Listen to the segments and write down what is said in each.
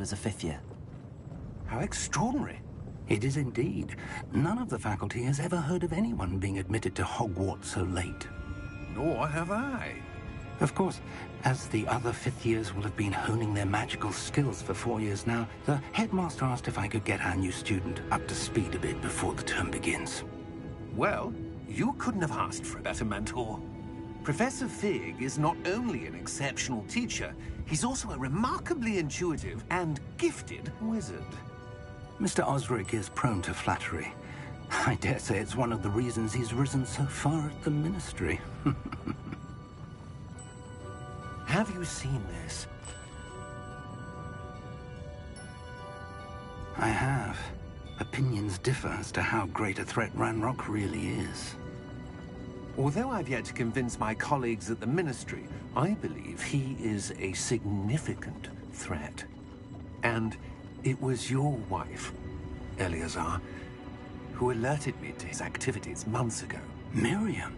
as a fifth year. How extraordinary. It is indeed. None of the faculty has ever heard of anyone being admitted to Hogwarts so late. Nor have I. Of course, as the other fifth years will have been honing their magical skills for 4 years now, the headmaster asked if I could get our new student up to speed a bit before the term begins. Well, you couldn't have asked for a better mentor. Professor Fig is not only an exceptional teacher, he's also a remarkably intuitive and gifted wizard. Mr. Osric is prone to flattery. I dare say it's one of the reasons he's risen so far at the Ministry. Have you seen this? I have. Opinions differ as to how great a threat Ranrock really is. Although I've yet to convince my colleagues at the Ministry, I believe he is a significant threat. And it was your wife, Eleazar, who alerted me to his activities months ago. Miriam?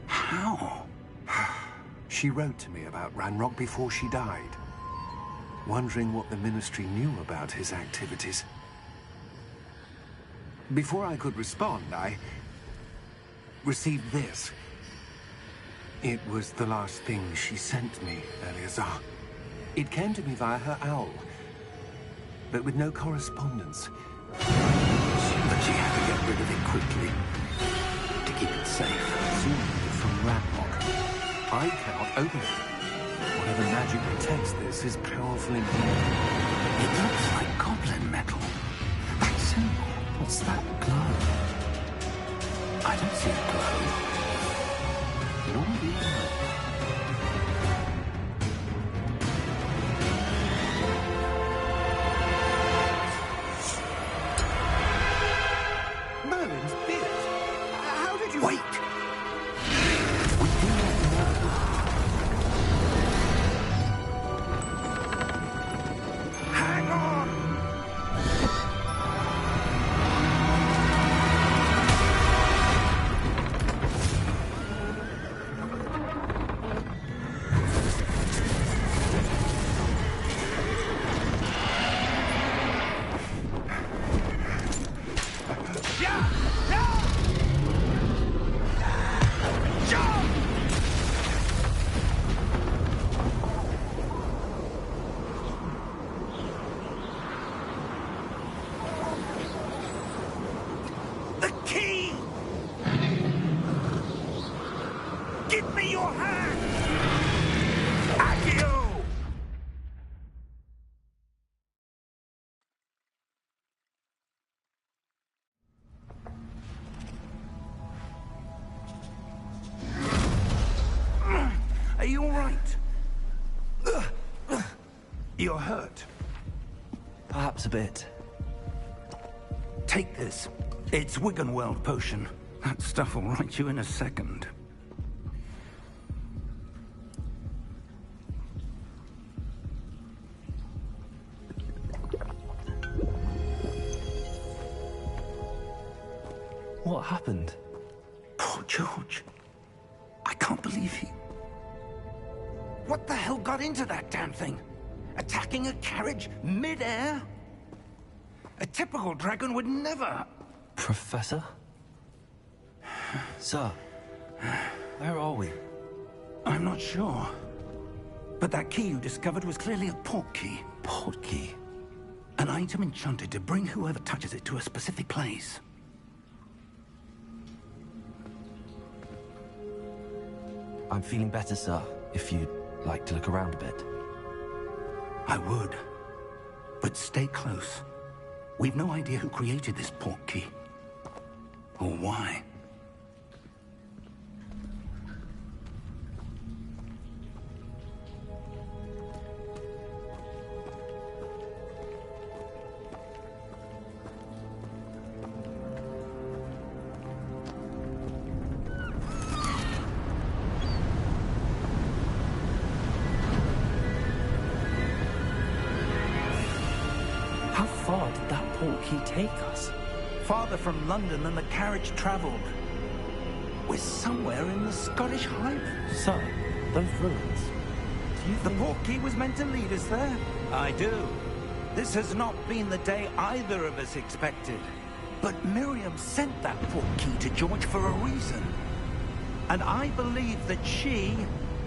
How? She wrote to me about Ranrock before she died, wondering what the Ministry knew about his activities. Before I could respond, I received this. It was the last thing she sent me, Eleazar. It came to me via her owl, but with no correspondence. But she had to get rid of it quickly, to keep it safe. Presumably from Ranrock. I cannot open it. Whatever magic protects this is powerful indeed. It looks like goblin metal. That symbol. What's that glow? I don't see a glow. Nor the other. Merlin's beard. How did you... Wait! Give me your hand! Accio! Are you all right? You're hurt. Perhaps a bit. Take this. It's Wiggenweld potion. That stuff will right you in a second. What happened? Poor George. I can't believe he... What the hell got into that damn thing? Attacking a carriage mid-air? A typical dragon would never... Professor? Sir, where are we? I'm not sure. But that key you discovered was clearly a port key. Port key? An item enchanted to bring whoever touches it to a specific place. I'm feeling better, sir, if you'd like to look around a bit. I would. But stay close. We've no idea who created this port key. Or why. How far did that port key take us? Farther from London than the carriage travelled. We're somewhere in the Scottish Highlands. Sir, those ruins. Do you The think... port key was meant to lead us there. I do. This has not been the day either of us expected. But Miriam sent that portkey to George for a reason. And I believe that she,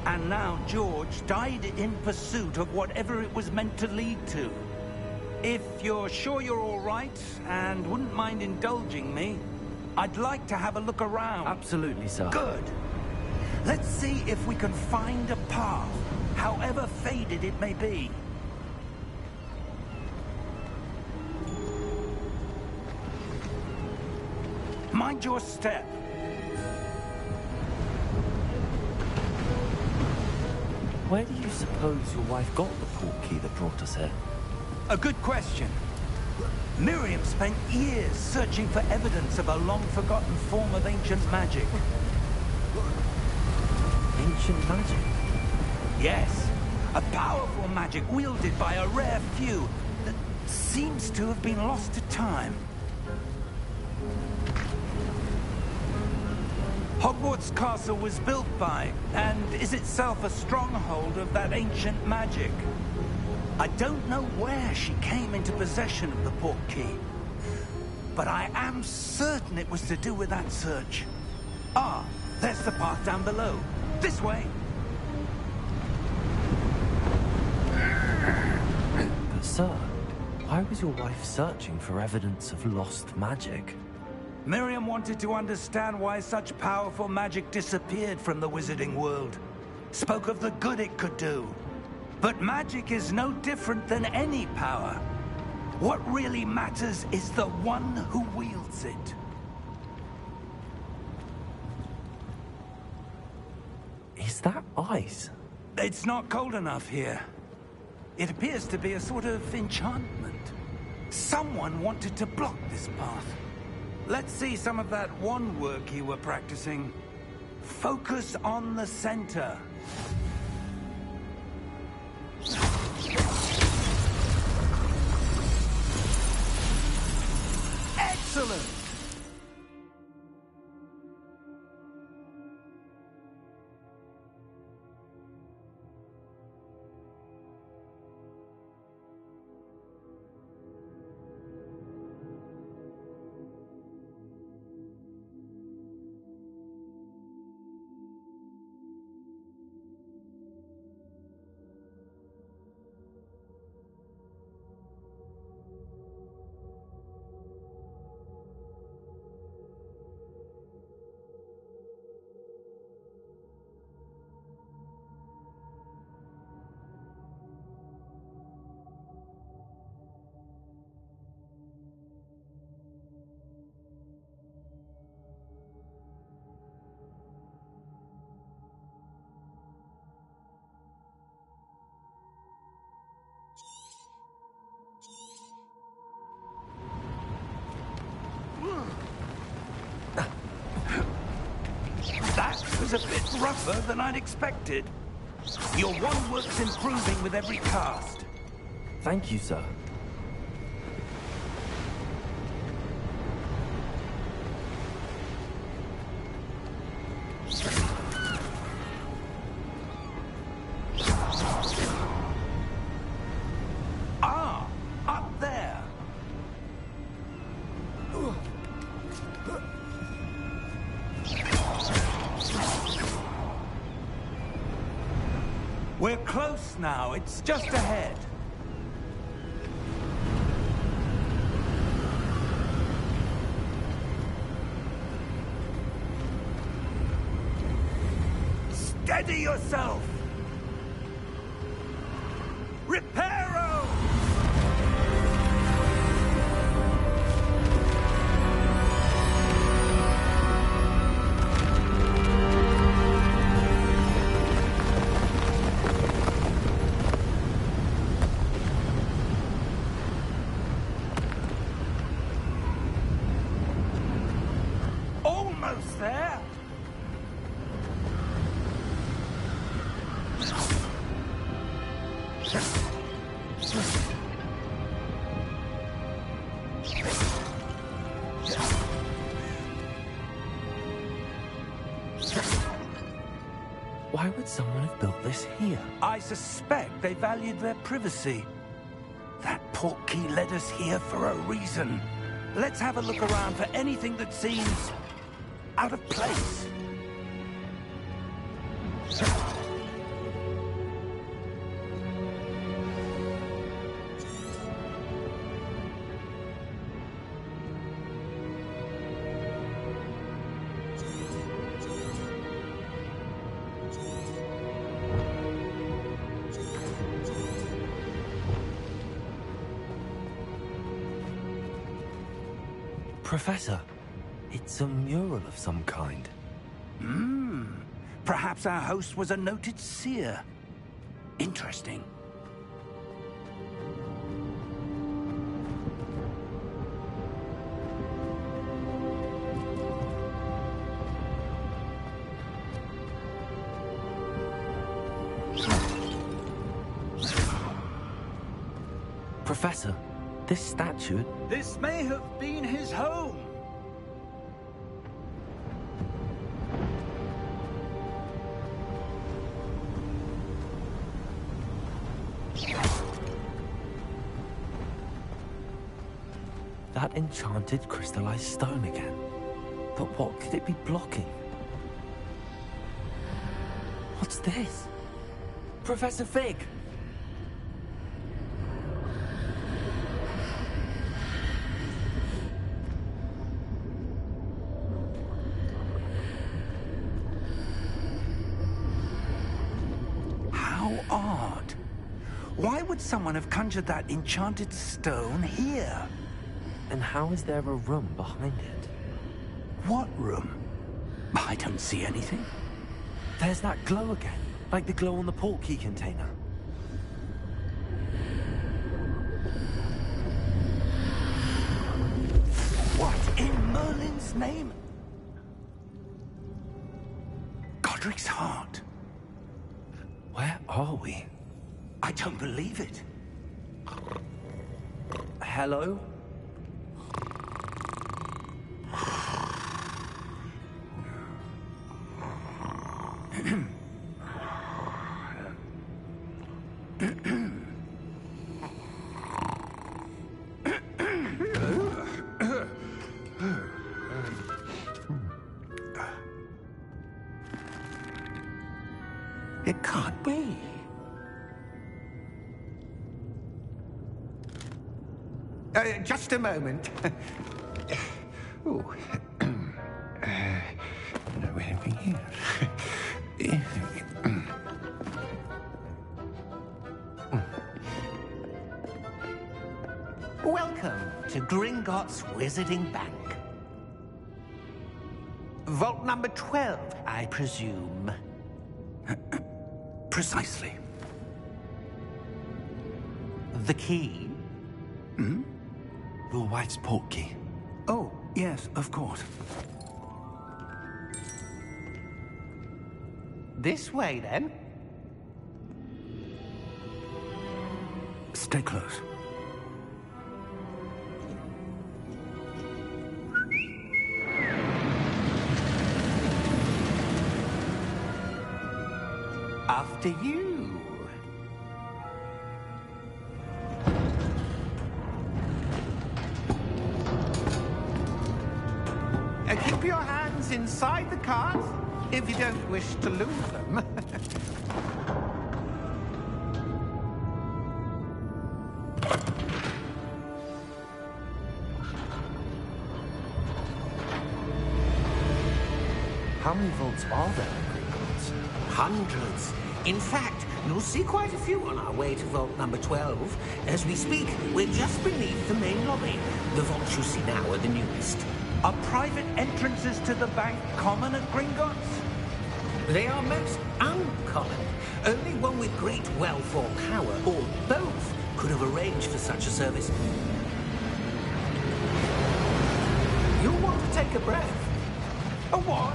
and now George, died in pursuit of whatever it was meant to lead to. If you're sure you're all right, and wouldn't mind indulging me, I'd like to have a look around. Absolutely, sir. Good. Let's see if we can find a path, however faded it may be. Mind your step. Where do you suppose your wife got the portkey that brought us here? A good question. Miriam spent years searching for evidence of a long-forgotten form of ancient magic. Ancient magic? Yes, a powerful magic wielded by a rare few that seems to have been lost to time. Hogwarts Castle was built by, and is itself a stronghold of that ancient magic. I don't know where she came into possession of the portkey, but I am certain it was to do with that search. Ah, there's the path down below. This way! But sir, why was your wife searching for evidence of lost magic? Miriam wanted to understand why such powerful magic disappeared from the wizarding world. Spoke of the good it could do. But magic is no different than any power. What really matters is the one who wields it. Is that ice? It's not cold enough here. It appears to be a sort of enchantment. Someone wanted to block this path. Let's see some of that wand work you were practicing. Focus on the center. Excellent! That was a bit rougher than I'd expected. Your wand work's improving with every cast. Thank you, sir. Ah, up there. We're close now. It's just ahead. Steady yourself! Reparo! Almost there! Why would someone have built this here? I suspect they valued their privacy. That portkey led us here for a reason. Let's have a look around for anything that seems out of place. Professor, it's a mural of some kind. Perhaps our host was a noted seer. Interesting. Professor, this statue... This may have been his home. That enchanted crystallized stone again. But what could it be blocking? What's this? Professor Fig! How odd. Why would someone have conjured that enchanted stone here? And how is there a room behind it? What room? I don't see anything. There's that glow again, like the glow on the portkey container. What in Merlin's name? Godric's heart. Where are we? I don't believe it. Hello? It can't be. Just a moment. Oh. No, anything here. Welcome to Gringotts Wizarding Bank. Vault number 12, I presume. Precisely. The key? Your wife's portkey. Oh, yes, of course. This way, then. Stay close. After you. Keep your hands inside the cards if you don't wish to lose them. How many vaults are there in Gringotts? Hundreds. In fact, you'll see quite a few on our way to vault number 12. As we speak, we're just beneath the main lobby. The vaults you see now are the newest. Are private entrances to the bank common at Gringotts? They are most uncommon. Only one with great wealth or power, or both, could have arranged for such a service. You'll want to take a breath. A what?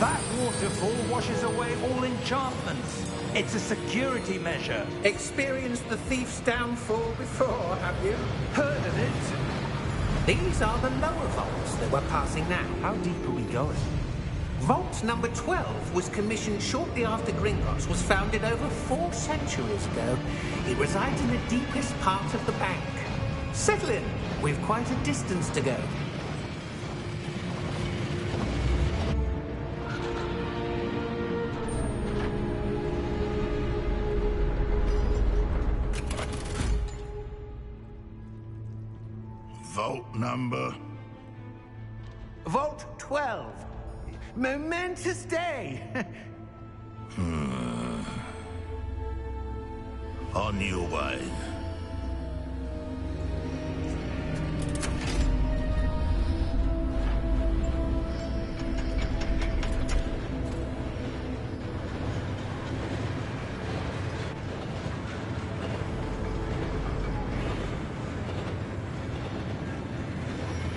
That waterfall washes away all enchantments. It's a security measure. Experienced the thief's downfall before, have you? Heard of it? These are the lower vaults that we're passing now. How deep are we going? Vault number 12 was commissioned shortly after Gringotts was founded over 4 centuries ago. It resides in the deepest part of the bank. Settle in. We've quite a distance to go. Vault number? Vault 12. Momentous day. On your way.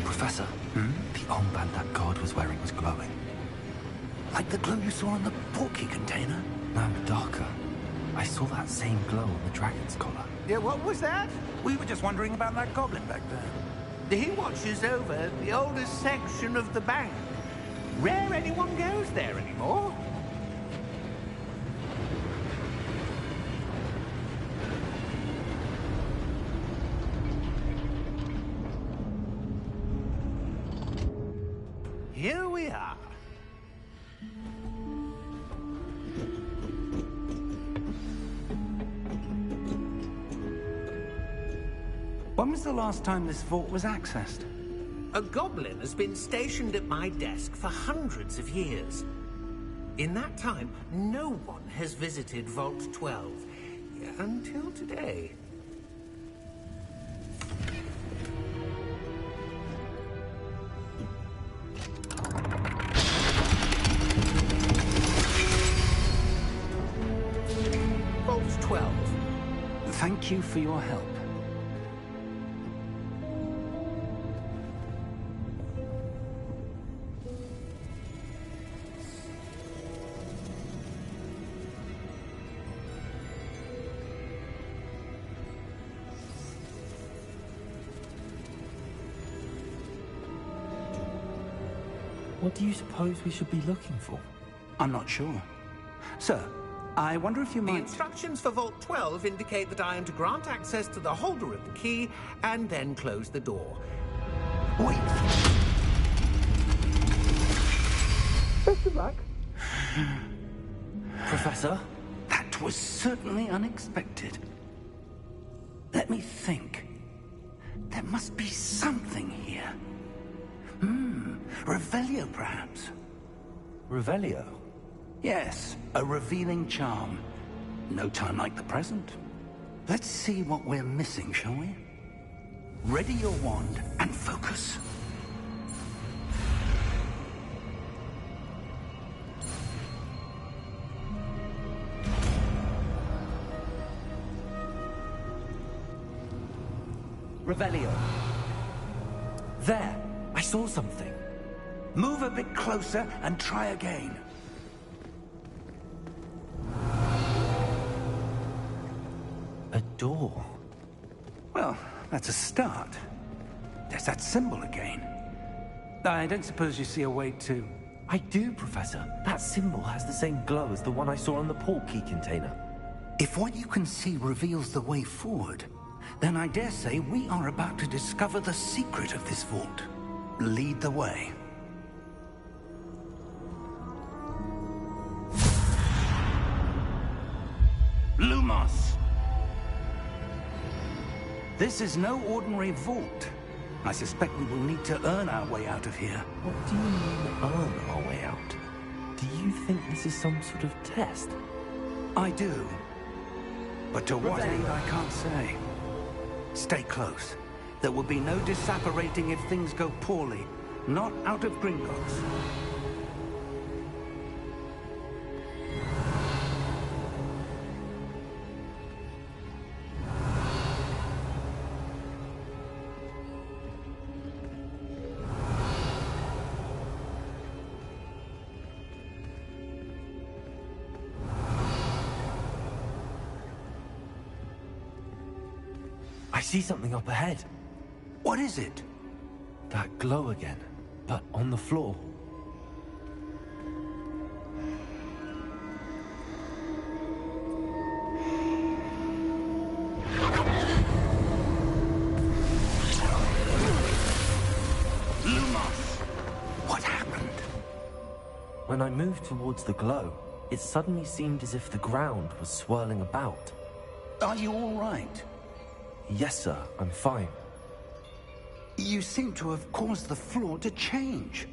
Professor, the armband that guard was wearing was glowing. Like the glow you saw on the porky container? No, darker. I saw that same glow on the dragon's collar. Yeah, what was that? We were just wondering about that goblin back there. He watches over the oldest section of the bank. Rare anyone goes there anymore. Here we are. When was the last time this vault was accessed? A goblin has been stationed at my desk for hundreds of years. In that time, no one has visited Vault 12. Until today. Vault 12. Thank you for your help. What do you suppose we should be looking for? I'm not sure. Sir, I wonder if you The might... instructions for Vault 12 indicate that I am to grant access to the holder of the key and then close the door. Wait! Best of luck. Professor? That was certainly unexpected. Let me think. There must be something here. Revelio, perhaps? Revelio? Yes, a revealing charm. No time like the present. Let's see what we're missing, shall we? Ready your wand and focus. Revelio. There! I saw something. Move a bit closer and try again. A door. Well, that's a start. There's that symbol again. I don't suppose you see a way to... I do, Professor. That symbol has the same glow as the one I saw on the port key container. If what you can see reveals the way forward, then I dare say we are about to discover the secret of this vault. Lead the way. Lumos! This is no ordinary vault. I suspect we will need to earn our way out of here. What do you mean, earn our way out? Do you think this is some sort of test? I do. But to what end, I can't say. Stay close. There will be no disapparating if things go poorly. Not out of Gringotts. I see something up ahead. What is it? That glow again, but on the floor. When I moved towards the glow, it suddenly seemed as if the ground was swirling about. Are you all right? Yes, sir, I'm fine. You seem to have caused the floor to change.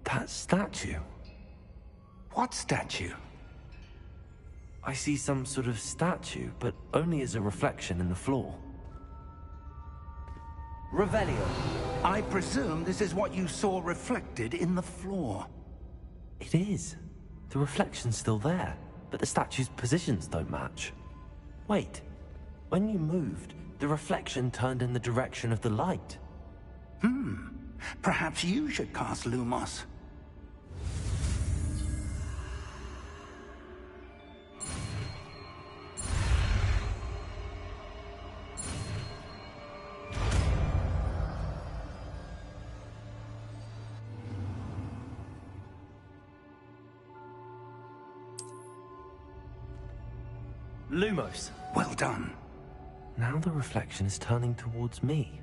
That statue? What statue? I see some sort of statue, but only as a reflection in the floor. Revelio, I presume this is what you saw reflected in the floor. It is. The reflection's still there, but the statue's positions don't match. Wait, when you moved, the reflection turned in the direction of the light. Perhaps you should cast Lumos. Lumos. Well done. Now the reflection is turning towards me.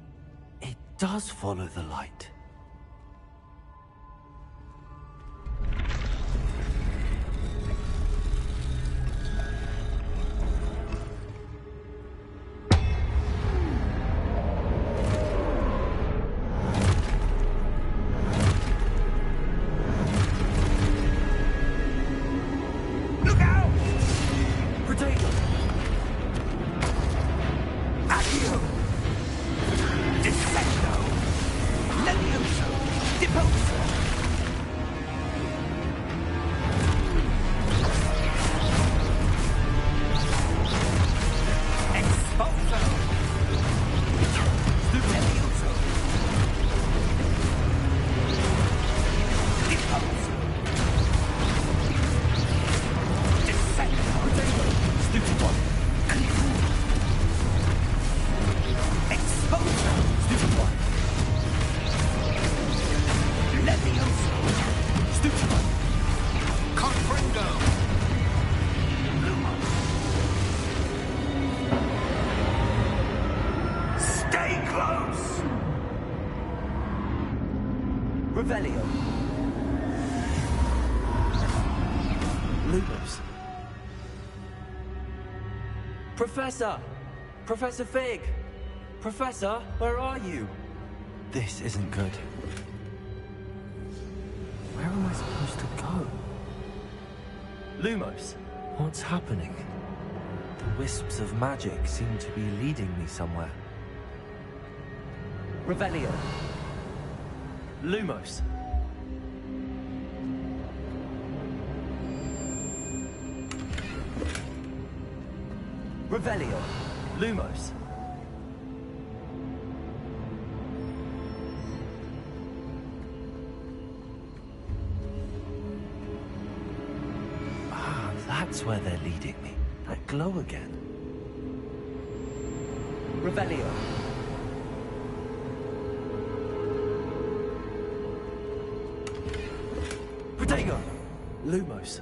It does follow the light. Look out! Potato! Accio! Defendo! Levioso! Deposo! Expulso! Levioso! Deposo! Defendo! Stupid one! Expulso! Stupid one! Levioso! Stupid one! Confringo! Lumos! Stay close! Revelio! Lumos! Professor! Professor Fig! Professor, where are you? This isn't good. Where am I supposed to go? Lumos, what's happening? The wisps of magic seem to be leading me somewhere. Revelio. Lumos. Revelio. Lumos. Ah, that's where they're leading me. That glow again. Revelio. Protego. Lumos.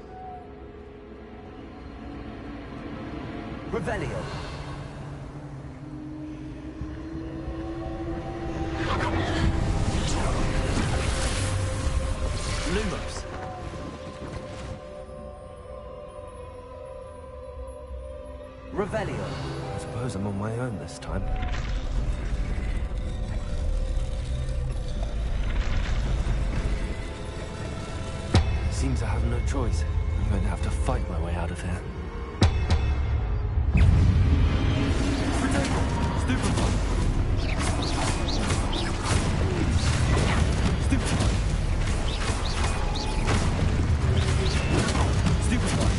Revelio. Lumos. Revelio. I suppose I'm on my own this time. Seems I have no choice. I'm going to have to fight my way out of here. Stupid one. Stupid one. Stupid one.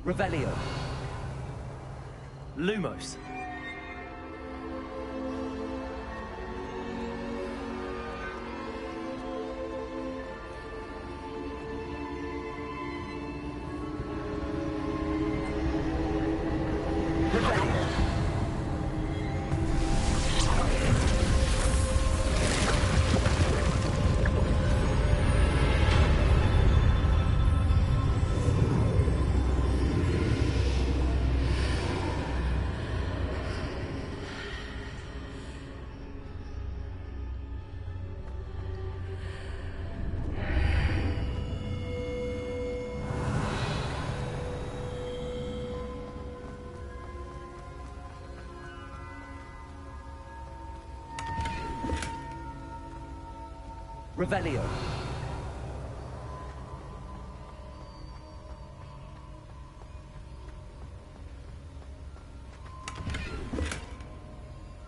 Revelio. Lumos. Revelio.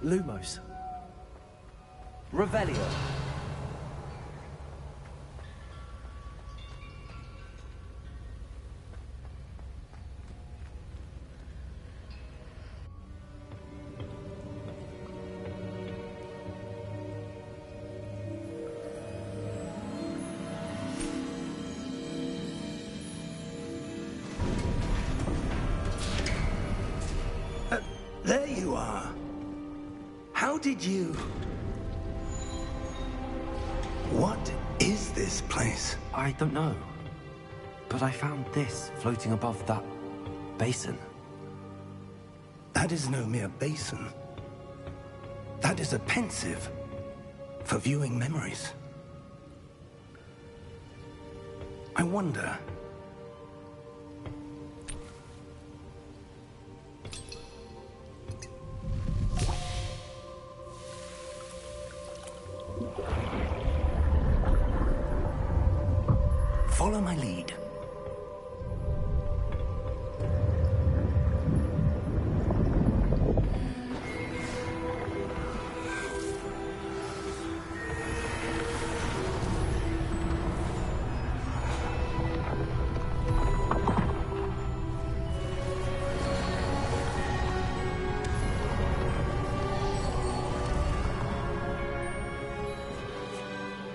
Lumos. Revelio. There you are. How did you... What is this place? I don't know. But I found this floating above that basin. That is no mere basin. That is a pensive for viewing memories. I wonder... Follow my lead.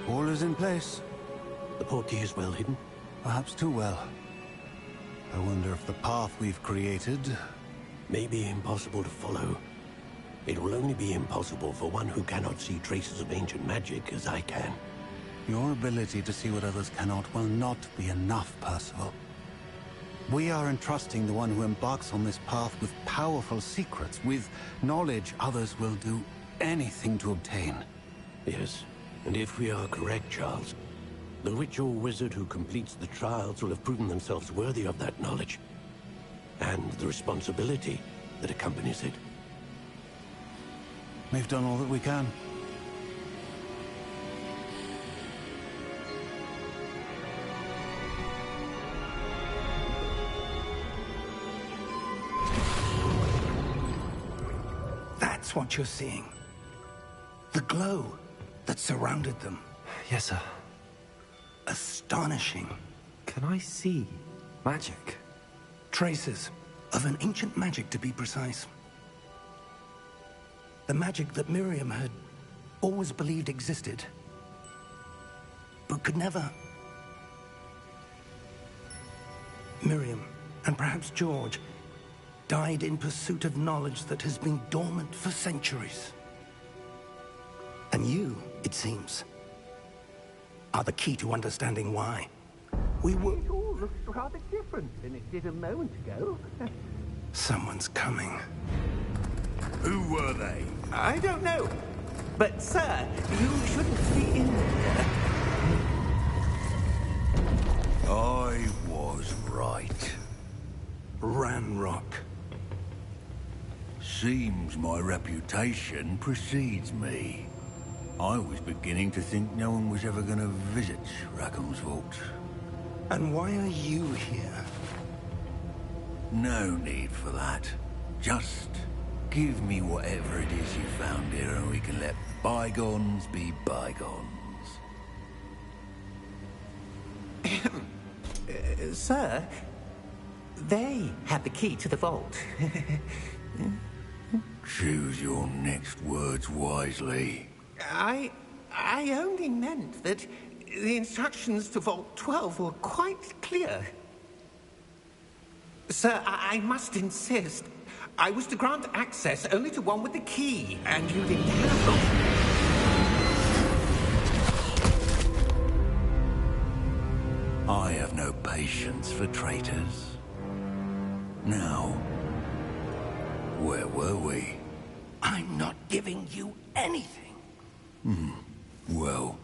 All is in place. The portkey is well hidden. Perhaps too well. I wonder if the path we've created... May be impossible to follow. It will only be impossible for one who cannot see traces of ancient magic as I can. Your ability to see what others cannot will not be enough, Percival. We are entrusting the one who embarks on this path with powerful secrets, with knowledge others will do anything to obtain. Yes, and if we are correct, Charles, the ritual wizard who completes the trials will have proven themselves worthy of that knowledge, and the responsibility that accompanies it. We've done all that we can. That's what you're seeing. The glow that surrounded them. Yes, sir. Astonishing. Can I see magic? Traces of an ancient magic, to be precise. The magic that Miriam had always believed existed, but could never. Miriam, and perhaps George, died in pursuit of knowledge that has been dormant for centuries. And you, it seems, are the key to understanding why. We were... It all looks rather different than it did a moment ago. Someone's coming. Who were they? I don't know. But, sir, you shouldn't be in here. I was right. Ranrock. Seems my reputation precedes me. I was beginning to think no one was ever going to visit Rackham's vault. And why are you here? No need for that. Just give me whatever it is you found here and we can let bygones be bygones. Sir, They had the key to the vault. Choose your next words wisely. I only meant that the instructions to Vault 12 were quite clear. Sir, I must insist. I was to grant access only to one with the key, and you didn't have them. I have no patience for traitors. Now, where were we? I'm not giving you anything. Well,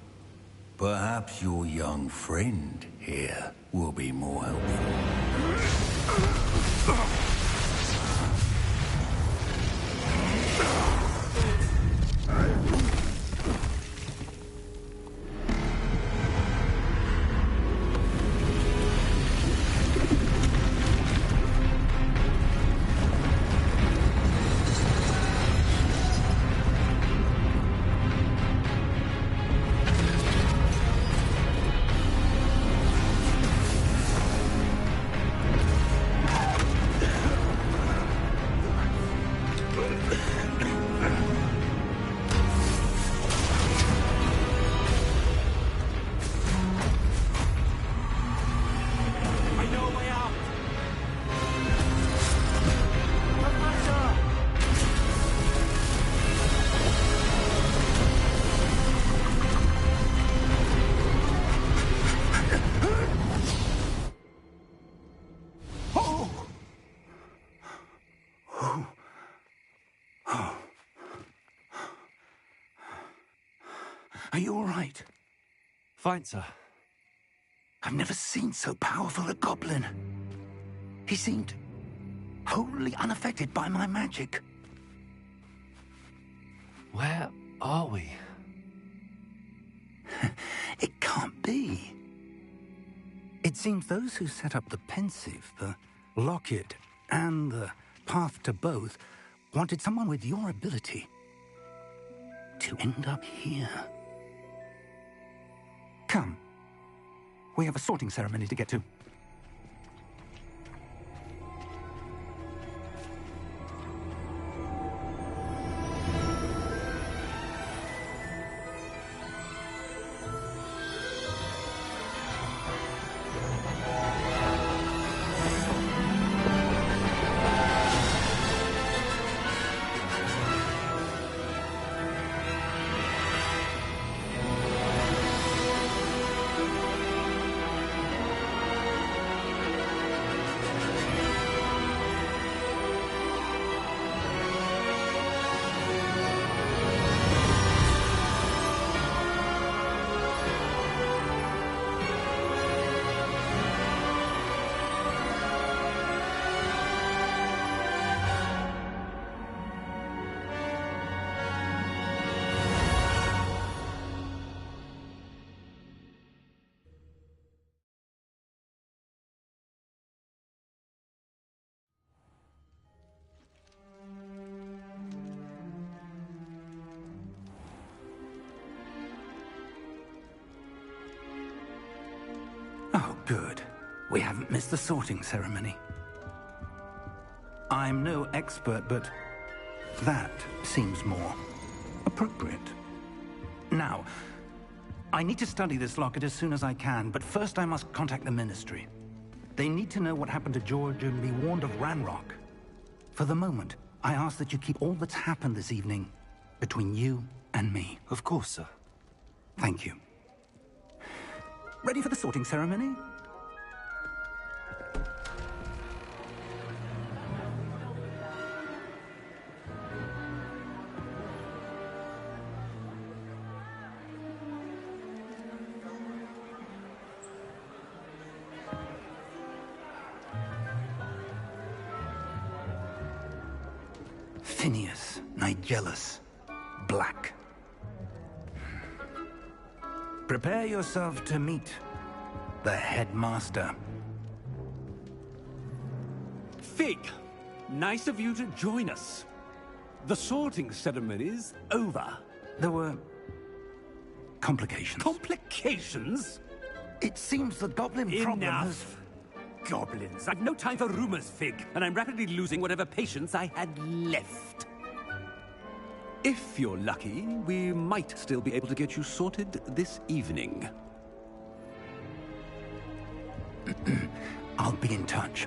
perhaps your young friend here will be more helpful. Are you all right? Fine, sir. I've never seen so powerful a goblin. He seemed wholly unaffected by my magic. Where are we? It can't be. It seems those who set up the pensive, the locket, and the path to both wanted someone with your ability to end up here. Come. We have a sorting ceremony to get to. Oh, good. We haven't missed the sorting ceremony. I'm no expert, but that seems more appropriate. Now, I need to study this locket as soon as I can, but first I must contact the Ministry. They need to know what happened to George and be warned of Ranrock. For the moment, I ask that you keep all that's happened this evening between you and me. Of course, sir. Thank you. Ready for the sorting ceremony? Phineas, Nigellus, Black. Prepare yourself to meet the headmaster. Fig, nice of you to join us. The sorting ceremony's over. There were complications. Complications? It seems the goblin problem has... Enough. goblins. I've no time for rumors, Fig, and I'm rapidly losing whatever patience I had left. If you're lucky, we might still be able to get you sorted this evening. I'll be in touch.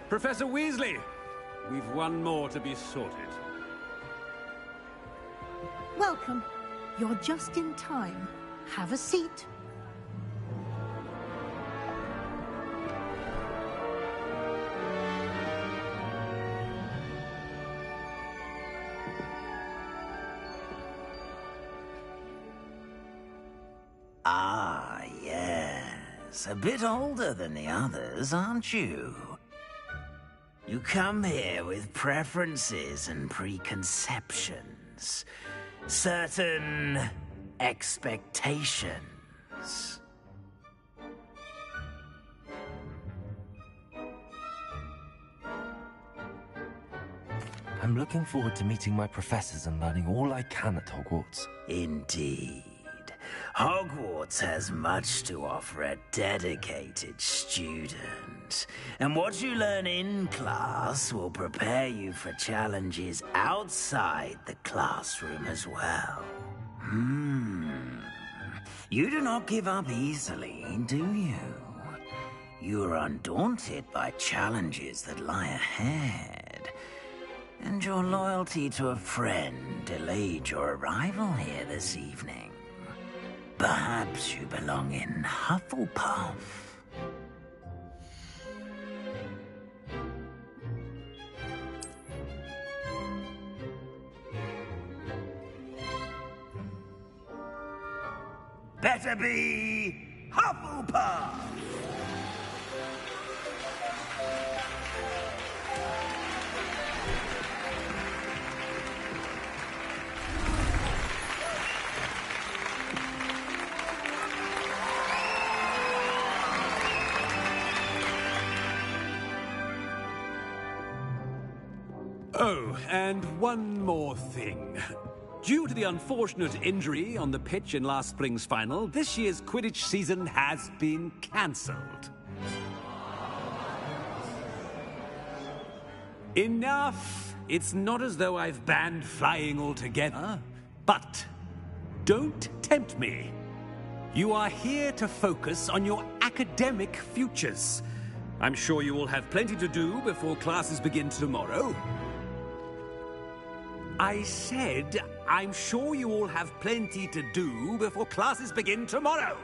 Professor Weasley, we've one more to be sorted. Welcome. You're just in time. Have a seat. Ah, yes. A bit older than the others, aren't you? You come here with preferences and preconceptions. Certain expectations. I'm looking forward to meeting my professors and learning all I can at Hogwarts. Indeed. Hogwarts has much to offer a dedicated student. And what you learn in class will prepare you for challenges outside the classroom as well. You do not give up easily, do you? You are undaunted by challenges that lie ahead. And your loyalty to a friend delayed your arrival here this evening. Perhaps you belong in Hufflepuff. Better be Hufflepuff! Oh, and one more thing. Due to the unfortunate injury on the pitch in last spring's final, this year's Quidditch season has been cancelled. Enough! It's not as though I've banned flying altogether. But don't tempt me. You are here to focus on your academic futures. I'm sure you will have plenty to do before classes begin tomorrow. I said, I'm sure you all have plenty to do before classes begin tomorrow.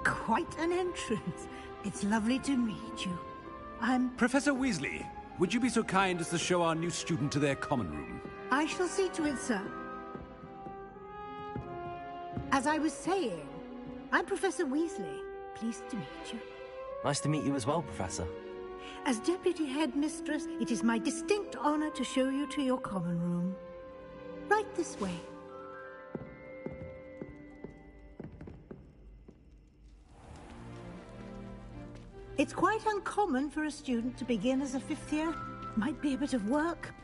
Quite an entrance. It's lovely to meet you. Professor Weasley, would you be so kind as to show our new student to their common room? I shall see to it, sir. As I was saying, I'm Professor Weasley. Pleased to meet you. Nice to meet you as well, Professor. As Deputy Headmistress, it is my distinct honor to show you to your common room. Right this way. It's quite uncommon for a student to begin as a fifth year. Might be a bit of work,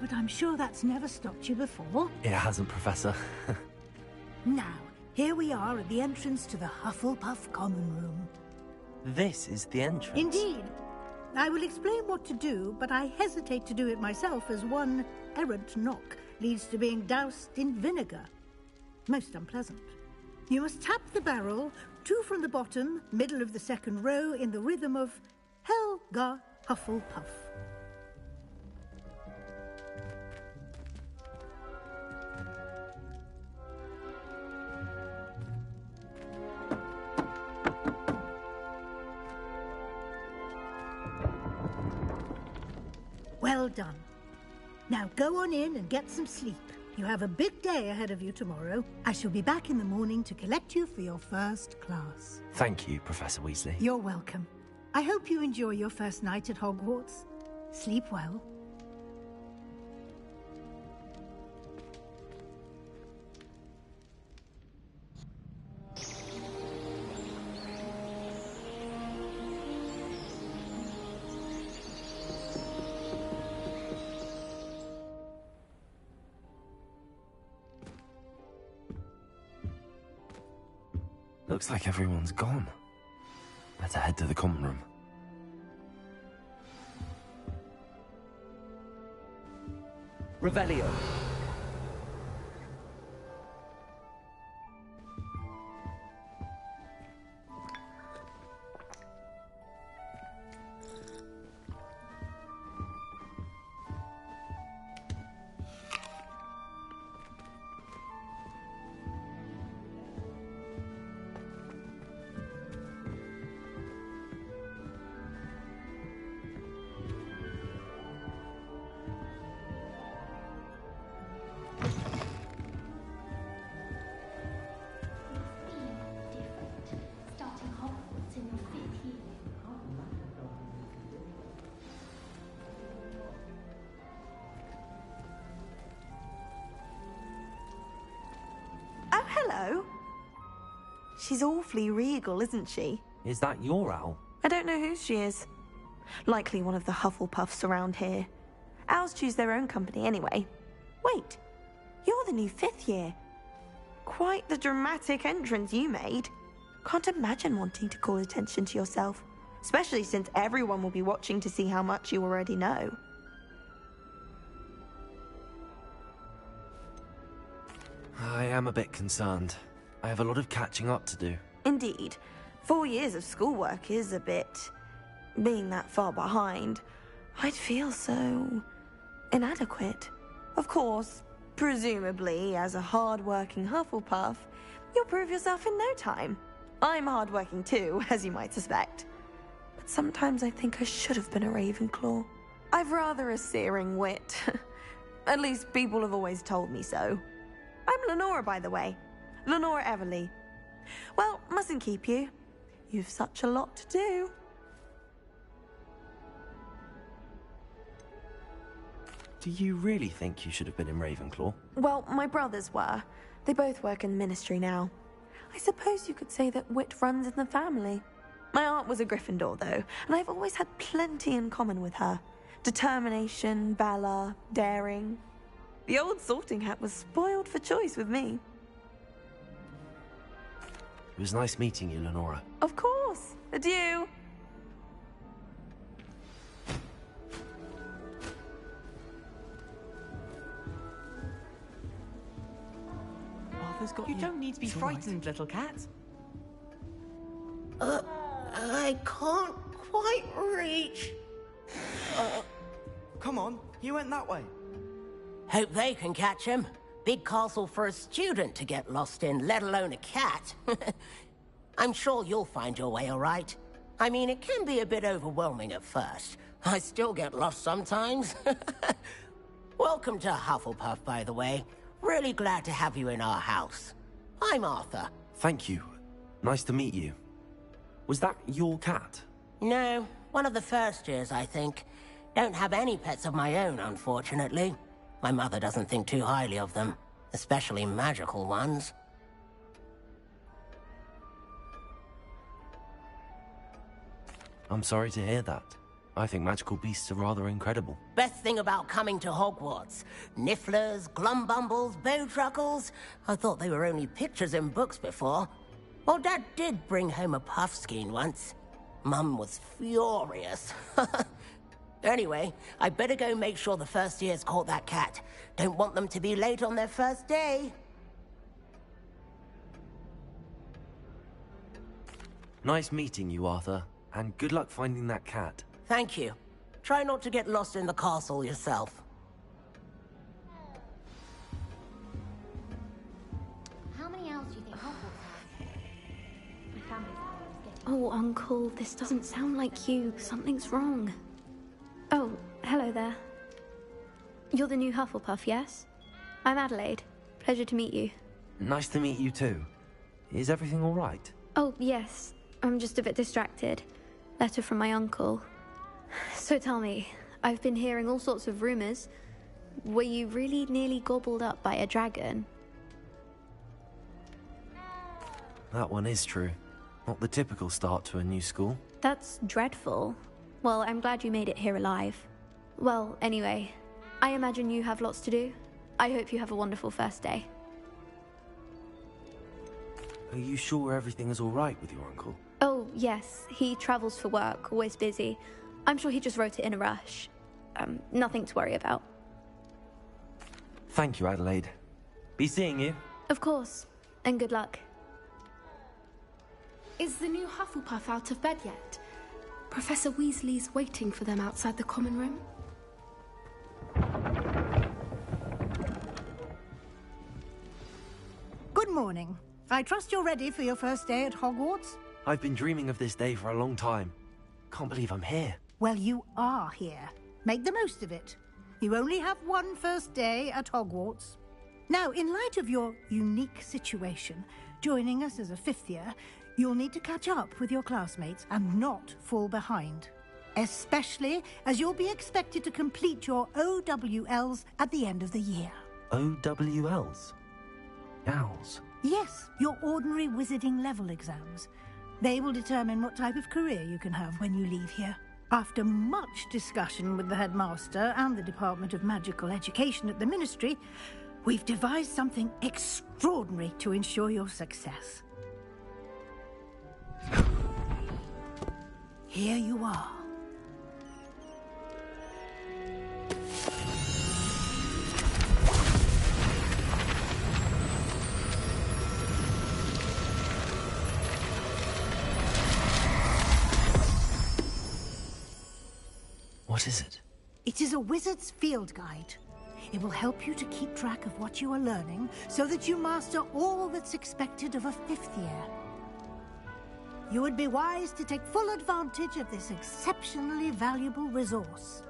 but I'm sure that's never stopped you before. It hasn't, Professor. Now, here we are at the entrance to the Hufflepuff common room. This is the entrance? Indeed. I will explain what to do, but I hesitate to do it myself as one errant knock leads to being doused in vinegar. Most unpleasant. You must tap the barrel, 2 from the bottom, middle of the second row, in the rhythm of Helga Hufflepuff. Well done. Now go on in and get some sleep. You have a big day ahead of you tomorrow. I shall be back in the morning to collect you for your first class. Thank you, Professor Weasley. You're welcome. I hope you enjoy your first night at Hogwarts. Sleep well. Looks like everyone's gone. Better head to the common room. Revelio. Starting Hogwarts in your 5th year. Oh, hello. She's awfully regal, isn't she? Is that your owl? I don't know who she is. Likely one of the Hufflepuffs around here. Owls choose their own company anyway. Wait, you're the new 5th year. Quite the dramatic entrance you made. Can't imagine wanting to call attention to yourself, especially since everyone will be watching to see how much you already know. I am a bit concerned. I have a lot of catching up to do. Indeed. 4 years of schoolwork is a bit... being that far behind. I'd feel so... inadequate. Of course, presumably, as a hard-working Hufflepuff, you'll prove yourself in no time. I'm hard-working too, as you might suspect. But sometimes I think I should have been a Ravenclaw. I've rather a searing wit. At least people have always told me so. I'm Lenora, by the way. Lenora Everly. Well, mustn't keep you. You've such a lot to do. Do you really think you should have been in Ravenclaw? Well, my brothers were. They both work in the ministry now. I suppose you could say that wit runs in the family. My aunt was a Gryffindor, though, and I've always had plenty in common with her. Determination, valor, daring. The old sorting hat was spoiled for choice with me. It was nice meeting you, Lenora. Of course. Adieu. You don't need to be frightened, little cat. I can't quite reach. Come on, you went that way. Hope they can catch him. Big castle for a student to get lost in, let alone a cat. I'm sure you'll find your way all right. I mean, it can be a bit overwhelming at first. I still get lost sometimes. Welcome to Hufflepuff, by the way. Really glad to have you in our house. I'm Arthur. Thank you. Nice to meet you. Was that your cat? No, one of the first years, I think. Don't have any pets of my own, unfortunately. My mother doesn't think too highly of them, especially magical ones. I'm sorry to hear that. I think magical beasts are rather incredible. Best thing about coming to Hogwarts. Nifflers, Glumbumbles, Bowtruckles. I thought they were only pictures in books before. Well, Dad did bring home a Puffskein once. Mum was furious. Anyway, I better go make sure the first years caught that cat. Don't want them to be late on their first day. Nice meeting you, Arthur. And good luck finding that cat. Thank you. Try not to get lost in the castle yourself. How many owls do you think Hogwarts has? My family's Oh, Uncle, this doesn't sound like you. Something's wrong. Oh, hello there. You're the new Hufflepuff, yes? I'm Adelaide. Pleasure to meet you. Nice to meet you too. Is everything all right? Oh, yes. I'm just a bit distracted. Letter from my uncle. So tell me, I've been hearing all sorts of rumors. Were you really nearly gobbled up by a dragon? That one is true. Not the typical start to a new school. That's dreadful. Well, I'm glad you made it here alive. Well, anyway, I imagine you have lots to do. I hope you have a wonderful first day. Are you sure everything is all right with your uncle? Oh, yes. He travels for work, always busy. I'm sure he just wrote it in a rush. Nothing to worry about. Thank you, Adelaide. Be seeing you. Of course. And good luck. Is the new Hufflepuff out of bed yet? Professor Weasley's waiting for them outside the common room. Good morning. I trust you're ready for your first day at Hogwarts? I've been dreaming of this day for a long time. Can't believe I'm here. Well, you are here. Make the most of it. You only have one first day at Hogwarts. Now, in light of your unique situation, joining us as a fifth year, you'll need to catch up with your classmates and not fall behind. Especially as you'll be expected to complete your OWLs at the end of the year. OWLs? Owls? Yes, your ordinary wizarding level exams. They will determine what type of career you can have when you leave here. After much discussion with the headmaster and the Department of Magical Education at the Ministry, we've devised something extraordinary to ensure your success. Here you are. What is it? It is a wizard's field guide. It will help you to keep track of what you are learning so that you master all that's expected of a fifth year. You would be wise to take full advantage of this exceptionally valuable resource.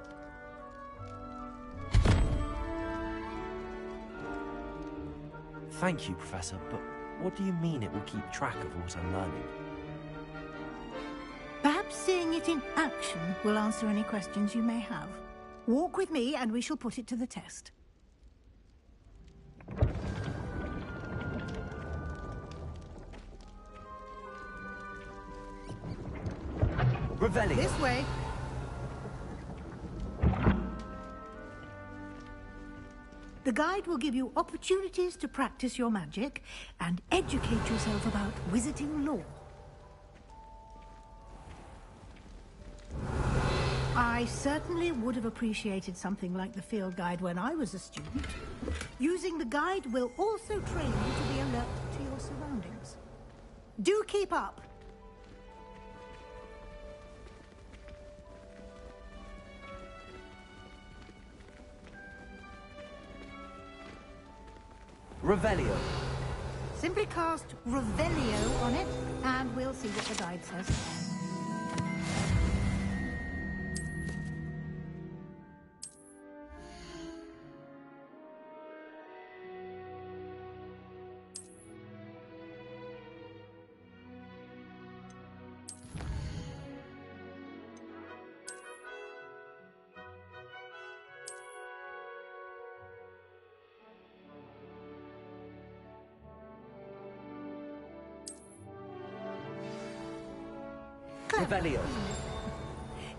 Thank you, Professor, but what do you mean it will keep track of what I'm learning? Perhaps seeing it in action will answer any questions you may have. Walk with me and we shall put it to the test. Revelio. This way. The guide will give you opportunities to practice your magic and educate yourself about wizarding lore. I certainly would have appreciated something like the field guide when I was a student. Using the guide will also train you to be alert to your surroundings. Do keep up! Revelio. Simply cast Revelio on it, and we'll see what the guide says. Revelio.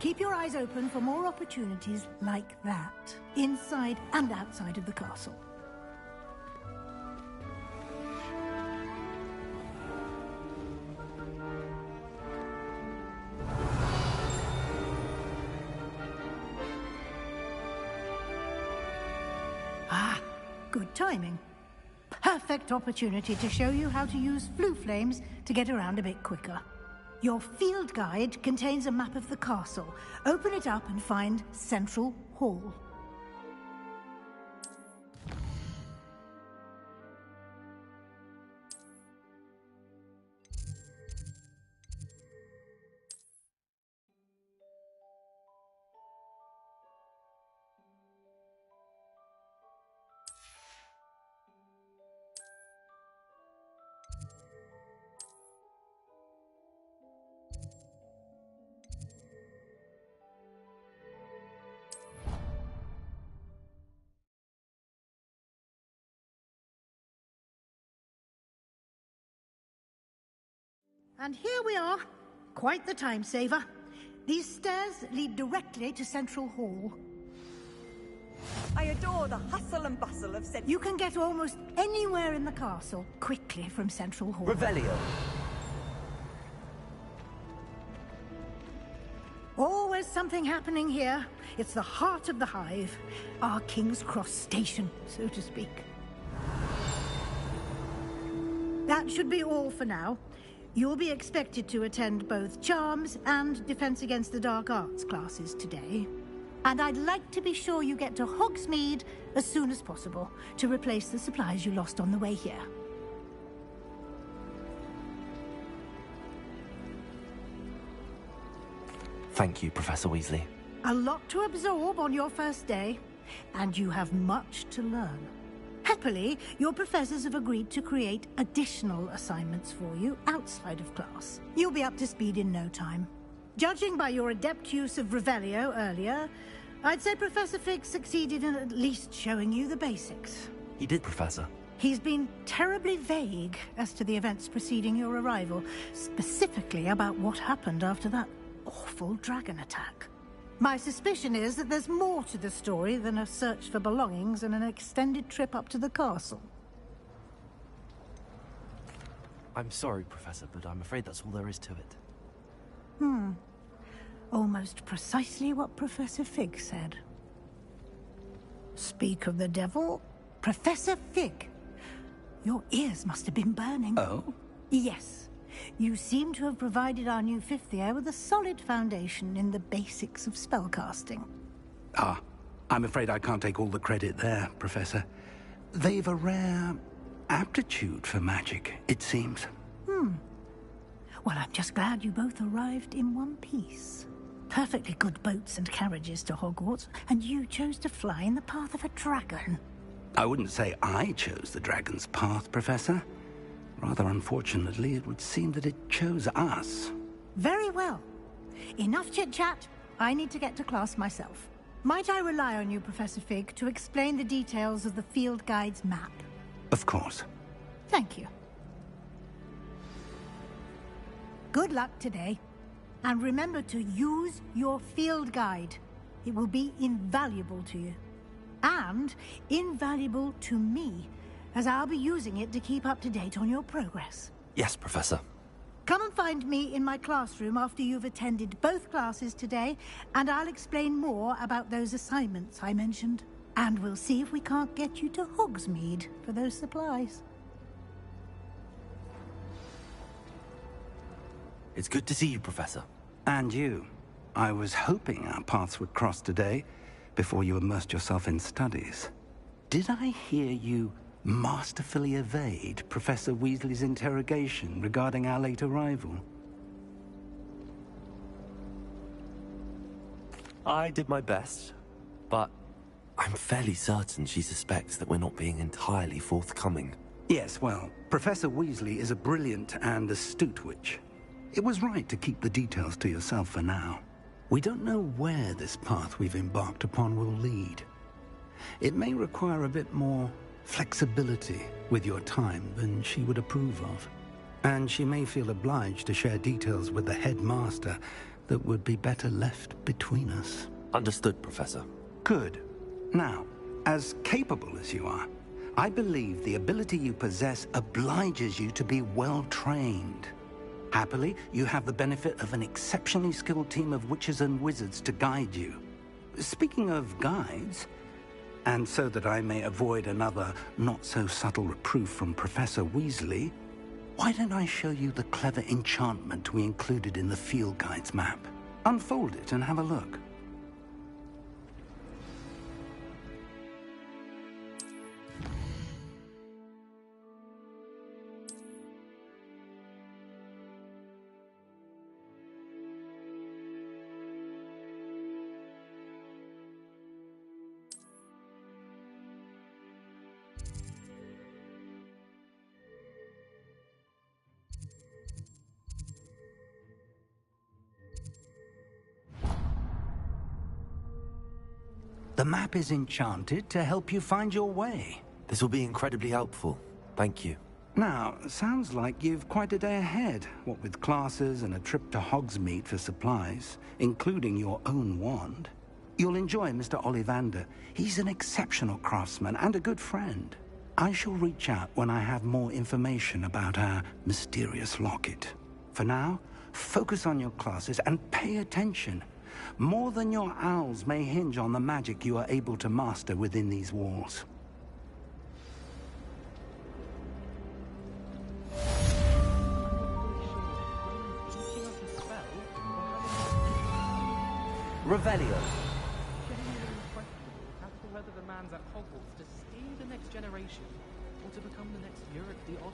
Keep your eyes open for more opportunities like that, inside and outside of the castle. Ah, good timing. Perfect opportunity to show you how to use flue flames to get around a bit quicker. Your field guide contains a map of the castle. Open it up and find Central Hall. And here we are. Quite the time saver. These stairs lead directly to Central Hall. I adore the hustle and bustle of Central. You can get almost anywhere in the castle quickly from Central Hall. Revelio. Always something happening here. It's the heart of the Hive. Our King's Cross station, so to speak. That should be all for now. You'll be expected to attend both Charms and Defense Against the Dark Arts classes today. And I'd like to be sure you get to Hogsmeade as soon as possible to replace the supplies you lost on the way here. Thank you, Professor Weasley. A lot to absorb on your first day, and you have much to learn. Happily, your professors have agreed to create additional assignments for you outside of class. You'll be up to speed in no time. Judging by your adept use of Revelio earlier, I'd say Professor Fig succeeded in at least showing you the basics. He did, Professor. He's been terribly vague as to the events preceding your arrival, specifically about what happened after that awful dragon attack. My suspicion is that there's more to the story than a search for belongings and an extended trip up to the castle. I'm sorry, Professor, but I'm afraid that's all there is to it. Almost precisely what Professor Fig said. Speak of the devil, Professor Fig. Your ears must have been burning. Oh? Yes. You seem to have provided our new fifth year with a solid foundation in the basics of spellcasting. Ah, I'm afraid I can't take all the credit there, Professor. They've a rare aptitude for magic, it seems. Well, I'm just glad you both arrived in one piece. Perfectly good boats and carriages to Hogwarts, and you chose to fly in the path of a dragon. I wouldn't say I chose the dragon's path, Professor. Rather unfortunately, it would seem that it chose us. Very well. Enough chit-chat. I need to get to class myself. Might I rely on you, Professor Fig, to explain the details of the field guide's map? Of course. Thank you. Good luck today. And remember to use your field guide. It will be invaluable to you. And invaluable to me, as I'll be using it to keep up to date on your progress. Yes, Professor. Come and find me in my classroom after you've attended both classes today, and I'll explain more about those assignments I mentioned. And we'll see if we can't get you to Hogsmeade for those supplies. It's good to see you, Professor. And you. I was hoping our paths would cross today, before you immersed yourself in studies. Did I hear you masterfully evade Professor Weasley's interrogation regarding our late arrival? I did my best, but I'm fairly certain she suspects that we're not being entirely forthcoming. Yes, well, Professor Weasley is a brilliant and astute witch. It was right to keep the details to yourself for now. We don't know where this path we've embarked upon will lead. It may require a bit more flexibility with your time than she would approve of. And she may feel obliged to share details with the headmaster that would be better left between us. Understood, Professor. Good. Now, as capable as you are, I believe the ability you possess obliges you to be well-trained. Happily, you have the benefit of an exceptionally skilled team of witches and wizards to guide you. Speaking of guides, and so that I may avoid another not-so-subtle reproof from Professor Weasley, why don't I show you the clever enchantment we included in the field guide's map? Unfold it and have a look. The map is enchanted to help you find your way. This will be incredibly helpful. Thank you. Now, sounds like you've quite a day ahead, what with classes and a trip to Hogsmeade for supplies, including your own wand. You'll enjoy Mr. Ollivander. He's an exceptional craftsman and a good friend. I shall reach out when I have more information about our mysterious locket. For now, focus on your classes and pay attention. More than your owls may hinge on the magic you are able to master within these walls. Revelio. As to whether the man's at Hogwarts to steal the next generation or to become the next Uric the Oddball.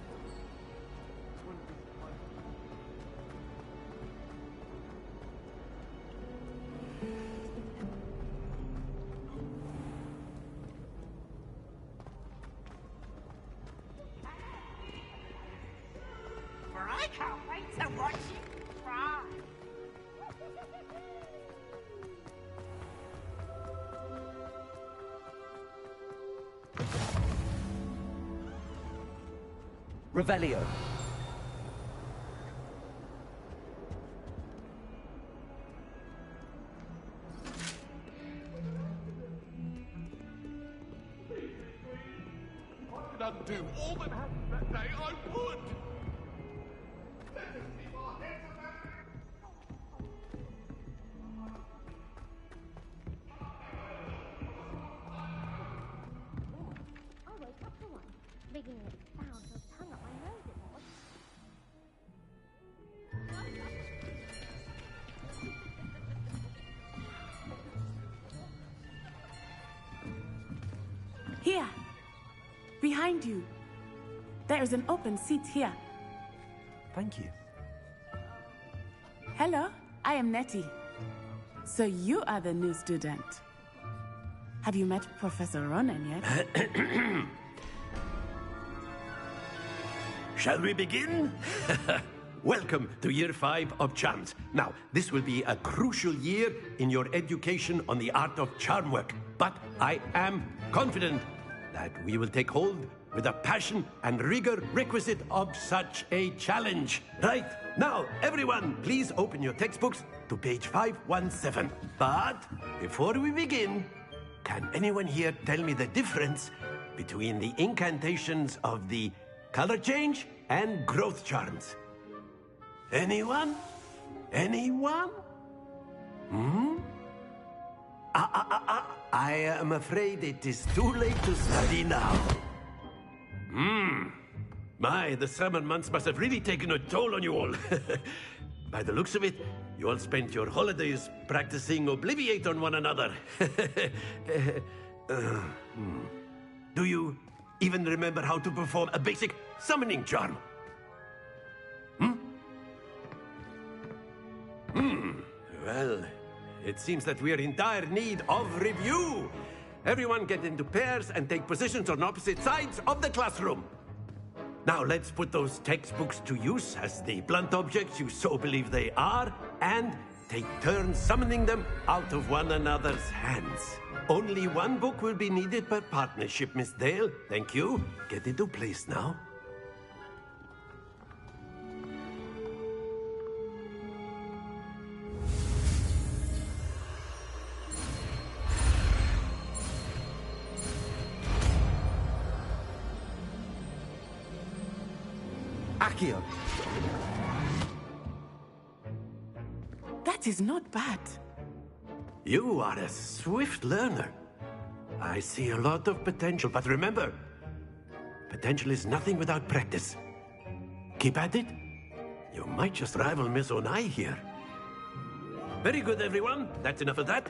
I can't wait to watch you cry. Revelio. I could undo all that happened that day, I would! I woke up for one, thinking it sound was hung up my nose it was. Here! Behind you! There is an open seat here. Thank you. Hello, I am Nettie. So you are the new student. Have you met Professor Ronan yet? Shall we begin? Welcome to Year 5 of Charms. Now, this will be a crucial year in your education on the art of charm work. But I am confident that we will take hold with the passion and rigor requisite of such a challenge. Right, now, everyone, please open your textbooks to page 517. But before we begin, can anyone here tell me the difference between the incantations of the color change and growth charms? Anyone? Anyone? I am afraid it is too late to study now. My, the summer months must have really taken a toll on you all. By the looks of it, you all spent your holidays practicing Obliviate on one another. Do you even remember how to perform a basic summoning charm? Well, it seems that we are in dire need of review. Everyone get into pairs and take positions on opposite sides of the classroom. Now let's put those textbooks to use as the blunt objects you so believe they are, and take turns summoning them out of one another's hands. Only one book will be needed per partnership, Miss Dale. Thank you. Get into place now. Accio. That is not bad. You are a swift learner. I see a lot of potential, but remember, potential is nothing without practice. Keep at it. You might just rival Miss Onai here. Very good, everyone. That's enough of that.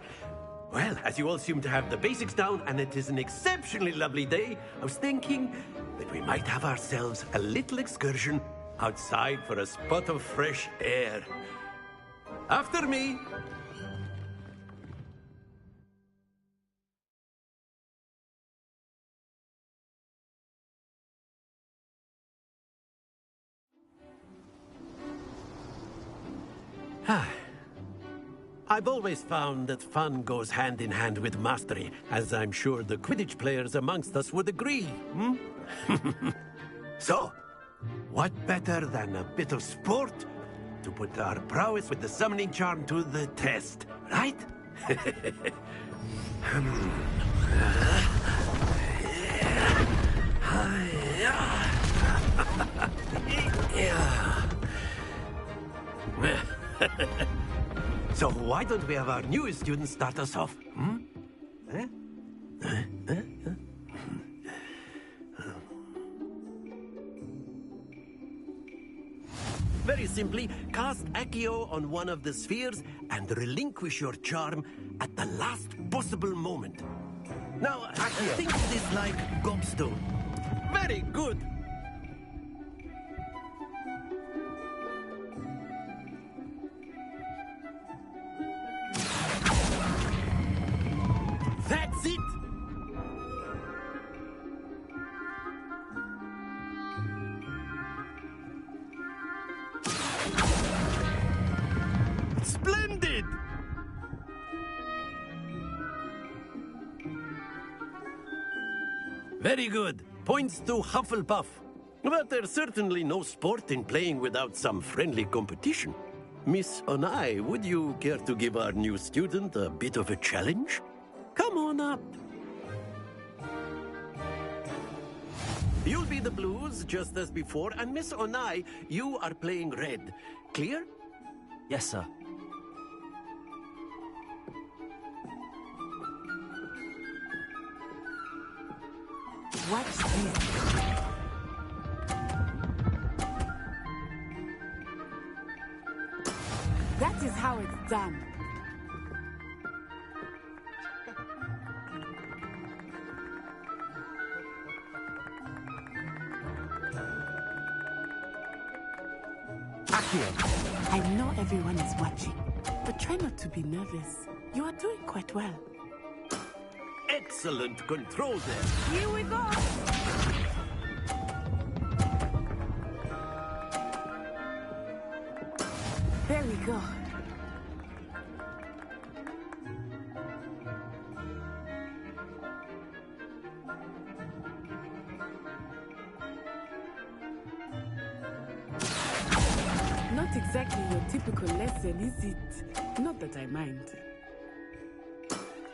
Well, as you all seem to have the basics down, and it is an exceptionally lovely day, I was thinking that we might have ourselves a little excursion outside for a spot of fresh air. After me. I've always found that fun goes hand in hand with mastery, as I'm sure the Quidditch players amongst us would agree. So, what better than a bit of sport to put our prowess with the summoning charm to the test, right? So why don't we have our newest student start us off? Eh? Very simply, cast Accio on one of the spheres and relinquish your charm at the last possible moment. Now, think of this like gobstone. Very good. That's it! Splendid! Very good. Points to Hufflepuff. But there's certainly no sport in playing without some friendly competition. Miss Onai, would you care to give our new student a bit of a challenge? Come on up. You'll be the blues, just as before, and Miss Onai, you are playing red. Clear? Yes, sir. Watch this. That is how it's done. I know everyone is watching, but try not to be nervous. You are doing quite well. Excellent control there. Here we go. There we go. Not exactly your typical lesson, is it? Not that I mind.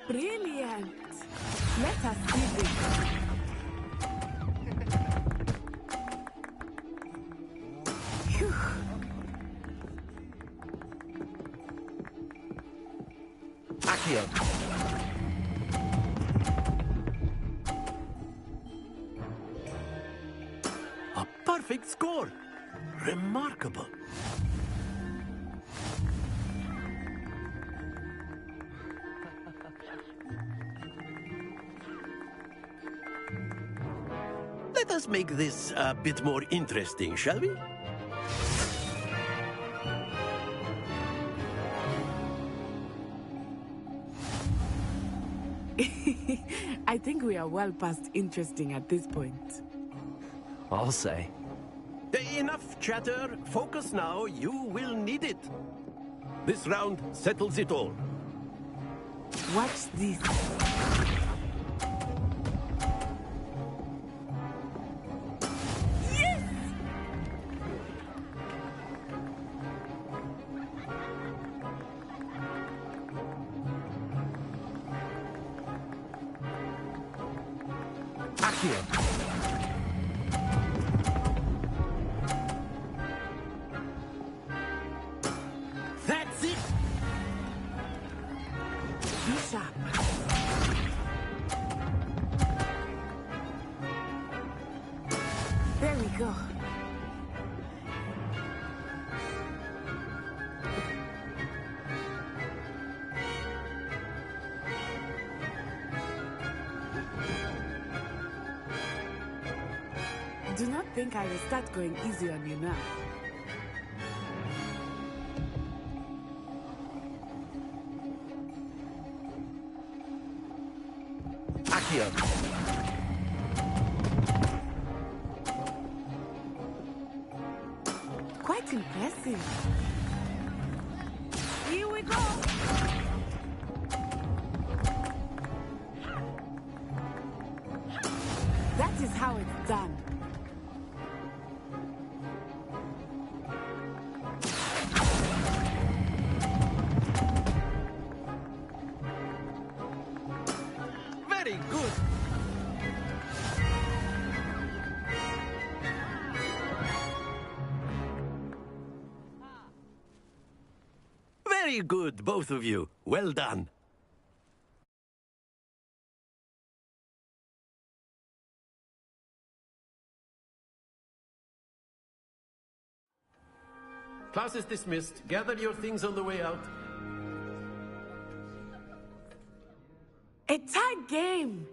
Brilliant! Let us see this. Phew. Accio. A perfect score. Remarkable. Let us make this a bit more interesting, shall we? I think we are well past interesting at this point. I'll say. Enough chatter. Focus now. You will need it. This round settles it all. Watch this. That's it! Be sharp. There we go. Do not think I will start going easy on you now. Accio. Quite impressive. Here we go. That is how it's done. Very good, both of you. Well done. Class is dismissed. Gather your things on the way out. A tight game!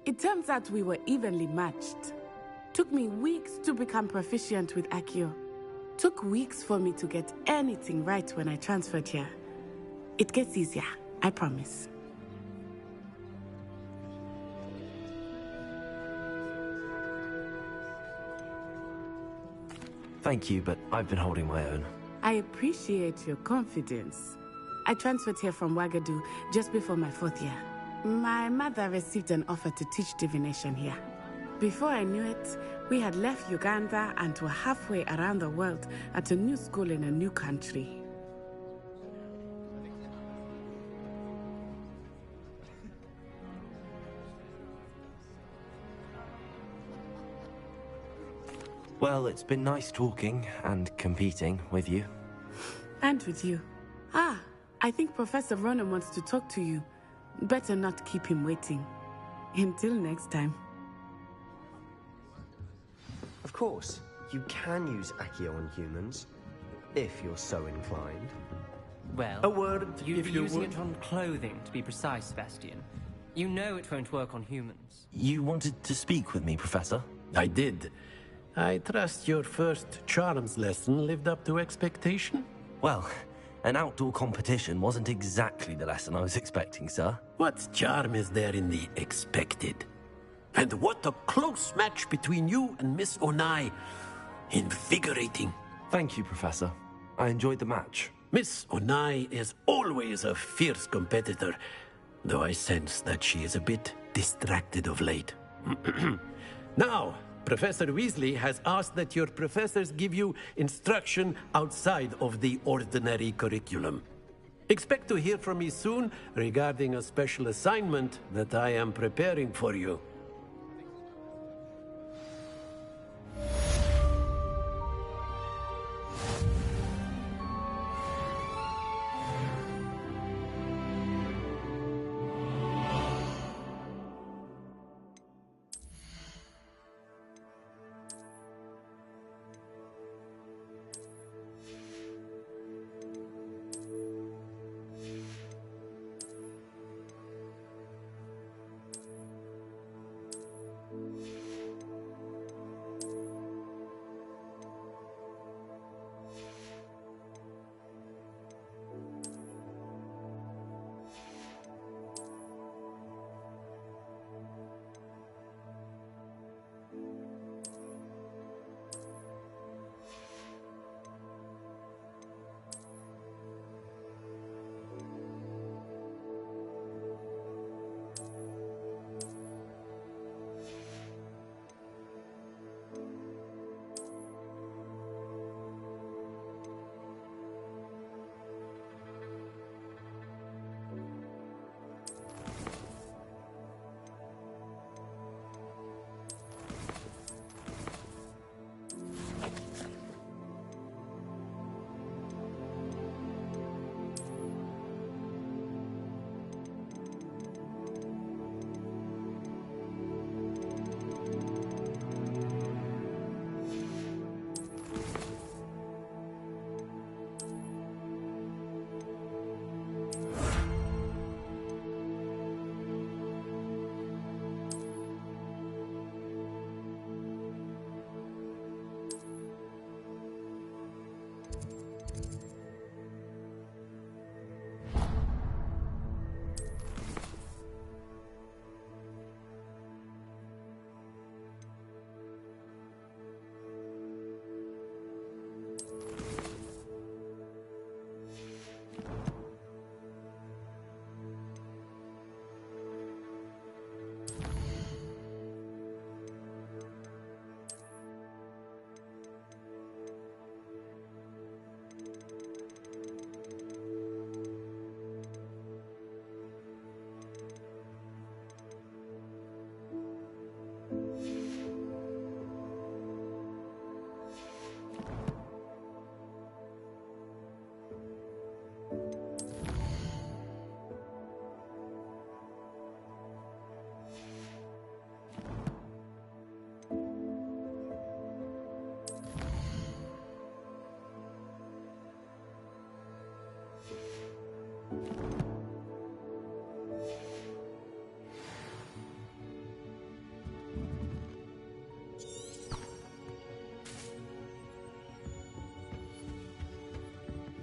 It turns out we were evenly matched. Took me weeks to become proficient with Accio. Took weeks for me to get anything right when I transferred here. It gets easier, I promise. Thank you, but I've been holding my own. I appreciate your confidence. I transferred here from Wagadu just before my 4th year. My mother received an offer to teach divination here. Before I knew it, we had left Uganda and were halfway around the world at a new school in a new country. Well, it's been nice talking and competing with you. And with you. Ah, I think Professor Ronan wants to talk to you. Better not keep him waiting. Until next time. Of course, you can use Accio on humans, if you're so inclined. Well, A word, you'd if be you using would. it on clothing, to be precise, Sebastian. You know it won't work on humans. You wanted to speak with me, Professor? I did. I trust your first charms lesson lived up to expectation? Well, an outdoor competition wasn't exactly the lesson I was expecting, sir. What charm is there in the expected? And what a close match between you and Miss Onai. Invigorating. Thank you, Professor. I enjoyed the match. Miss Onai is always a fierce competitor, though I sense that she is a bit distracted of late. Now, Professor Weasley has asked that your professors give you instruction outside of the ordinary curriculum. Expect to hear from me soon regarding a special assignment that I am preparing for you.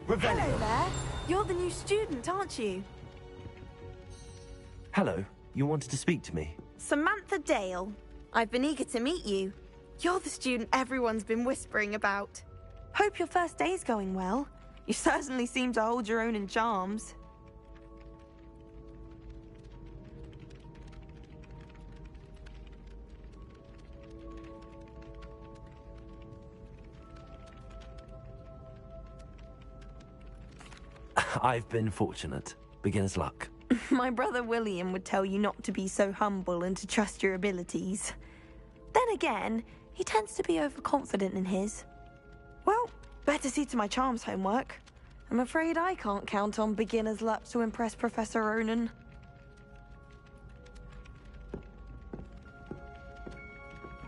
Hello there. You're the new student, aren't you? Hello. You wanted to speak to me? Samantha Dale. I've been eager to meet you. You're the student everyone's been whispering about. Hope your first day's going well. You certainly seem to hold your own in charms. I've been fortunate. Beginner's luck. My brother William would tell you not to be so humble and to trust your abilities. Then again, he tends to be overconfident in his. Well, better see to my charms homework. I'm afraid I can't count on beginner's luck to impress Professor Ronan.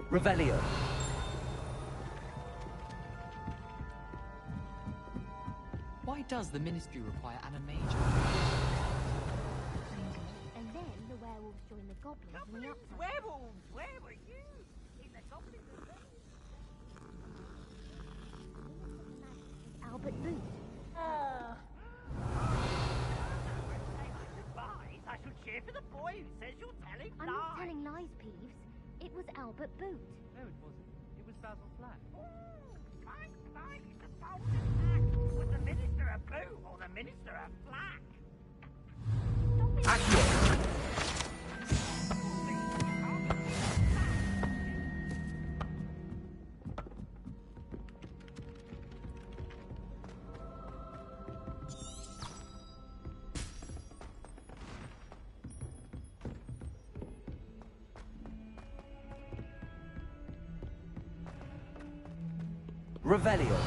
Revelio. Why does the Ministry require animation? And then the werewolves join the goblins on the upside. Werewolves! Where were you? In the goblins' Albert Booth. I should cheer for the boy who says you're telling I'm lies. not telling lies, Peeves. It was Albert Booth. No, it wasn't. It was Basil Flack. Fine, the bold attack. Was the Minister a boo or the Minister a flack? Revelio.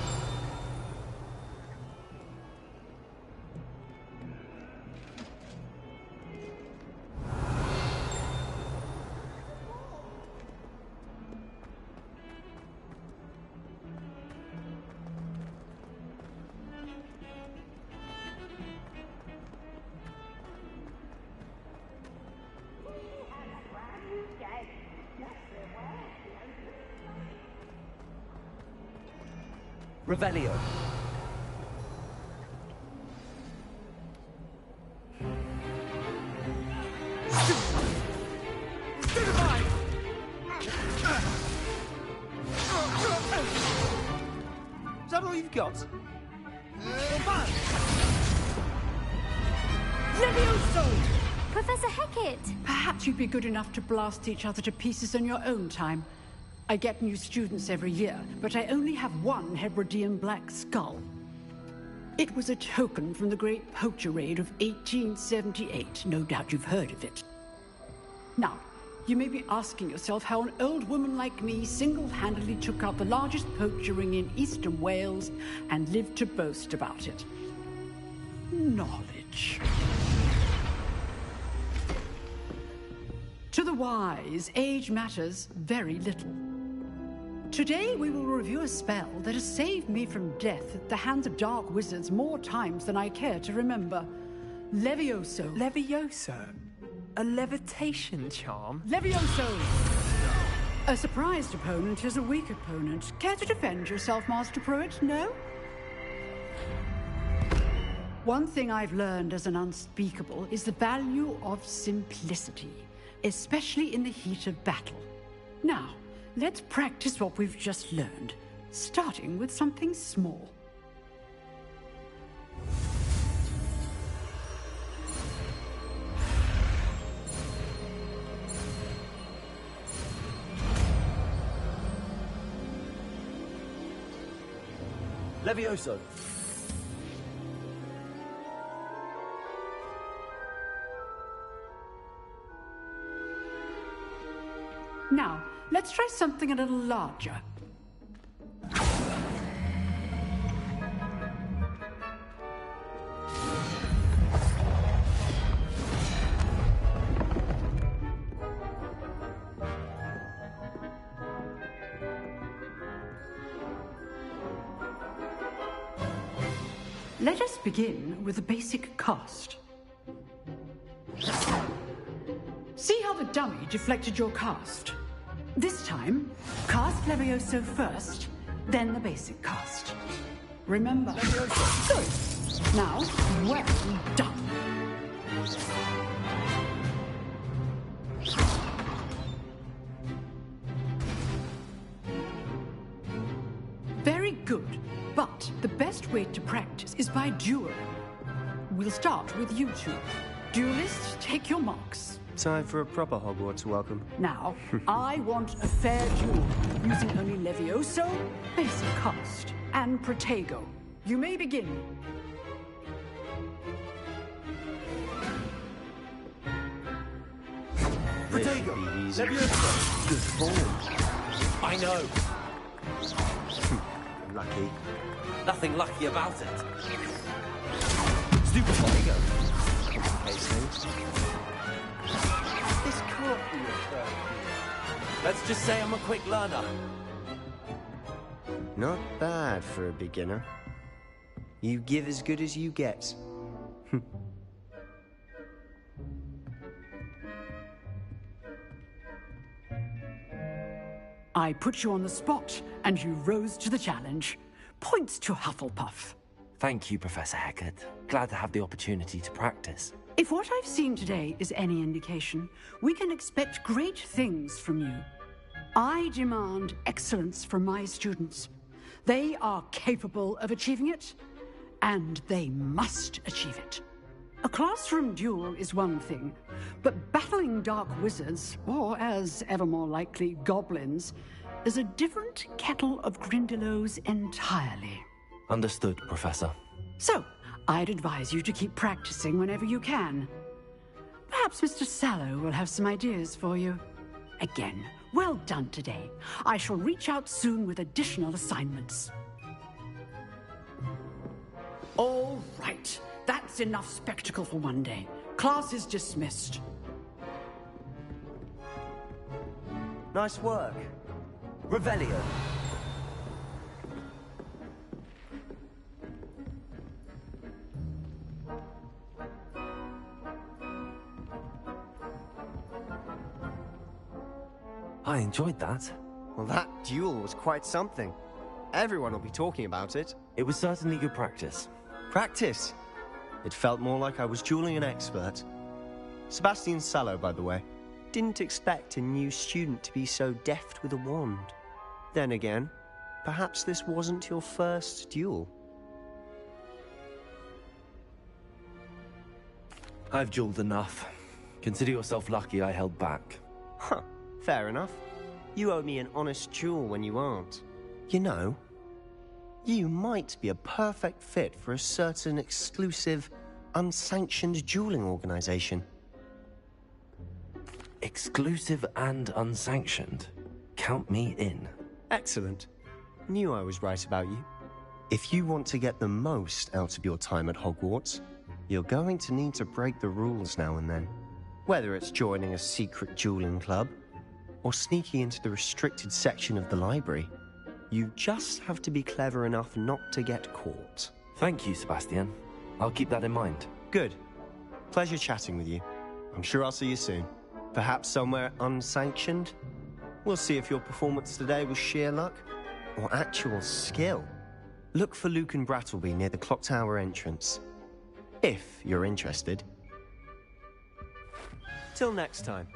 Revelio. Is that all you've got? Levioso! Professor Hecat! Perhaps you'd be good enough to blast each other to pieces on your own time. I get new students every year, but I only have one Hebridean black skull. It was a token from the Great Poacher Raid of 1878. No doubt you've heard of it. Now, you may be asking yourself how an old woman like me single-handedly took out the largest poacher ring in eastern Wales and lived to boast about it. Knowledge. To the wise, age matters very little. Today we will review a spell that has saved me from death at the hands of dark wizards more times than I care to remember. Levioso. Levioso? A levitation charm? Levioso! A surprised opponent is a weak opponent. Care to defend yourself, Master Pruitt? No? One thing I've learned as an unspeakable is the value of simplicity, especially in the heat of battle. Now, let's practice what we've just learned, starting with something small. Levioso. Now, let's try something a little larger. Let us begin with the basic cast. See how the dummy deflected your cast? This time, cast Levioso first, then the basic cast. Remember. Good. Now, well done. Very good. But the best way to practice is by dueling. We'll start with you two. Duelists, take your marks. Time for a proper Hogwarts welcome. Now, I want a fair duel, using only Levioso, basic cast, and Protego. You may begin. Protego! Levioso! Good form. I know. Lucky. Nothing lucky about it. Stupid Protego. Complicates things. This can't be your first. Let's just say I'm a quick learner. Not bad for a beginner. You give as good as you get. I put you on the spot, and you rose to the challenge. Points to Hufflepuff. Thank you, Professor Hecat. Glad to have the opportunity to practice. If what I've seen today is any indication, we can expect great things from you. I demand excellence from my students. They are capable of achieving it, and they must achieve it. A classroom duel is one thing, but battling dark wizards, or as ever more likely, goblins, is a different kettle of Grindylows entirely. Understood, Professor. So, I'd advise you to keep practicing whenever you can. Perhaps Mr. Sallow will have some ideas for you. Again, well done today. I shall reach out soon with additional assignments. All right. That's enough spectacle for one day. Class is dismissed. Nice work. Revelio. I enjoyed that. Well, that duel was quite something. Everyone will be talking about it. It was certainly good practice. Practice? It felt more like I was dueling an expert. Sebastian Sallow, by the way. Didn't expect a new student to be so deft with a wand. Then again, perhaps this wasn't your first duel. I've dueled enough. Consider yourself lucky I held back. Huh, fair enough. You owe me an honest duel when you aren't. You know, you might be a perfect fit for a certain exclusive, unsanctioned dueling organization. Exclusive and unsanctioned? Count me in. Excellent. Knew I was right about you. If you want to get the most out of your time at Hogwarts, you're going to need to break the rules now and then. Whether it's joining a secret dueling club, or sneaking into the restricted section of the library, you just have to be clever enough not to get caught. Thank you, Sebastian. I'll keep that in mind. Good. Pleasure chatting with you. I'm sure I'll see you soon. Perhaps somewhere unsanctioned? We'll see if your performance today was sheer luck or actual skill. Look for Luke and Brattleby near the clock tower entrance. If you're interested. Till next time.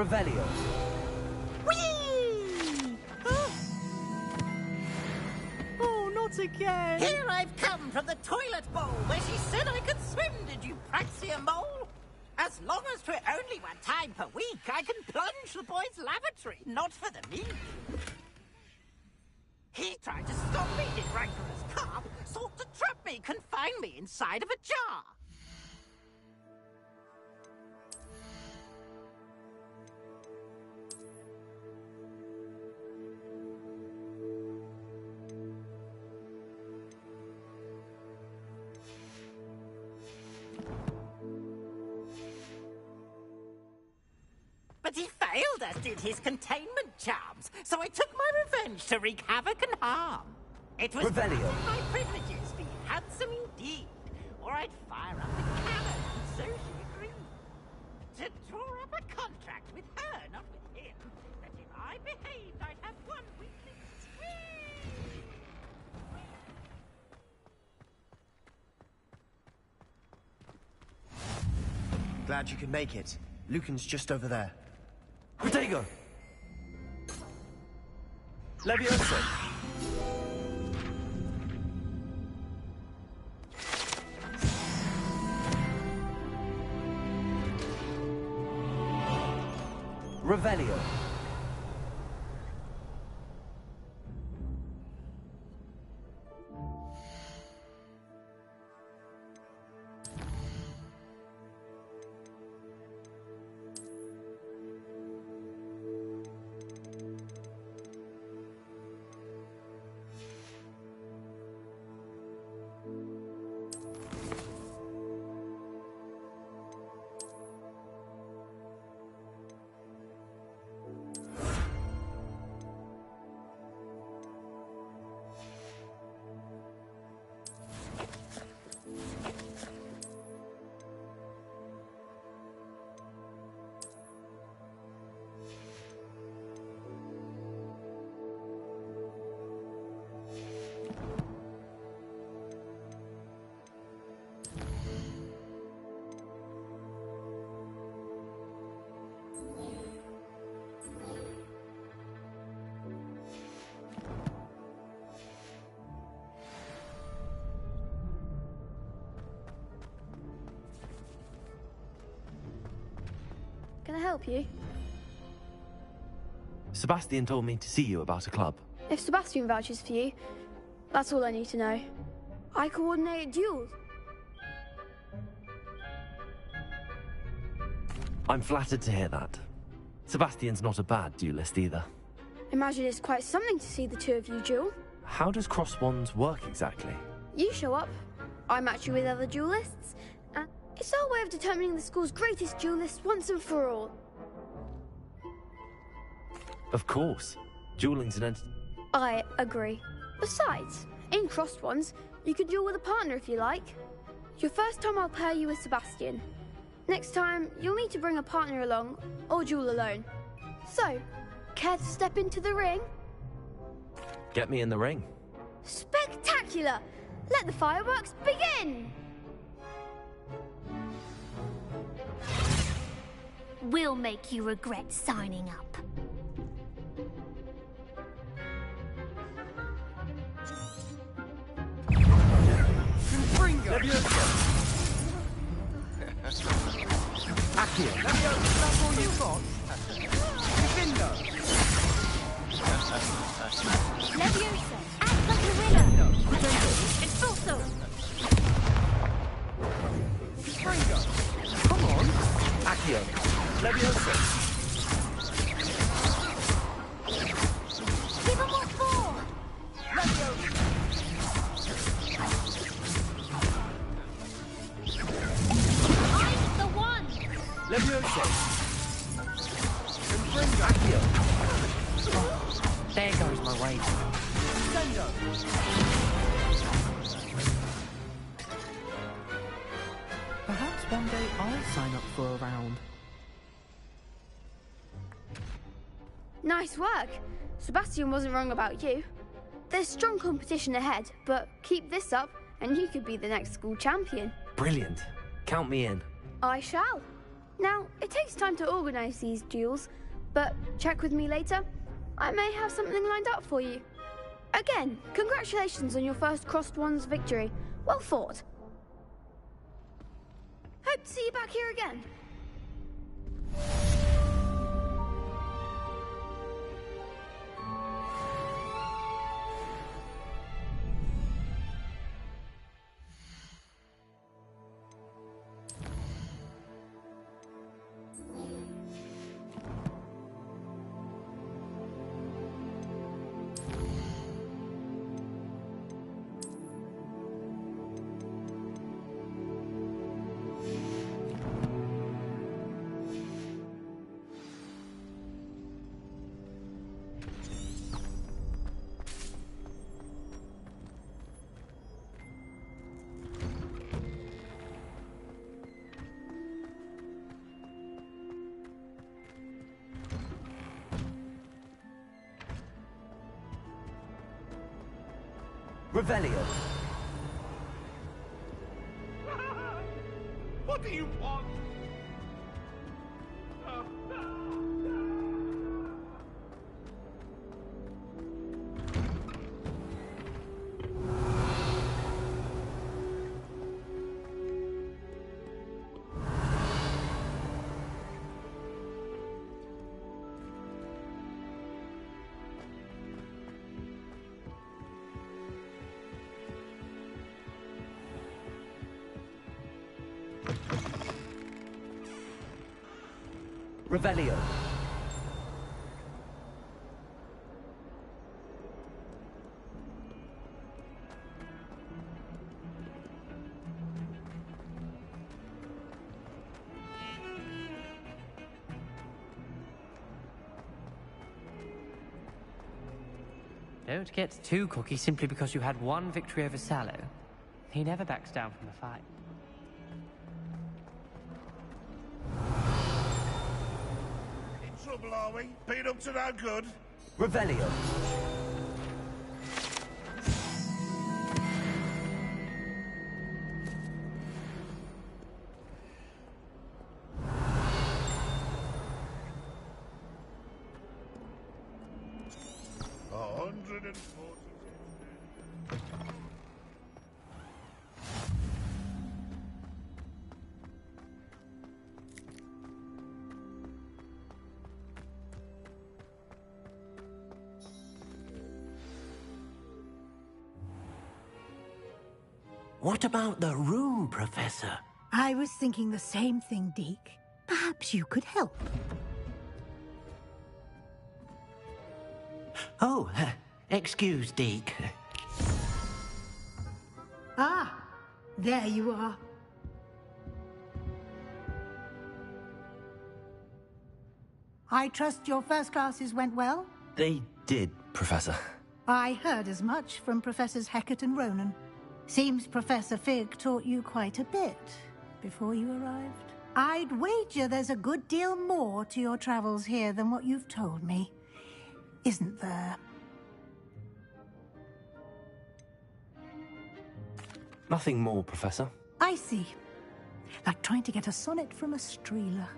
Revelio. Whee! Oh, not again! Here I've come from the toilet bowl where she said I could swim, did you praxia mole? As long as 'twere only one time per week, I can plunge the boy's lavatory, not for the meek. He tried to stop me, did rancorous carp, sought to trap me, confine me inside of a jar. But he failed us, did his containment charms, so I took my revenge to wreak havoc and harm. It was Revelio. my privileges, be handsome indeed, or I'd fire up the cannon, and so she agreed. To draw up a contract with her, not with him, that if I behaved, I'd have one weekly swing. Glad you could make it. Lucan's just over there. Protego! Levioso! Revelio. Can I help you? Sebastian told me to see you about a club. If Sebastian vouches for you, that's all I need to know. I coordinate duels. I'm flattered to hear that. Sebastian's not a bad duelist either. Imagine it's quite something to see the two of you duel. How does cross wands work exactly? You show up, I match you with other duelists, and it's our way of determining the school's greatest duelist once and for all. Of course. Dueling's an I agree. Besides, in crossed ones, you can duel with a partner if you like. Your first time I'll pair you with Sebastian. Next time, you'll need to bring a partner along, or duel alone. So, care to step into the ring? Get me in the ring. Spectacular! Let the fireworks begin! We'll make you regret signing up. Accio. That's all you've got? Defendo. Leviosa, act like a winner. Expulso. Springo. Come on. Accio. Leviosa. Give him what for. Leviosa. I'm the one. Leviosa. Accio. There goes my wager. Sendo. Perhaps one day I'll sign up for a round. Nice work. Sebastian wasn't wrong about you. There's strong competition ahead, but keep this up and you could be the next school champion. Brilliant. Count me in. I shall. Now, it takes time to organise these duels, but check with me later. I may have something lined up for you. Again, congratulations on your first Crossed Ones victory. Well fought. Hope to see you back here again. Revelio. What do you want? Revelio. Don't get too cocky simply because you had one victory over Sallow. He never backs down from a fight. Trouble, are we? Been up to no good? Revelio. What about the room, Professor? I was thinking the same thing, Deke. Perhaps you could help. Oh, excuse, Deke. Ah, there you are. I trust your first classes went well? They did, Professor. I heard as much from Professors Hecat and Ronan. Seems Professor Fig taught you quite a bit before you arrived. I'd wager there's a good deal more to your travels here than what you've told me. Isn't there? Nothing more, Professor. I see. Like trying to get a sonnet from a streeler.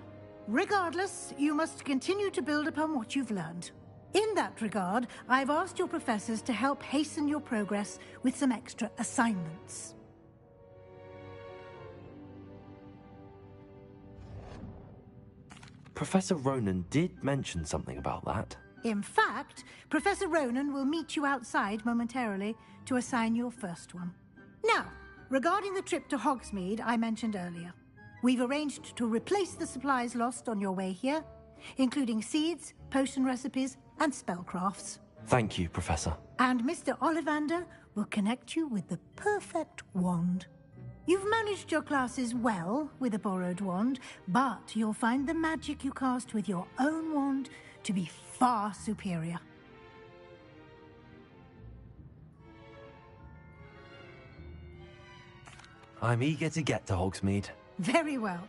Regardless, you must continue to build upon what you've learned. In that regard, I've asked your professors to help hasten your progress with some extra assignments. Professor Ronan did mention something about that. In fact, Professor Ronan will meet you outside momentarily to assign your first one. Now, regarding the trip to Hogsmeade I mentioned earlier, we've arranged to replace the supplies lost on your way here, including seeds, potion recipes, and spellcrafts. Thank you, Professor. And Mr. Ollivander will connect you with the perfect wand. You've managed your classes well with a borrowed wand, but you'll find the magic you cast with your own wand to be far superior. I'm eager to get to Hogsmeade. Very well.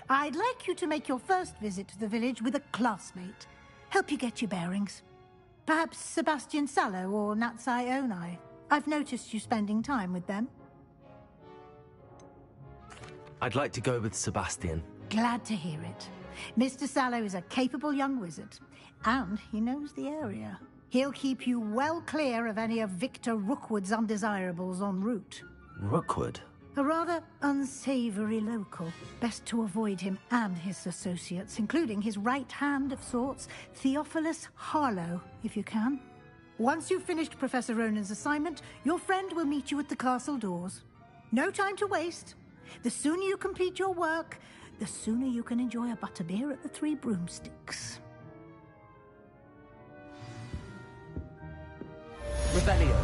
I'd like you to make your first visit to the village with a classmate. Help you get your bearings. Perhaps Sebastian Sallow or Natsai Onai. I've noticed you spending time with them. I'd like to go with Sebastian. Glad to hear it. Mr. Sallow is a capable young wizard, and he knows the area. He'll keep you well clear of any of Victor Rookwood's undesirables en route. Rookwood? A rather unsavory local. Best to avoid him and his associates, including his right hand of sorts, Theophilus Harlow, if you can. Once you've finished Professor Ronan's assignment, your friend will meet you at the castle doors. No time to waste. The sooner you complete your work, the sooner you can enjoy a butterbeer at the Three Broomsticks. Revelio.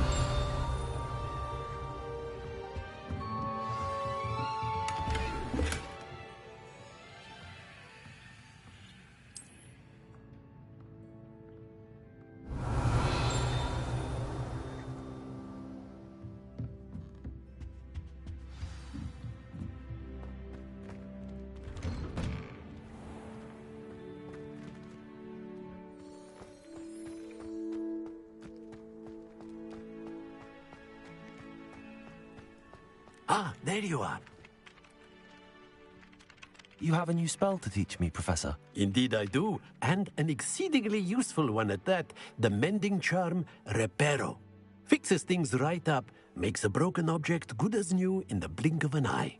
Ah, there you are. You have a new spell to teach me, Professor. Indeed I do, and an exceedingly useful one at that. The mending charm, Reparo. Fixes things right up, makes a broken object good as new in the blink of an eye.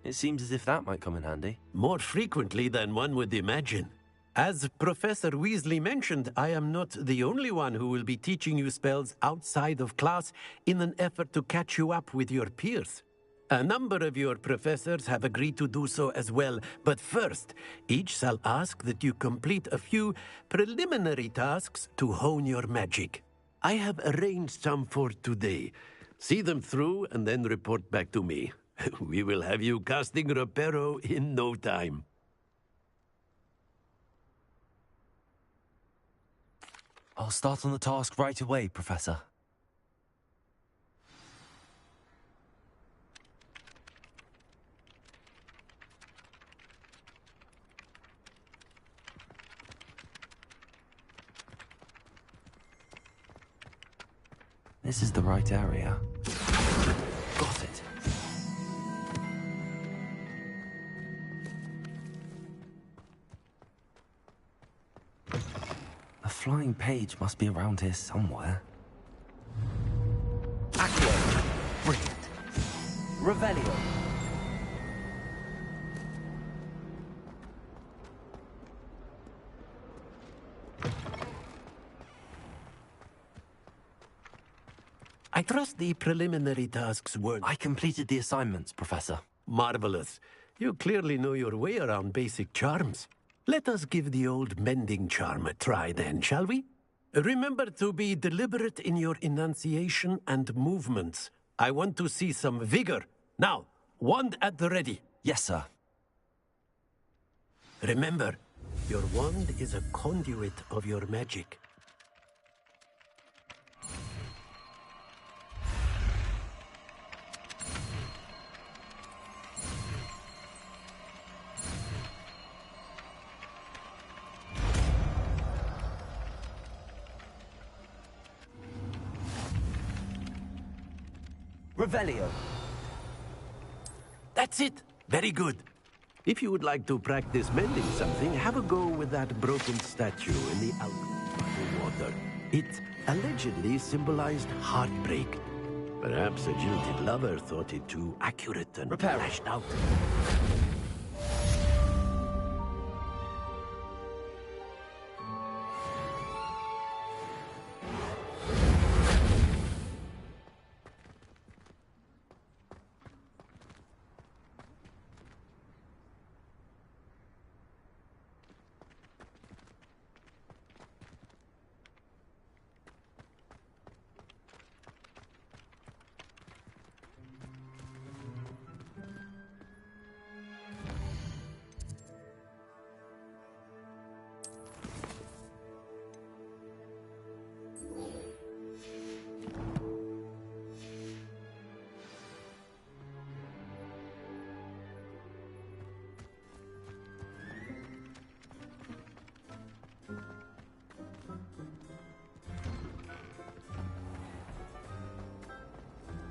It seems as if that might come in handy. More frequently than one would imagine. As Professor Weasley mentioned, I am not the only one who will be teaching you spells outside of class in an effort to catch you up with your peers. A number of your professors have agreed to do so as well, but first, each shall ask that you complete a few preliminary tasks to hone your magic. I have arranged some for today. See them through and then report back to me. We will have you casting Reparo in no time. I'll start on the task right away, Professor. This is the right area. Got it. A flying page must be around here somewhere. Accio. Brilliant. Revelio. I trust the preliminary tasks weren't... I completed the assignments, Professor. Marvelous. You clearly know your way around basic charms. Let us give the old mending charm a try then, shall we? Remember to be deliberate in your enunciation and movements. I want to see some vigor. Now, wand at the ready. Yes, sir. Remember, your wand is a conduit of your magic. Revelio. That's it. Very good. If you would like to practice mending something, have a go with that broken statue in the alcohol water. It allegedly symbolized heartbreak. Perhaps a jilted lover thought it too accurate and lashed out.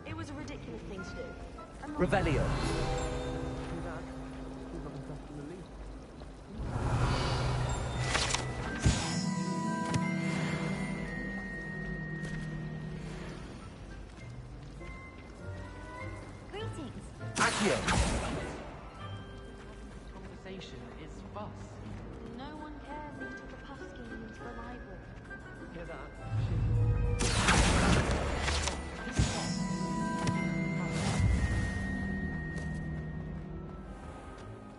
It was a ridiculous thing to do. Revelio. Accio! Conversation is fuss. No one cares until the puff scheme into the library. Hear that?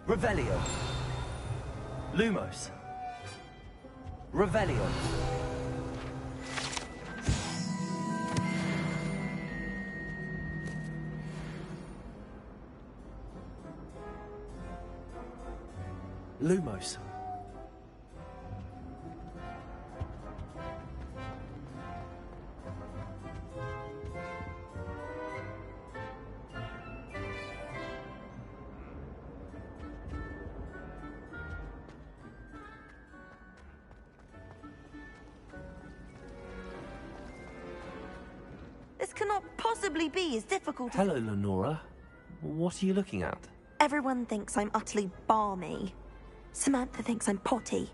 Revelio. Lumos. Revelio. Lumos. This cannot possibly be as difficult as... Hello, Lenora. What are you looking at? Everyone thinks I'm utterly balmy. Samantha thinks I'm potty.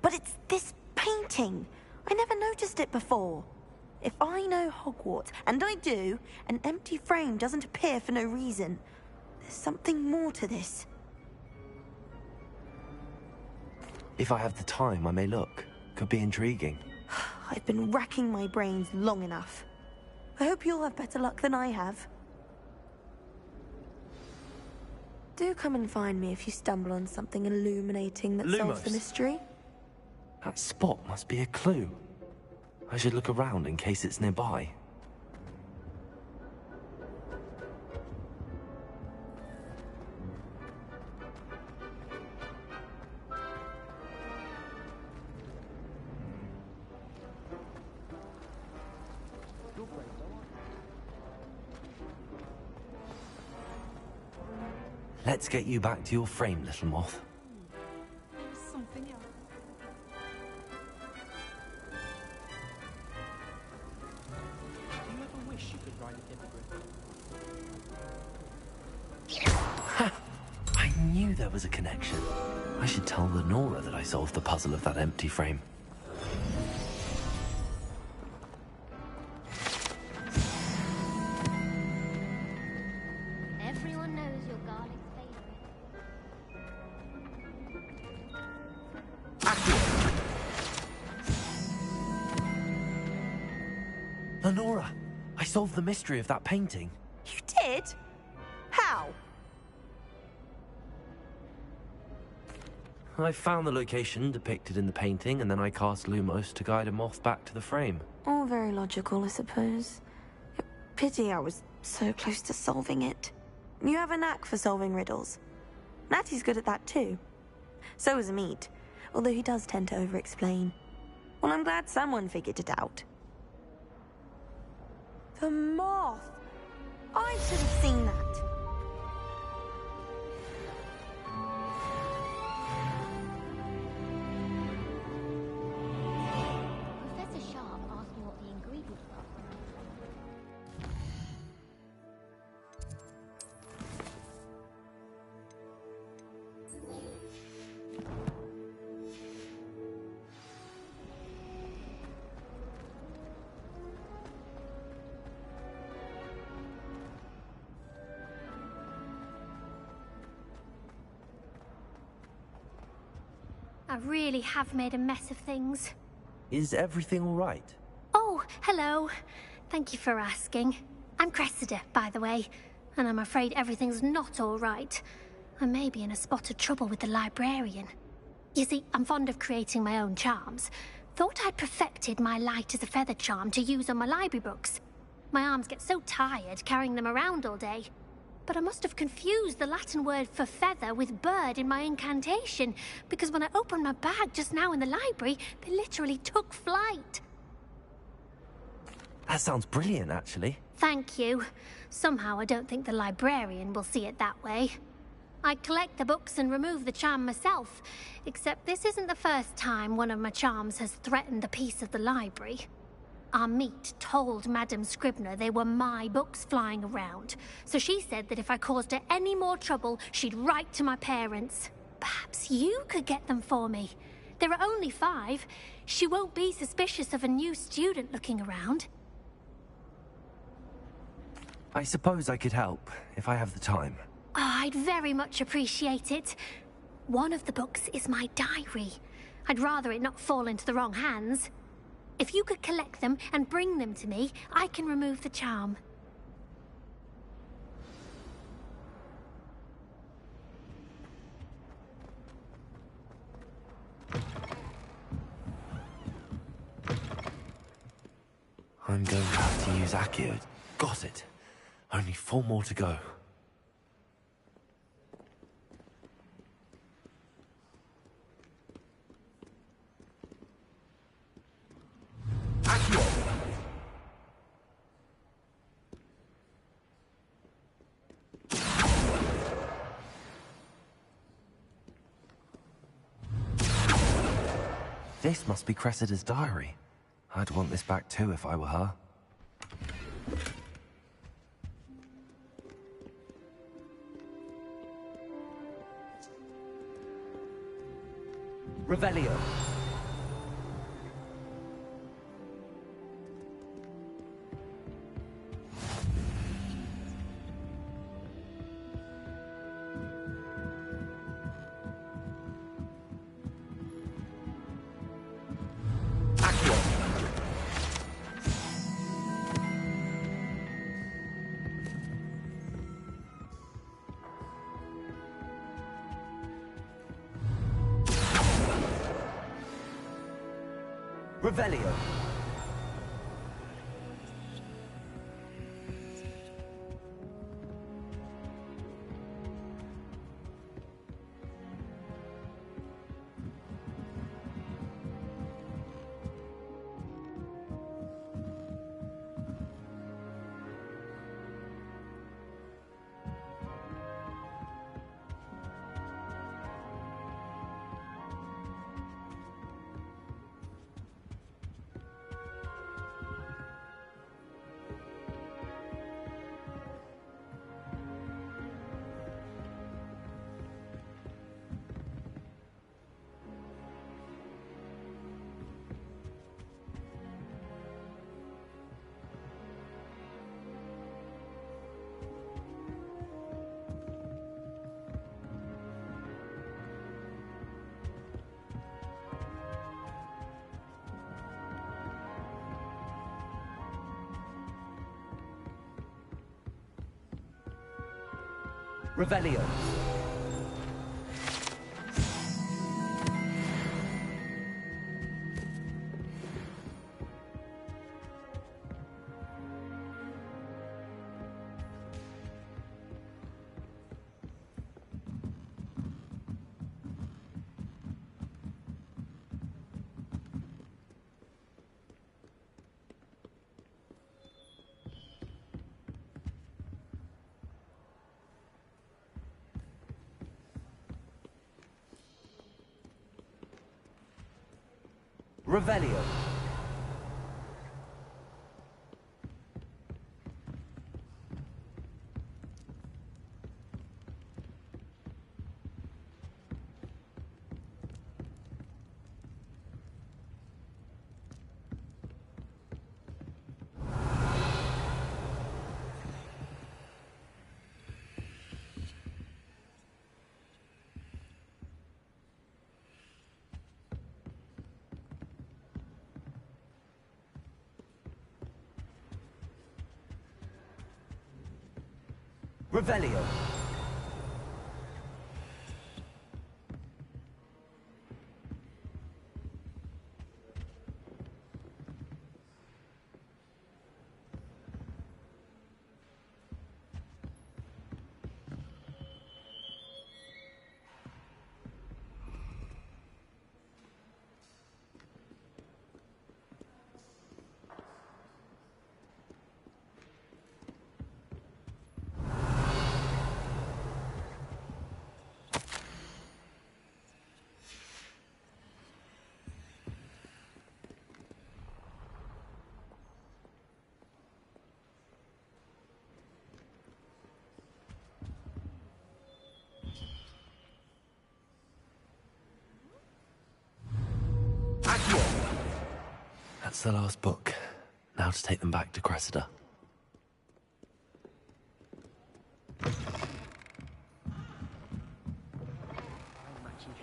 But it's this painting. I never noticed it before. If I know Hogwarts, and I do, an empty frame doesn't appear for no reason. There's something more to this. If I have the time, I may look. Could be intriguing. I've been racking my brains long enough. I hope you'll have better luck than I have. Do come and find me if you stumble on something illuminating that solves the Lumos. mystery. That spot must be a clue. I should look around in case it's nearby. Let's get you back to your frame, little moth. Something else. Do you ever wish you could ride a hippogriff? I knew there was a connection. I should tell Lenora that I solved the puzzle of that empty frame. Everyone knows your garlic favorite. Lenora, I solved the mystery of that painting. You did? How? I found the location depicted in the painting, and then I cast Lumos to guide a moth back to the frame. All very logical, I suppose. Pity I was so close to solving it. You have a knack for solving riddles. Natty's good at that too. So is Amit, although he does tend to over-explain. Well, I'm glad someone figured it out. The moth! I should have seen that. Professor Sharp asked me what the ingredients were. I really have made a mess of things. Is everything all right? Oh, hello. Thank you for asking. I'm Cressida, by the way, and I'm afraid everything's not all right. I may be in a spot of trouble with the librarian. You see, I'm fond of creating my own charms. Thought I'd perfected my light as a feather charm to use on my library books. My arms get so tired carrying them around all day. But I must have confused the Latin word for feather with bird in my incantation, because when I opened my bag just now in the library, they literally took flight. That sounds brilliant, actually. Thank you. Somehow I don't think the librarian will see it that way. I collect the books and remove the charm myself, except this isn't the first time one of my charms has threatened the peace of the library. Amit told Madame Scribner they were my books flying around, so she said that if I caused her any more trouble, she'd write to my parents. Perhaps you could get them for me. There are only 5. She won't be suspicious of a new student looking around. I suppose I could help, if I have the time. I'd very much appreciate it. One of the books is my diary. I'd rather it not fall into the wrong hands. If you could collect them and bring them to me, I can remove the charm. I'm going to have to use Accio. Got it. Only 4 more to go. This must be Cressida's diary. I'd want this back too if I were her. Revelio. Revelio. Revelio. Revelio. Revelio. That's the last book. Now to take them back to Cressida.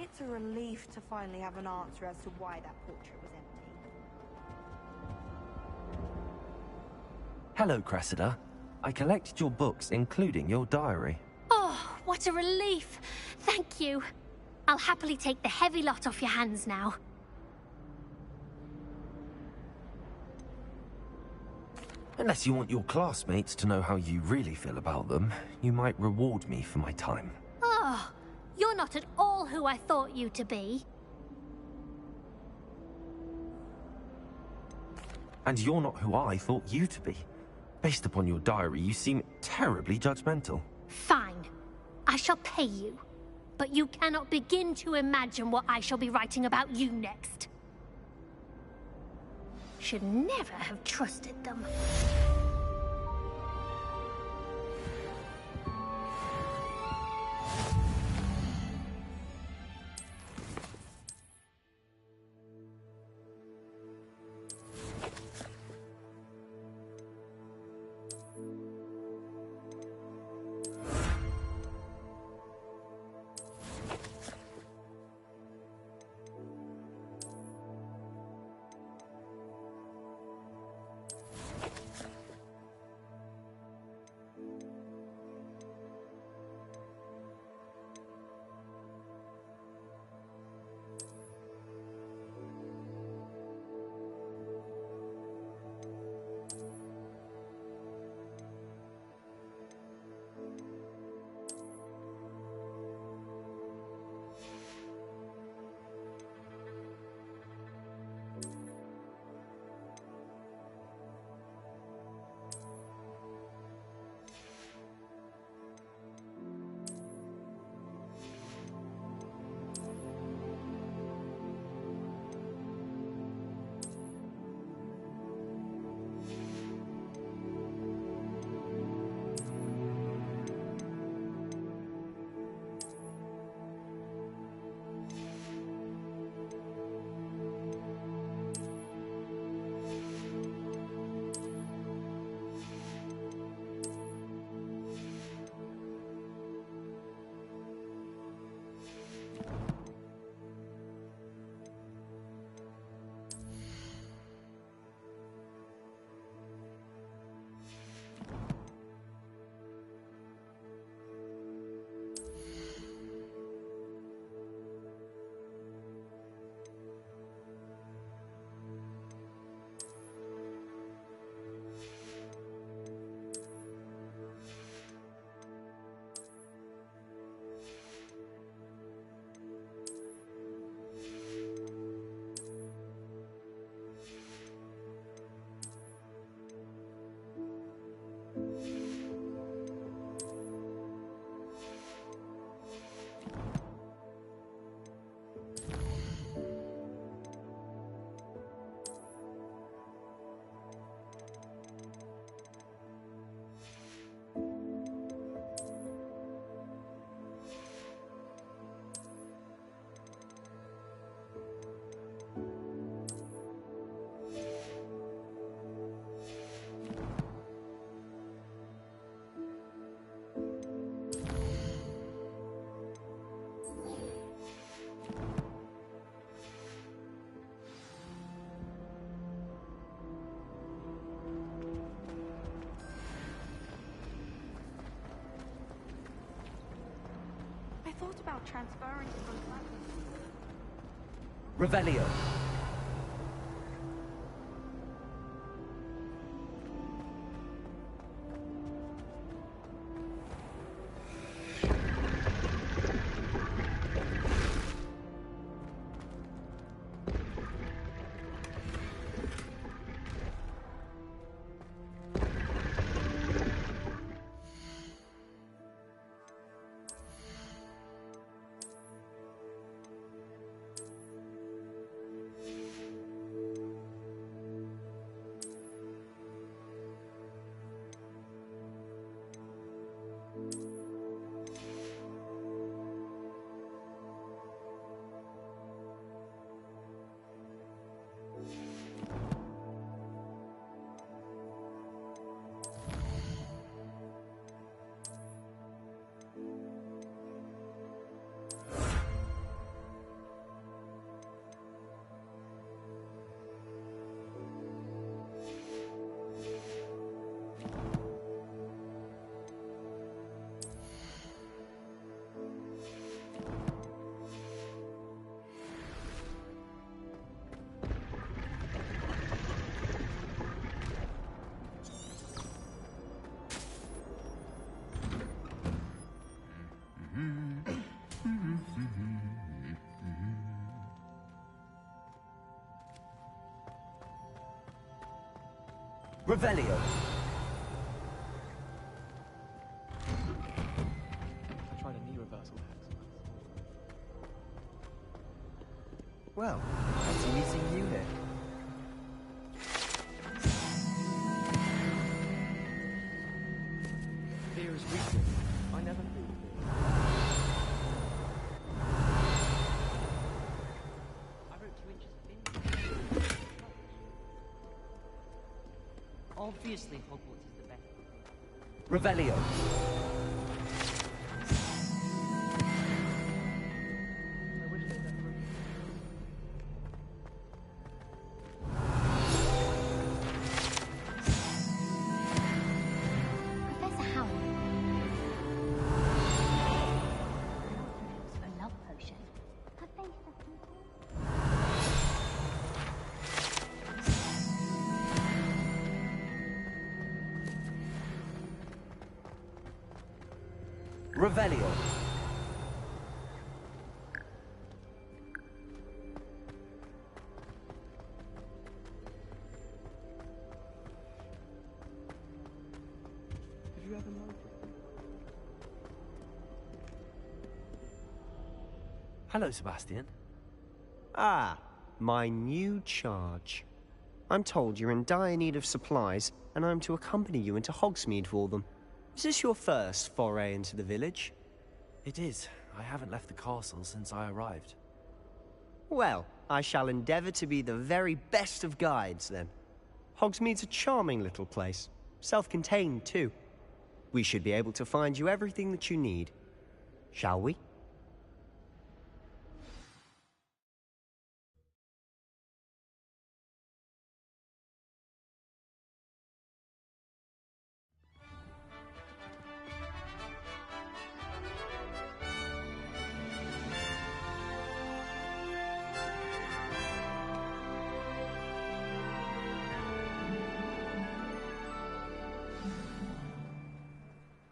It's a relief to finally have an answer as to why that portrait was empty. Hello, Cressida. I collected your books, including your diary. Oh, what a relief! Thank you. I'll happily take the heavy lot off your hands now. Unless you want your classmates to know how you really feel about them, you might reward me for my time. Oh, you're not at all who I thought you to be. And you're not who I thought you to be. Based upon your diary, you seem terribly judgmental. Fine. I shall pay you. But you cannot begin to imagine what I shall be writing about you next. Should never have trusted them. Thought about transferring to the lab. Revelio. Revelio. I tried a knee reversal hack. Well, fancy meeting you here. Fear is weakness. I never knew fear. I wrote 2 inches of fear. Obviously, Hogwarts is the best. Revelio. Professor Howard. For a love potion. Have they Revelio. Did you ever notice? Hello, Sebastian. Ah, my new charge. I'm told you're in dire need of supplies, and I'm to accompany you into Hogsmeade for them. Is this your first foray into the village? It is. I haven't left the castle since I arrived. Well, I shall endeavour to be the very best of guides, then. Hogsmeade's a charming little place. Self-contained, too. We should be able to find you everything that you need. Shall we?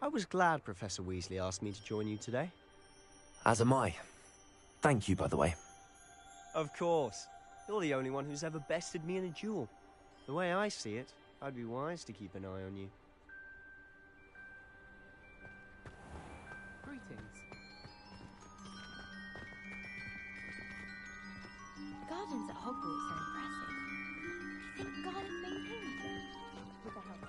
I was glad Professor Weasley asked me to join you today. As am I. Thank you, by the way. Of course. You're the only one who's ever bested me in a duel. The way I see it, I'd be wise to keep an eye on you. Greetings. The gardens at Hogwarts are impressive. Do you think gardens maintain them? With the help.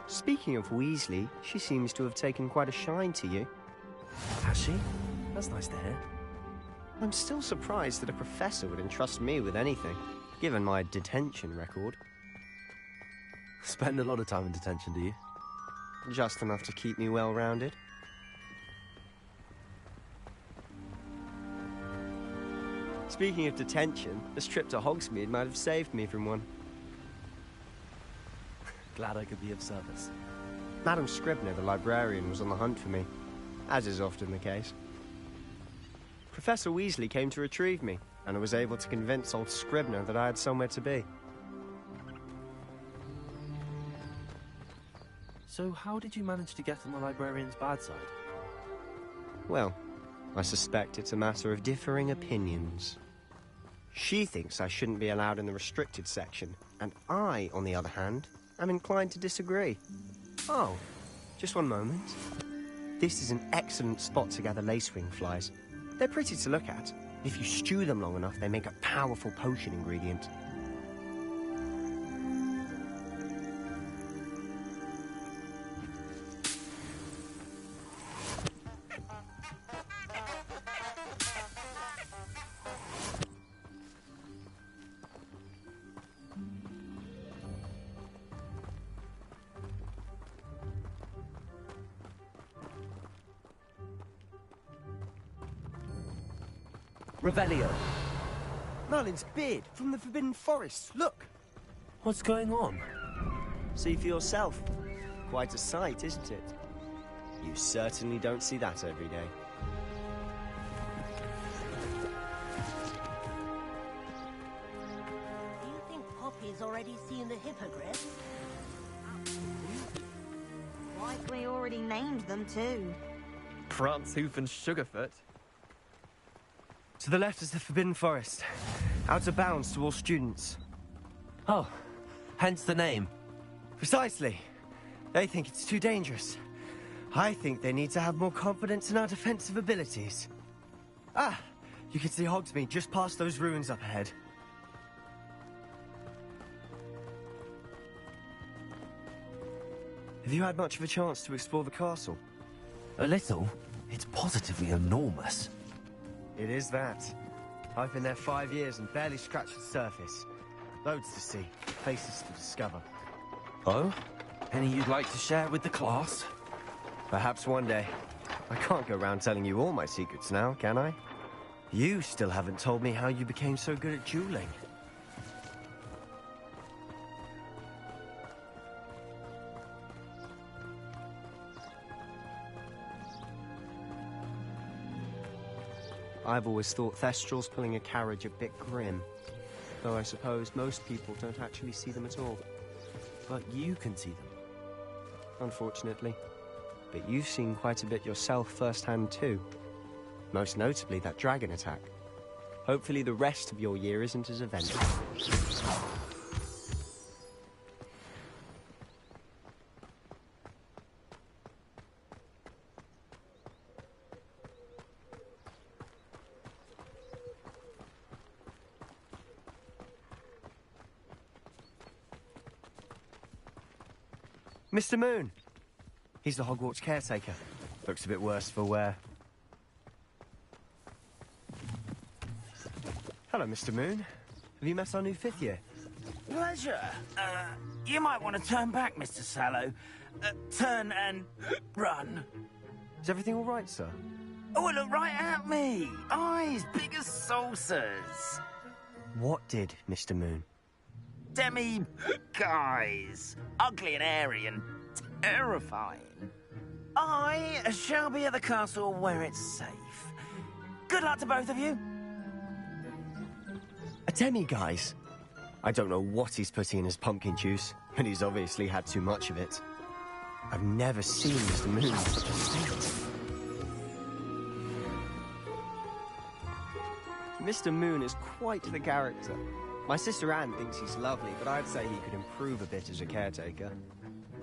Speaking of Weasley, she seems to have taken quite a shine to you. Has she? That's nice to hear. I'm still surprised that a professor would entrust me with anything, given my detention record. Spend a lot of time in detention, do you? Just enough to keep me well-rounded. Speaking of detention, this trip to Hogsmeade might have saved me from one. Glad I could be of service. Madam Scribner, the librarian, was on the hunt for me, as is often the case. Professor Weasley came to retrieve me, and I was able to convince old Scribner that I had somewhere to be. So how did you manage to get on the librarian's bad side? Well, I suspect it's a matter of differing opinions. She thinks I shouldn't be allowed in the restricted section, and I, on the other hand, am inclined to disagree. Oh, just one moment. This is an excellent spot to gather lacewing flies. They're pretty to look at. If you stew them long enough, they make a powerful potion ingredient. Revelio. Merlin's beard from the Forbidden Forest. Look! What's going on? See for yourself. Quite a sight, isn't it? You certainly don't see that every day. Do you think Poppy's already seen the hippogriff? Likely already named them too. Prantzhoof and Sugarfoot. To the left is the Forbidden Forest. Out of bounds to all students. Oh, hence the name. Precisely. They think it's too dangerous. I think they need to have more confidence in our defensive abilities. Ah, you can see Hogsmeade just past those ruins up ahead. Have you had much of a chance to explore the castle? A little. It's positively enormous. It is that. I've been there 5 years and barely scratched the surface. Loads to see, places to discover. Oh? Any you'd like to share with the class? Perhaps one day. I can't go around telling you all my secrets now, can I? You still haven't told me how you became so good at dueling. I've always thought Thestrals pulling a carriage a bit grim. Though I suppose most people don't actually see them at all. But you can see them. Unfortunately. But you've seen quite a bit yourself firsthand too. Most notably that dragon attack. Hopefully the rest of your year isn't as eventful. Mr. Moon! He's the Hogwarts caretaker. Looks a bit worse for wear. Hello, Mr. Moon. Have you met our new 5th year? Pleasure. You might want to turn back, Mr. Sallow. Turn and run. Is everything all right, sir? Oh, look right at me. Eyes big as saucers. What did, Mr. Moon? Guys. Ugly and airy and terrifying. I shall be at the castle where it's safe. Good luck to both of you. A demi-guise? I don't know what he's putting in his pumpkin juice, but he's obviously had too much of it. I've never seen Mr. Moon in such a state. Mr. Moon is quite the character. My sister Anne thinks he's lovely, but I'd say he could improve a bit as a caretaker.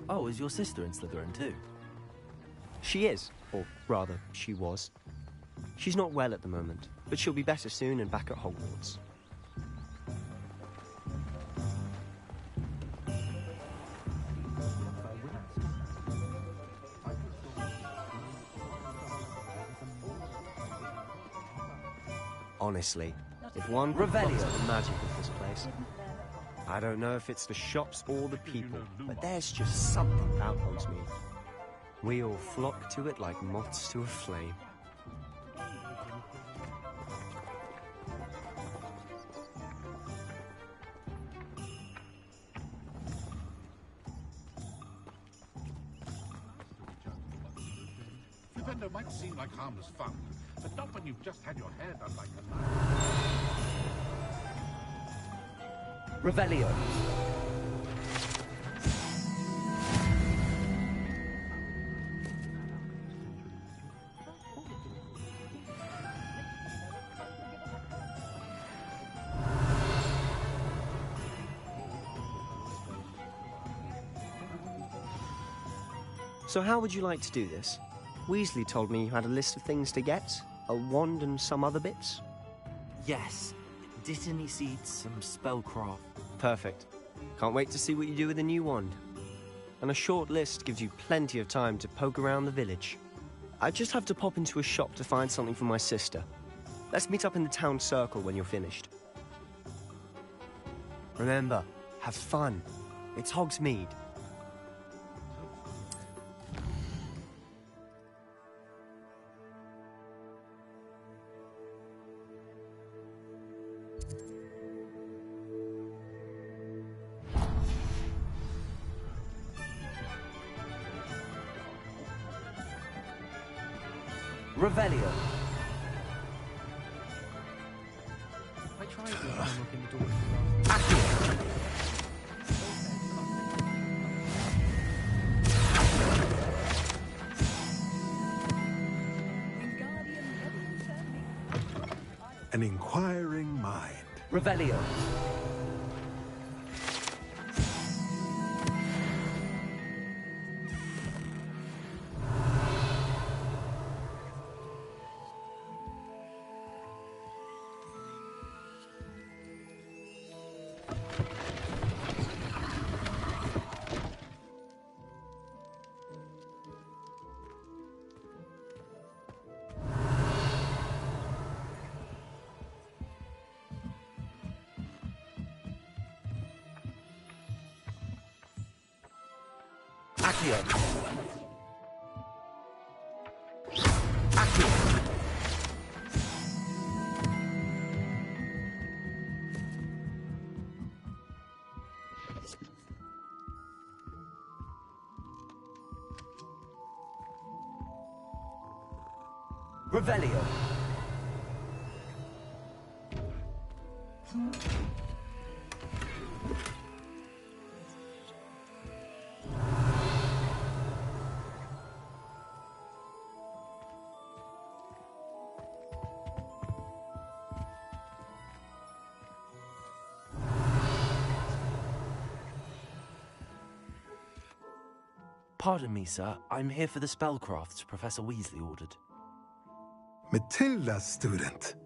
Oh, is your sister in Slytherin too? She is, or rather, she was. She's not well at the moment, but she'll be better soon and back at Hogwarts. Honestly, if one could Revelio. the magic of this place. I don't know if it's the shops or the people, but there's just something about Hogsmeade. We all flock to it like moths to a flame. Flipendo might seem like harmless fun, but not when you've just had your hair done like a knife. Revelio. So how would you like to do this? Weasley told me you had a list of things to get, a wand and some other bits. Yes. Dittany seeds, some spellcraft. Perfect. Can't wait to see what you do with the new wand. And a short list gives you plenty of time to poke around the village. I just have to pop into a shop to find something for my sister. Let's meet up in the town circle when you're finished. Remember, have fun. It's Hogsmeade. Revelio. I tried to look in the door. an inquiring mind. Revelio. Accio. Accio. Revelio. Pardon me, sir. I'm here for the spellcrafts Professor Weasley ordered. Matilda, student.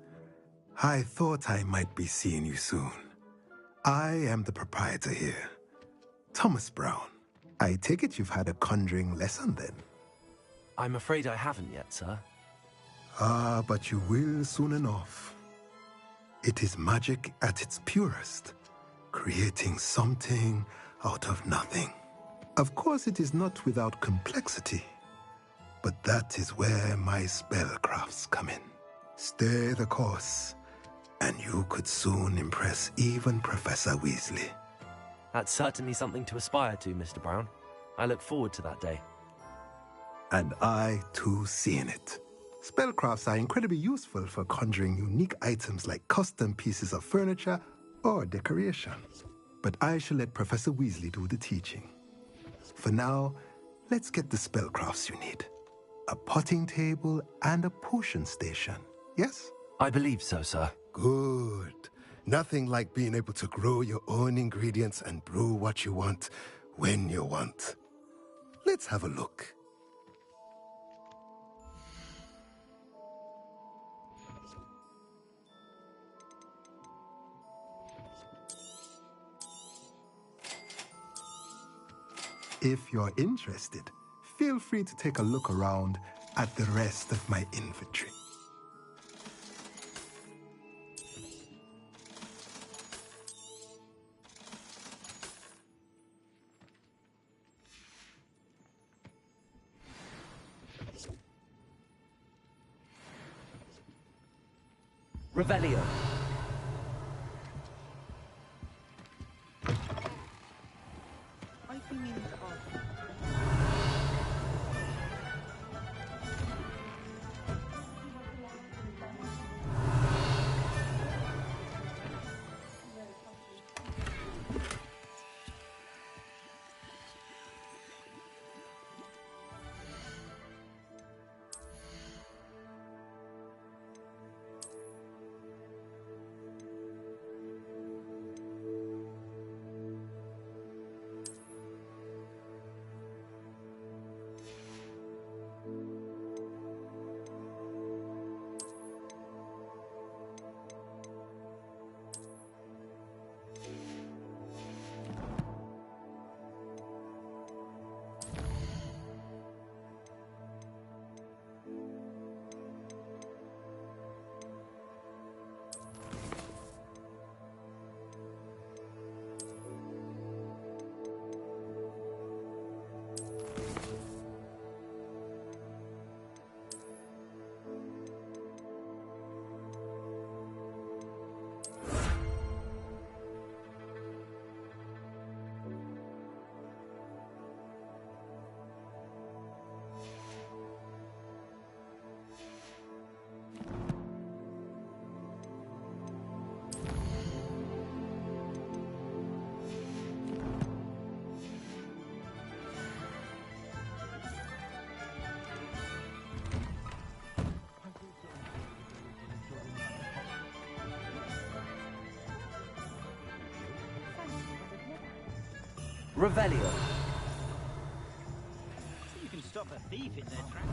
I thought I might be seeing you soon. I am the proprietor here, Thomas Brown. I take it you've had a conjuring lesson then? I'm afraid I haven't yet, sir. Ah, but you will soon enough. It is magic at its purest, creating something out of nothing. Of course, it is not without complexity, but that is where my spellcrafts come in. Stay the course, and you could soon impress even Professor Weasley. That's certainly something to aspire to, Mr. Brown. I look forward to that day. And I, too, seeing it. Spellcrafts are incredibly useful for conjuring unique items like custom pieces of furniture or decoration. But I shall let Professor Weasley do the teaching. For now, let's get the spellcrafts you need. A potting table and a potion station, yes? I believe so, sir. Good. Nothing like being able to grow your own ingredients and brew what you want when you want. Let's have a look. If you're interested, feel free to take a look around at the rest of my inventory. Revelio. I've been meaning to ask. Revelio. So you can stop a thief in their tracks.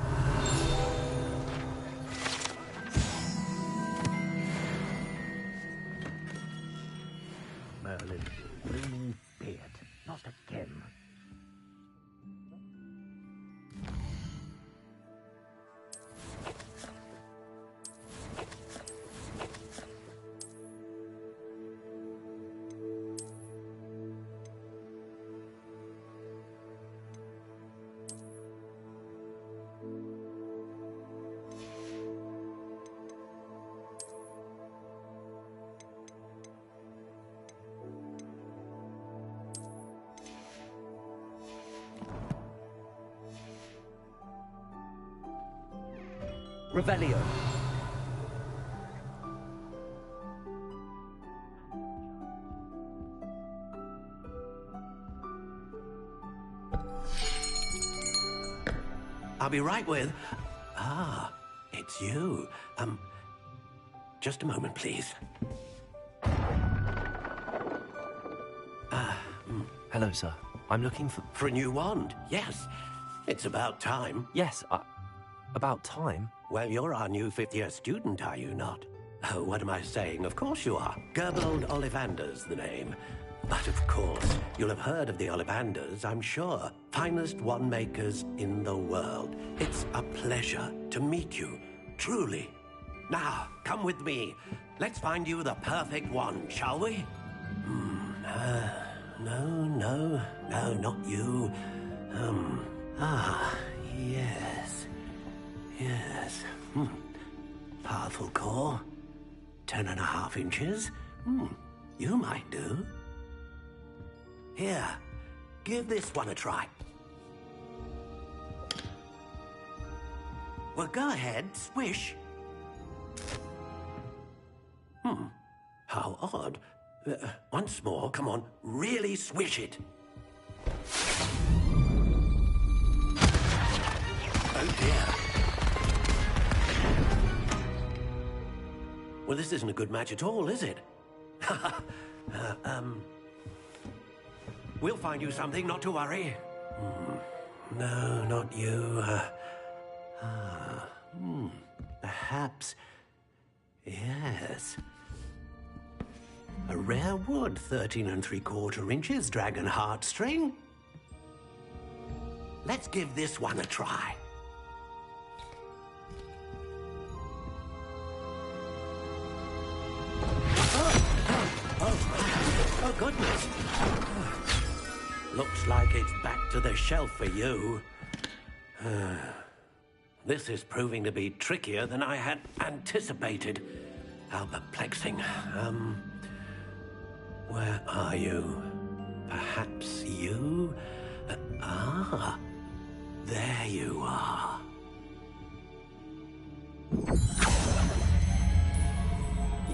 Merlin, bring me beard. Not again. Revelio. I'll be right with... Ah, it's you. Just a moment, please. Hello, sir. I'm looking for... For a new wand, yes. It's about time. Yes, about time? Well, you're our new fifth-year student, are you not? Oh, what am I saying? Of course you are. Gerbold Ollivander's the name. But of course, you'll have heard of the Ollivanders, I'm sure. Finest wand makers in the world. It's a pleasure to meet you, truly. Now, come with me. Let's find you the perfect wand, shall we? No, not you. Yes. Powerful core. 10.5 inches. You might do. Here, give this one a try. Well, go ahead, swish. How odd. Once more, come on, really swish it. Oh dear. Well, this isn't a good match at all, is it? We'll find you something, not to worry. No, not you. Perhaps... Yes. A rare wood, 13 3/4 inches, dragon heartstring. Let's give this one a try. Oh, goodness. Looks like it's back to the shelf for you. This is proving to be trickier than I had anticipated. How perplexing. Where are you? Perhaps you? There you are.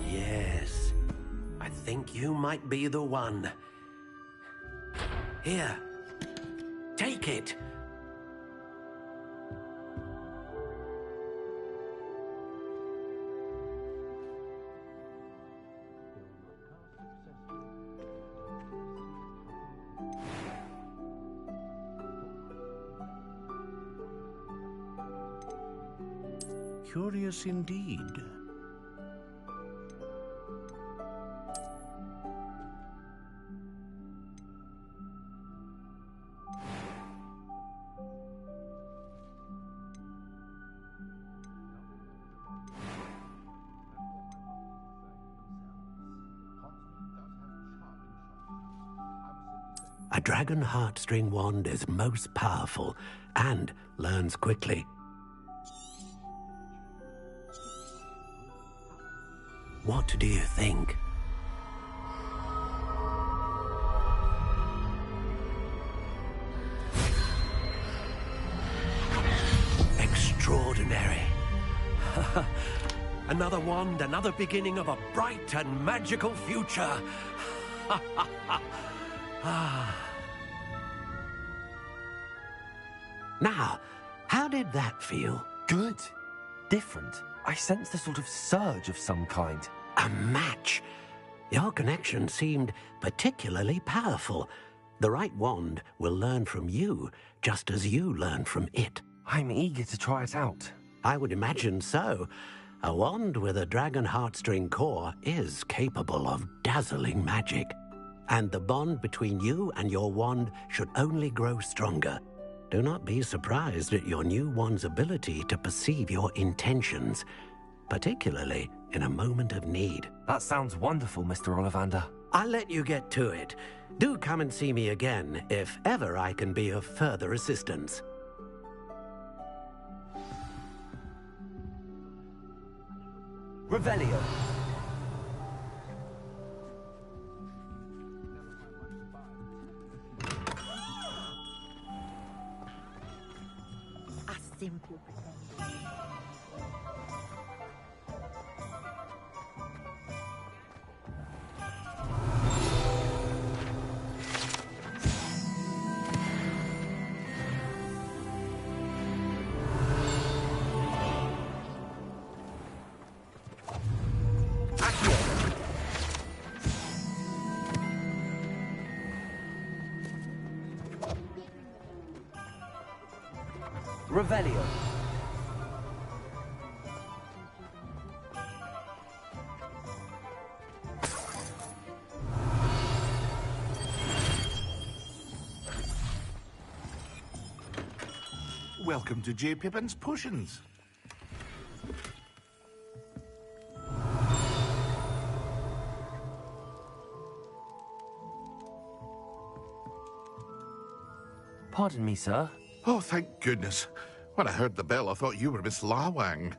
Yes, I think you might be the one. Here, take it. Curious indeed. A dragon heartstring wand is most powerful and learns quickly. What do you think? Extraordinary. Another wand, another beginning of a bright and magical future. Now, how did that feel? Good. Different. I sensed a sort of surge of some kind. A match? Your connection seemed particularly powerful. The right wand will learn from you, just as you learn from it. I'm eager to try it out. I would imagine so. A wand with a dragon heartstring core is capable of dazzling magic. And the bond between you and your wand should only grow stronger. Do not be surprised at your new wand's ability to perceive your intentions, particularly in a moment of need. That sounds wonderful, Mr. Ollivander. I'll let you get to it. Do come and see me again if ever I can be of further assistance. Revelio. A simple Revelio. Welcome to J. Pippin's Potions. Pardon me, sir. Oh, thank goodness. When I heard the bell, I thought you were Miss Lawang.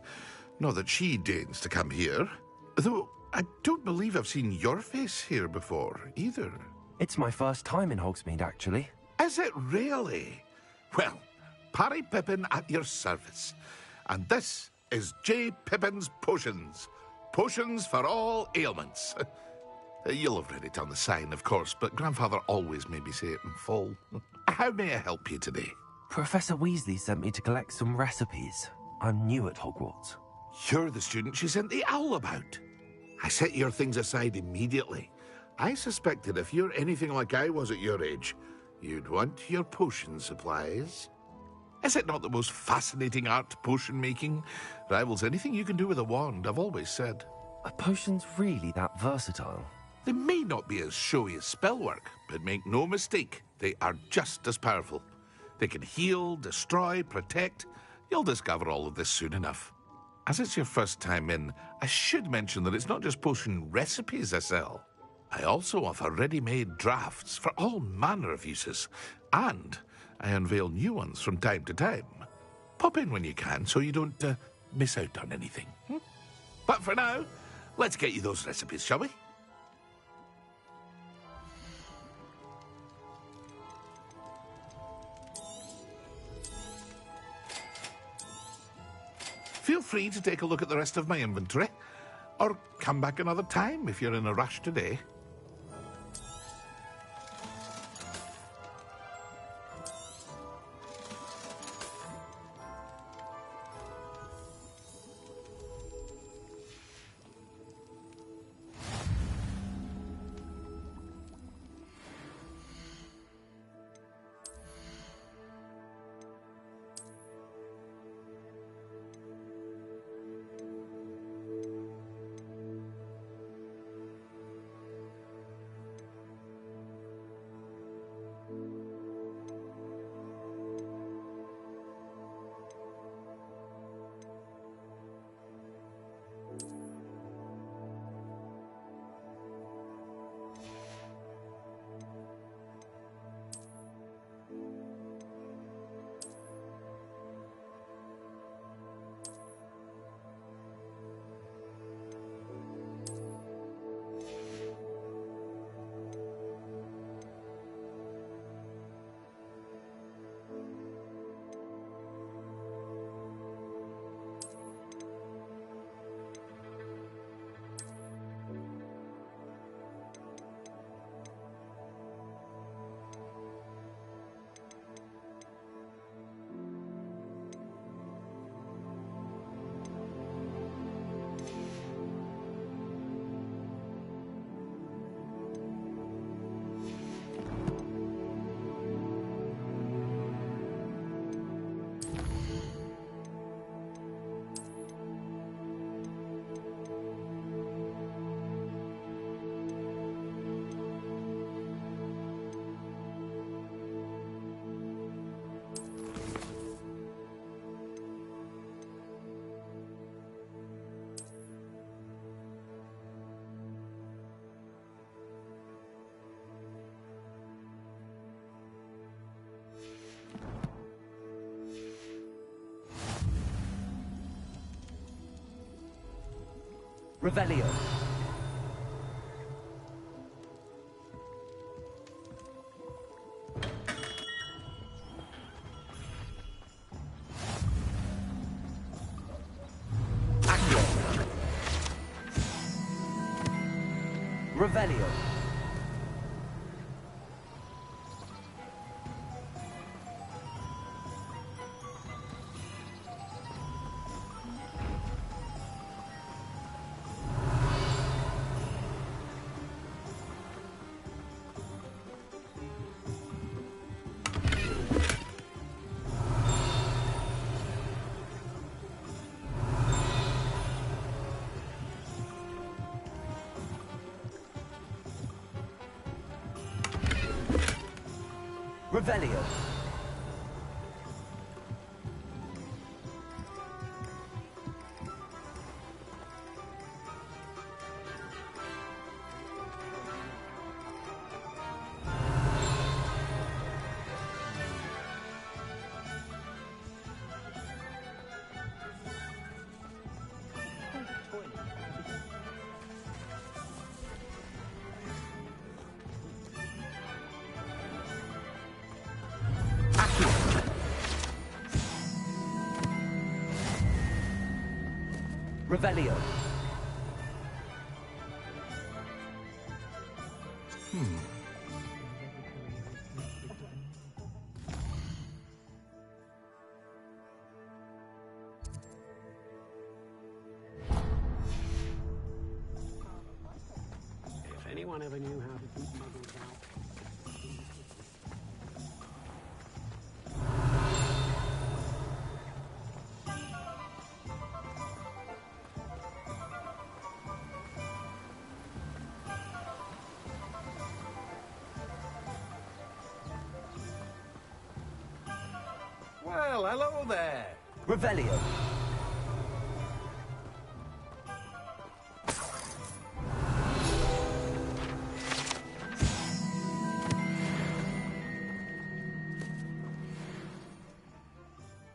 Not that she deigns to come here. Though I don't believe I've seen your face here before, either. It's my first time in Hogsmeade, actually. Is it really? Well, Parry Pippin at your service. And this is J. Pippin's Potions. Potions for all ailments. You'll have read it on the sign, of course, but Grandfather always made me say it in full. How may I help you today? Professor Weasley sent me to collect some recipes. I'm new at Hogwarts. You're the student she sent the owl about. I set your things aside immediately. I suspected if you're anything like I was at your age, you'd want your potion supplies. Is it not the most fascinating art, potion making? Rivals anything you can do with a wand, I've always said. Are potions really that versatile? They may not be as showy as spellwork, but make no mistake, they are just as powerful. They can heal, destroy, protect. You'll discover all of this soon enough. As it's your first time in, I should mention that it's not just potion recipes I sell. I also offer ready-made drafts for all manner of uses, and I unveil new ones from time to time. Pop in when you can so you don't miss out on anything. But for now, let's get you those recipes, shall we? Feel free to take a look at the rest of my inventory, or come back another time if you're in a rush today. Revelio. Revelio. Revelio. Revelio. If anyone ever knew how to keep muggles out. Well, hello there. Revelio.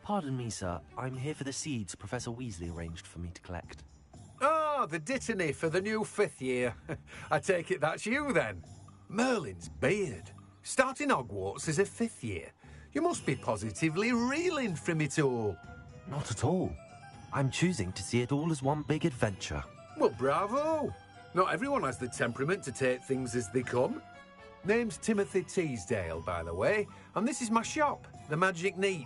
Pardon me, sir. I'm here for the seeds Professor Weasley arranged for me to collect. Ah, the dittany for the new 5th year. I take it that's you, then. Merlin's beard. Starting Hogwarts as a 5th year. You must be positively reeling from it all. Not at all. I'm choosing to see it all as one big adventure. Well, bravo. Not everyone has the temperament to take things as they come. Name's Timothy Teasdale, by the way, and this is my shop, the Magic Neep.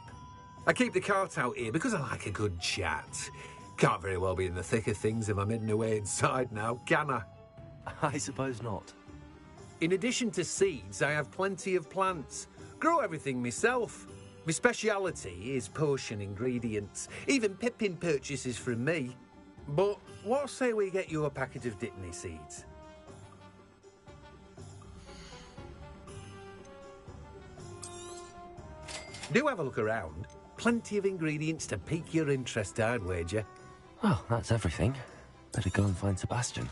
I keep the cart out here because I like a good chat. Can't very well be in the thick of things if I'm hidden away inside now, can I? I suppose not. In addition to seeds, I have plenty of plants. Grow everything myself. My speciality is potion ingredients. Even Pippin purchases from me. But what say we get you a packet of dittany seeds? Do have a look around. Plenty of ingredients to pique your interest, I'd wager. Well, that's everything. Better go and find Sebastian.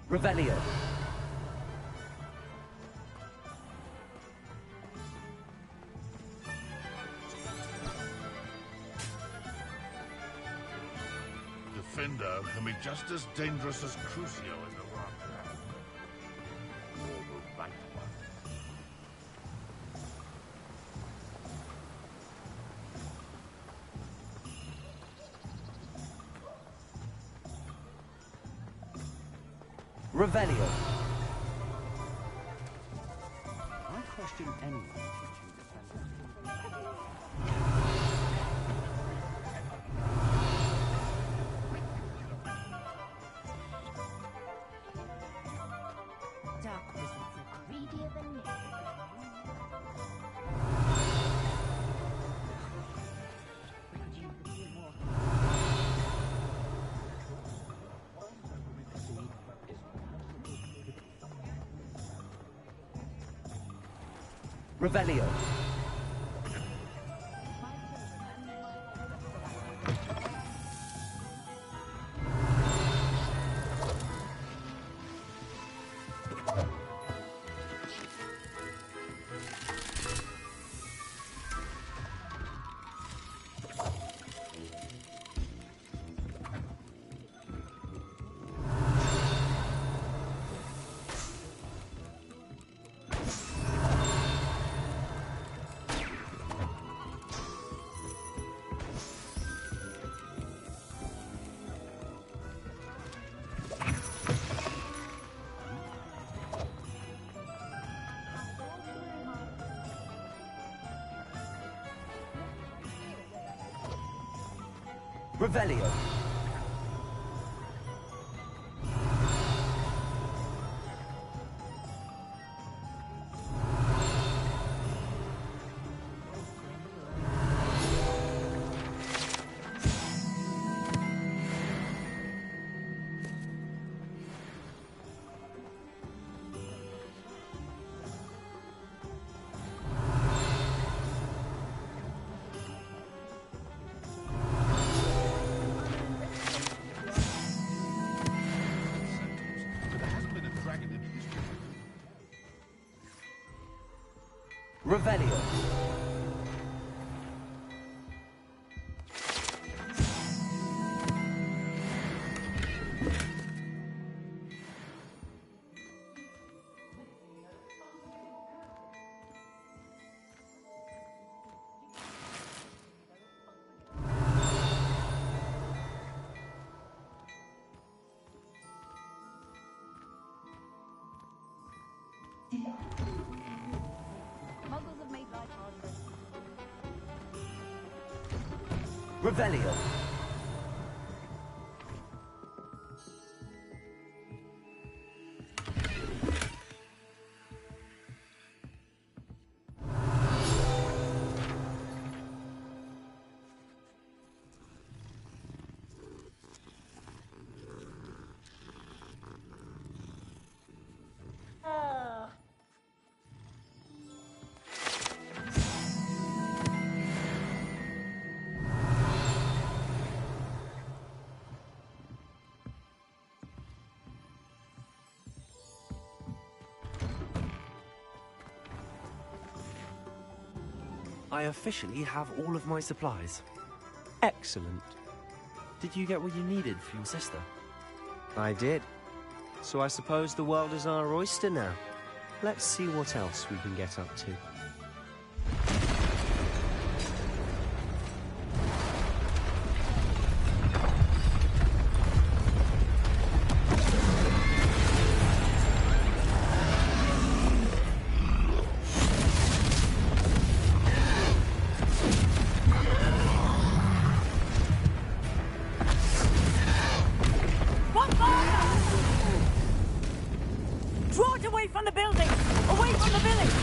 Revelio. Cinder can be just as dangerous as Crucio in the world. Or the right one. Revelio. I question anyone teaching defense. Dark wizards are greedier than me. Revelio. Revelio. Revelio. Muggles have made life harder. Revelio. I officially have all of my supplies. Excellent. Did you get what you needed for your sister? I did. So I suppose the world is our oyster now. Let's see what else we can get up to. Draw it away from the building! Away from the village!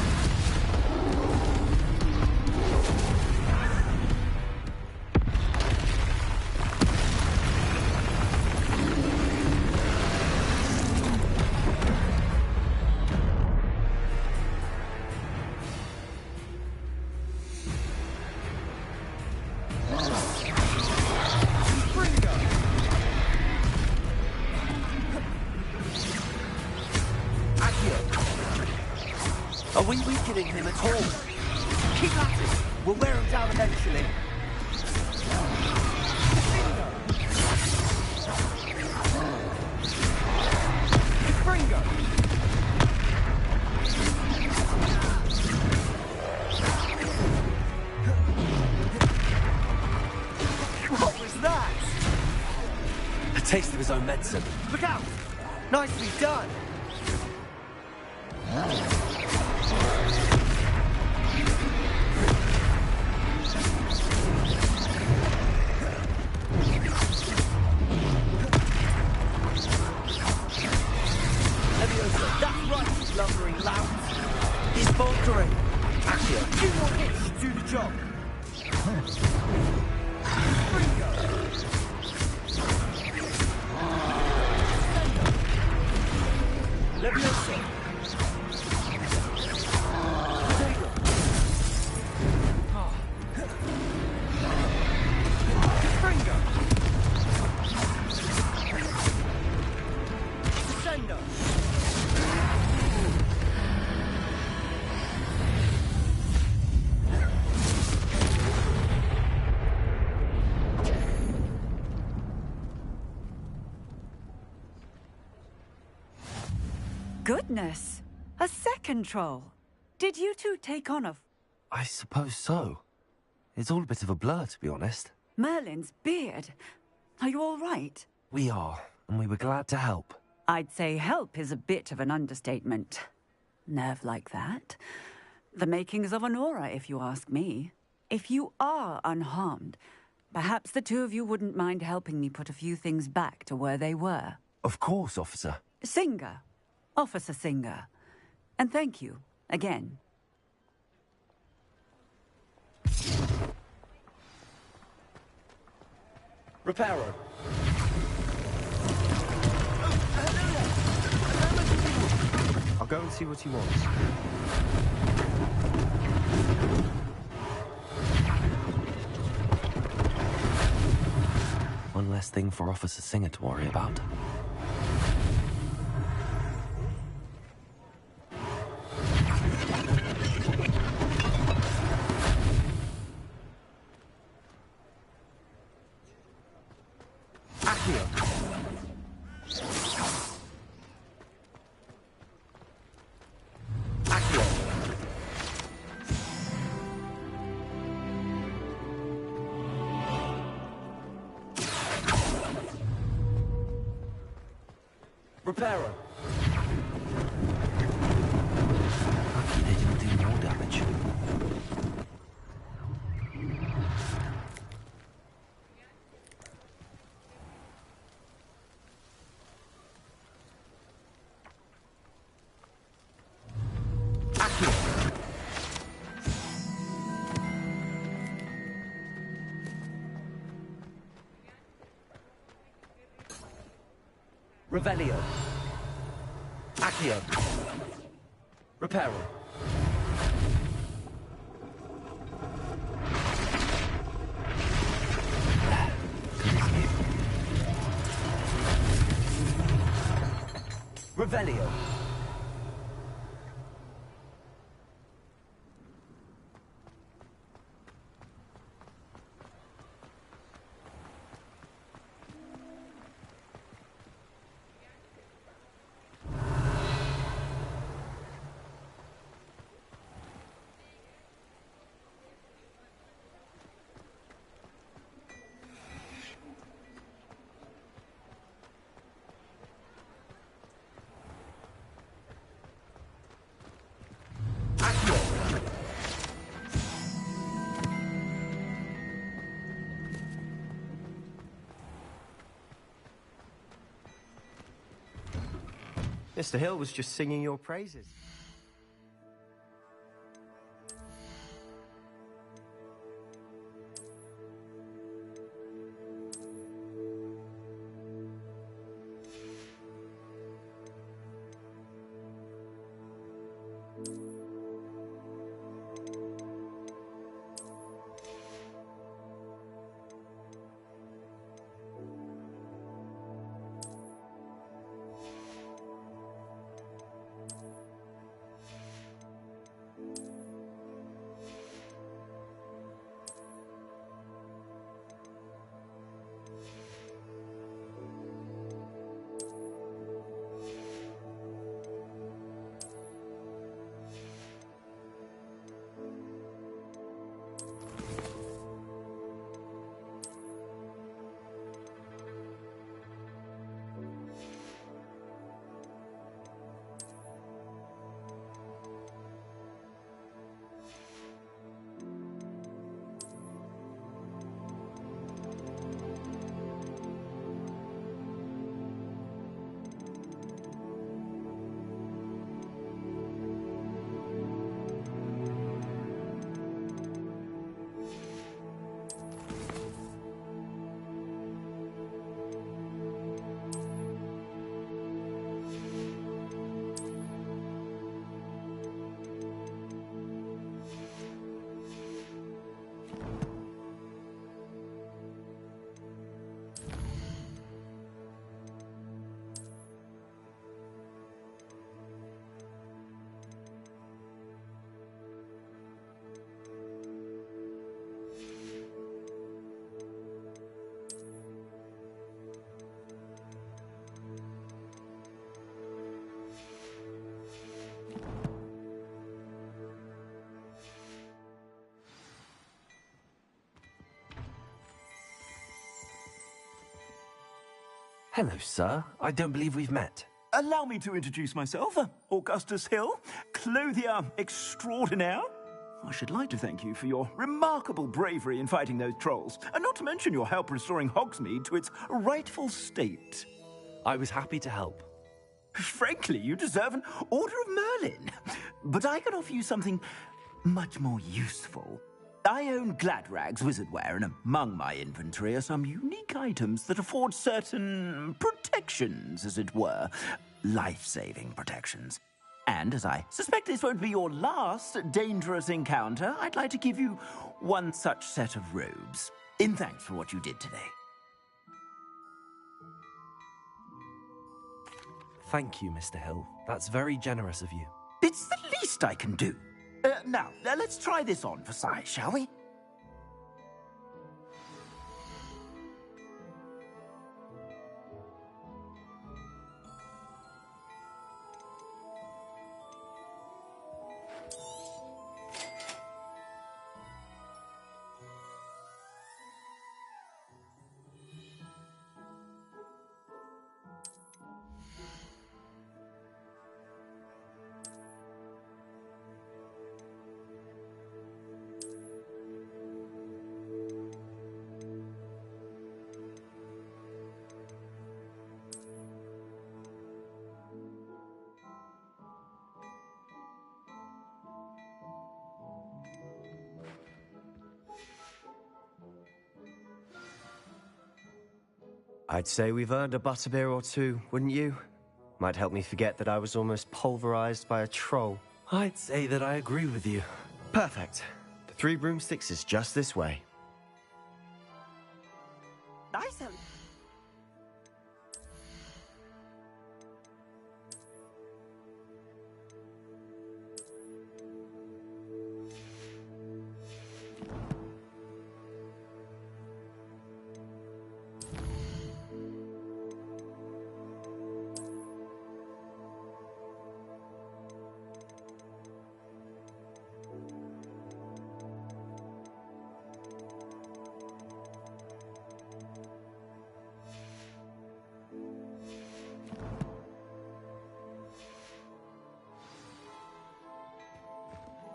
Are we weakening him at all? Keep at it! We'll wear him down eventually. taste of his own medicine. Look out! Nicely done! Leviosa, that's right, lumbering louts. He's faltering. Accio, a few more hits to do the job. Leviosa. Springo. Descendo. Goodness! A second troll! Did you two take on a... I suppose so. It's all a bit of a blur, to be honest. Merlin's beard? Are you all right? We are, and we were glad to help. I'd say help is a bit of an understatement. Nerve like that. The makings of an aura, if you ask me. If you are unharmed, perhaps the two of you wouldn't mind helping me put a few things back to where they were. Of course, officer. Singer. Officer Singer. And thank you, again. Reparo. I'll go and see what he wants. One less thing for Officer Singer to worry about. Reparo. Lucky they didn't do more damage. Revelio. Accio. Reparo. Revelio. Mr. Hill was just singing your praises. Hello, sir. I don't believe we've met. Allow me to introduce myself. Augustus Hill, clothier extraordinaire. I should like to thank you for your remarkable bravery in fighting those trolls, and not to mention your help restoring Hogsmeade to its rightful state. I was happy to help. Frankly, you deserve an Order of Merlin. But I can offer you something much more useful. I own Gladrag's wizardware, and among my inventory are some unique items that afford certain protections, as it were. Life-saving protections. And as I suspect this won't be your last dangerous encounter, I'd like to give you one such set of robes, in thanks for what you did today. Thank you, Mr. Hill. That's very generous of you. It's the least I can do. Now, let's try this on for size, shall we? I'd say we've earned a butterbeer or two, wouldn't you? Might help me forget that I was almost pulverized by a troll. I'd say that I agree with you. Perfect. The 3 broomsticks is just this way. Nice.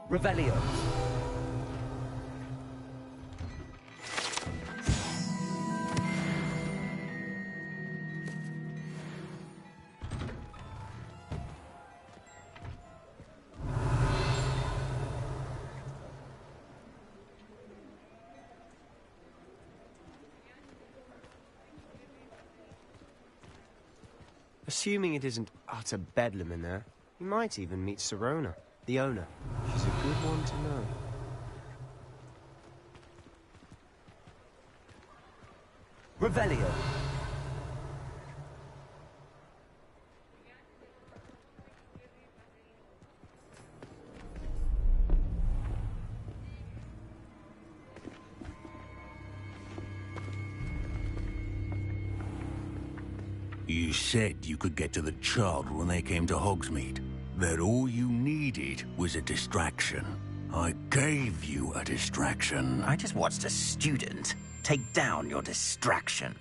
Revelio. Assuming it isn't utter bedlam in there, you might even meet Sirona, the owner. She's a good one to know. Revelio. You said you could get to the child when they came to Hogsmeade. That all you needed was a distraction. I gave you a distraction. I just watched a student take down your distraction.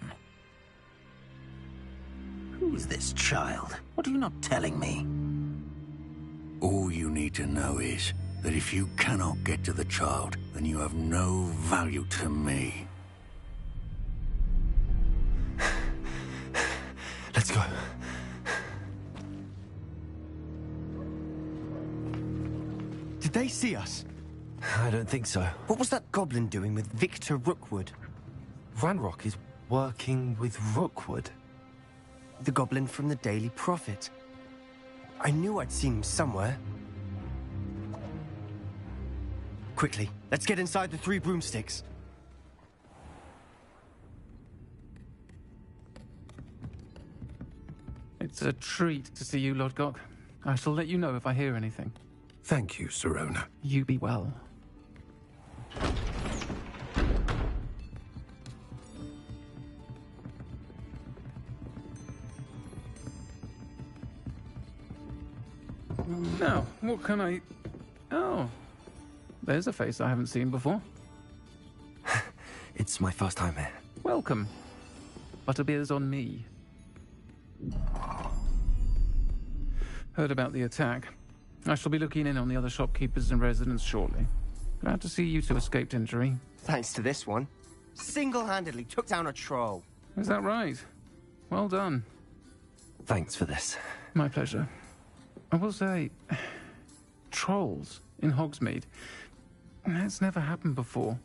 Who's this child? What are you not telling me? All you need to know is that if you cannot get to the child, then you have no value to me. Let's go. Did they see us? I don't think so. What was that goblin doing with Victor Rookwood? Ranrock is working with Rookwood. The goblin from the Daily Prophet. I knew I'd seen him somewhere. Quickly, let's get inside the 3 broomsticks. It's a treat to see you, Lord Gok. I shall let you know if I hear anything. Thank you, Sirona. You be well. Now, what can I... Oh, there's a face I haven't seen before. It's my first time here. Welcome. Butterbeer's on me. Heard about the attack. I shall be looking in on the other shopkeepers and residents shortly. Glad to see you two escaped injury. Thanks to this one. Single-handedly took down a troll. Is that right? Well done. Thanks for this. My pleasure. I will say, trolls in Hogsmeade. That's never happened before.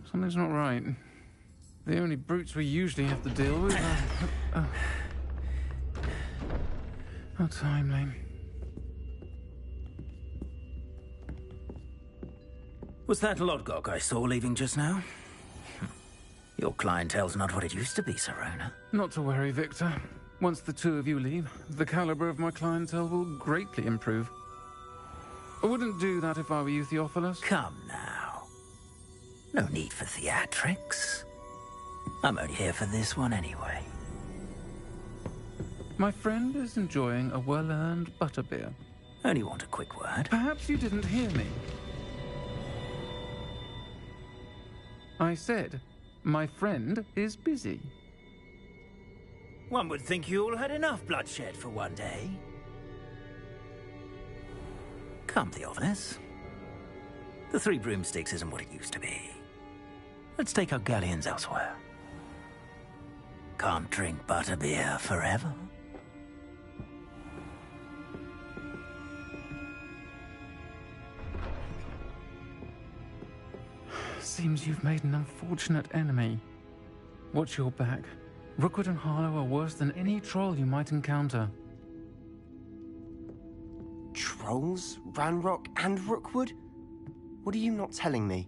Something's not right. The only brutes we usually have to deal with are... How timely. Was that Lodgok I saw leaving just now? Your clientele's not what it used to be, Sirona. Not to worry, Victor. Once the two of you leave, the caliber of my clientele will greatly improve. I wouldn't do that if I were you, Theophilus. Come now. No need for theatrics. I'm only here for this one anyway. My friend is enjoying a well-earned butterbeer. Only want a quick word. Perhaps you didn't hear me. I said, my friend is busy. One would think you all had enough bloodshed for one day. Come, Theophilus. The Three Broomsticks isn't what it used to be. Let's take our galleons elsewhere. Can't drink butterbeer forever. Seems you've made an unfortunate enemy. Watch your back. Rookwood and Harlow are worse than any troll you might encounter. Trolls? Ranrock and Rookwood? What are you not telling me?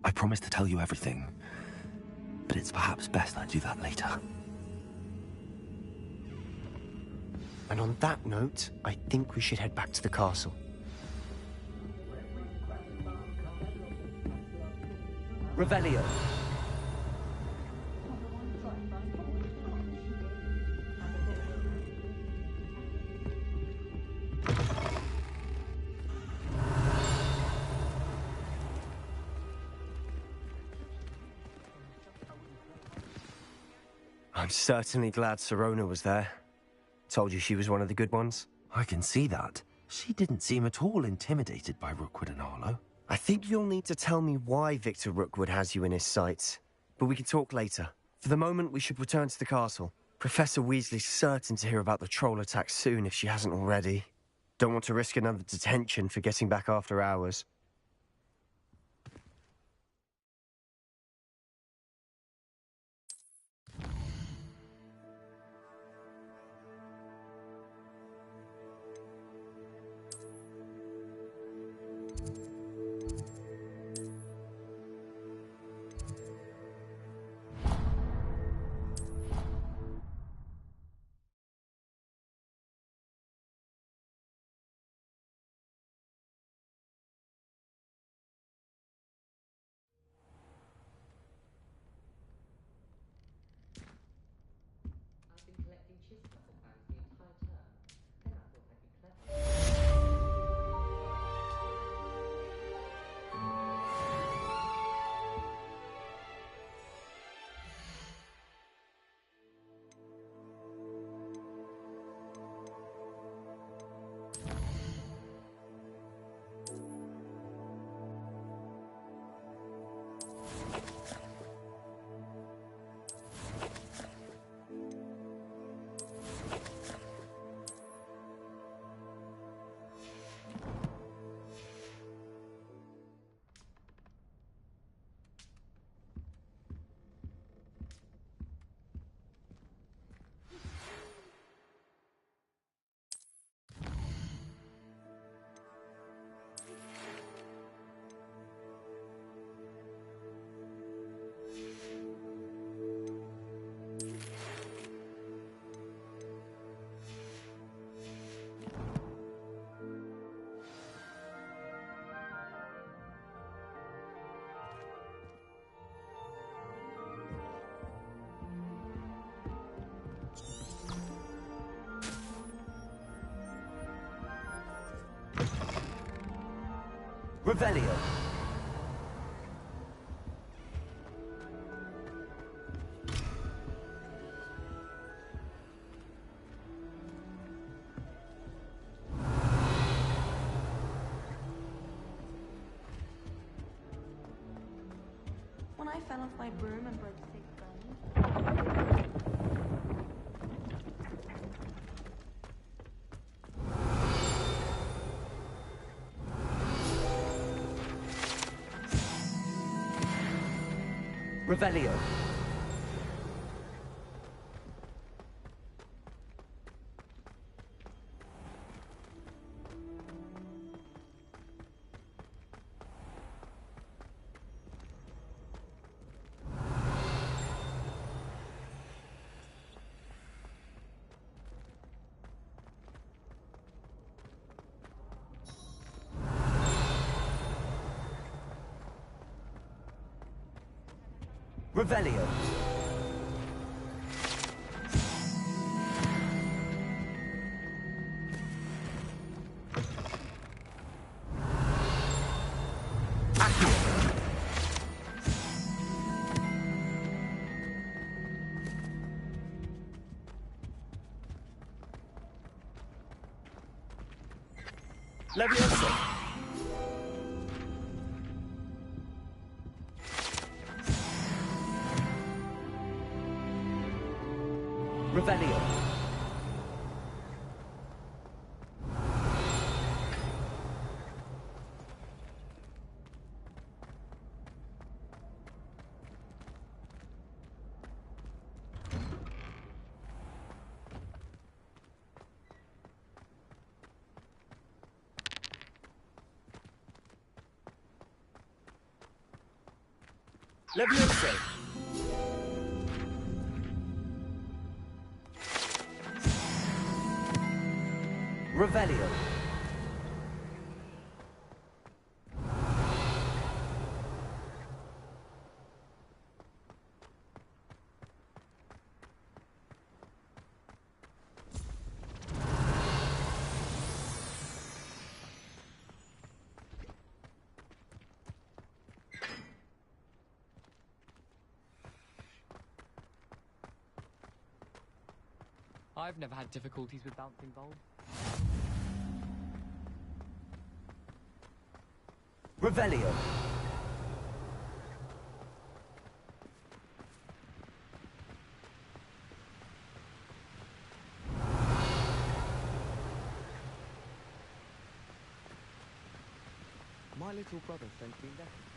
I promised to tell you everything, but it's perhaps best I do that later. And on that note, I think we should head back to the castle. Revelio. I'm certainly glad Sirona was there. Told you she was one of the good ones. I can see that. She didn't seem at all intimidated by Rookwood and Harlow. I think you'll need to tell me why Victor Rookwood has you in his sights. But we can talk later. For the moment, we should return to the castle. Professor Weasley's certain to hear about the troll attack soon if she hasn't already. Don't want to risk another detention for getting back after hours. Revelio. when I fell off my broom and broke Sig's bone. Revelio. Revelio. Levioso. Revelio. Levioso. Revelio. I've never had difficulties with bouncing balls. Revelio. My little brother sent me letters.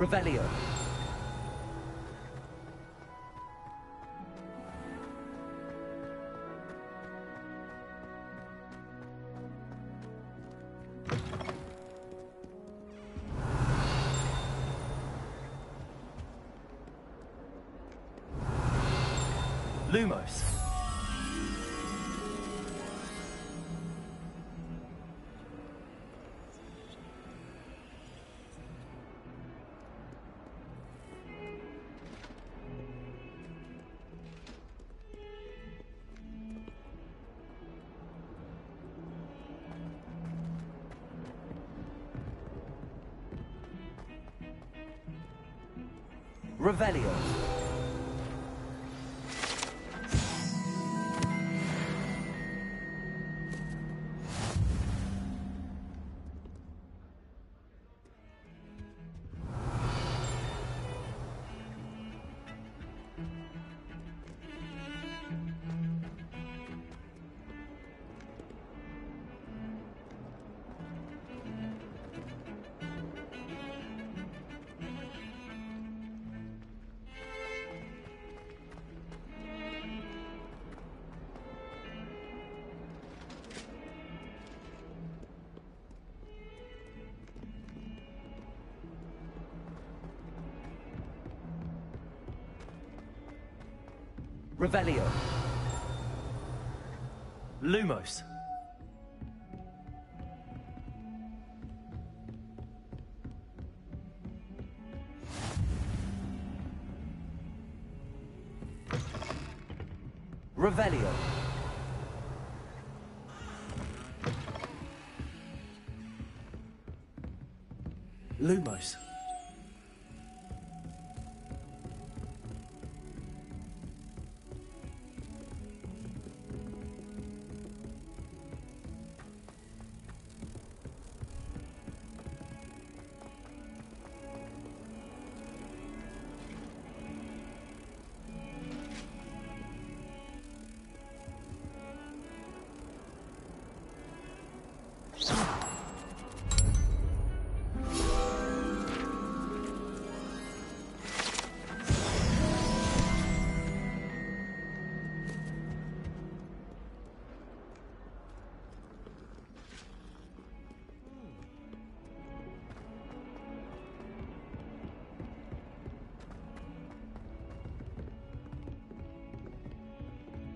Revelio. Lumos. Revelio. Revelio. Lumos. Revelio. Lumos.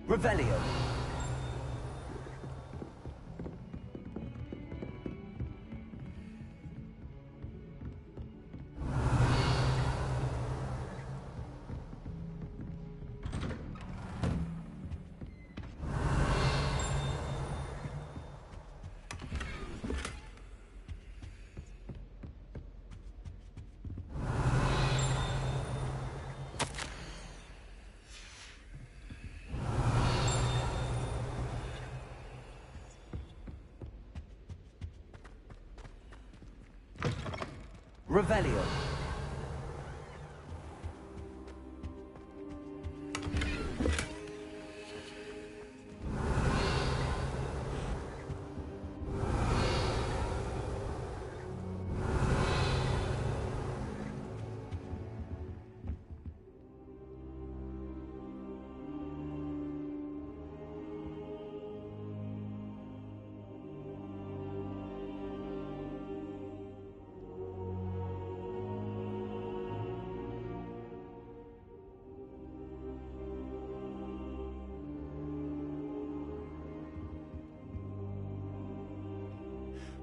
Revelio. Revelio.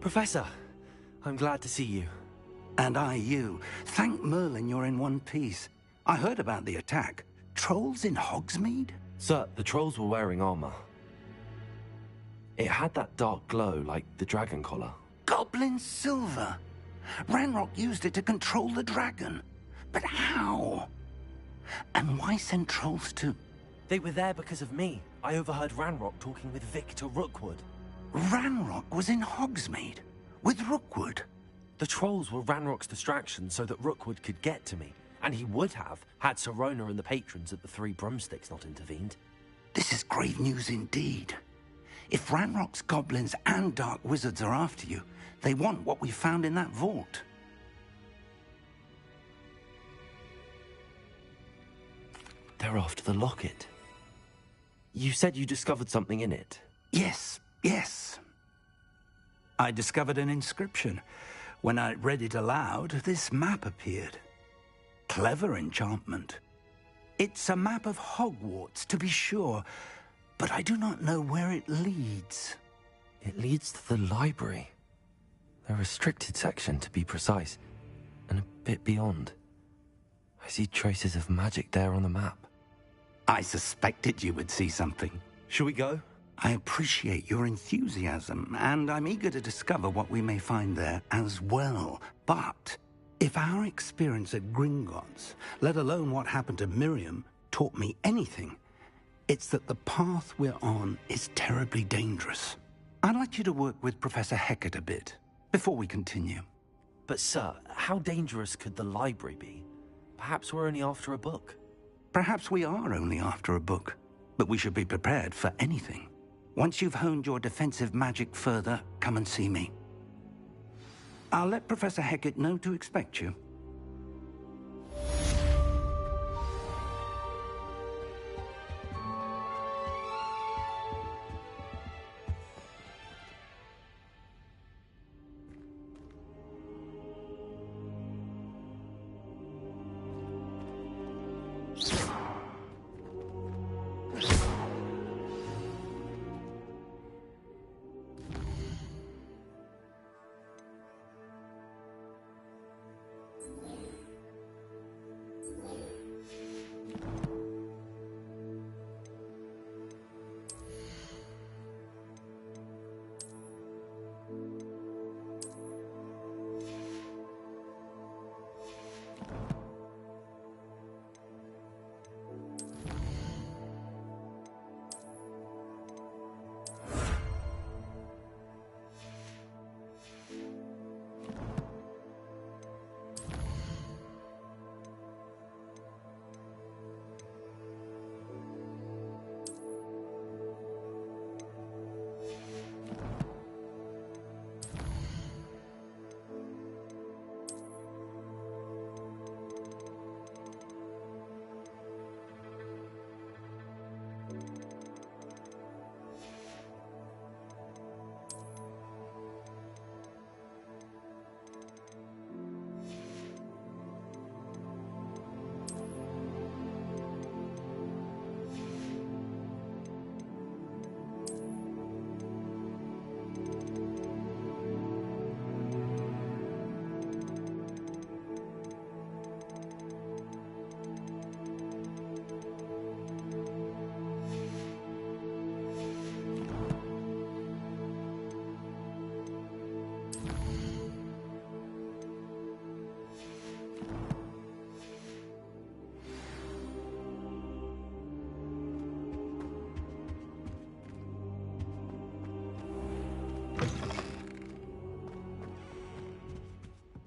Professor, I'm glad to see you. And I you. Thank Merlin you're in one piece. I heard about the attack. Trolls in Hogsmeade? Sir, the trolls were wearing armor. It had that dark glow like the dragon collar. Goblin silver. Ranrock used it to control the dragon. But how? And why send trolls to... They were there because of me. I overheard Ranrock talking with Victor Rookwood. Ranrock was in Hogsmeade with Rookwood. The trolls were Ranrock's distraction so that Rookwood could get to me. And he would have, had Sirona and the patrons at the Three Broomsticks not intervened. This is grave news indeed. If Ranrock's goblins and dark wizards are after you, they want what we found in that vault. They're after the locket. You said you discovered something in it. Yes. I discovered an inscription. When I read it aloud, this map appeared. Clever enchantment. It's a map of Hogwarts, to be sure, but I do not know where it leads. It leads to the library. The restricted section, to be precise, and a bit beyond. I see traces of magic there on the map. I suspected you would see something. Shall we go? I appreciate your enthusiasm, and I'm eager to discover what we may find there as well. But if our experience at Gringotts, let alone what happened to Miriam, taught me anything, it's that the path we're on is terribly dangerous. I'd like you to work with Professor Hecat a bit before we continue. But sir, how dangerous could the library be? Perhaps we're only after a book. Perhaps we are only after a book, but we should be prepared for anything. Once you've honed your defensive magic further, come and see me. I'll let Professor Hecat know to expect you.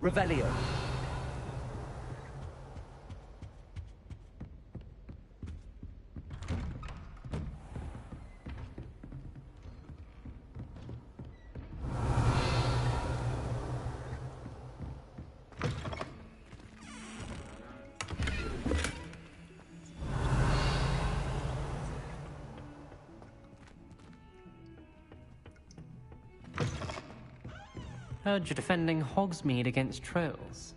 Revelio. Heard you're defending Hogsmeade against trolls.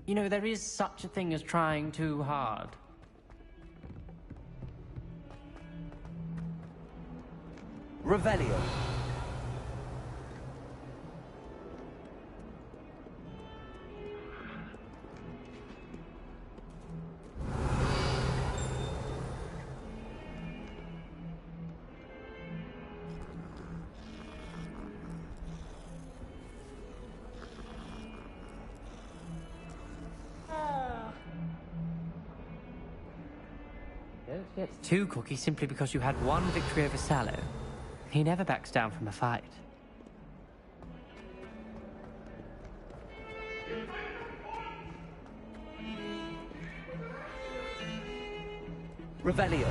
You know, there is such a thing as trying too hard. Revelio. Don't get too cocky simply because you had one victory over Sallow. He never backs down from a fight. Revelio.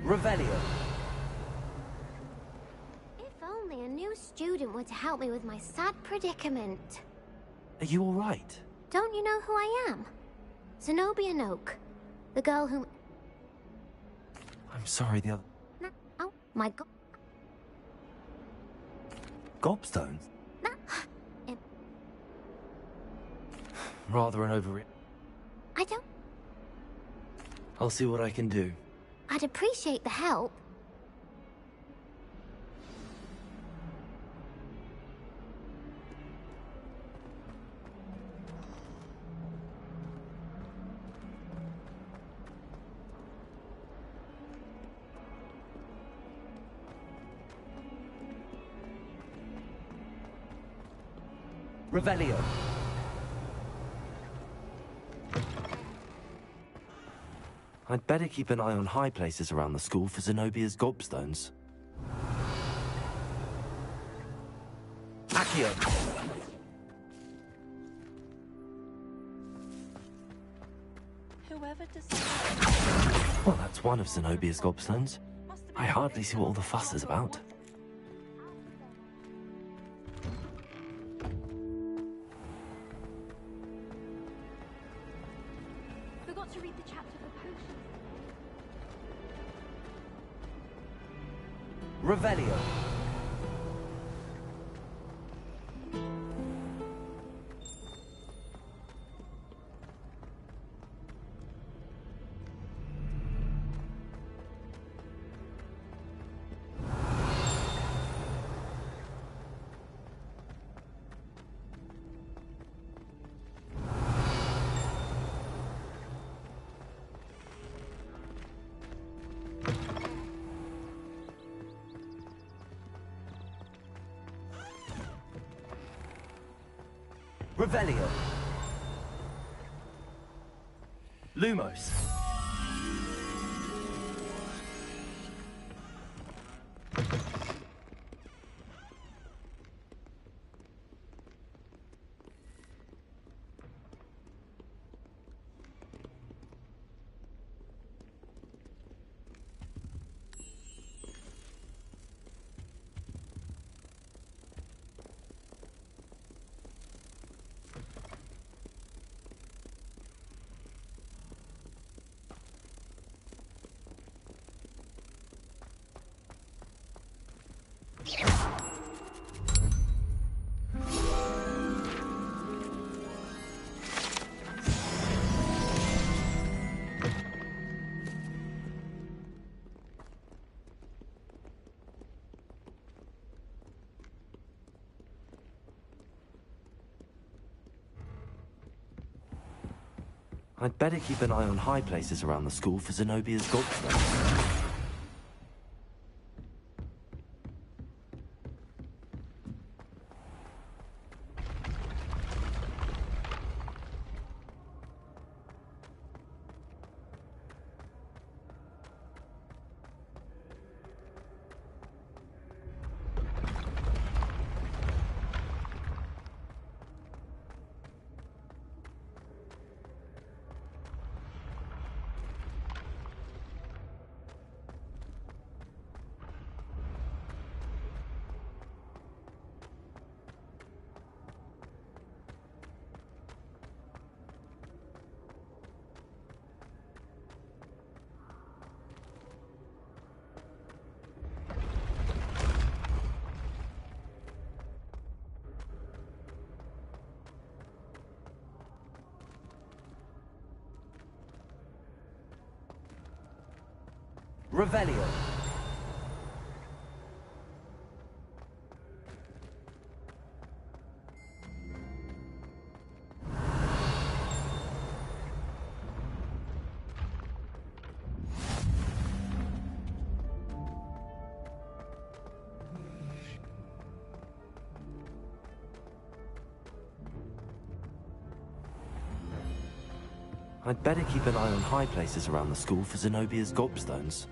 Revelio. If only a new student were to help me with my sad predicament. Are you all right? Don't you know who I am? Zenobia Noak. The girl whom... I'm sorry, the other... Oh, my god. Gobstones? It- Rather an over... I don't... I'll see what I can do. I'd appreciate the help. Revelio. I'd better keep an eye on high places around the school for Zenobia's gobstones. Accio. Whoever decides... Well, that's one of Zenobia's gobstones. I hardly see what all the fuss is about. Forgot to read the chapter for potions. Revelio. Revelio. Lumos. I'd better keep an eye on high places around the school for Zenobia's gobstones. Revelio. I'd better keep an eye on high places around the school for Zenobia's gobstones.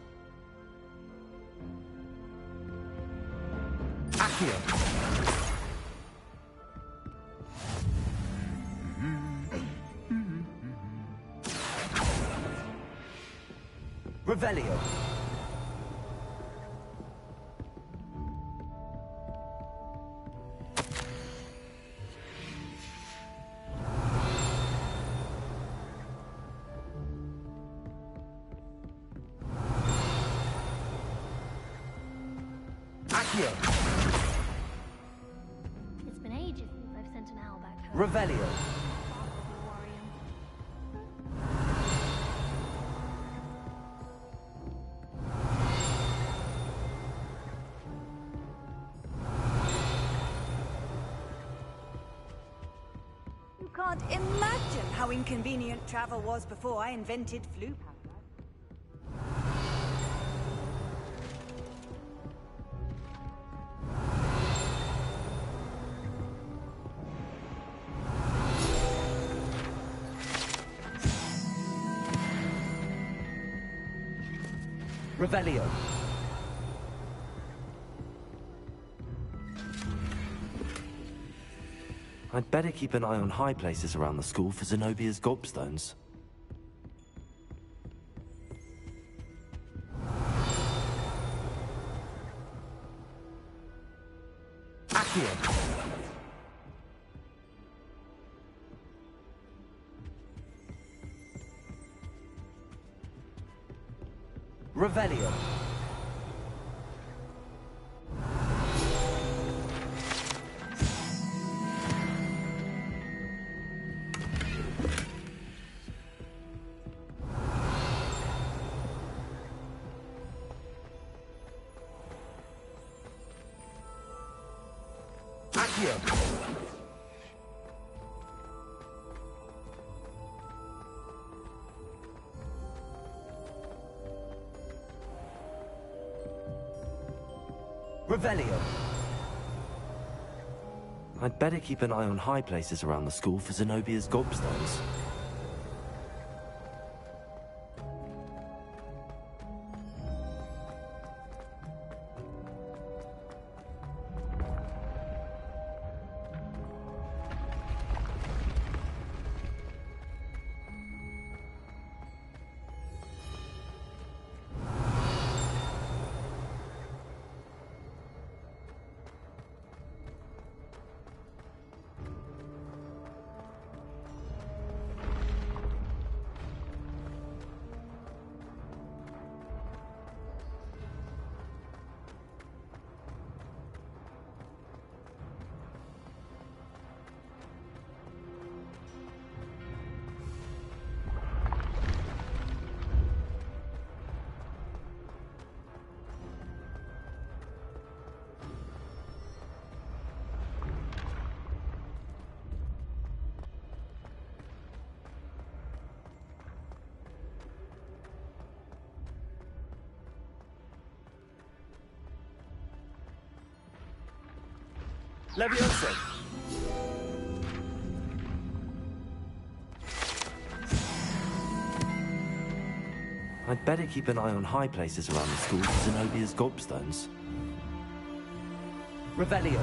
Revelio. It's been ages since I've sent an owl back home. Revelio. You can't imagine how inconvenient travel was before I invented flu powder. Revelio. I'd better keep an eye on high places around the school for Zenobia's gobstones. Revelio. Revelio. I'd better keep an eye on high places around the school for Zenobia's gobstones. Levioso! I'd better keep an eye on high places around the school for Zenobia's gobstones. Revelio.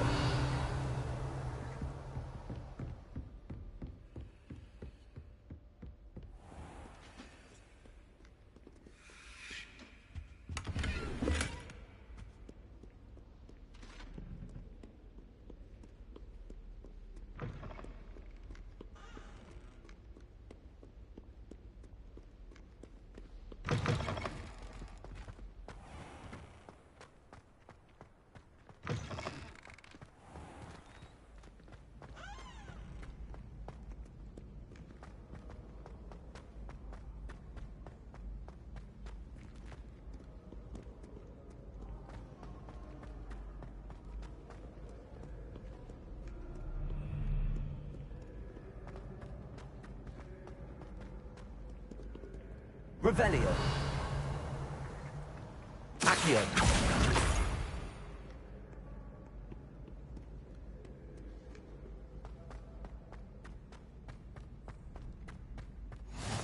Revelio. Accio.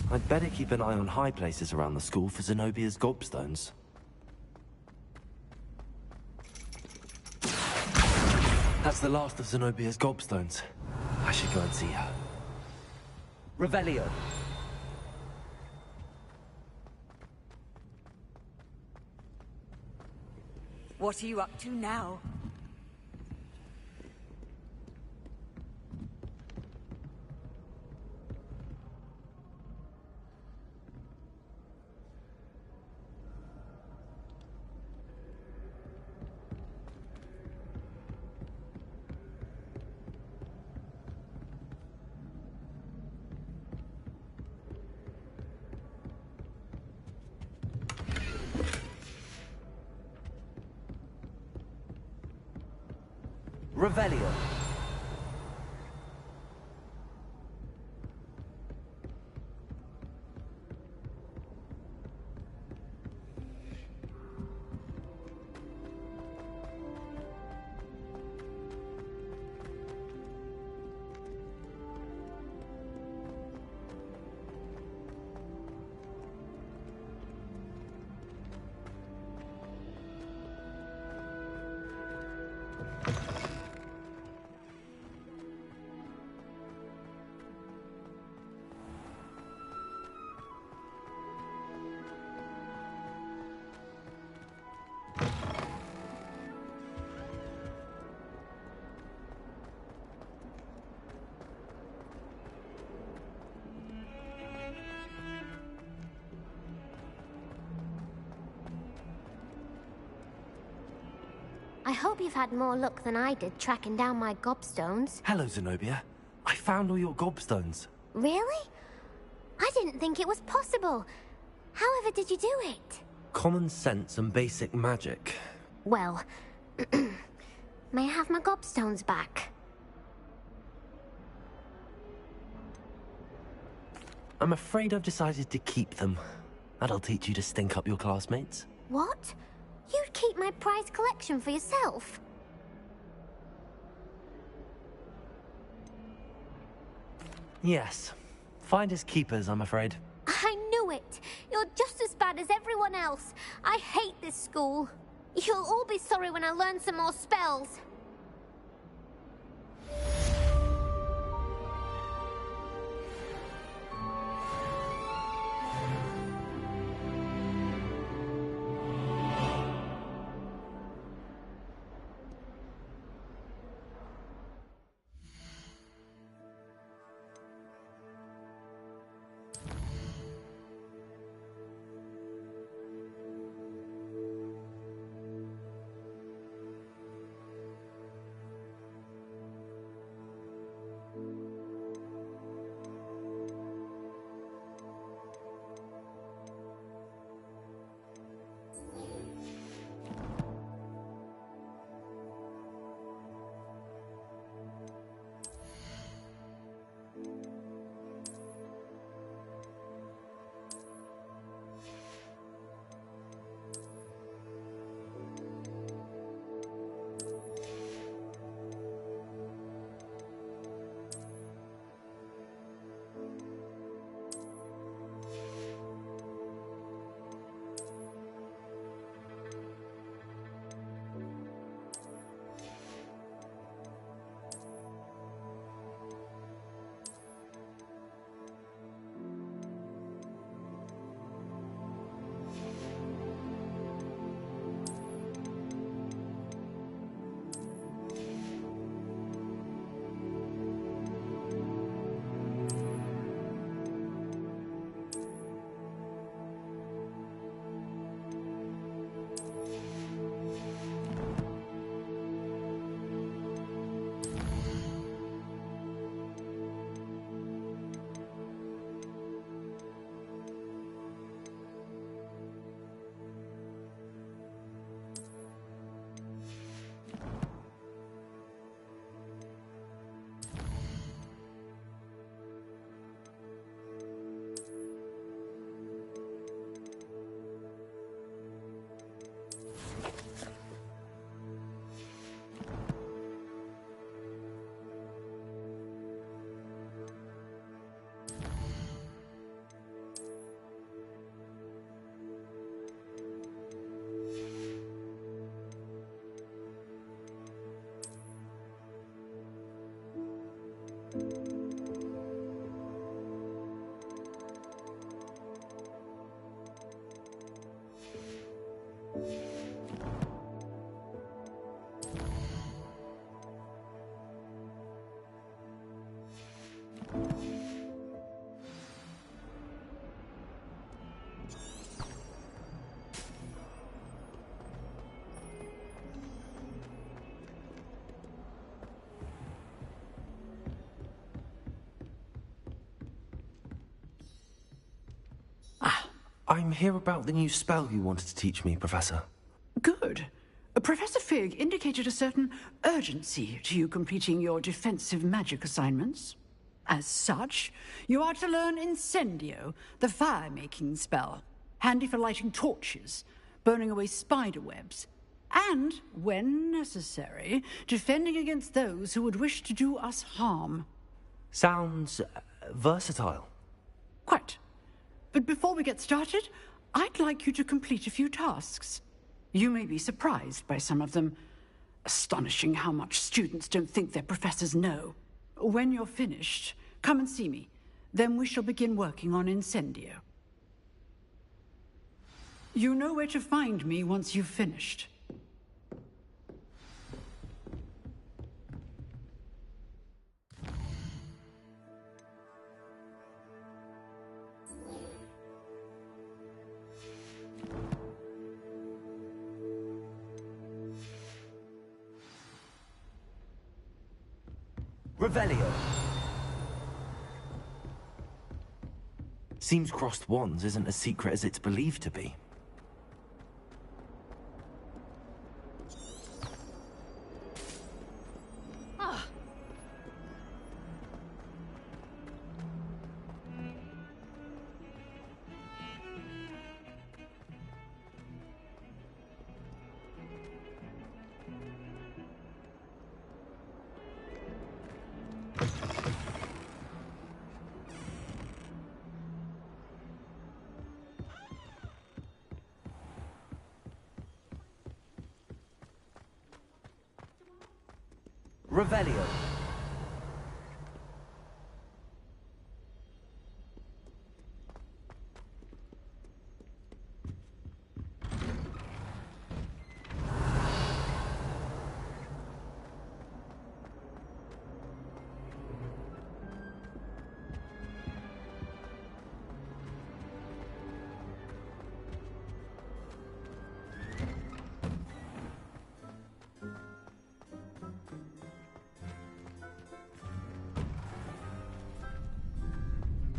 I'd better keep an eye on high places around the school for Zenobia's gobstones. That's the last of Zenobia's gobstones. I should go and see her. Revelio. What are you up to now? Revelio. I hope you've had more luck than I did tracking down my gobstones. Hello, Zenobia. I found all your gobstones. Really? I didn't think it was possible. However did you do it? Common sense and basic magic. Well, may I have my gobstones back? I'm afraid I've decided to keep them. That'll teach you to stink up your classmates. What? You'd keep my prized collection for yourself? Yes. Finders keepers, I'm afraid. I knew it! You're just as bad as everyone else. I hate this school. You'll all be sorry when I learn some more spells. I'm here about the new spell you wanted to teach me, Professor. Good. Professor Fig indicated a certain urgency to you completing your defensive magic assignments. As such, you are to learn Incendio, the fire-making spell, handy for lighting torches, burning away spider webs, and, when necessary, defending against those who would wish to do us harm. Sounds versatile. Quite. But before we get started, I'd like you to complete a few tasks. You may be surprised by some of them. Astonishing how much students don't think their professors know. When you're finished, come and see me. Then we shall begin working on Incendio. You know where to find me once you've finished. Revelio. Seems crossed wands isn't as secret as it's believed to be. Revelio.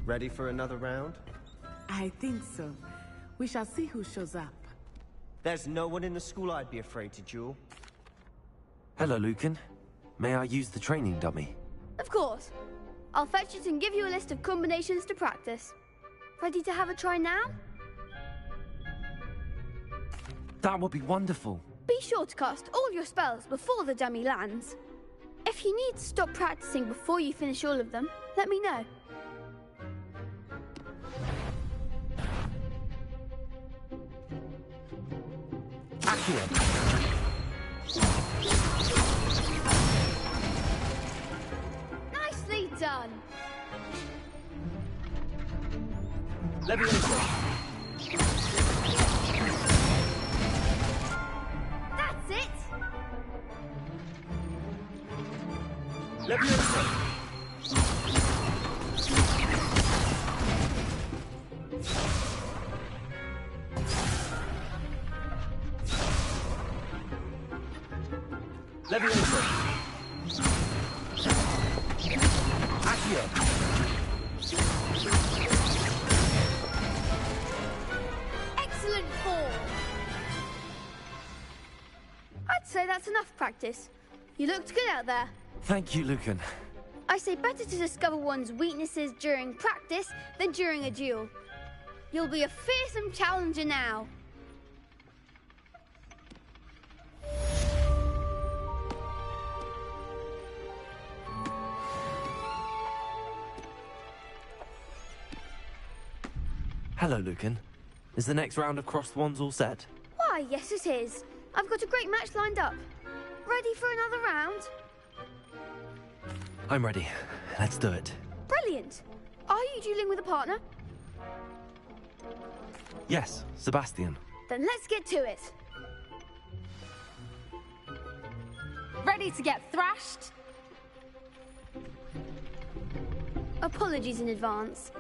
Ready for another round? I think so. We shall see who shows up. There's no one in the school I'd be afraid to duel. Hello, Lucan. May I use the training dummy? Of course. I'll fetch it and give you a list of combinations to practice. Ready to have a try now? That would be wonderful. Be sure to cast all your spells before the dummy lands. If you need to stop practicing before you finish all of them, let me know. Nicely done. Leviosa. That's it. Leviosa. Leviosa. Accio. Excellent form. I'd say that's enough practice. You looked good out there. Thank you, Lucan. I say better to discover one's weaknesses during practice than during a duel. You'll be a fearsome challenger now. Hello, Lucan. Is the next round of crossed wands all set? Why, yes it is. I've got a great match lined up. Ready for another round? I'm ready. Let's do it. Brilliant! Are you dueling with a partner? Yes, Sebastian. Then let's get to it. Ready to get thrashed? Apologies in advance.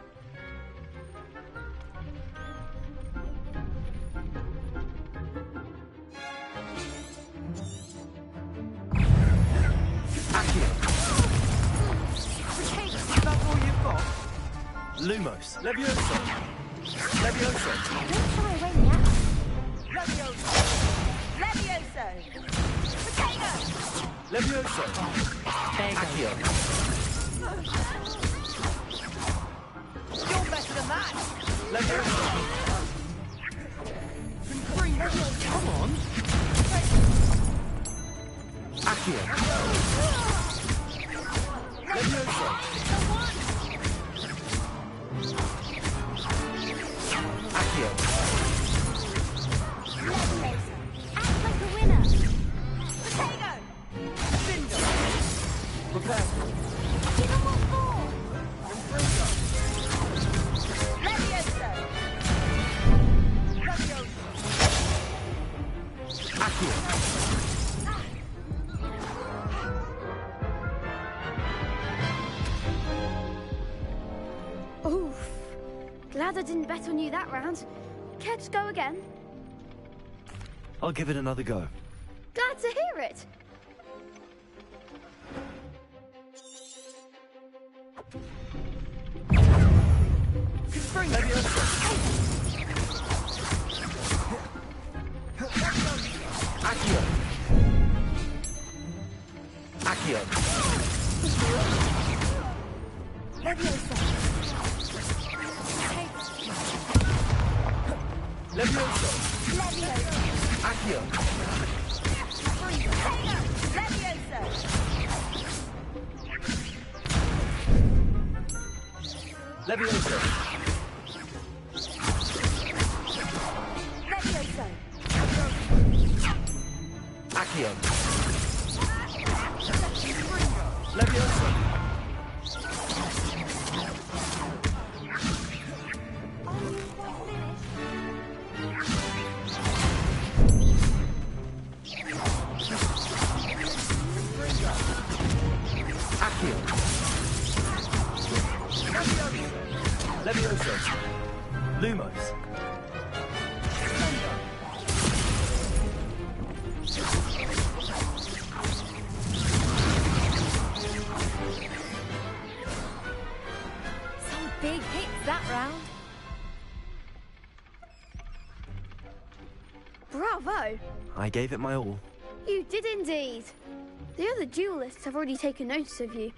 That's all you've got? Lumos. Levioso. Levioso. Don't shy away now. Levioso. Levioso! Potato! Levioso. Accio. You're better than that. Levioso. Come on. Accio. Levioso. Accio. Act like a winner! Potato! Bingo. Prepare. Give him what for! Levioso! Levioso. Accio. Oof. Glad I didn't bet on you that round. Care to go again? I'll give it another go. Glad to hear it. Levioso. Accio. Accio. Levioso! Levioso. Levioso! Accio. Levioso! Levioso. Levioso! Accio. Levioso. Accio. Levioso. Lumos. Some big hits that round. Bravo! I gave it my all. You did indeed. The other duelists have already taken notice of you,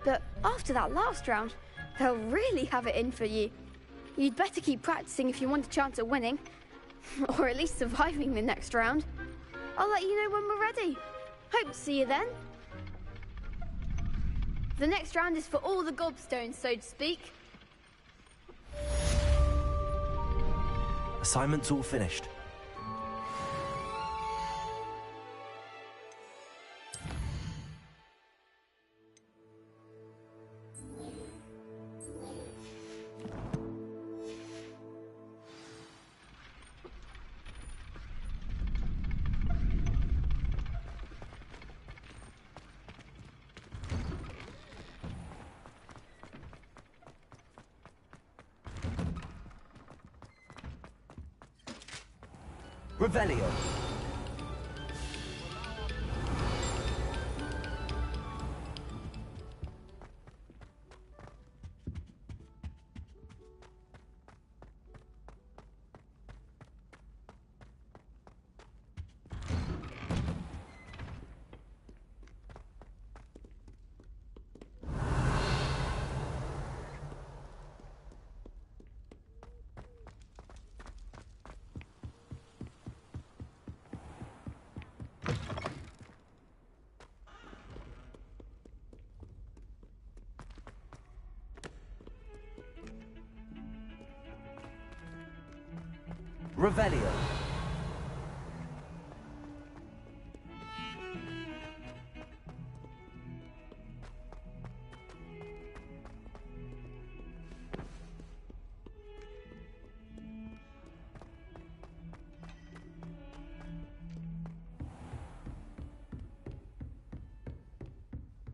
but after that last round, they'll really have it in for you. You'd better keep practicing if you want a chance at winning, or at least surviving the next round. I'll let you know when we're ready. Hope to see you then. The next round is for all the gobstones, so to speak. Assignment's all finished. Revelio. Revelio.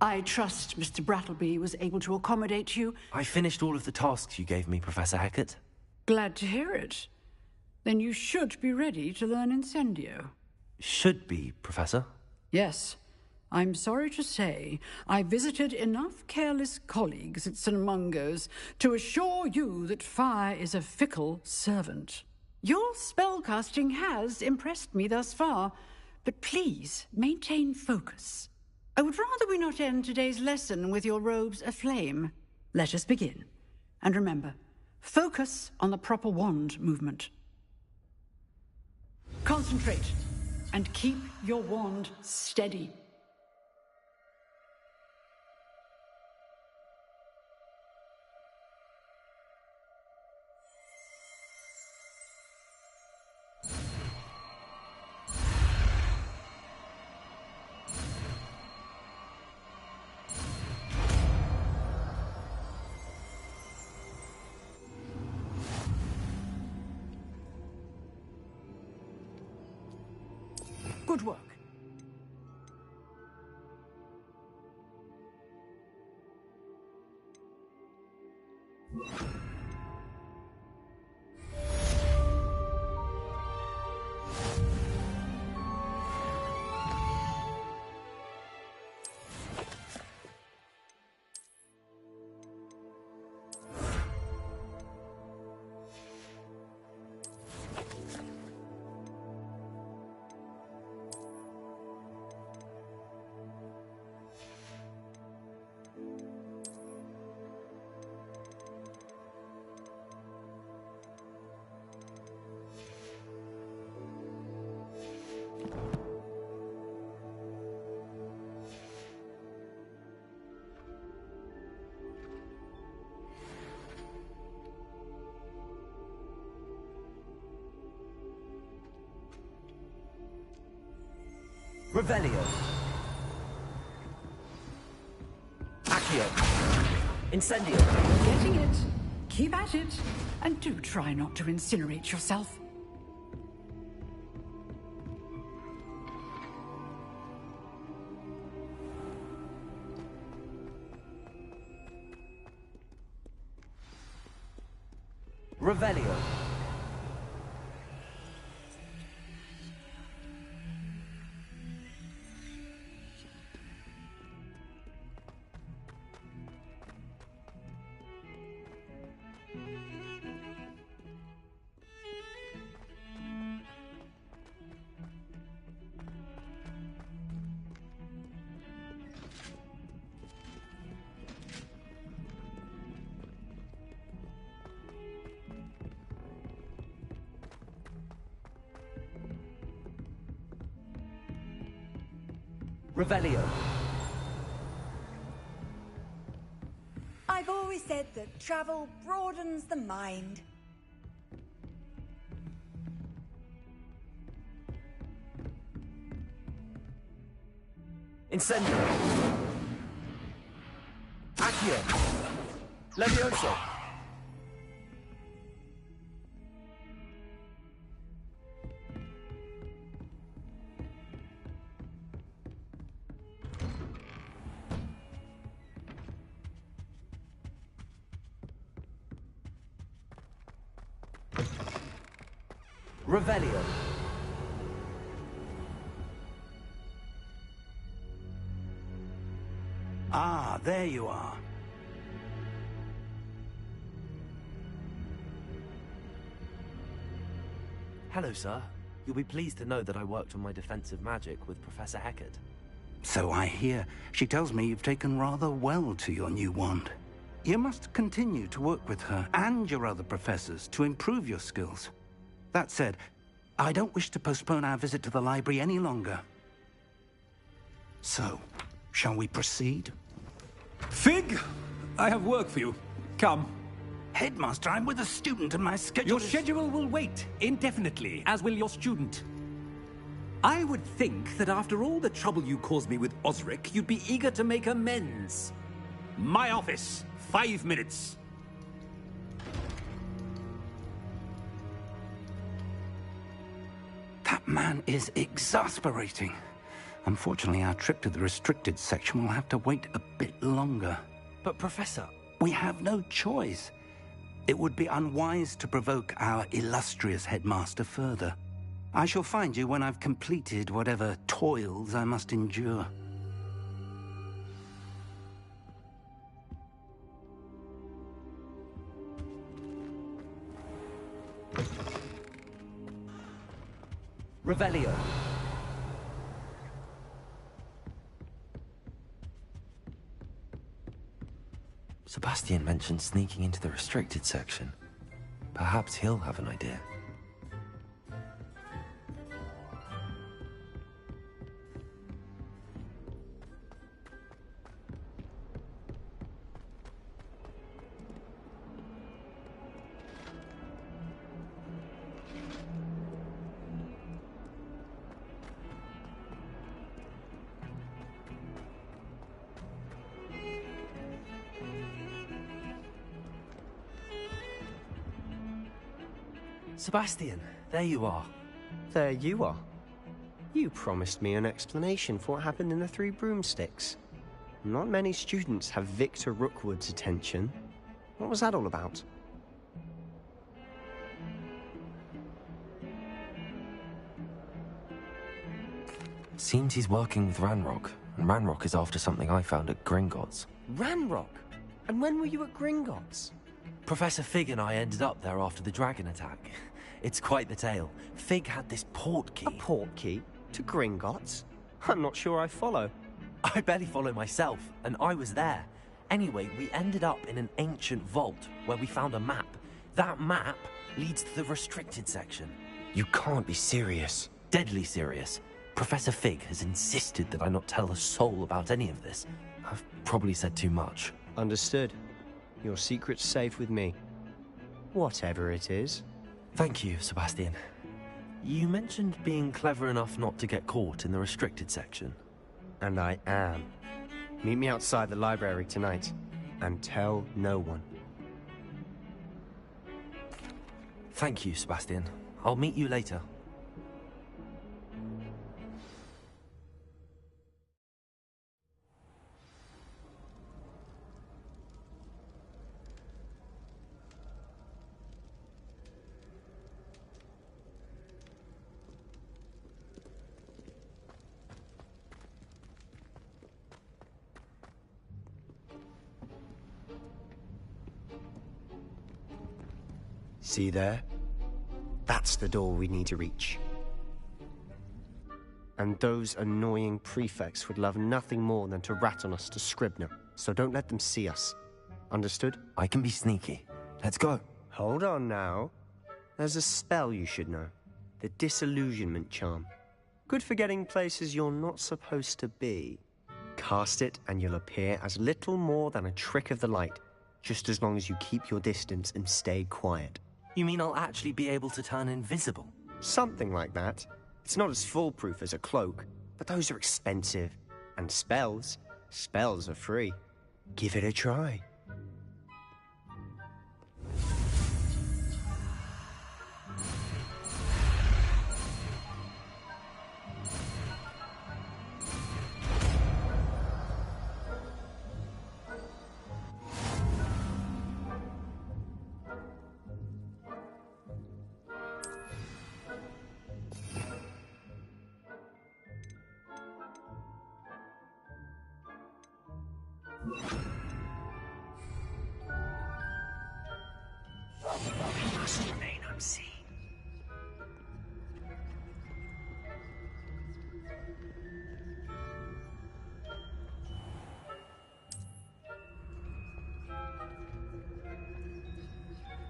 I trust Mr. Brattleby was able to accommodate you. I finished all of the tasks you gave me, Professor Hecat. Glad to hear it. Then you should be ready to learn Incendio. Should be, Professor. Yes. I'm sorry to say, I visited enough careless colleagues at St. Mungo's to assure you that fire is a fickle servant. Your spellcasting has impressed me thus far, but please maintain focus. I would rather we not end today's lesson with your robes aflame. Let us begin. And remember, focus on the proper wand movement. Concentrate, and keep your wand steady. Good work. Revelio. Accio. Incendio. Getting it. Keep at it. And do try not to incinerate yourself. Revelio. Revelio. I've always said that travel broadens the mind. Incendio. Accio. Levioso. Revelio. Ah, there you are. Hello, sir. You'll be pleased to know that I worked on my defensive magic with Professor Hecat. So I hear. She tells me you've taken rather well to your new wand. You must continue to work with her and your other professors to improve your skills. That said, I don't wish to postpone our visit to the library any longer. So, shall we proceed? Fig! I have work for you. Come. Headmaster, I'm with a student and my schedule Your schedule will wait indefinitely, as will your student. I would think that after all the trouble you caused me with Osric, you'd be eager to make amends. My office, 5 minutes. That man is exasperating. Unfortunately, our trip to the restricted section will have to wait a bit longer. But, Professor... We have no choice. It would be unwise to provoke our illustrious headmaster further. I shall find you when I've completed whatever toils I must endure. Revelio. Sebastian mentioned sneaking into the restricted section. Perhaps he'll have an idea. Sebastian, there you are. There you are. You promised me an explanation for what happened in the Three Broomsticks. Not many students have Victor Rookwood's attention. What was that all about? Seems he's working with Ranrock, and Ranrock is after something I found at Gringotts. Ranrock? And when were you at Gringotts? Professor Fig and I ended up there after the dragon attack. It's quite the tale. Fig had this port key. A port key? To Gringotts? I'm not sure I follow. I barely follow myself, and I was there. Anyway, we ended up in an ancient vault where we found a map. That map leads to the restricted section. You can't be serious. Deadly serious. Professor Fig has insisted that I not tell a soul about any of this. I've probably said too much. Understood. Your secret's safe with me. Whatever it is. Thank you, Sebastian. You mentioned being clever enough not to get caught in the restricted section. And I am. Meet me outside the library tonight, and tell no one. Thank you, Sebastian. I'll meet you later. See there? That's the door we need to reach. And those annoying prefects would love nothing more than to rat on us to Scribner, so don't let them see us. Understood? I can be sneaky. Let's go. Hold on now. There's a spell you should know. The Disillusionment Charm. Good for getting places you're not supposed to be. Cast it and you'll appear as little more than a trick of the light, just as long as you keep your distance and stay quiet. You mean I'll actually be able to turn invisible? Something like that. It's not as foolproof as a cloak, but those are expensive. And spells are free. Give it a try.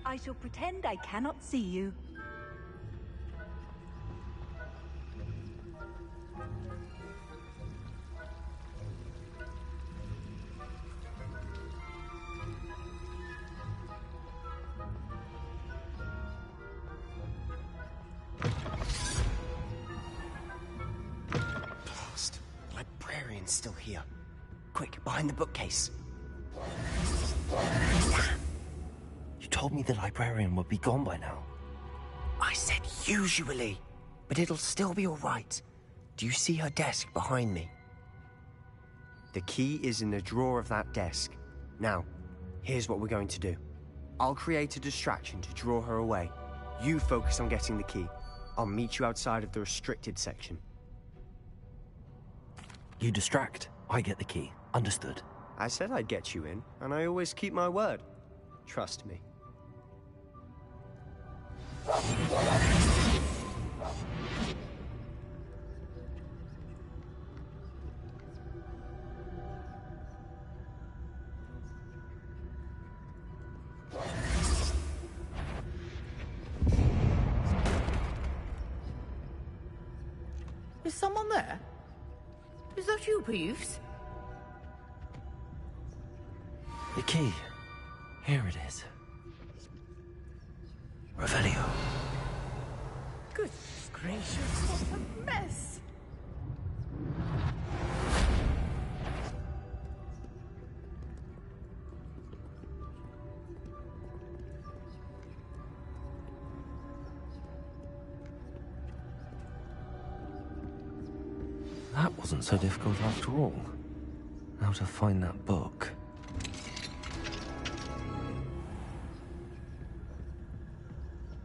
I shall pretend I cannot see you. Blast. The librarian's still here. Quick, behind the bookcase. You told me the librarian would be gone by now. I said usually, but it'll still be all right. Do you see her desk behind me? The key is in the drawer of that desk. Now, here's what we're going to do. I'll create a distraction to draw her away. You focus on getting the key. I'll meet you outside of the restricted section. You distract, I get the key. Understood. I said I'd get you in, and I always keep my word. Trust me. Is someone there? Is that you, Peeves? The key. Here it is. Revelio. Goodness gracious, what a mess! That wasn't so difficult after all. How to find that book.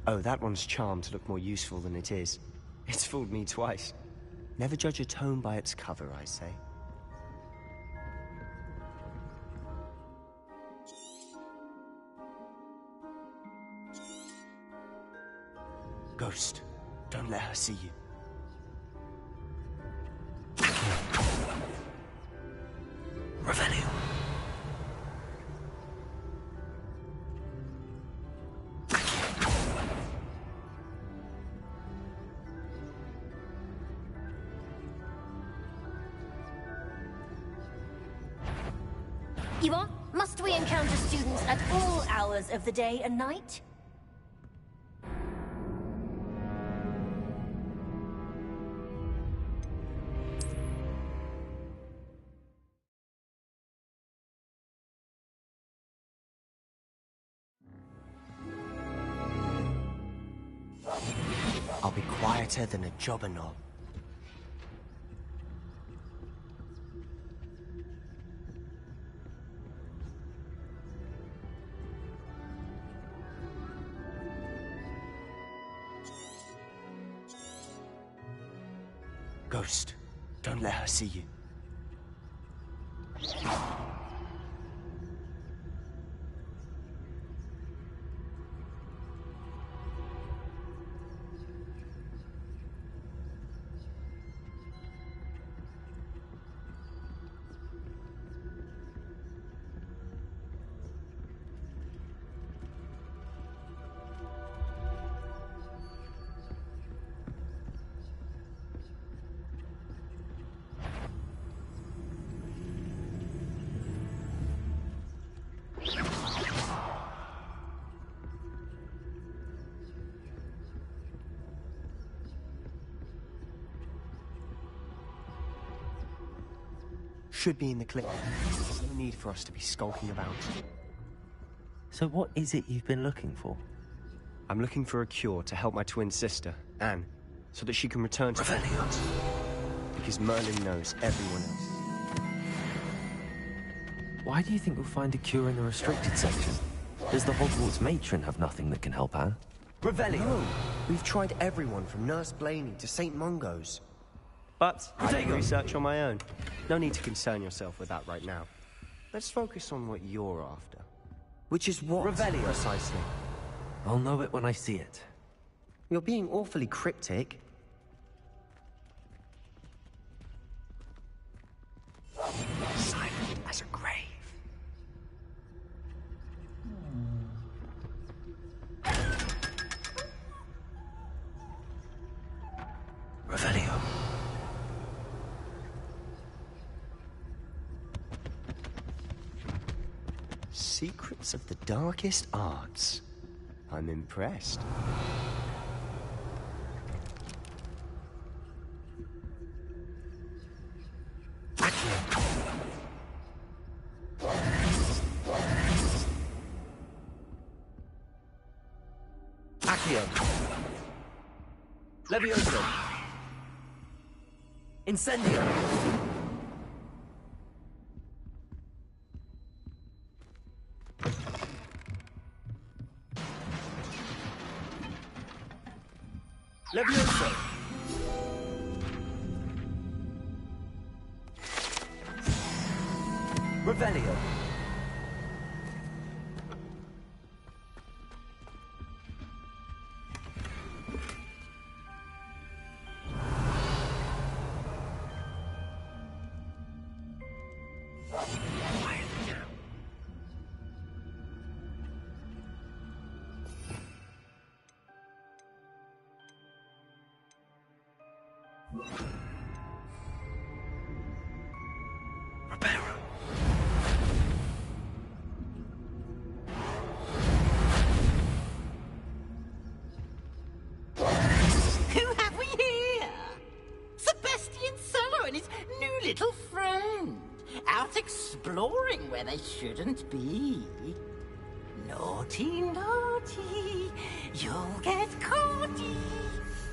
Oh, that one's charmed to look more useful than it is. It's fooled me twice. Never judge a tome by its cover, I say. Ghost, don't let her see you. Revelio. You are? Must we encounter students at all hours of the day and night? I'll be quieter than a jobber knob. Ghost, don't let her see you. Should be in the clip. There's no need for us to be skulking about. So what is it you've been looking for? I'm looking for a cure to help my twin sister, Anne, so that she can return to Hogwarts. Because Merlin knows everyone else. Why do you think we'll find a cure in the restricted section? Does the Hogwarts matron have nothing that can help Anne? Revelio! No. We've tried everyone from Nurse Blaney to St. Mungo's. But I can research on my own. No need to concern yourself with that right now. Let's focus on what you're after. Which is what? Revelio. Precisely. I'll know it when I see it. You're being awfully cryptic. Silent as a grave. Revelio. Secrets of the darkest arts. I'm impressed. Accio. Levioso. Incendio! Levioso! Revelio! Who have we here? Sebastian Solo and his new little friend. Out exploring where they shouldn't be. Naughty, naughty. You'll get caughty.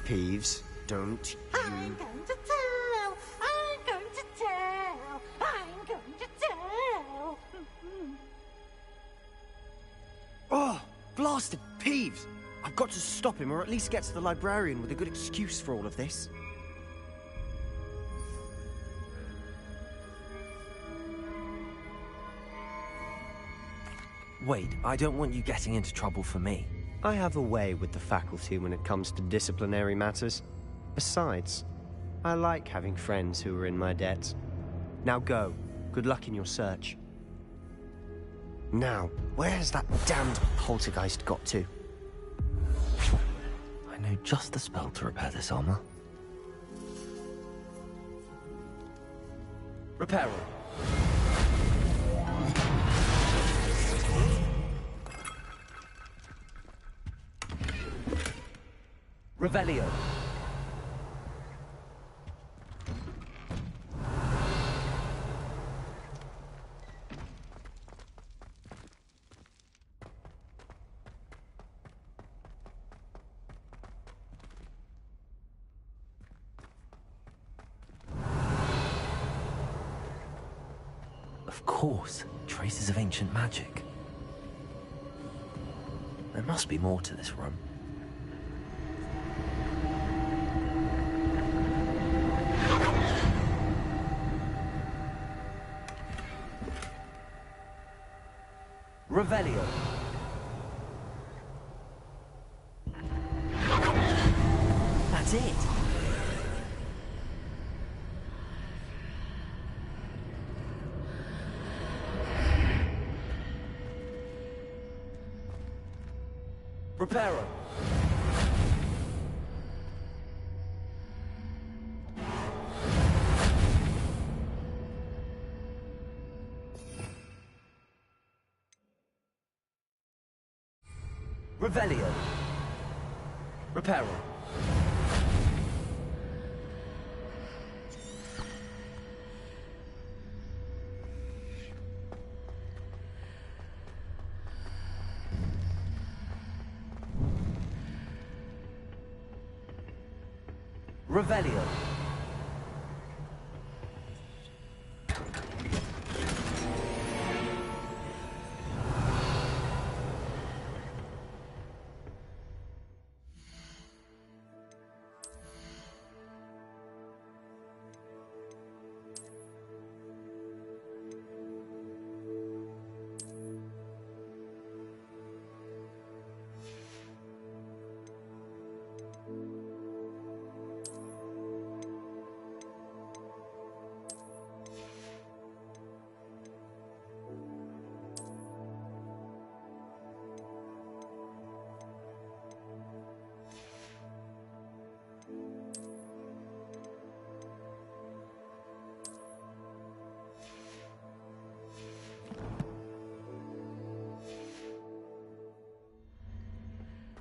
Peeves, don't I'm going to tell. I'm going to tell. I'm going to tell. Oh, blasted Peeves! I've got to stop him, or at least get to the librarian with a good excuse for all of this. Wait, I don't want you getting into trouble for me. I have a way with the faculty when it comes to disciplinary matters. Besides, I like having friends who are in my debt. Now go. Good luck in your search. Now, where's that damned poltergeist got to? I know just the spell to repair this armor. Reparo. Revelio. Of course, traces of ancient magic. There must be more to this room. Revelio. That's it. Reparo. Revelio. Reparo. Revelio.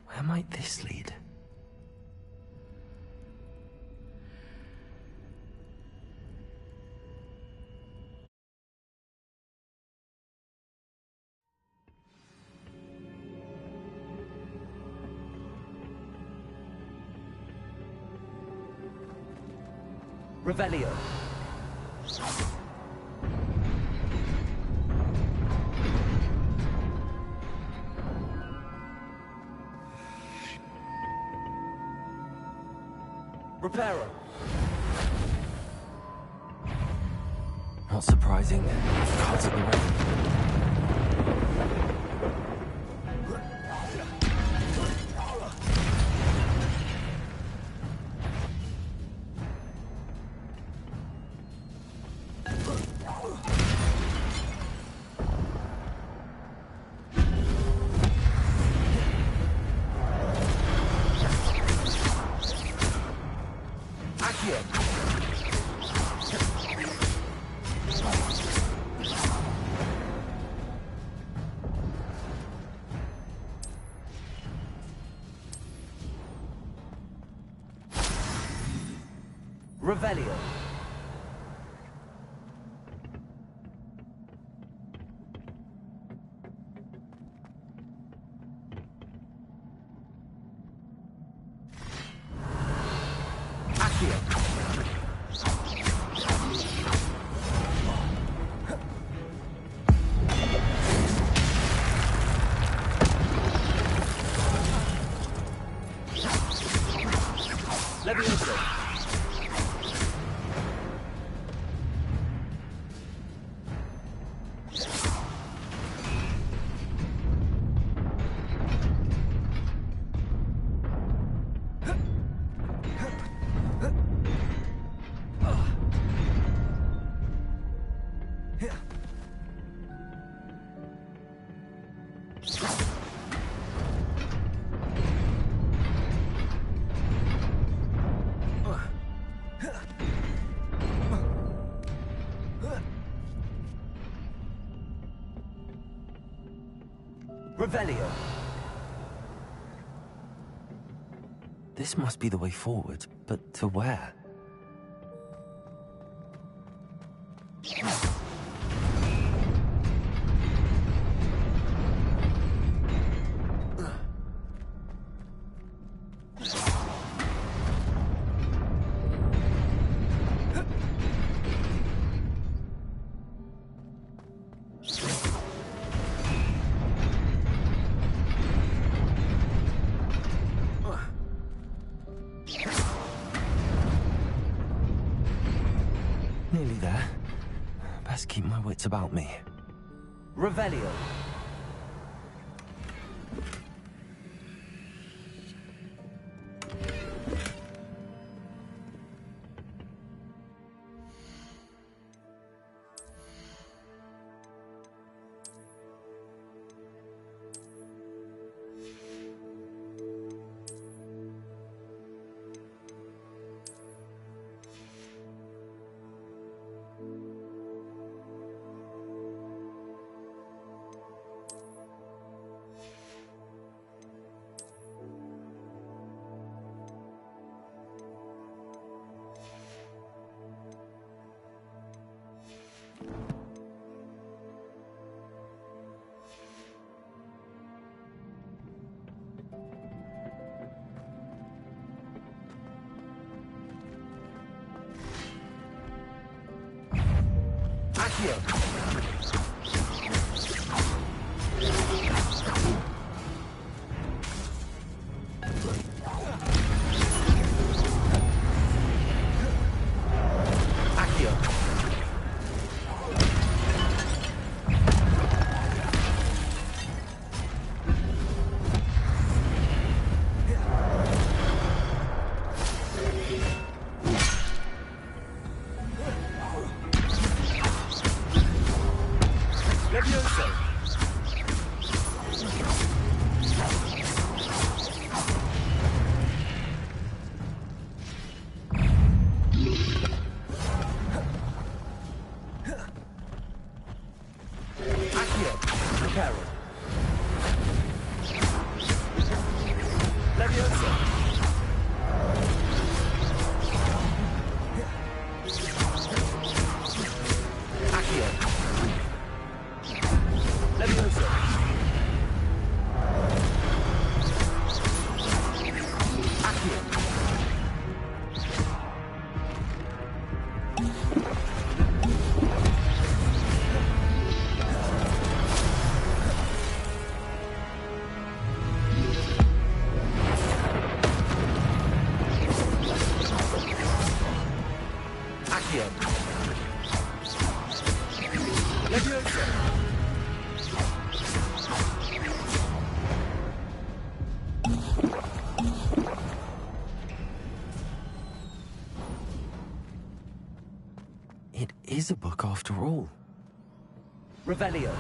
Where might this lead? Revelio. Reparo. Not surprising. Cards at the ready. Revelio. Levioso. Revelio. This must be the way forward, but to where? Nearly there. Best keep my wits about me. Revelio. is a book after all. Revelio.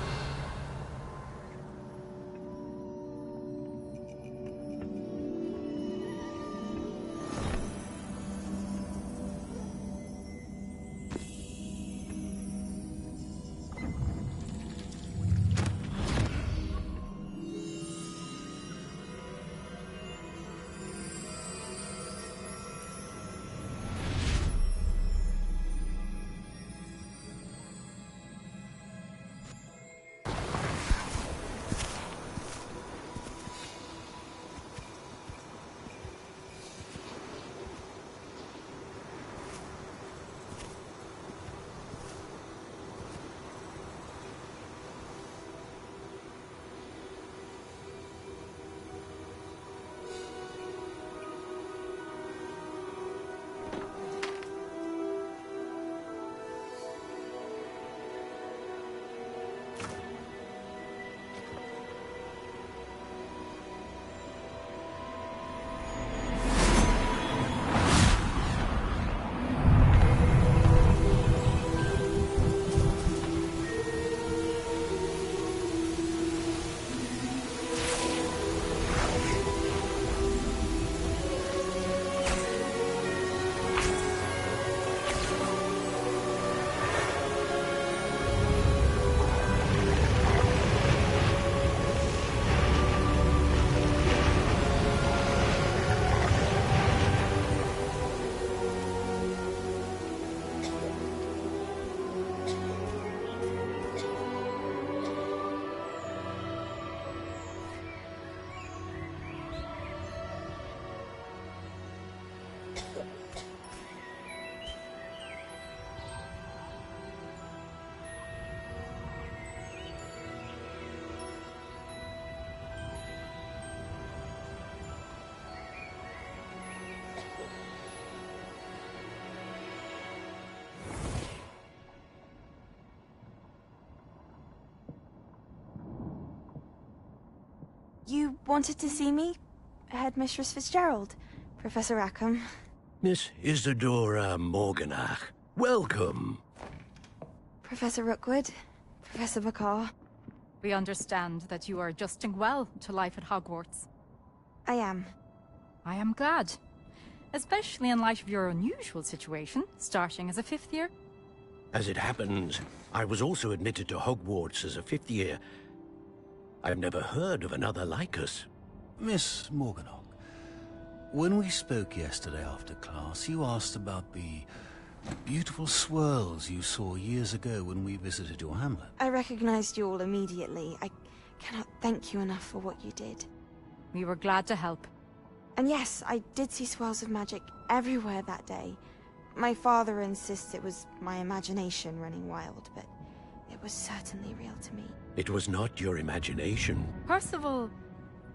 You wanted to see me? Headmistress Fitzgerald, Professor Rackham. Miss Isadora Morganach, welcome. Professor Rookwood, Professor Bakar. We understand that you are adjusting well to life at Hogwarts. I am. I am glad. Especially in light of your unusual situation, starting as a 5th year. As it happens, I was also admitted to Hogwarts as a 5th year. I've never heard of another like us. Miss Morganach, when we spoke yesterday after class, you asked about the beautiful swirls you saw years ago when we visited your hamlet. I recognized you all immediately. I cannot thank you enough for what you did. We were glad to help. And yes, I did see swirls of magic everywhere that day. My father insists it was my imagination running wild, but it was certainly real to me. It was not your imagination. Percival,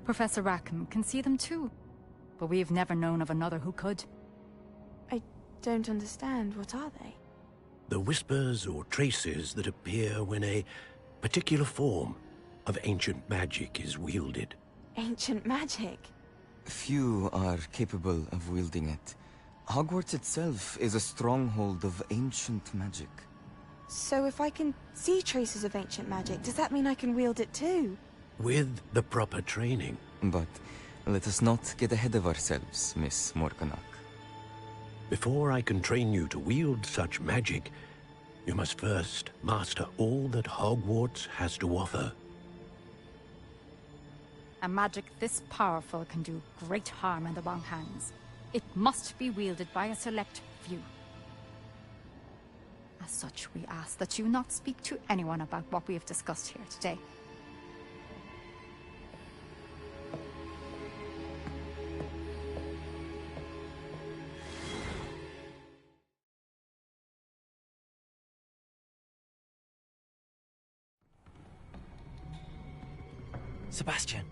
Professor Rackham can see them too. But we have never known of another who could. I don't understand. What are they? The whispers or traces that appear when a particular form of ancient magic is wielded. Ancient magic? Few are capable of wielding it. Hogwarts itself is a stronghold of ancient magic. So if I can see traces of ancient magic, does that mean I can wield it too? With the proper training. But let us not get ahead of ourselves, Miss Morganach. Before I can train you to wield such magic, you must first master all that Hogwarts has to offer. A magic this powerful can do great harm in the wrong hands. It must be wielded by a select few. As such, we ask that you not speak to anyone about what we have discussed here today. Sebastian.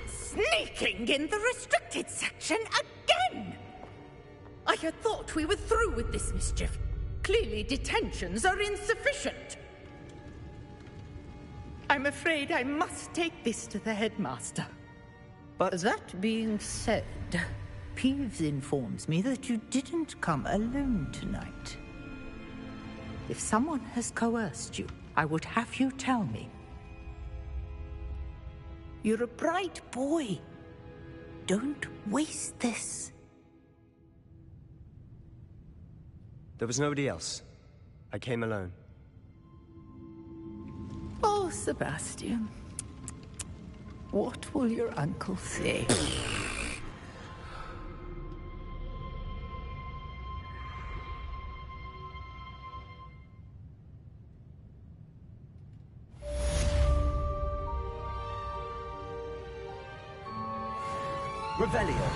Sneaking in the restricted section again! I had thought we were through with this mischief. Clearly detentions are insufficient. I'm afraid I must take this to the headmaster. But that being said, Peeves informs me that you didn't come alone tonight. If someone has coerced you, I would have you tell me. You're a bright boy. Don't waste this. There was nobody else. I came alone. Oh, Sebastian. What will your uncle say? Revelio.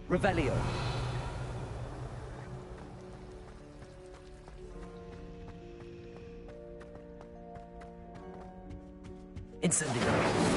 Revelio. Incendio.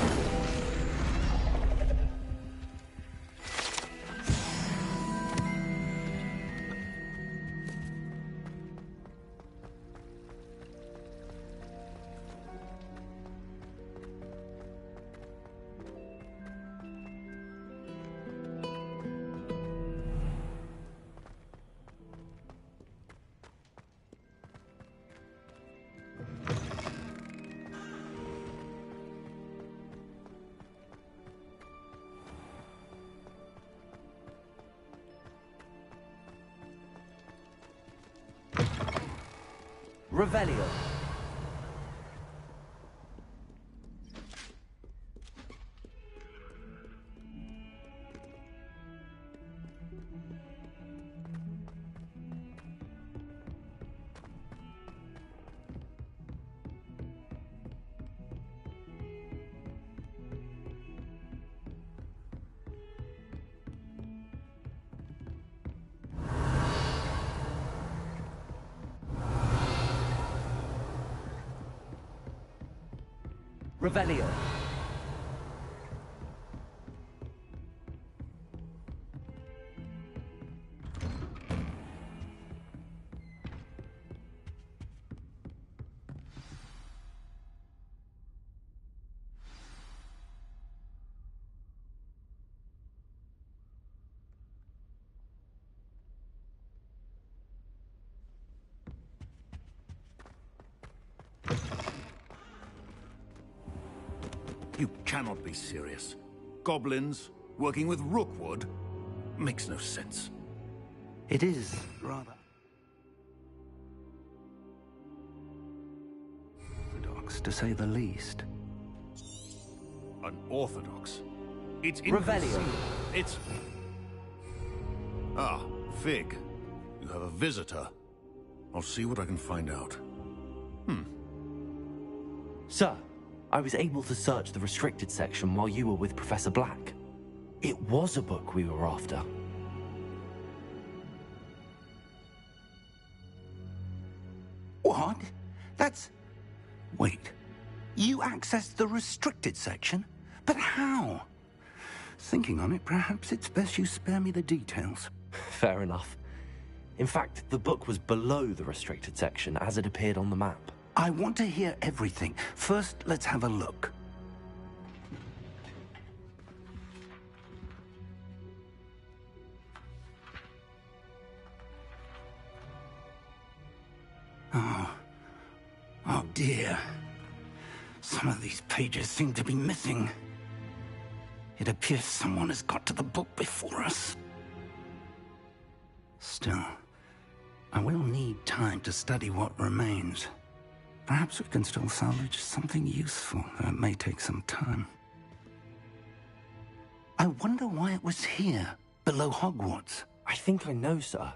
Revelio. Revelio. You cannot be serious. Goblins working with Rookwood makes no sense. It is, rather. Orthodox, to say the least. Unorthodox. It's Revelio. inconceivable. It's... Ah, Fig. You have a visitor. I'll see what I can find out. Sir, I was able to search the restricted section while you were with Professor Black. It was a book we were after. What? That's... Wait. You accessed the restricted section? But how? Thinking on it, perhaps it's best you spare me the details. Fair enough. In fact, the book was below the restricted section as it appeared on the map. I want to hear everything. First, let's have a look. Oh dear. Some of these pages seem to be missing. It appears someone has got to the book before us. Still, I will need time to study what remains. Perhaps we can still salvage something useful, though it may take some time. I wonder why it was here, below Hogwarts. I think I know, sir.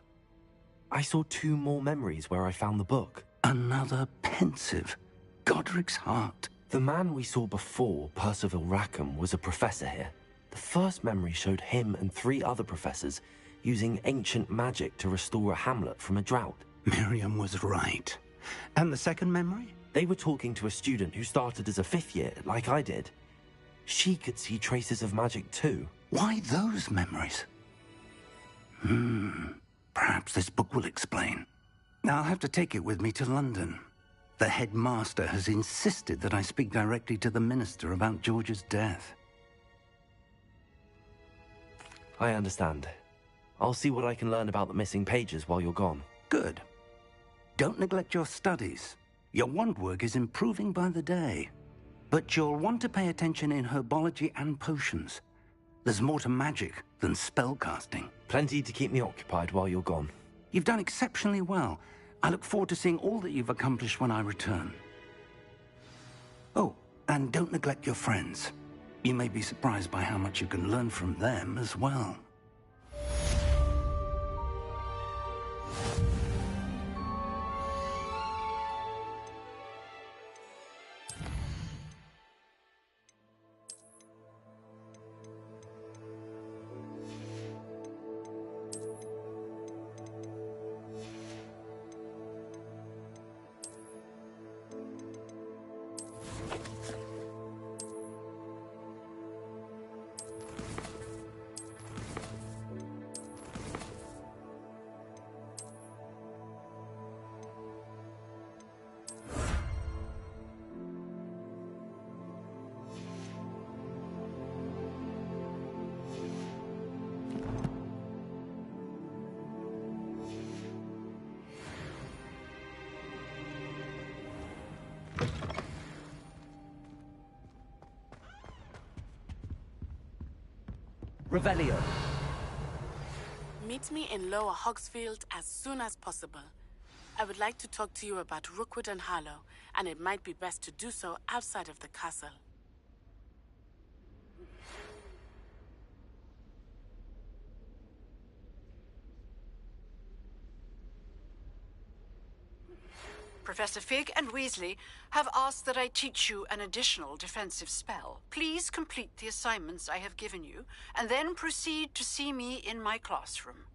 I saw 2 more memories where I found the book. Another pensive. Godric's heart. The man we saw before, Percival Rackham, was a professor here. The first memory showed him and 3 other professors using ancient magic to restore a hamlet from a drought. Miriam was right. And the second memory? They were talking to a student who started as a 5th year, like I did. She could see traces of magic too. Why those memories? Perhaps this book will explain. I'll have to take it with me to London. The headmaster has insisted that I speak directly to the minister about George's death. I understand. I'll see what I can learn about the missing pages while you're gone. Good. Don't neglect your studies. Your wand work is improving by the day. But you'll want to pay attention in herbology and potions. There's more to magic than spellcasting. Plenty to keep me occupied while you're gone. You've done exceptionally well. I look forward to seeing all that you've accomplished when I return. Oh, and don't neglect your friends. You may be surprised by how much you can learn from them as well. Revelio. Meet me in Lower Hogsfield as soon as possible. I would like to talk to you about Rookwood and Harlow, and it might be best to do so outside of the castle. Professor Fig and Weasley have asked that I teach you an additional defensive spell. Please complete the assignments I have given you, and then proceed to see me in my classroom.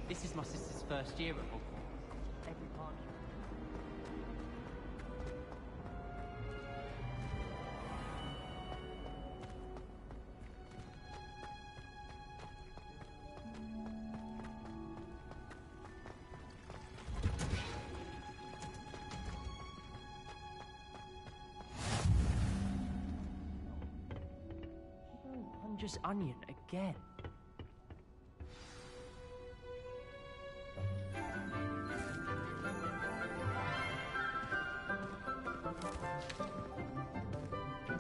This is my sister's first year at Hogwarts. Every part. dangerous onion again.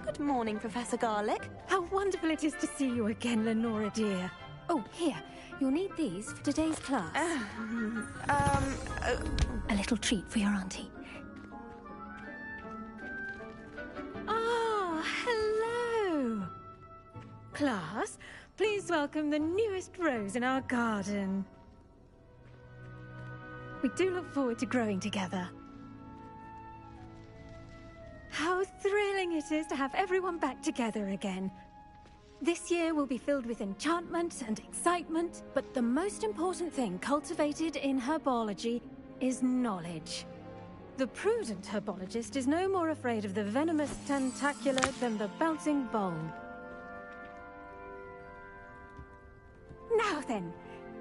Good morning, Professor Garlic. How wonderful it is to see you again, Lenora dear. Oh, here. You'll need these for today's class. A little treat for your auntie. Ah, hello. Class, please welcome the newest rose in our garden. We do look forward to growing together. How thrilling it is to have everyone back together again. This year will be filled with enchantment and excitement, but the most important thing cultivated in herbology is knowledge. The prudent herbologist is no more afraid of the venomous tentacula than the bouncing bulb. Now then,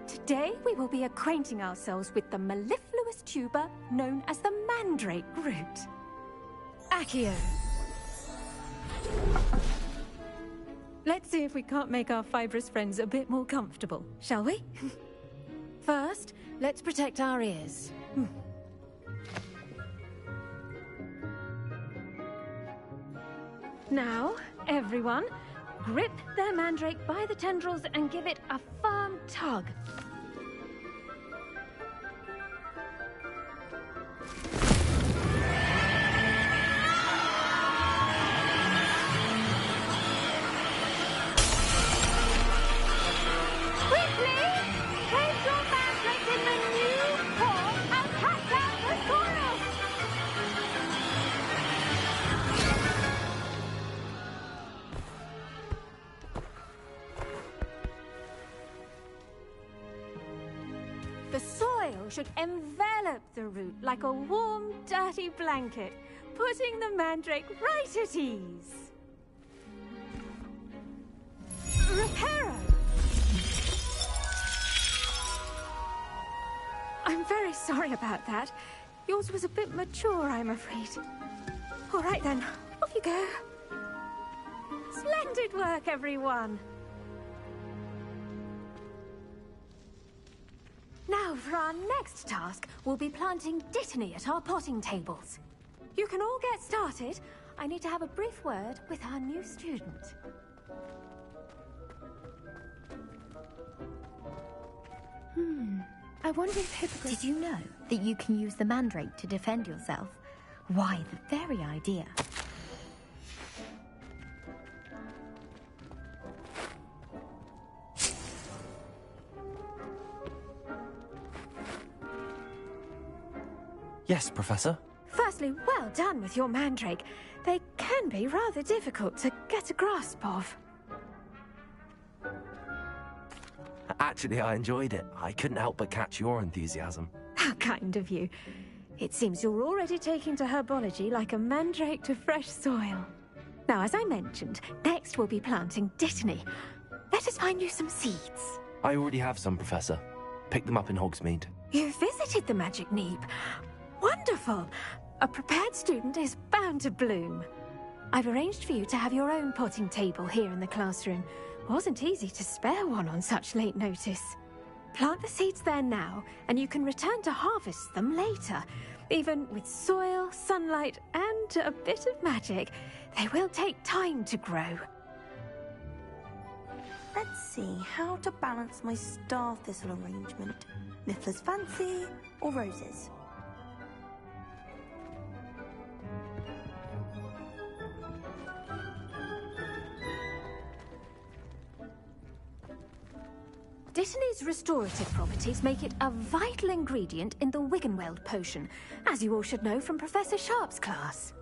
today we will be acquainting ourselves with the mellifluous tuber known as the mandrake root. Accio. Let's see if we can't make our fibrous friends a bit more comfortable, shall we? First, let's protect our ears. Now, everyone, grip their mandrake by the tendrils and give it a firm tug. The soil should envelop the root like a warm, dirty blanket, putting the mandrake right at ease. Reparo! I'm very sorry about that. Yours was a bit mature, I'm afraid. All right then, off you go. Splendid work, everyone. Now, for our next task, we'll be planting Dittany at our potting tables. You can all get started. I need to have a brief word with our new student. I wonder if Hippogriff... Did you know that you can use the mandrake to defend yourself? Why, the very idea. Yes, Professor. Firstly, well done with your mandrake. They can be rather difficult to get a grasp of. Actually, I enjoyed it. I couldn't help but catch your enthusiasm. How kind of you. It seems you're already taking to herbology like a mandrake to fresh soil. Now, as I mentioned, next we'll be planting Dittany. Let us find you some seeds. I already have some, Professor. Picked them up in Hogsmeade. You visited the Magic Neep. Wonderful! A prepared student is bound to bloom. I've arranged for you to have your own potting table here in the classroom. Wasn't easy to spare one on such late notice. Plant the seeds there now, and you can return to harvest them later. Even with soil, sunlight, and a bit of magic, they will take time to grow. Let's see how to balance my star thistle arrangement. Niffler's fancy or roses? Dittany's restorative properties make it a vital ingredient in the Wiggenweld potion, as you all should know from Professor Sharp's class.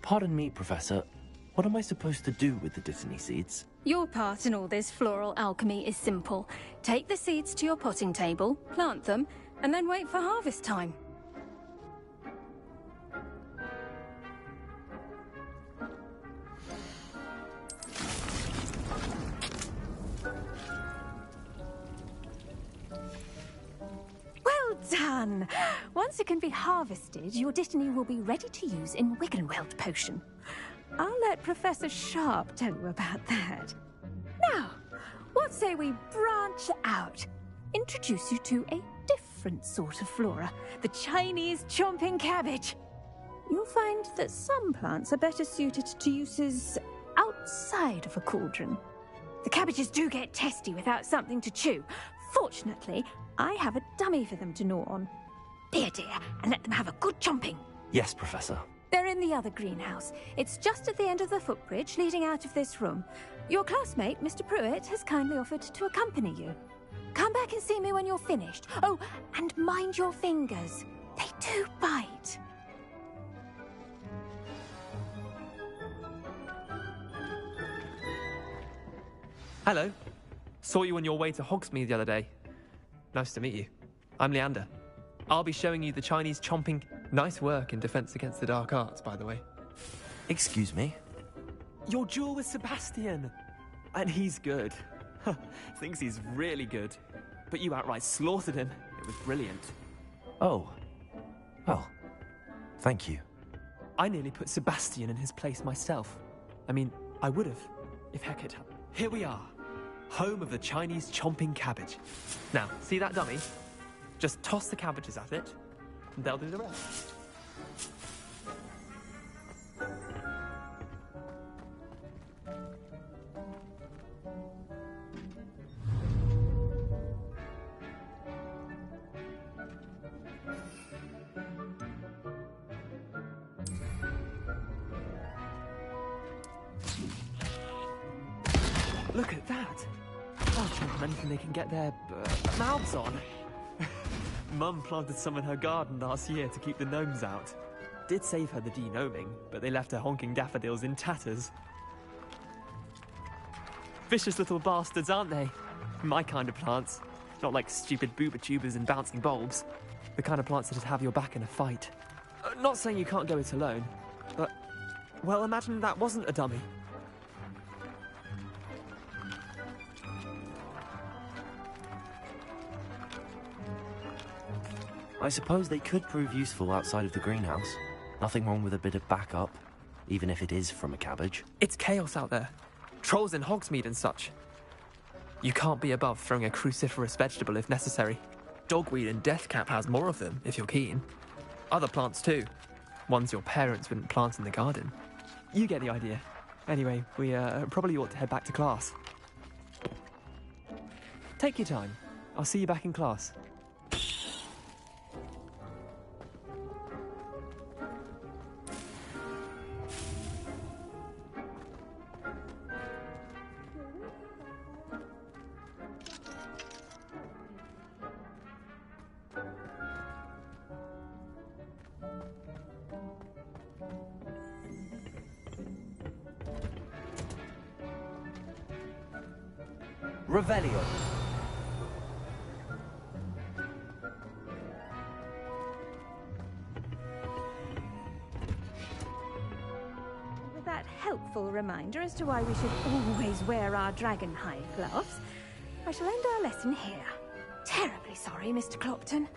Pardon me, Professor. What am I supposed to do with the Dittany seeds? Your part in all this floral alchemy is simple. Take the seeds to your potting table, plant them, and then wait for harvest time. Well done! Once it can be harvested, your Dittany will be ready to use in Wiggenweld potion. I'll let Professor Sharp tell you about that. Now, what say we branch out? Introduce you to a different sort of flora, the Chinese chomping cabbage. You'll find that some plants are better suited to uses outside of a cauldron. The cabbages do get testy without something to chew. Fortunately, I have a dummy for them to gnaw on. Here, dear, and let them have a good chomping. Yes, Professor. They're in the other greenhouse. It's just at the end of the footbridge leading out of this room. Your classmate, Mr. Pruitt, has kindly offered to accompany you. Come back and see me when you're finished. Oh, and mind your fingers. They do bite. Hello. Saw you on your way to Hogsmeade the other day. Nice to meet you. I'm Leander. I'll be showing you the Chinese chomping. Nice work in Defense Against the Dark Arts, by the way. Excuse me? Your duel with Sebastian. And he's good. Thinks he's really good. But you outright slaughtered him. It was brilliant. Oh. Well, thank you. I nearly put Sebastian in his place myself. I mean, I would have, if Heck had. Here we are. Home of the Chinese chomping cabbage. Now, see that dummy? Just toss the cabbages at it, and they'll do the rest. Look at that! They'll chomp on anything they can get their mouths on. Mum planted some in her garden last year to keep the gnomes out. Did save her the de-gnoming, but they left her honking daffodils in tatters. Vicious little bastards, aren't they? My kind of plants. Not like stupid booba tubers and bouncing bulbs. The kind of plants that'd have your back in a fight. Not saying you can't go it alone, but... well, imagine that wasn't a dummy. I suppose they could prove useful outside of the greenhouse. Nothing wrong with a bit of backup, even if it is from a cabbage. It's chaos out there. Trolls in Hogsmeade and such. You can't be above throwing a cruciferous vegetable if necessary. Dogweed and deathcap has more of them, if you're keen. Other plants too. Ones your parents wouldn't plant in the garden. You get the idea. Anyway, we probably ought to head back to class. Take your time. I'll see you back in class. Revelio. With that helpful reminder as to why we should always wear our dragonhide gloves, I shall end our lesson here. Terribly sorry, Mr. Clopton.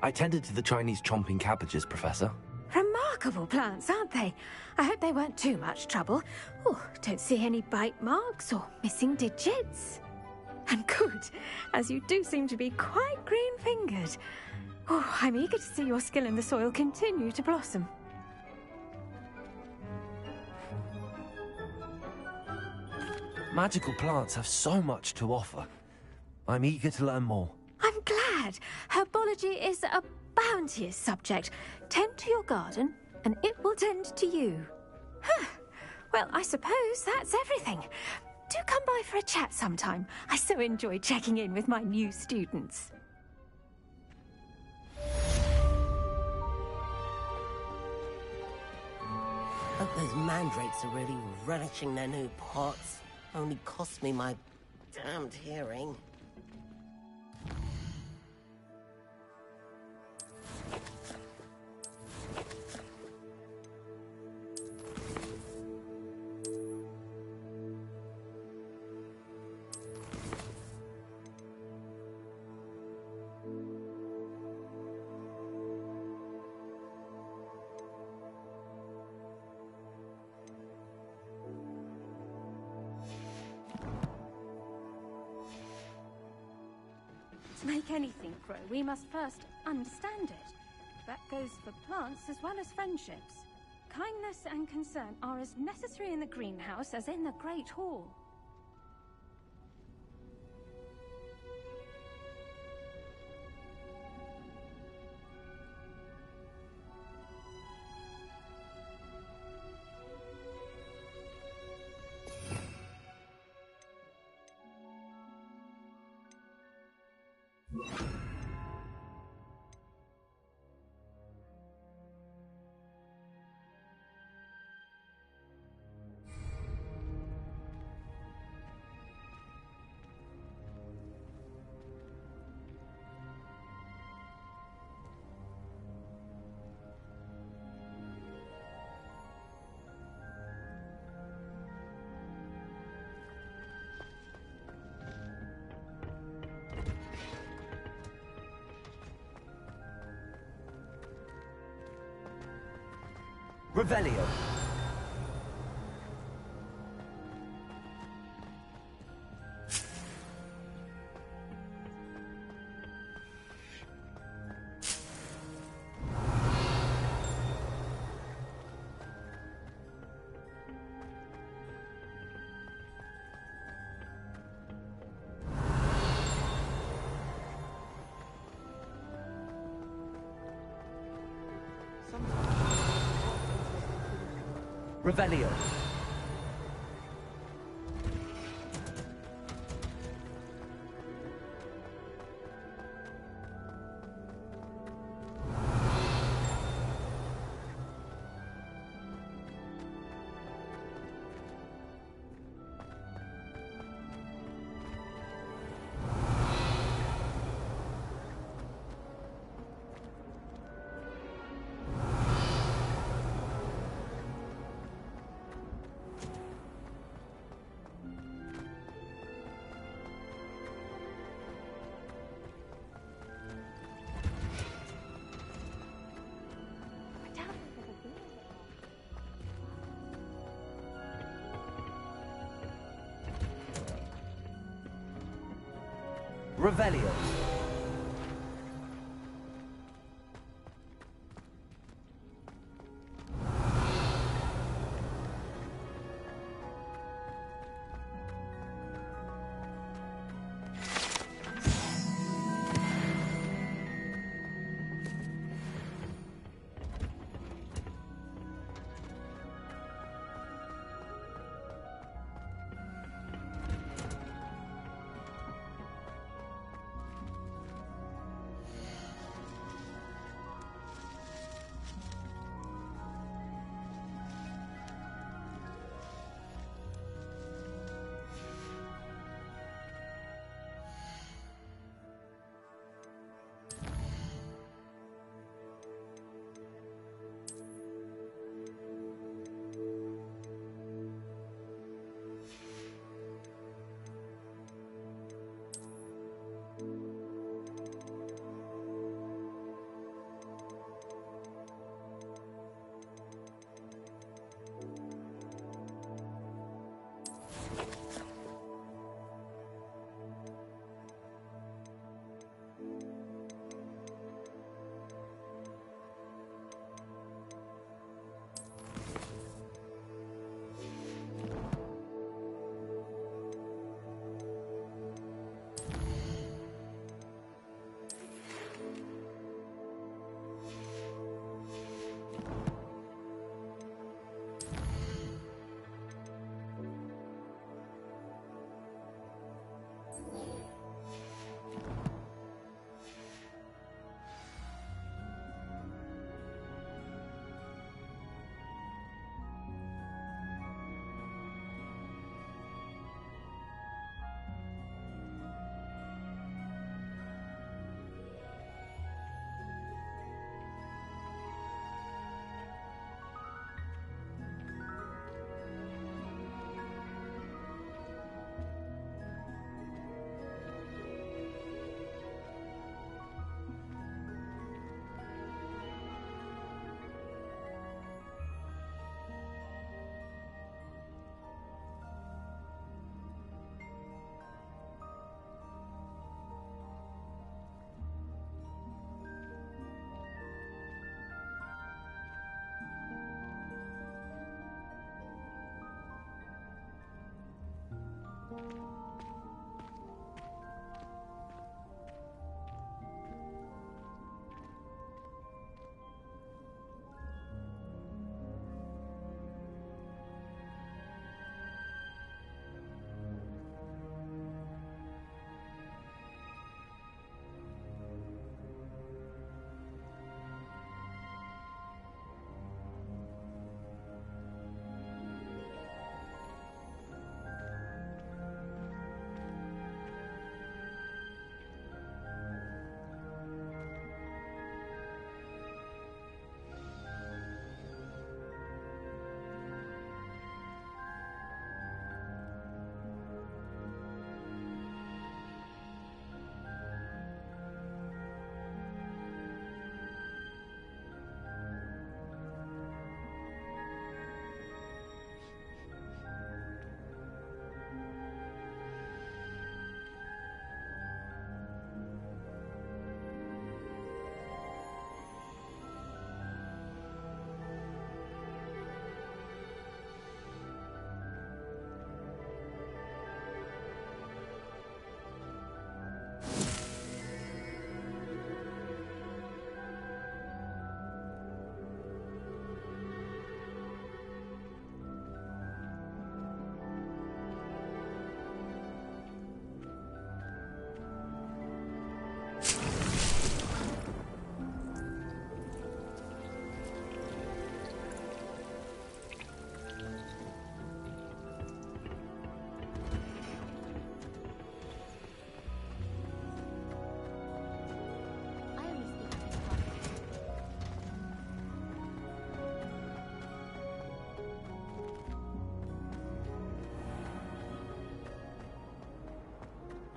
I tended to the Chinese chomping cabbages, Professor. Remarkable plants, aren't they? I hope they weren't too much trouble. Oh, don't see any bite marks or missing digits. And good, as you do seem to be quite green-fingered. Oh, I'm eager to see your skill in the soil continue to blossom. Magical plants have so much to offer. I'm eager to learn more. I'm glad. Herbology is a bounteous subject. Tend to your garden, and it will tend to you. Huh. Well, I suppose that's everything. Do come by for a chat sometime. I so enjoy checking in with my new students. Hope those mandrakes are really relishing their new pots. Only cost me my damned hearing. To make anything grow, we must first understand it. That goes for plants as well as friendships. Kindness and concern are as necessary in the greenhouse as in the Great Hall. Revelio. Revelio. Revelio.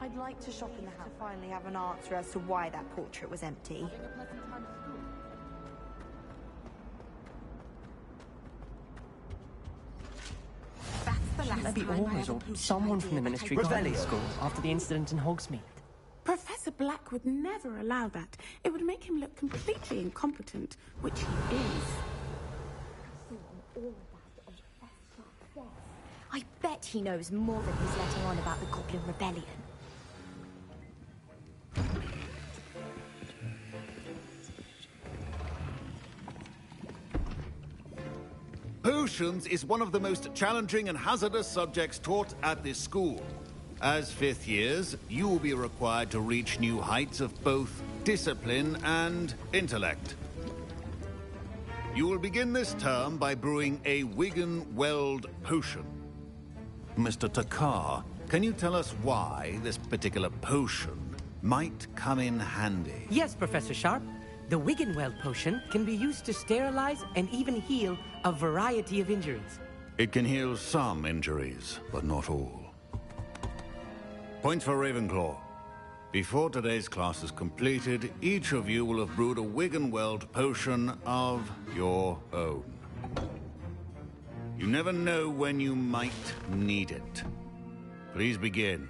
I'd like to shop in the house to finally have an answer as to why that portrait was empty. Maybe Aurors or someone from the Ministry Guidance School after the incident in Hogsmeade. Professor Black would never allow that. It would make him look completely incompetent, which he is. I bet he knows more than he's letting on about the Goblin Rebellion. Potions is one of the most challenging and hazardous subjects taught at this school. As fifth years, you will be required to reach new heights of both discipline and intellect. You will begin this term by brewing a Wiggenweld potion. Mr. Takar, can you tell us why this particular potion might come in handy? Yes, Professor Sharp. The Wiggenweld potion can be used to sterilize and even heal a variety of injuries. It can heal some injuries, but not all. Points for Ravenclaw. Before today's class is completed, each of you will have brewed a Wiggenweld potion of your own. You never know when you might need it. Please begin.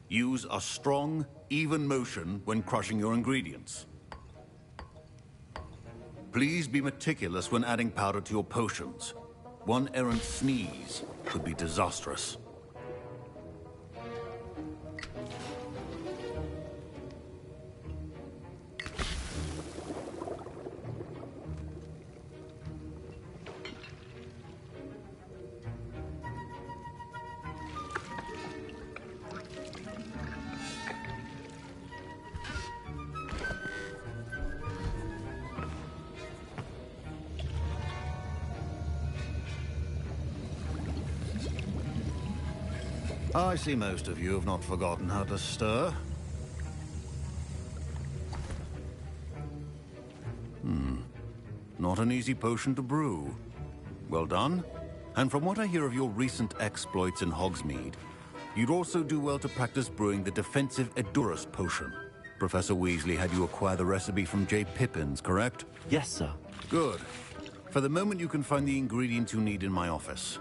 Use a strong, even motion when crushing your ingredients. Please be meticulous when adding powder to your potions. One errant sneeze could be disastrous. I see most of you have not forgotten how to stir. Not an easy potion to brew. Well done. And from what I hear of your recent exploits in Hogsmeade, you'd also do well to practice brewing the defensive Edurus potion. Professor Weasley had you acquire the recipe from J. Pippins, correct? Yes, sir. Good. For the moment, you can find the ingredients you need in my office.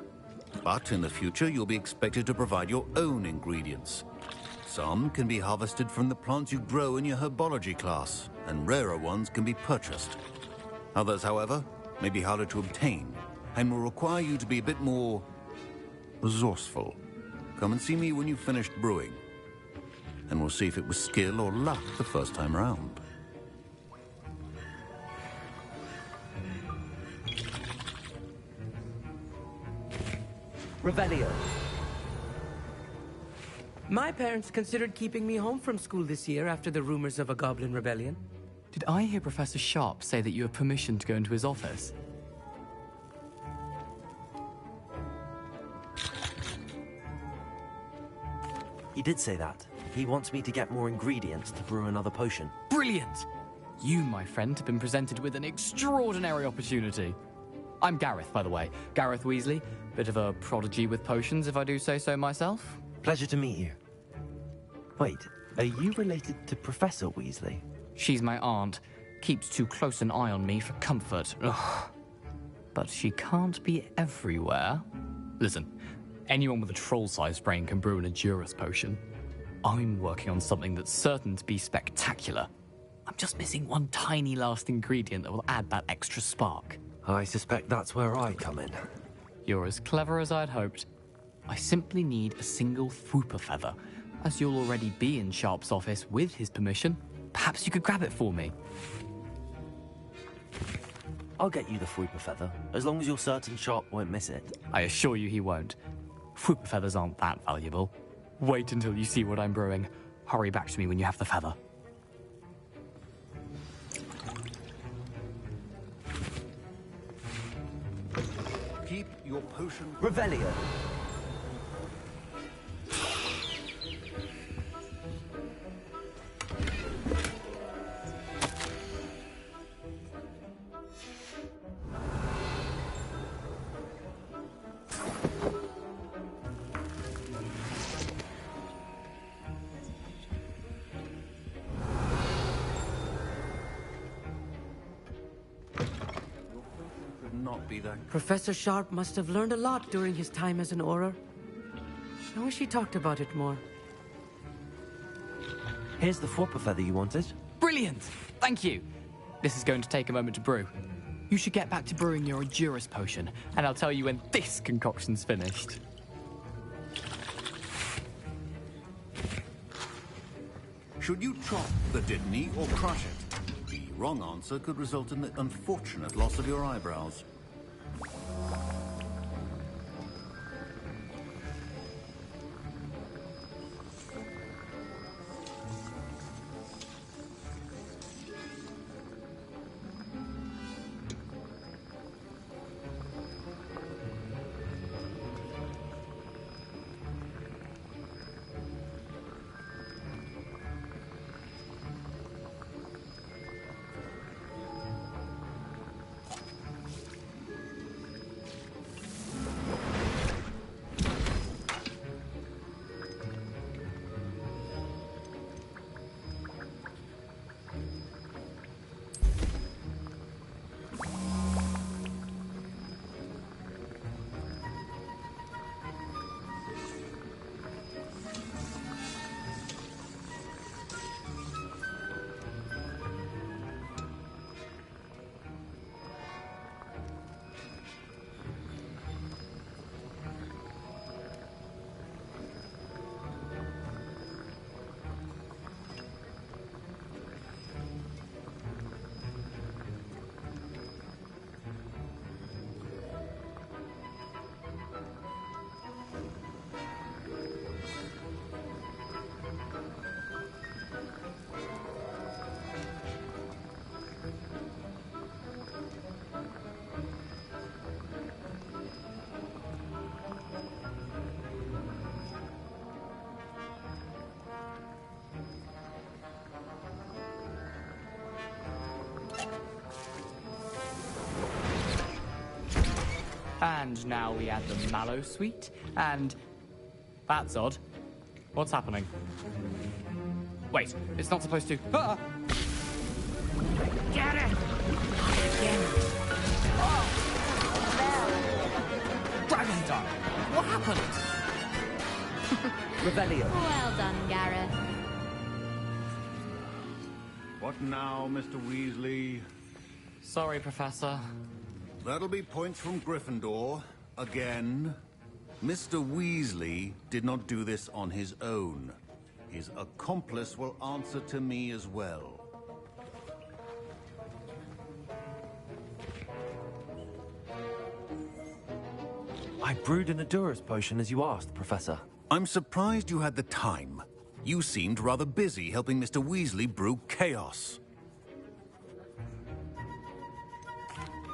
But in the future, you'll be expected to provide your own ingredients. Some can be harvested from the plants you grow in your herbology class, and rarer ones can be purchased. Others, however, may be harder to obtain, and will require you to be a bit more resourceful. Come and see me when you've finished brewing, and we'll see if it was skill or luck the first time around. Revelio. My parents considered keeping me home from school this year after the rumors of a goblin rebellion. Did I hear Professor Sharp say that you have permission to go into his office? He did say that. He wants me to get more ingredients to brew another potion. Brilliant! You, my friend, have been presented with an extraordinary opportunity. I'm Gareth, by the way. Gareth Weasley. Bit of a prodigy with potions, if I do say so myself. Pleasure to meet you. Wait, are you related to Professor Weasley? She's my aunt. Keeps too close an eye on me for comfort. Ugh. But she can't be everywhere. Listen, anyone with a troll-sized brain can brew an Adurus potion. I'm working on something that's certain to be spectacular. I'm just missing one tiny last ingredient that will add that extra spark. I suspect that's where I come in. You're as clever as I'd hoped. I simply need a single Fwooper feather. As you'll already be in Sharp's office with his permission, perhaps you could grab it for me. I'll get you the Fwooper feather, as long as you're certain Sharp won't miss it. I assure you he won't. Fwooper feathers aren't that valuable. Wait until you see what I'm brewing. Hurry back to me when you have the feather. Keep your potion... Revelio. Not be that. Professor Sharp must have learned a lot during his time as an Auror. I wish he talked about it more. Here's the Fwooper feather you wanted. Brilliant! Thank you. This is going to take a moment to brew. You should get back to brewing your Adurus potion, and I'll tell you when this concoction's finished. Should you chop the Dittany or crush it? The wrong answer could result in the unfortunate loss of your eyebrows. And now we add the mallow sweet, and... That's odd. What's happening? Wait, it's not supposed to... Ah! Get it! Again. Oh! Dragon Dart! What happened? Revelio. Well done, Gareth. What now, Mr. Weasley? Sorry, Professor. That'll be points from Gryffindor. Again. Mr. Weasley did not do this on his own. His accomplice will answer to me as well. I brewed an Adurus potion as you asked, Professor. I'm surprised you had the time. You seemed rather busy helping Mr. Weasley brew chaos.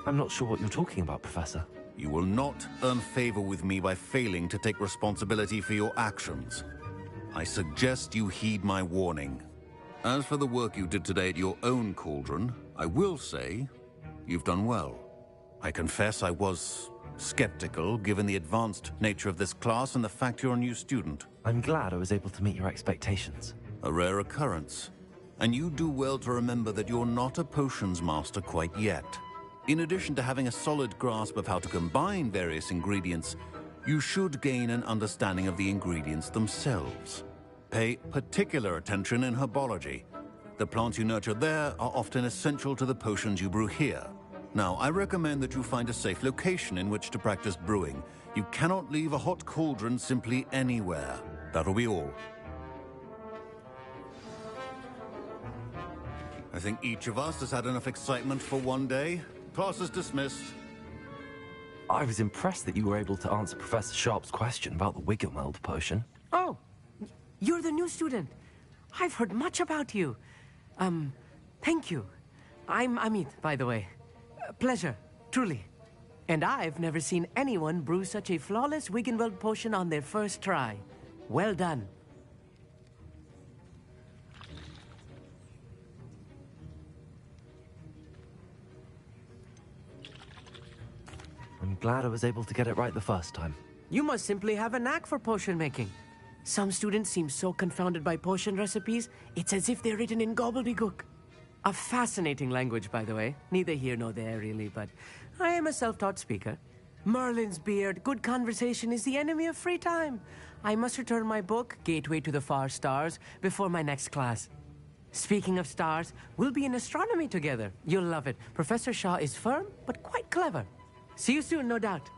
I'm not sure what you're talking about, Professor. You will not earn favor with me by failing to take responsibility for your actions. I suggest you heed my warning. As for the work you did today at your own cauldron, I will say you've done well. I confess I was skeptical, given the advanced nature of this class and the fact you're a new student. I'm glad I was able to meet your expectations. A rare occurrence. And you do well to remember that you're not a potions master quite yet. In addition to having a solid grasp of how to combine various ingredients, you should gain an understanding of the ingredients themselves. Pay particular attention in herbology. The plants you nurture there are often essential to the potions you brew here. Now, I recommend that you find a safe location in which to practice brewing. You cannot leave a hot cauldron simply anywhere. That'll be all. I think each of us has had enough excitement for one day. Class is dismissed. I was impressed that you were able to answer Professor Sharp's question about the Wiggenweld potion. Oh, you're the new student. I've heard much about you. Thank you. I'm Amit, by the way. Pleasure, truly. And I've never seen anyone brew such a flawless Wiggenweld potion on their first try. Well done. I'm glad I was able to get it right the first time. You must simply have a knack for potion making. Some students seem so confounded by potion recipes, it's as if they're written in gobbledygook. A fascinating language, by the way. Neither here nor there, really, but I am a self-taught speaker. Merlin's beard, good conversation is the enemy of free time. I must return my book, Gateway to the Far Stars, before my next class. Speaking of stars, we'll be in astronomy together. You'll love it. Professor Shaw is firm, but quite clever. See you soon, no doubt.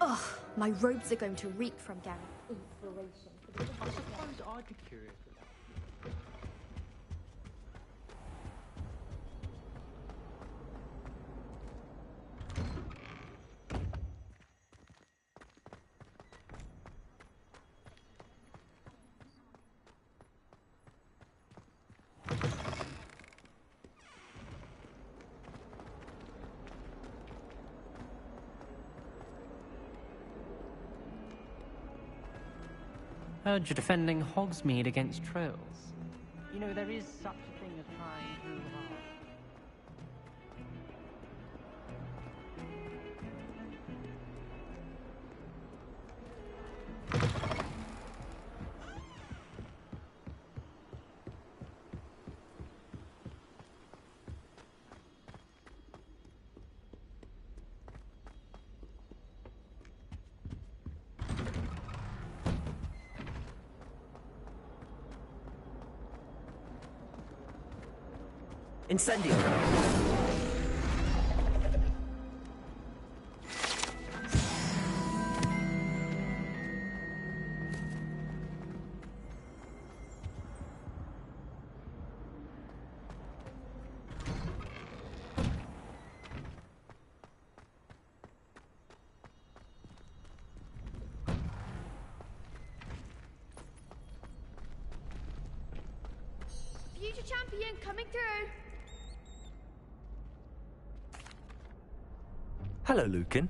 Ugh, my robes are going to reek from Gareth's inspiration. I suppose I'd be curious. Heard you're defending Hogsmeade against trolls. You know, there is such a thing as trying too hard. Incendio. Future champion coming through. Hello, Lucan.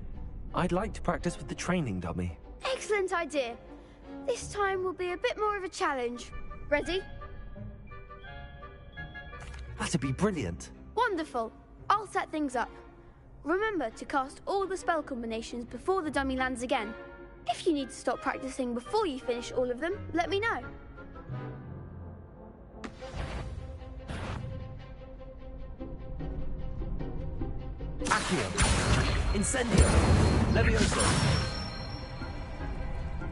I'd like to practice with the training dummy. Excellent idea. This time will be a bit more of a challenge. Ready? That'd be brilliant. Wonderful. I'll set things up. Remember to cast all the spell combinations before the dummy lands again. If you need to stop practicing before you finish all of them, let me know. Accio. Incendio. Levioso.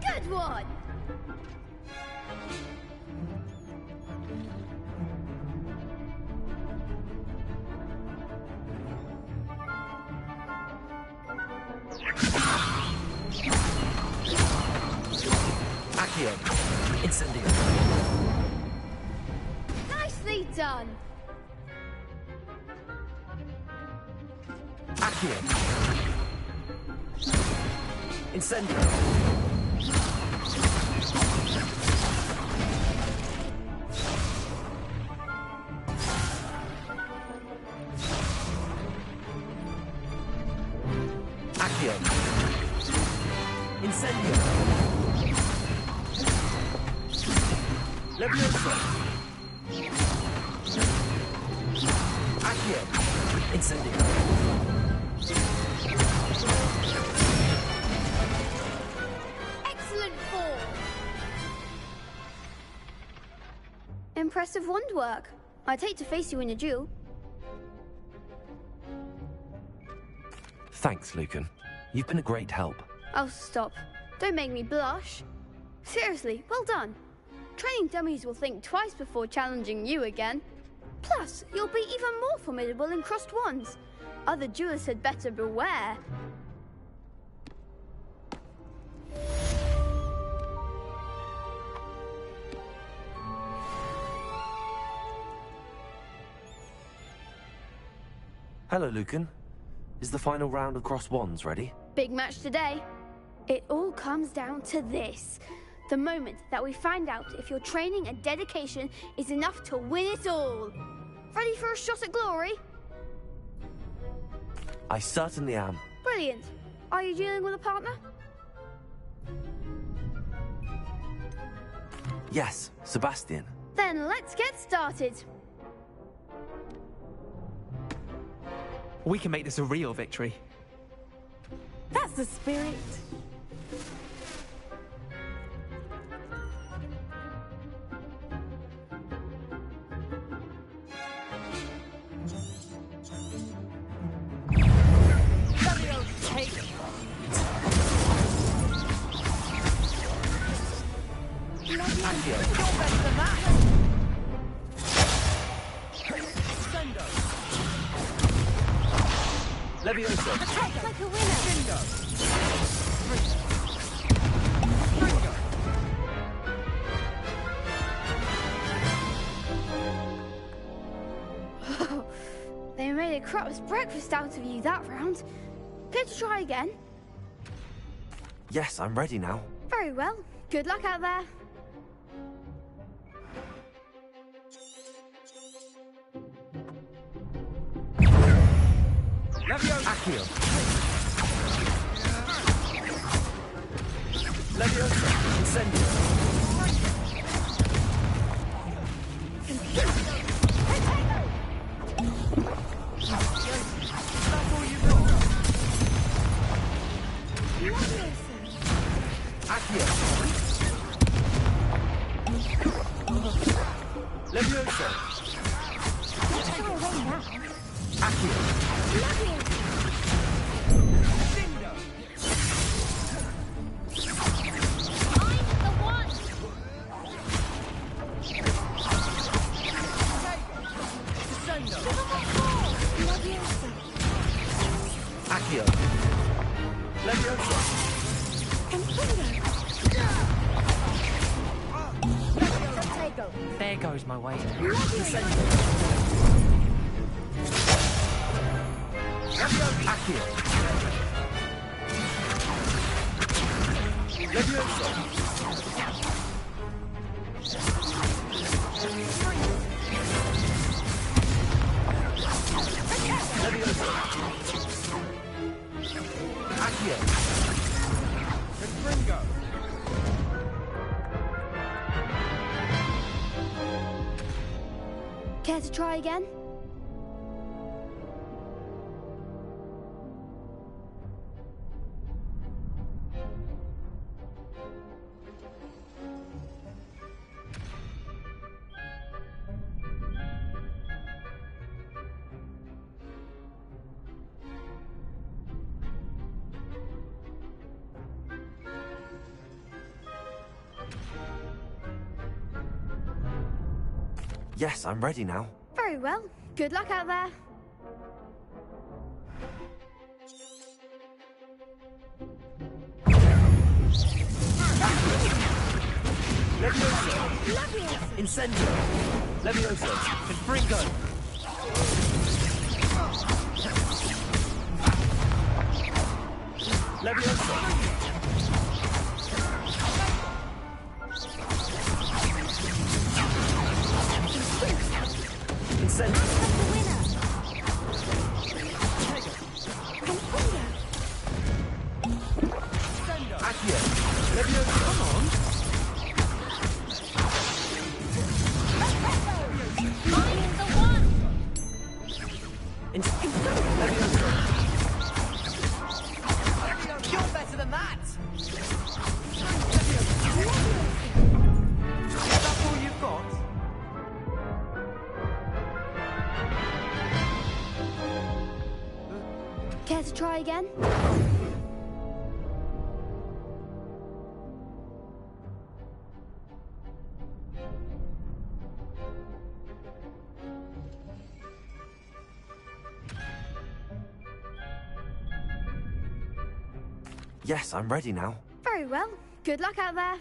Good one! Accio. Incendio. Nicely done! Accio. Incendio. Accio. Incendio. Levioso. Accio. Incendio. Excellent form! Impressive wand work. I'd hate to face you in a duel. Thanks, Lucan. You've been a great help. Oh, stop. Don't make me blush. Seriously, well done. Training dummies will think twice before challenging you again. Plus, you'll be even more formidable in crossed wands. Other duelists had better beware. Hello, Lucan. Is the final round of crossed wands ready? Big match today. It all comes down to this. The moment that we find out if your training and dedication is enough to win it all. Ready for a shot at glory? I certainly am. Brilliant. Are you dealing with a partner? Yes, Sebastian. Then let's get started. We can make this a real victory. That's the spirit. Levioso. Attack like a winner. They made a crap's breakfast out of you that round. Care to try again? Yes, I'm ready now. Very well. Good luck out there. Accio. Levioso. Incendio. Accio. Levioso. Accio. Accio. Levioso. There goes my weight. Accio. Levioso. Care to try again? Yes, I'm ready now. Very well. Good luck out there. Levioso! Incendio! Levioso! Confringo! Levioso! Care to try again? Yes, I'm ready now. Very well. Good luck out there.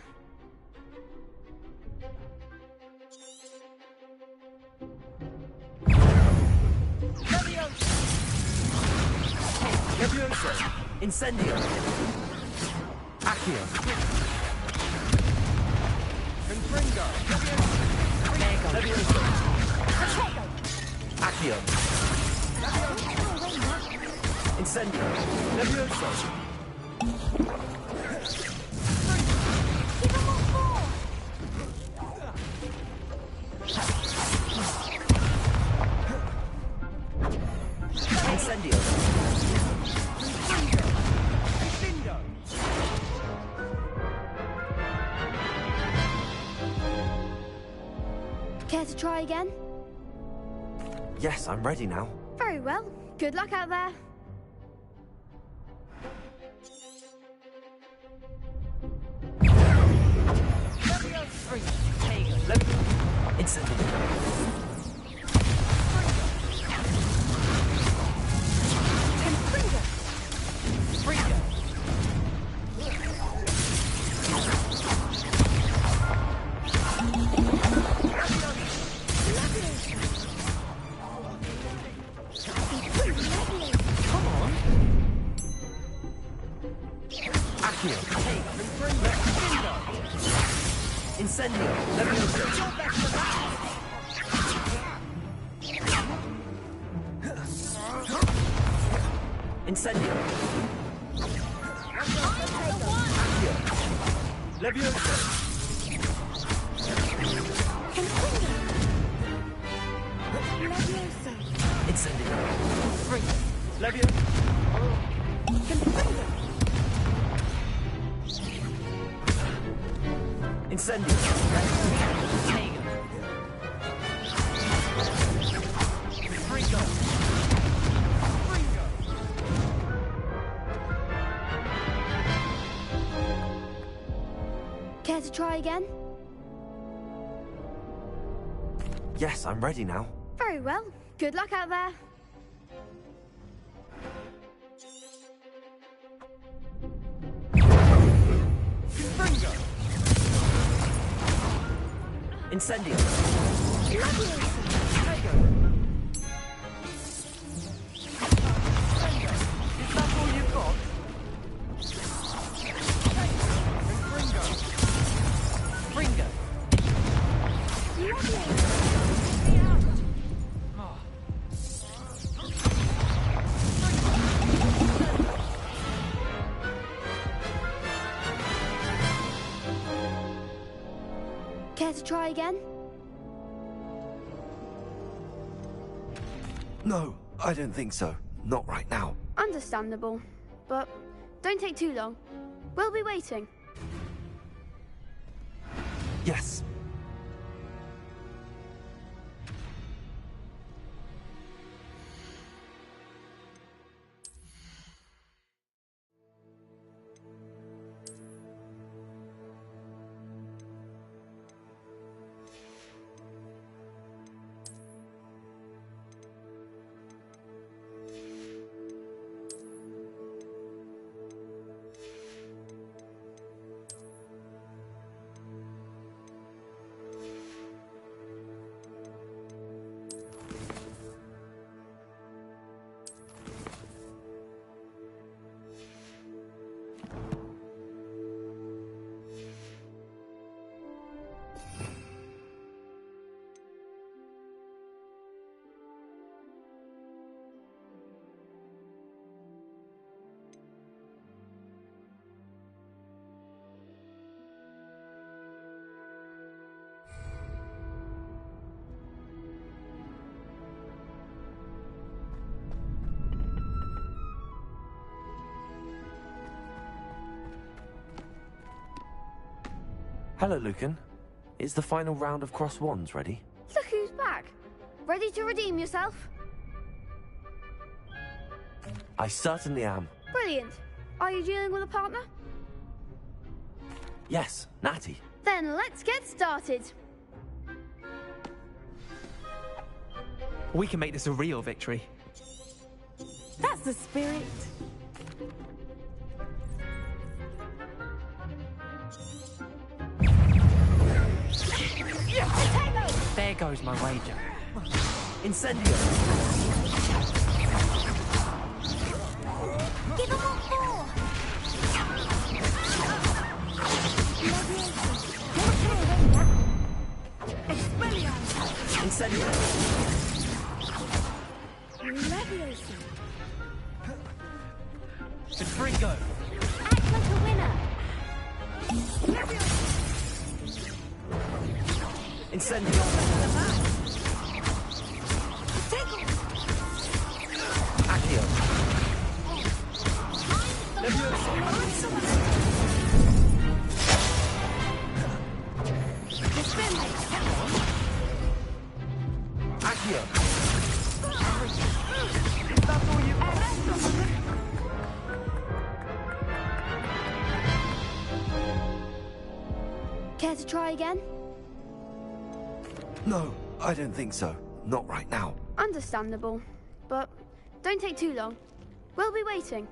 Levioso! Incendio! Accio! Confringo! Levioso! Accio! Incendio! Levioso! Incendio! Care to try again? Yes, I'm ready now. Very well. Good luck out there. Incendio! Levioso! Incendio! Levioso! Incendio! Levioso! Incendio! Fringo! Care to try again? Yes, I'm ready now. Very well. Good luck out there. Incendio! Is that all you've got? Fringo! Care to try again? No, I don't think so. Not right now. Understandable. But don't take too long. We'll be waiting. Yes. Hello, Lucan. Is the final round of cross wands ready? Look who's back. Ready to redeem yourself? I certainly am. Brilliant. Are you dealing with a partner? Yes, Natty. Then let's get started. We can make this a real victory. That's the spirit. There goes my wager. Incendio! Give him what for! Incendio! Confringo! Act like a winner! Incendio! Accio! Accio! That's all you Care to try again? No, I don't think so. Not right now. Understandable. But don't take too long. We'll be waiting.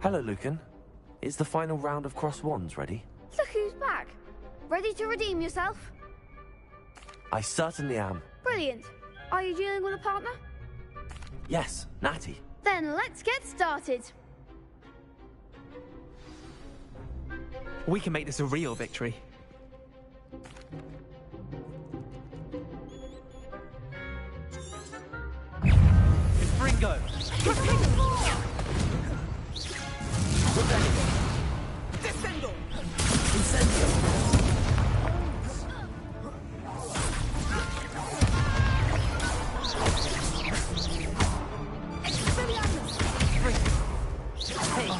Hello, Lucan. Is the final round of cross wands ready? Look who's back. Ready to redeem yourself? I certainly am. Brilliant. Are you dealing with a partner? Yes, Natty. Then let's get started. We can make this a real victory. Confringo! Descendo! Incendio! Hey,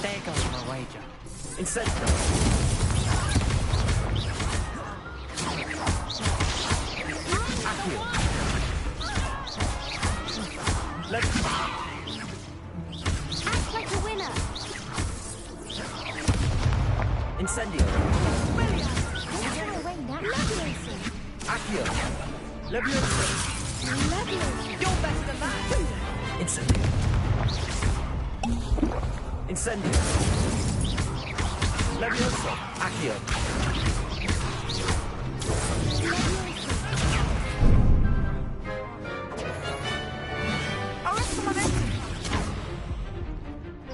there goes my wager. Incendio! Accio! Act like a winner! Incendio. Accio. Levioso. You're better than that. Incendio. Incendio. Levioso. Accio.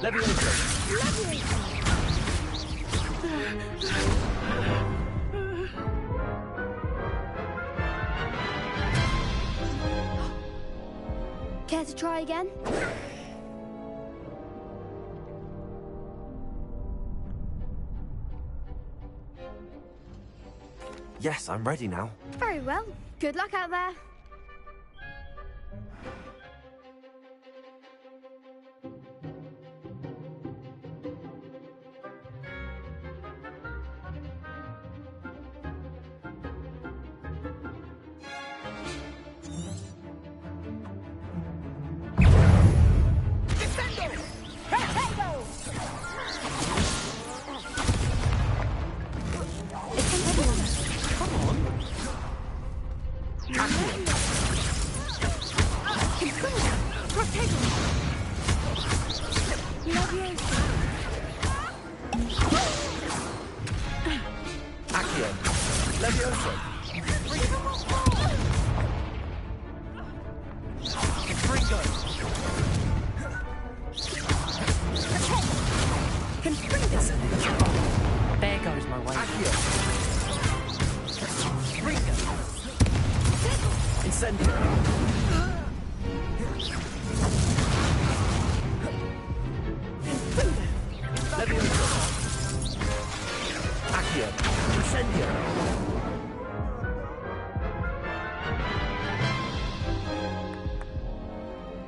Levioso. Care to try again? Yes, I'm ready now. Very well. Good luck out there.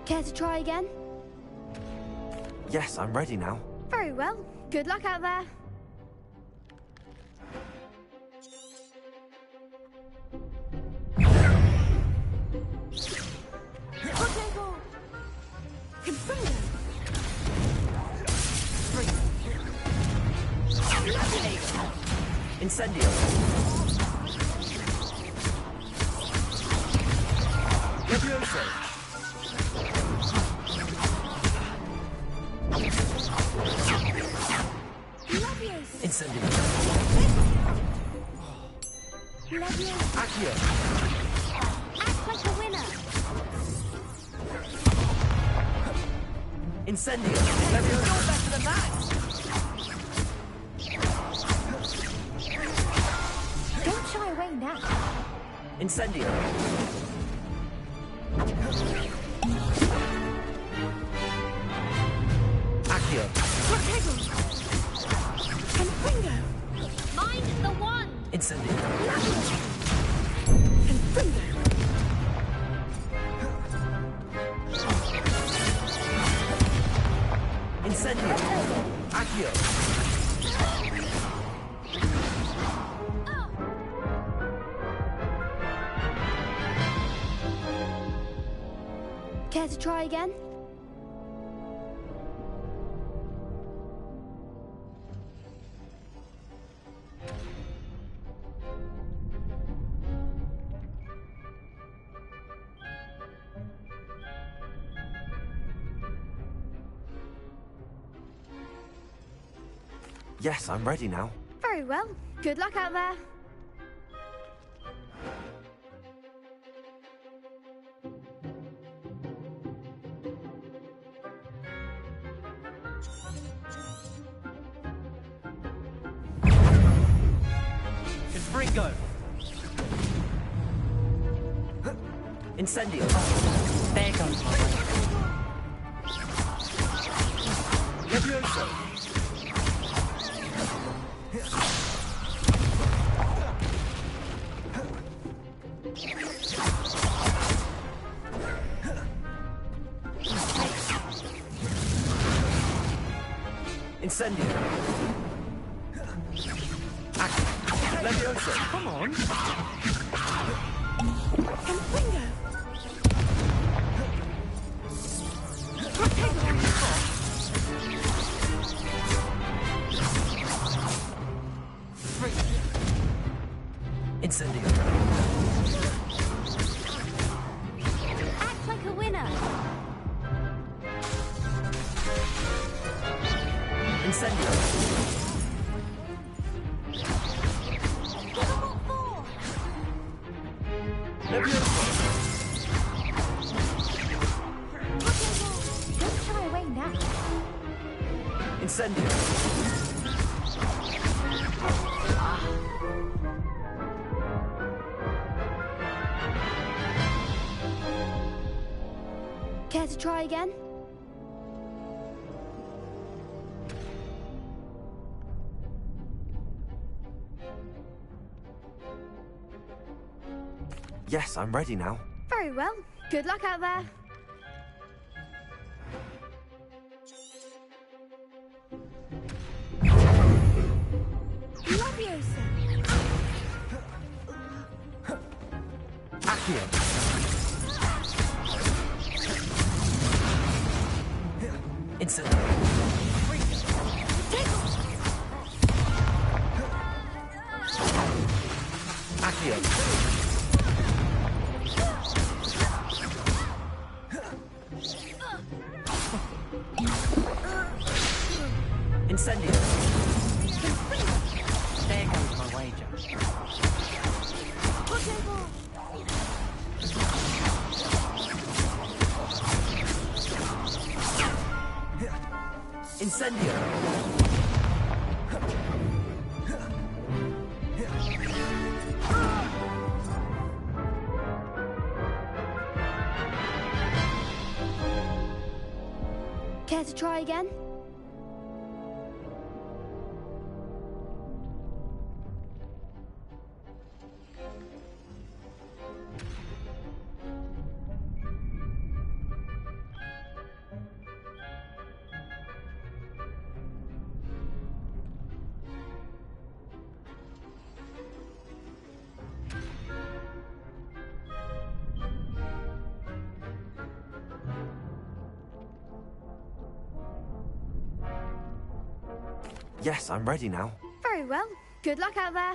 Care to try again? Yes, I'm ready now. Very well. Good luck out there. Incendio. Levioso. Incendio. Accio. Act like a winner. Incendio. Levioso. You're better than that. Don't shy away now. Incendio. Accio. Mind the wand. Incendio. Incendio. Accio. Care to try again? Yes, I'm ready now. Very well. Good luck out there. Confringo. Incendio. There goes my way. Levioso. Incendio. Levioso. Come on. Confringo. Incendio. Act like a winner. Incendio. Give 'em what for. Leviosa. Don't shy away now. Incendio. Care to try again? Yes, I'm ready now. Very well. Good luck out there. Leviosa. Accio. Incendio. Accio. Incendio. There goes my wager. Incendio. Care to try again? Yes, I'm ready now. Very well. Good luck out there.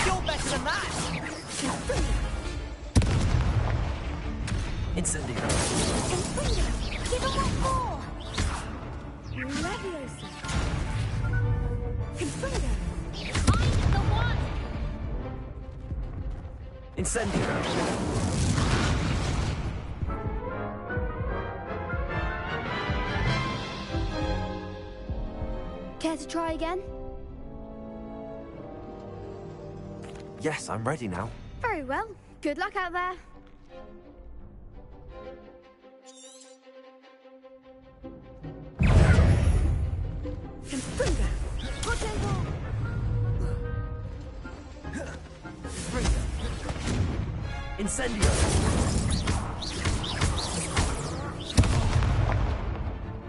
You're better than that! Incendio. Give 'em what for. Leviosa. Confringo. Find the one. Incendio. Care to try again? Yes, I'm ready now. Very well. Good luck out there. Confringo. Potato. Incendio.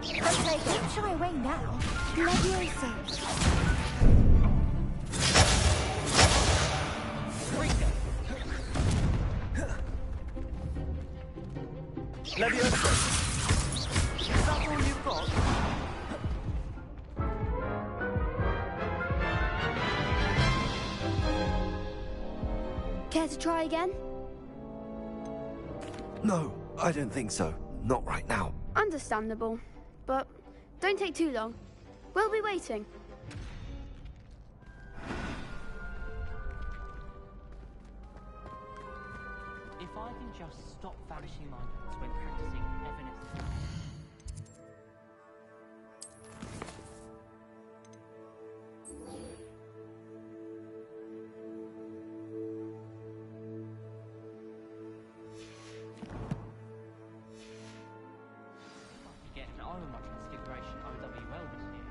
Okay, don't shy away now. Leviosa. Leviosa. Is that all you've got? Care to try again? No, I don't think so. Not right now. Understandable. But don't take too long. We'll be waiting. If I can just stop vanishing my notes when practicing evanescence. Get an iron rod transfiguration OW well this year.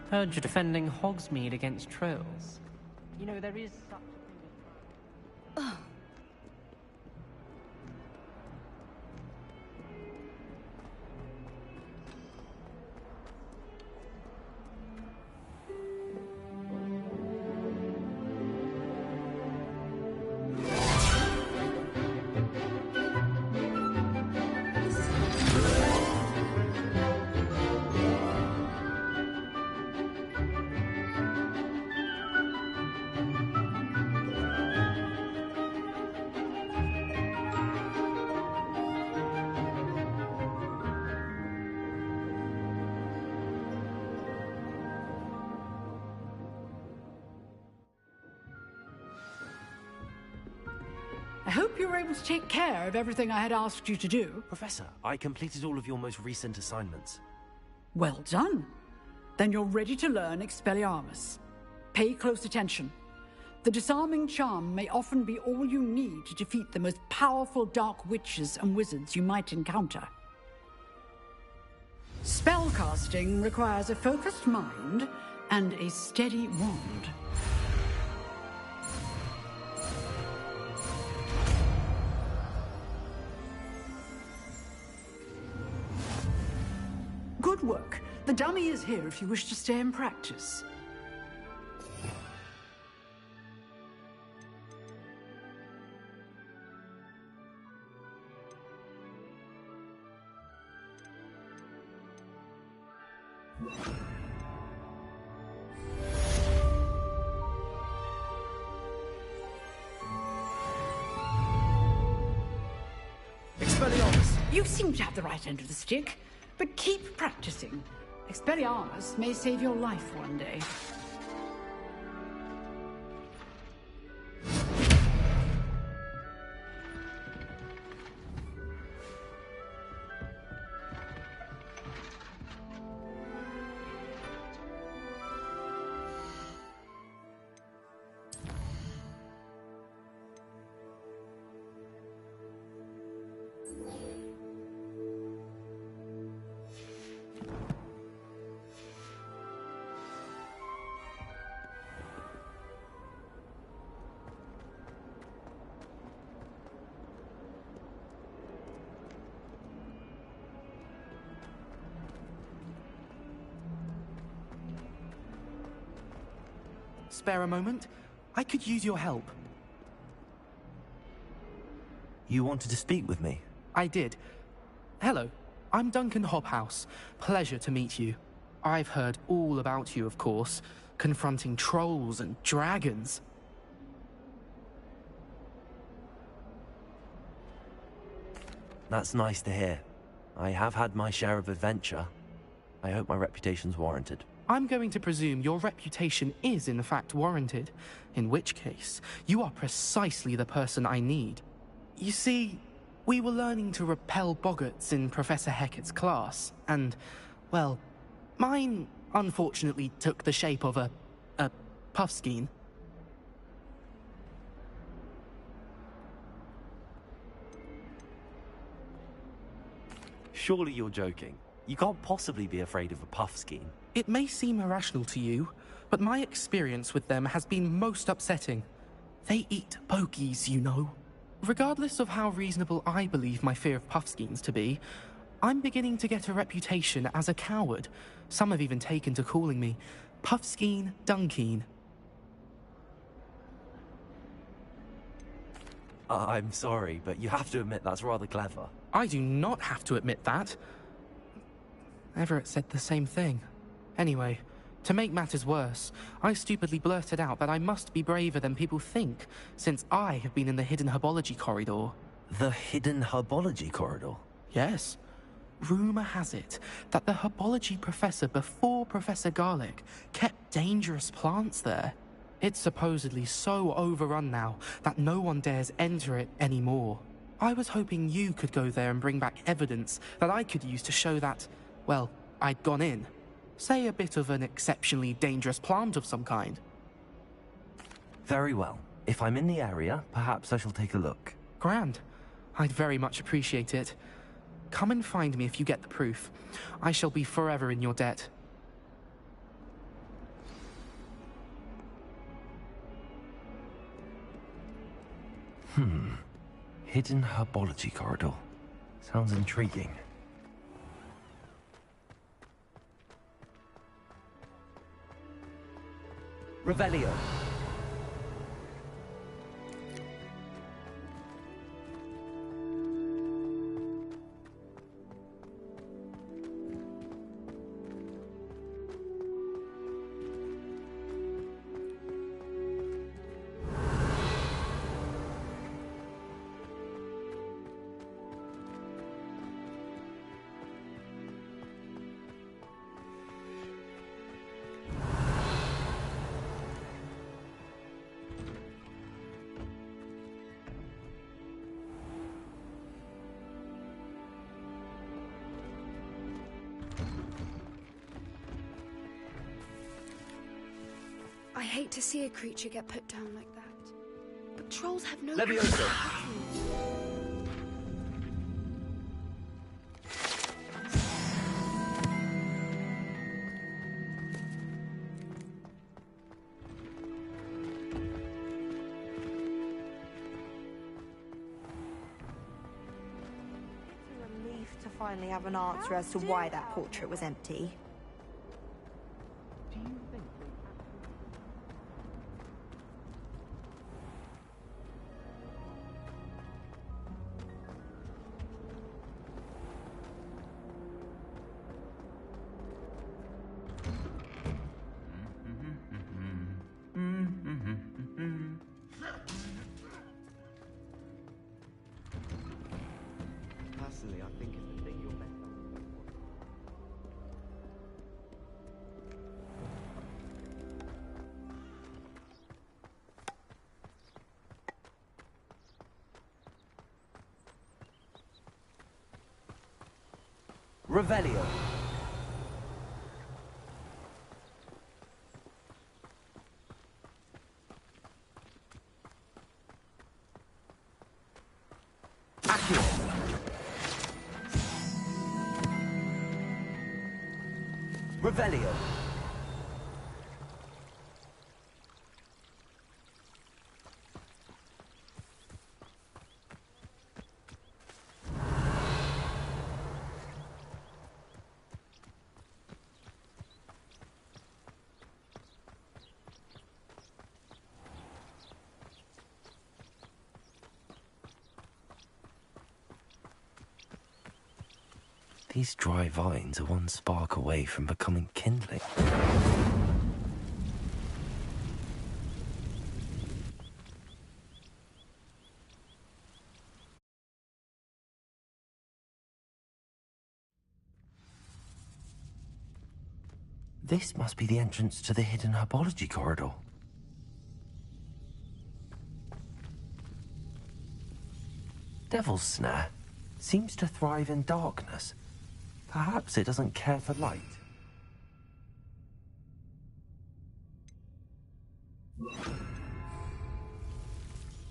Heard you're defending Hogsmeade against trolls. You know, there is such a thing as... I hope you were able to take care of everything I had asked you to do. Professor, I completed all of your most recent assignments. Well done. Then you're ready to learn Expelliarmus. Pay close attention. The disarming charm may often be all you need to defeat the most powerful dark witches and wizards you might encounter. Spellcasting requires a focused mind and a steady wand. Good work. The dummy is here if you wish to stay and practice. Expelliarmus! You seem to have the right end of the stick, but keep practicing. Expelliarmus may save your life one day. Spare a moment? I could use your help. You wanted to speak with me? I did. Hello, I'm Duncan Hobhouse. Pleasure to meet you. I've heard all about you, of course, confronting trolls and dragons. That's nice to hear. I have had my share of adventure. I hope my reputation's warranted. I'm going to presume your reputation is in fact warranted, in which case, you are precisely the person I need. You see, we were learning to repel boggarts in Professor Hecat's class, and, well, mine unfortunately took the shape of a puffskein. Surely you're joking. You can't possibly be afraid of a puffskein. It may seem irrational to you, but my experience with them has been most upsetting. They eat bogies, you know. Regardless of how reasonable I believe my fear of puffskeins to be, I'm beginning to get a reputation as a coward. Some have even taken to calling me Puffskein Dunkeen. I'm sorry, but you have to admit that's rather clever. I do not have to admit that. Everett said the same thing. Anyway, to make matters worse, I stupidly blurted out that I must be braver than people think, since I have been in the hidden herbology corridor. The hidden herbology corridor? Yes. Rumour has it that the herbology professor before Professor Garlick kept dangerous plants there. It's supposedly so overrun now that no one dares enter it anymore. I was hoping you could go there and bring back evidence that I could use to show that, well, I'd gone in. Say a bit of an exceptionally dangerous plant of some kind. Very well. If I'm in the area, perhaps I shall take a look. Grand. I'd very much appreciate it. Come and find me if you get the proof. I shall be forever in your debt. Hidden herbology corridor. Sounds intriguing. Revelio. I hate to see a creature get put down like that. But trolls have no... Levioso. Relief to finally have an answer as to why that portrait was empty. Personally, I think it's the thing you're best Revelio. Revelio. These dry vines are one spark away from becoming kindling. This must be the entrance to the hidden herbology corridor. Devil's Snare seems to thrive in darkness. Perhaps it doesn't care for light.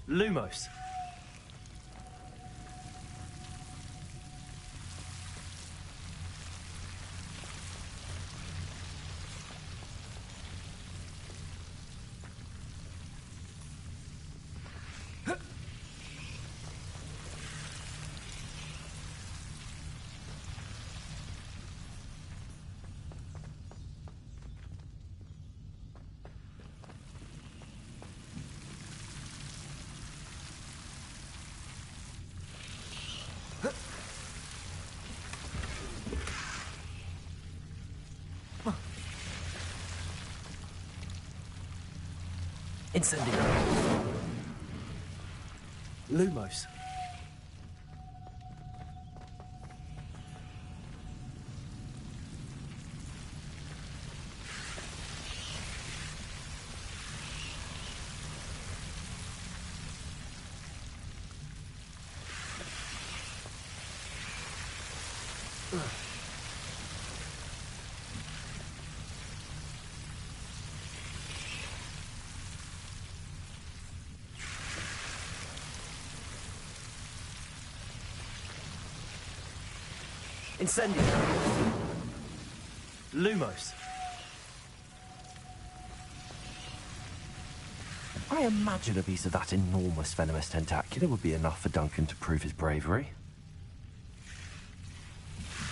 Lumos. Incendio. Lumos. Incendio. Lumos. I imagine a piece of that enormous venomous tentacular would be enough for Duncan to prove his bravery.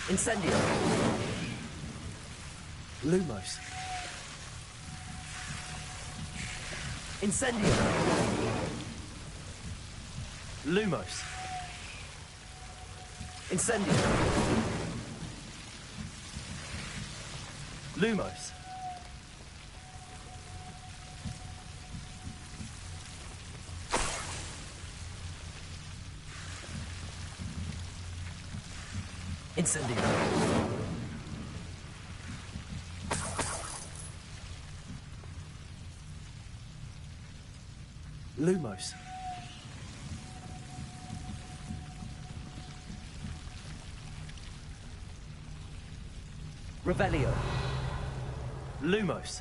Incendio! Lumos! Incendio! Lumos! Incendio! Lumos! Incendio! Lumos! Revelio! Lumos!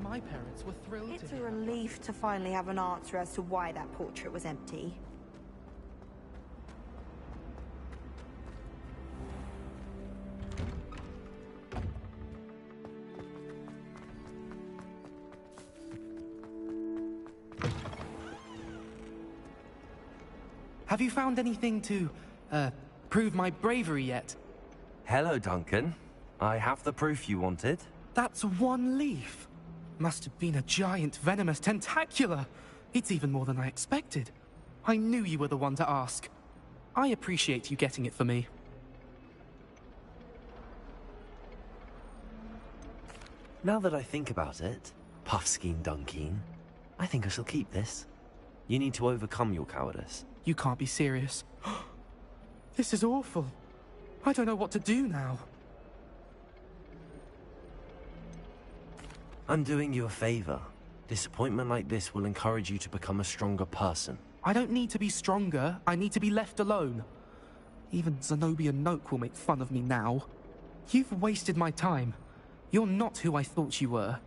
My parents were thrilled It's to a hear. relief to finally have an answer as to why that portrait was empty. Have you found anything to, prove my bravery yet? Hello, Duncan. I have the proof you wanted. That's one leaf. Must have been a giant venomous tentacula. It's even more than I expected. I knew you were the one to ask. I appreciate you getting it for me. Now that I think about it, Puffskein Dunkeen, I think I shall keep this. You need to overcome your cowardice. You can't be serious. This is awful. I don't know what to do now. I'm doing you a favor. Disappointment like this will encourage you to become a stronger person. I don't need to be stronger. I need to be left alone. Even Zenobia Noak will make fun of me now. You've wasted my time. You're not who I thought you were.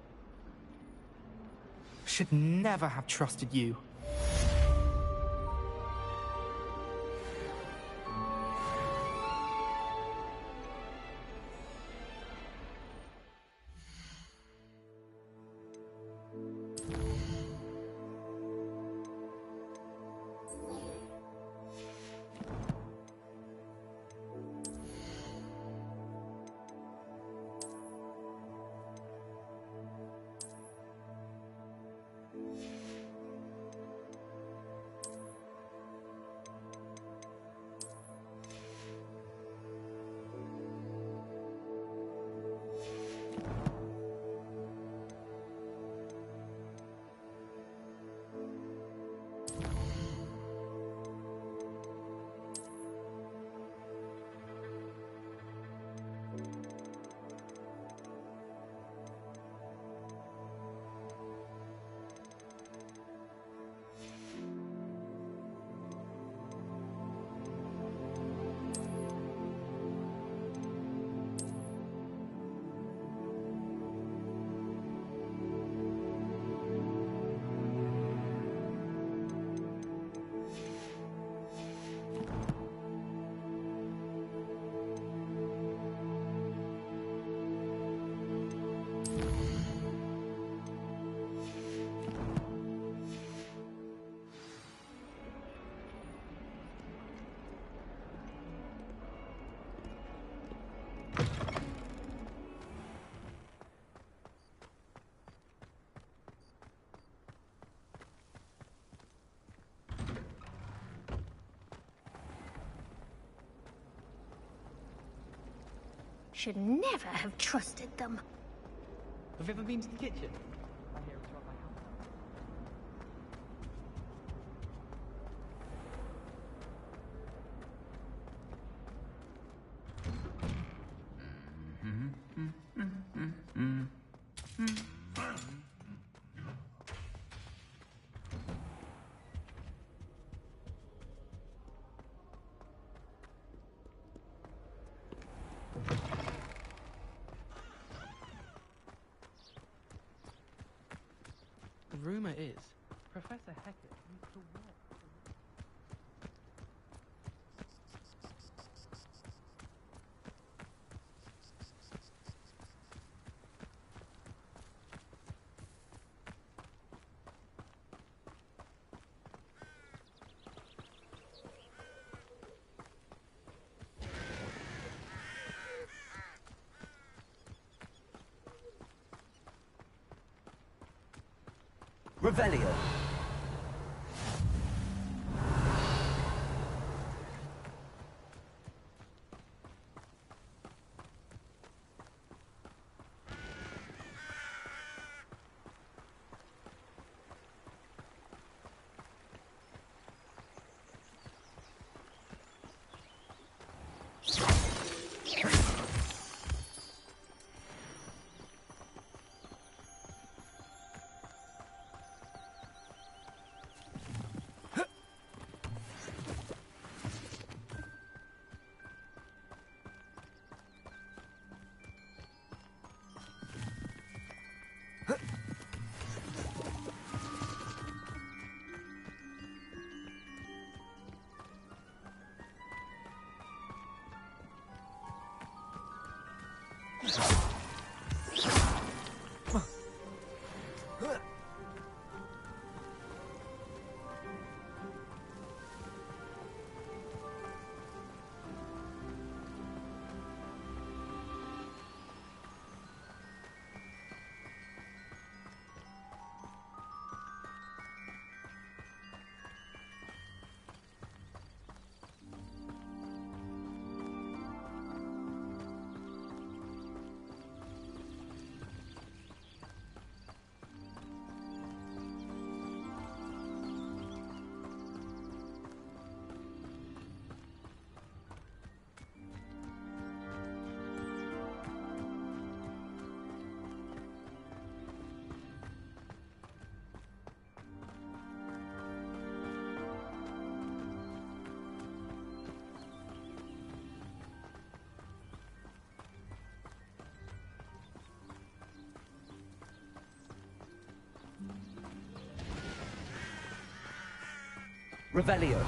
Should never have trusted you. should never have trusted them. Have you ever been to the kitchen? I hear it's run by The rumor is, Professor Hecat used to work. Revelio. Revelio.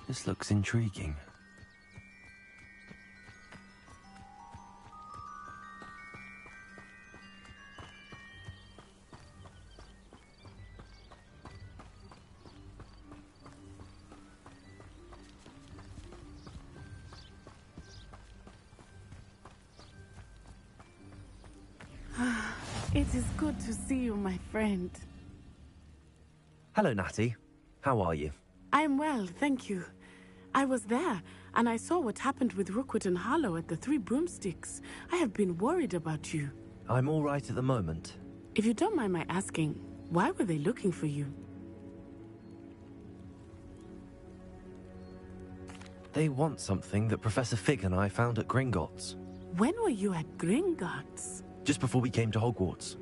This looks intriguing. It is good to see you, my friend. Hello, Natty. How are you? I am well, thank you. I was there, and I saw what happened with Rookwood and Harlow at the Three Broomsticks. I have been worried about you. I'm all right at the moment. If you don't mind my asking, why were they looking for you? They want something that Professor Fig and I found at Gringotts. When were you at Gringotts? Just before we came to Hogwarts.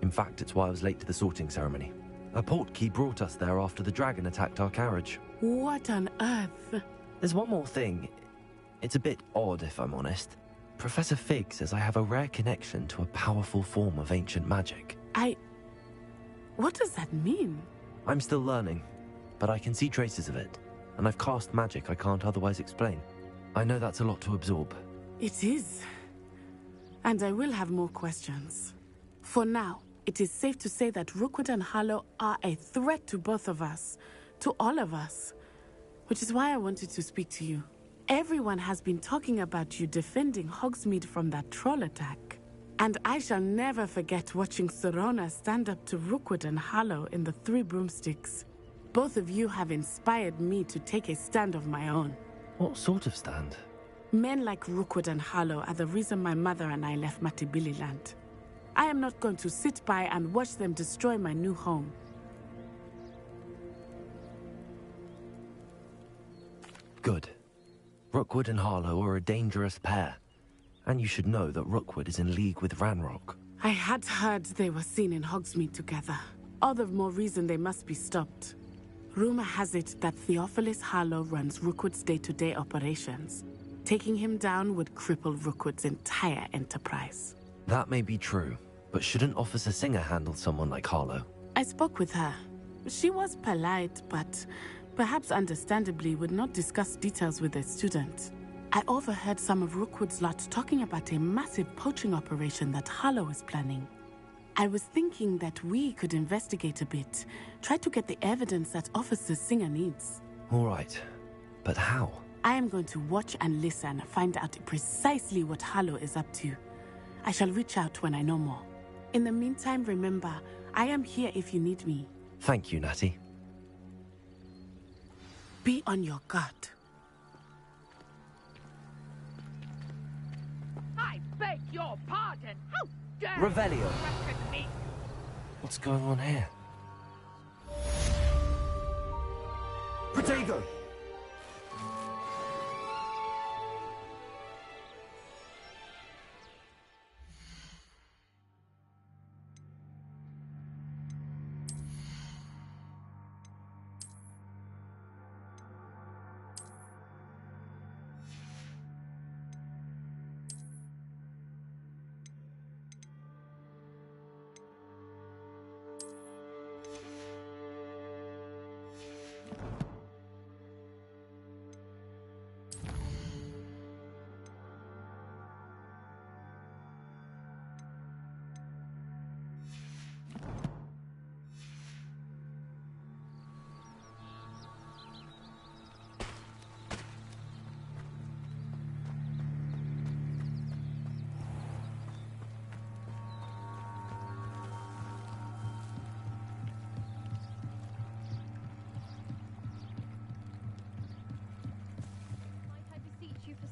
In fact, it's why I was late to the sorting ceremony. A portkey brought us there after the dragon attacked our carriage. What on earth? There's one more thing. It's a bit odd, if I'm honest. Professor Fig says I have a rare connection to a powerful form of ancient magic. What does that mean? I'm still learning, but I can see traces of it, and I've cast magic I can't otherwise explain. I know that's a lot to absorb. It is. And I will have more questions. For now, it is safe to say that Rookwood and Harlow are a threat to both of us. To all of us. Which is why I wanted to speak to you. Everyone has been talking about you defending Hogsmeade from that troll attack. And I shall never forget watching Serona stand up to Rookwood and Harlow in the Three Broomsticks. Both of you have inspired me to take a stand of my own. What sort of stand? Men like Rookwood and Harlow are the reason my mother and I left Matibili land. I am not going to sit by and watch them destroy my new home. Good. Rookwood and Harlow are a dangerous pair. And you should know that Rookwood is in league with Ranrock. I had heard they were seen in Hogsmeade together. All the more reason they must be stopped. Rumor has it that Theophilus Harlow runs Rookwood's day-to-day operations. Taking him down would cripple Rookwood's entire enterprise. That may be true, but shouldn't Officer Singer handle someone like Harlow? I spoke with her. She was polite, but perhaps understandably would not discuss details with a student. I overheard some of Rookwood's lot talking about a massive poaching operation that Harlow is planning. I was thinking that we could investigate a bit, try to get the evidence that Officer Singer needs. All right, but how? I am going to watch and listen, find out precisely what Harlow is up to. I shall reach out when I know more. In the meantime, remember, I am here if you need me. Thank you, Natty. Be on your guard. I beg your pardon. How dare Revelio. you threaten me? What's going on here? Protego!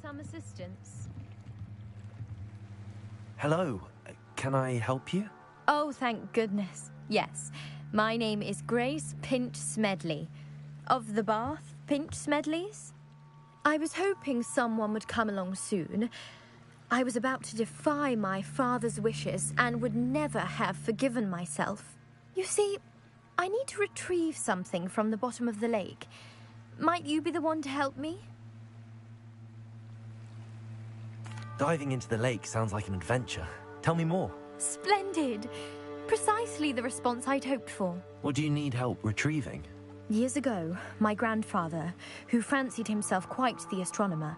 Some assistance. Hello. Can I help you? Oh, thank goodness. Yes. My name is Grace Pinch Smedley. Of the Bath Pinch Smedleys? I was hoping someone would come along soon. I was about to defy my father's wishes and would never have forgiven myself. You see, I need to retrieve something from the bottom of the lake. Might you be the one to help me? Diving into the lake sounds like an adventure. Tell me more. Splendid. Precisely the response I'd hoped for. What do you need help retrieving? Years ago, my grandfather, who fancied himself quite the astronomer,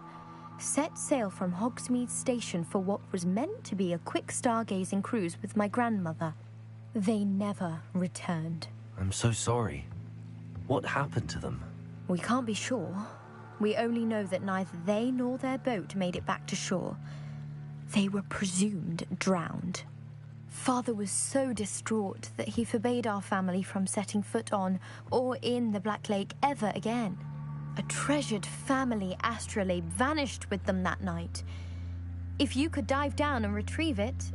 set sail from Hogsmeade Station for what was meant to be a quick stargazing cruise with my grandmother. They never returned. I'm so sorry. What happened to them? We can't be sure. We only know that neither they nor their boat made it back to shore. They were presumed drowned. Father was so distraught that he forbade our family from setting foot on or in the Black Lake ever again. A treasured family astrolabe vanished with them that night. If you could dive down and retrieve it,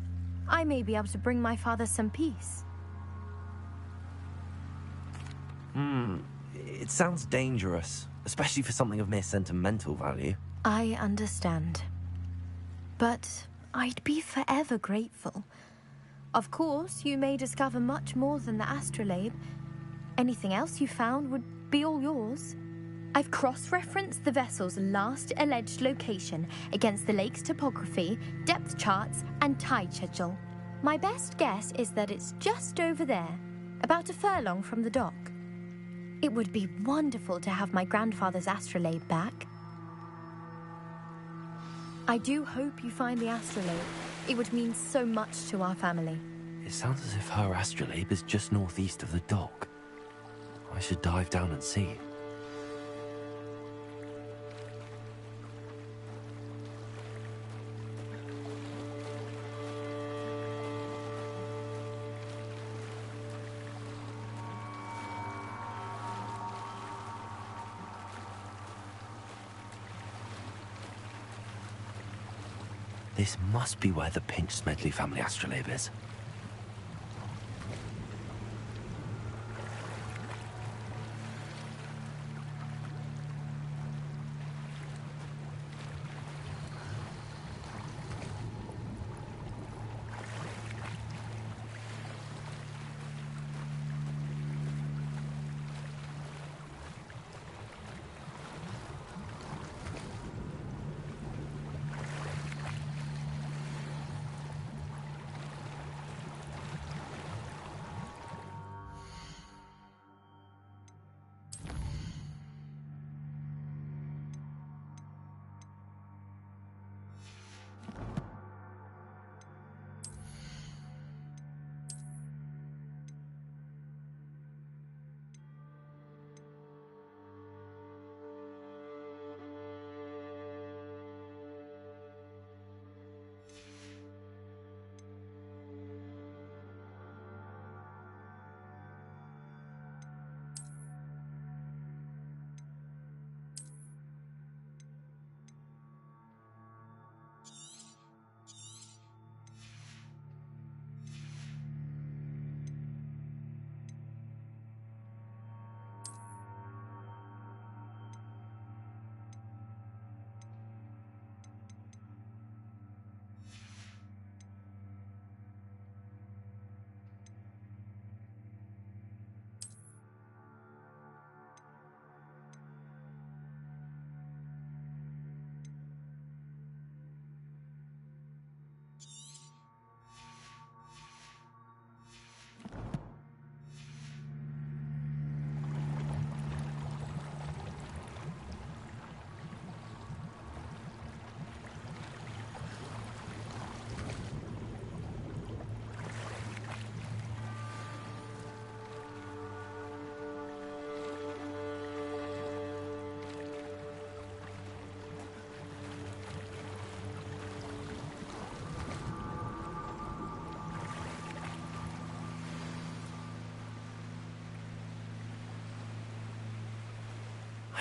I may be able to bring my father some peace. It sounds dangerous, especially for something of mere sentimental value. I understand. But I'd be forever grateful. Of course, you may discover much more than the astrolabe. Anything else you found would be all yours. I've cross-referenced the vessel's last alleged location against the lake's topography, depth charts, and tide schedule. My best guess is that it's just over there, about a furlong from the dock. It would be wonderful to have my grandfather's astrolabe back. I do hope you find the astrolabe. It would mean so much to our family. It sounds as if her astrolabe is just northeast of the dock. I should dive down and see. This must be where the Pinch Smedley family astrolabe is.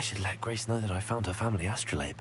I should let Grace know that I found her family astrolabe.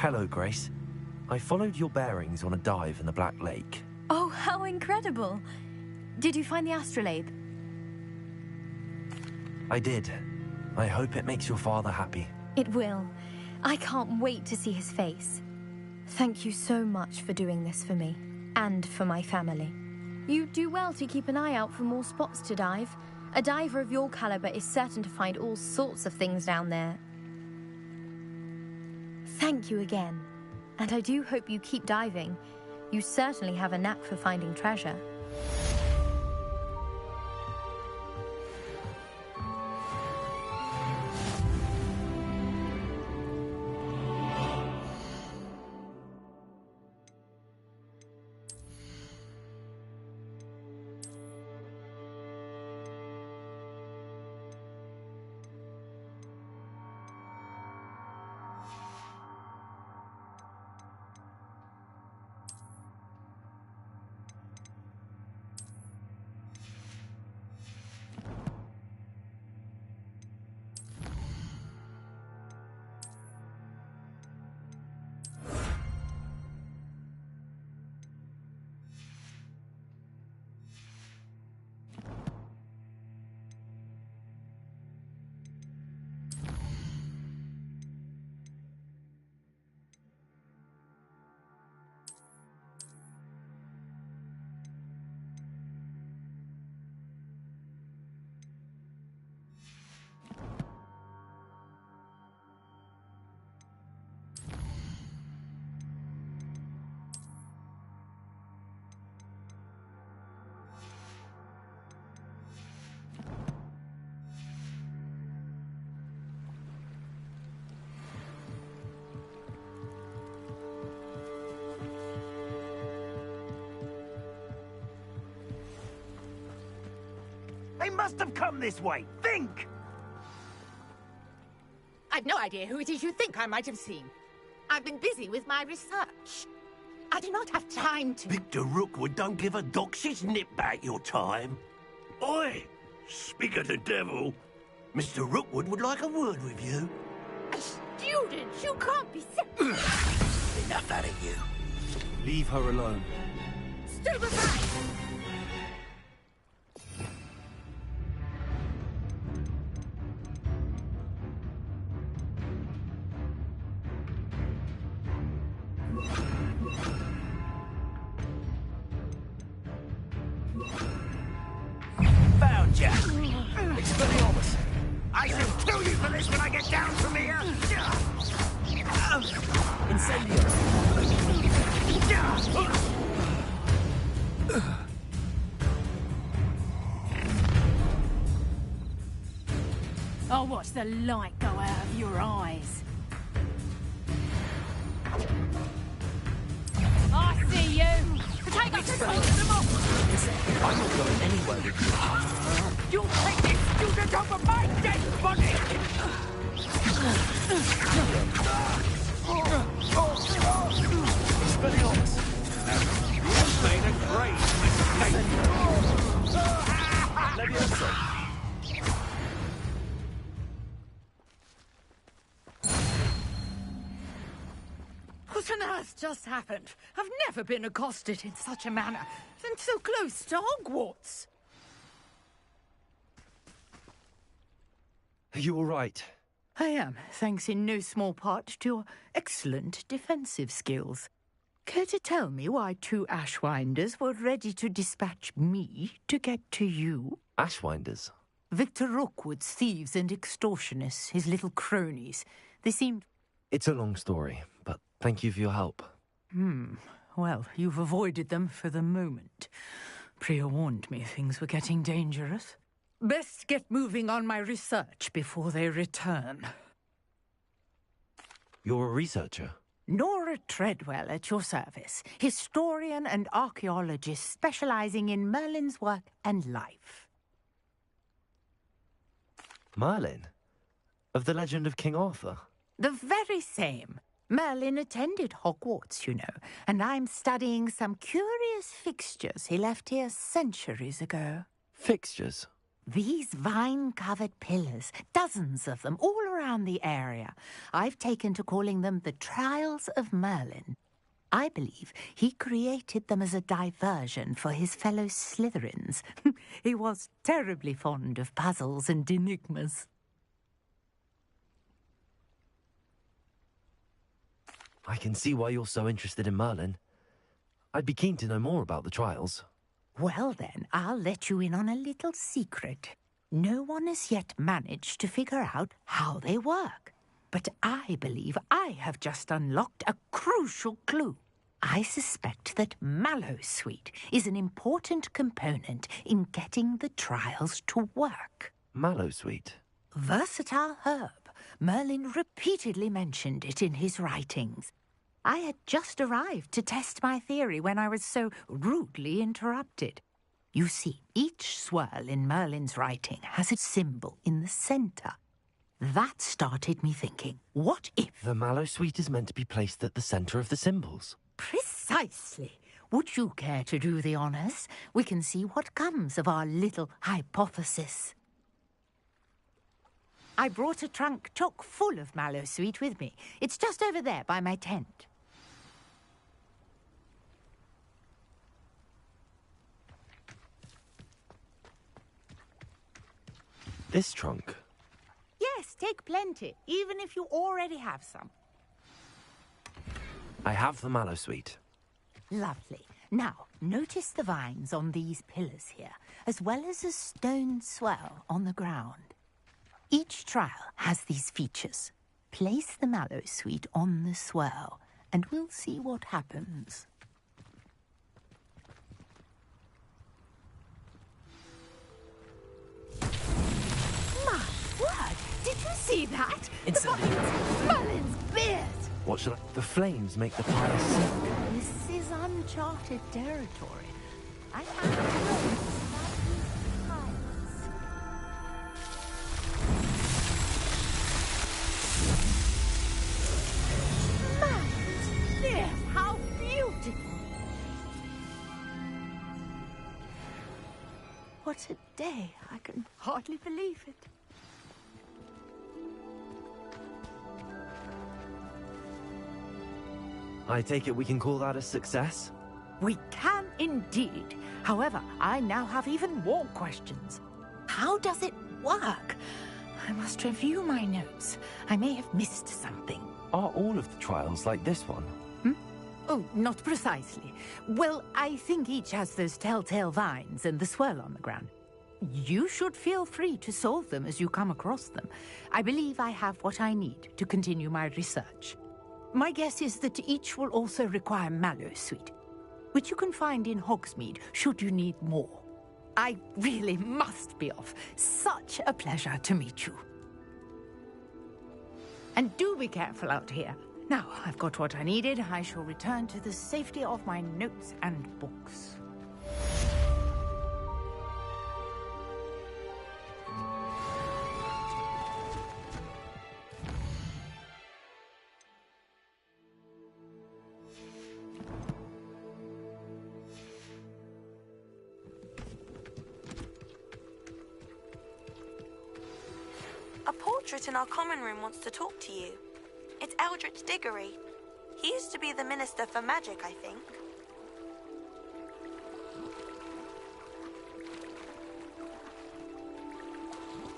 Hello, Grace. I followed your bearings on a dive in the Black Lake. Oh, how incredible! Did you find the astrolabe? I did. I hope it makes your father happy. It will. I can't wait to see his face. Thank you so much for doing this for me, and for my family. You do well to keep an eye out for more spots to dive. A diver of your caliber is certain to find all sorts of things down there. Thank you again, and I do hope you keep diving. You certainly have a knack for finding treasure. must have come this way. Think! I've no idea who it is you think I might have seen. I've been busy with my research. I do not have time to... Victor Rookwood don't give a doxy's nip back your time. Oi! Speak of the devil. Mr. Rookwood would like a word with you. A student? You can't be... Enough out of you. Leave her alone. Stupefy! Found ya! Expelliarmus! I shall kill you for this when I get down from here! Incendio! I'll watch the light go out of your eyes. I see you! Take us to them off! I'm not going anywhere with you. You'll take this student over my dead body! Expelliarmus! You've made a great mistake! Levioso! What on earth just happened? I've never been accosted in such a manner, and so close to Hogwarts. Are you all right? I am, thanks in no small part to your excellent defensive skills. Care to tell me why two Ashwinders were ready to dispatch me to get to you? Ashwinders? Victor Rookwood's thieves and extortionists, his little cronies. They seemed... It's a long story, but thank you for your help. Well, you've avoided them for the moment. Priya warned me things were getting dangerous. Best get moving on my research before they return. You're a researcher? Nora Treadwell at your service, historian and archaeologist specializing in Merlin's work and life. Merlin? Of the legend of King Arthur? The very same. Merlin attended Hogwarts, you know, and I'm studying some curious fixtures he left here centuries ago. Fixtures? These vine-covered pillars, dozens of them, all around the area. I've taken to calling them the Trials of Merlin. I believe he created them as a diversion for his fellow Slytherins. He was terribly fond of puzzles and enigmas. I can see why you're so interested in Merlin. I'd be keen to know more about the trials. Well then, I'll let you in on a little secret. No one has yet managed to figure out how they work. But I believe I have just unlocked a crucial clue. I suspect that Mallowsweet is an important component in getting the trials to work. Mallowsweet? Versatile herb. Merlin repeatedly mentioned it in his writings. I had just arrived to test my theory when I was so rudely interrupted. You see, each swirl in Merlin's writing has a symbol in the centre. That started me thinking, what if... The Mallowsweet is meant to be placed at the centre of the symbols. Precisely. Would you care to do the honours? We can see what comes of our little hypothesis. I brought a trunk chock full of Mallowsweet with me. It's just over there by my tent. This trunk? Yes, take plenty, even if you already have some. I have the Mallowsweet. Lovely. Now, notice the vines on these pillars here, as well as a stone swell on the ground. Each trial has these features. Place the Mallowsweet on the swell, and we'll see what happens. My word! Did you see that? Merlin's beard! What shall I... The flames make the pyre sink. This is uncharted territory. I have to know about these tiles. What a day. I can hardly believe it. I take it we can call that a success? We can indeed. However, I now have even more questions. How does it work? I must review my notes. I may have missed something. Are all of the trials like this one? Oh, not precisely. Well, I think each has those telltale vines and the swirl on the ground. You should feel free to solve them as you come across them. I believe I have what I need to continue my research. My guess is that each will also require mallow sweet, which you can find in Hogsmeade should you need more. I really must be off. Such a pleasure to meet you. And do be careful out here. Now, I've got what I needed. I shall return to the safety of my notes and books. A portrait in our common room wants to talk to you. It's Eldritch Diggory. He used to be the Minister for Magic, I think.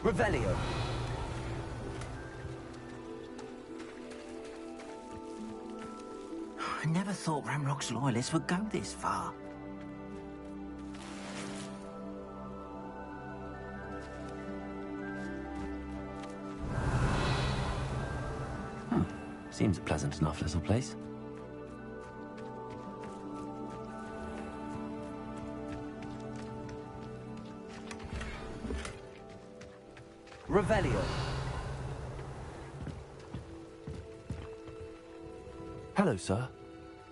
Revelio. I never thought Ramrock's loyalists would go this far. Seems a pleasant enough little place. Revelio. Hello, sir.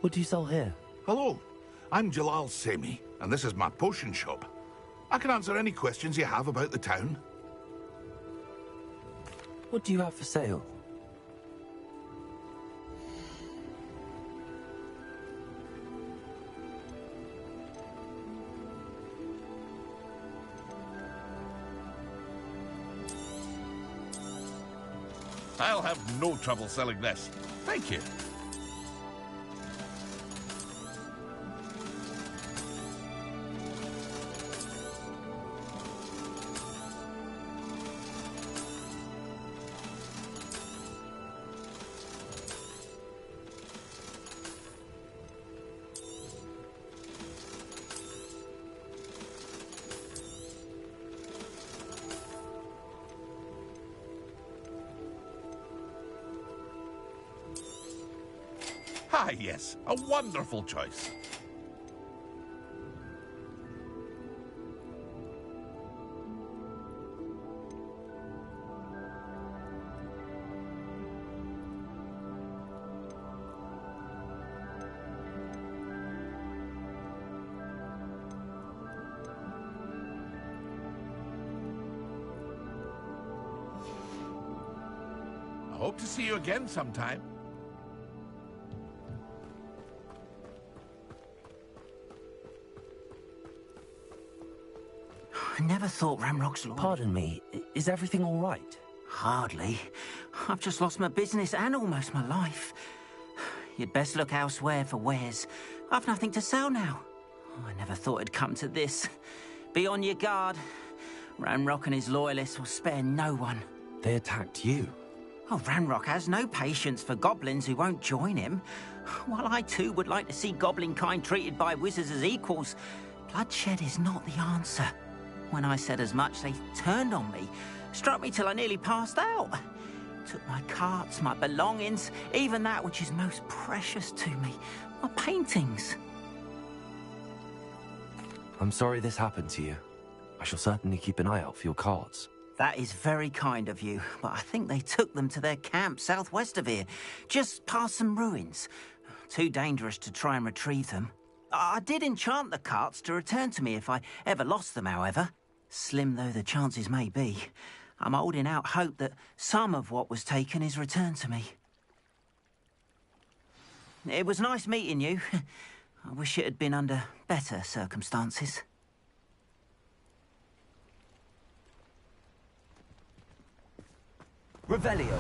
What do you sell here? Hello, I'm Jalal Semi, and this is my potion shop. I can answer any questions you have about the town. What do you have for sale? I'll have no trouble selling this. Thank you. Ah, yes, a wonderful choice. I hope to see you again sometime. I never thought Ramrock's loyal. Pardon me, is everything all right? Hardly. I've just lost my business and almost my life. You'd best look elsewhere for wares. I've nothing to sell now. I never thought it'd come to this. Be on your guard. Ramrock and his loyalists will spare no one. They attacked you? Oh, Ramrock has no patience for goblins who won't join him. While I too would like to see goblin kind treated by wizards as equals, bloodshed is not the answer. When I said as much, they turned on me, struck me till I nearly passed out. Took my carts, my belongings, even that which is most precious to me, my paintings. I'm sorry this happened to you. I shall certainly keep an eye out for your cards. That is very kind of you, but I think they took them to their camp southwest of here, just past some ruins. Too dangerous to try and retrieve them. I did enchant the carts to return to me if I ever lost them, however. Slim though the chances may be, I'm holding out hope that some of what was taken is returned to me. It was nice meeting you. I wish it had been under better circumstances. Revelio.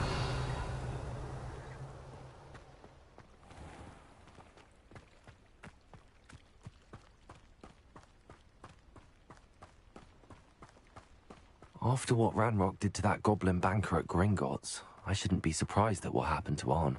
After what Ranrock did to that goblin banker at Gringotts, I shouldn't be surprised at what happened to Arn.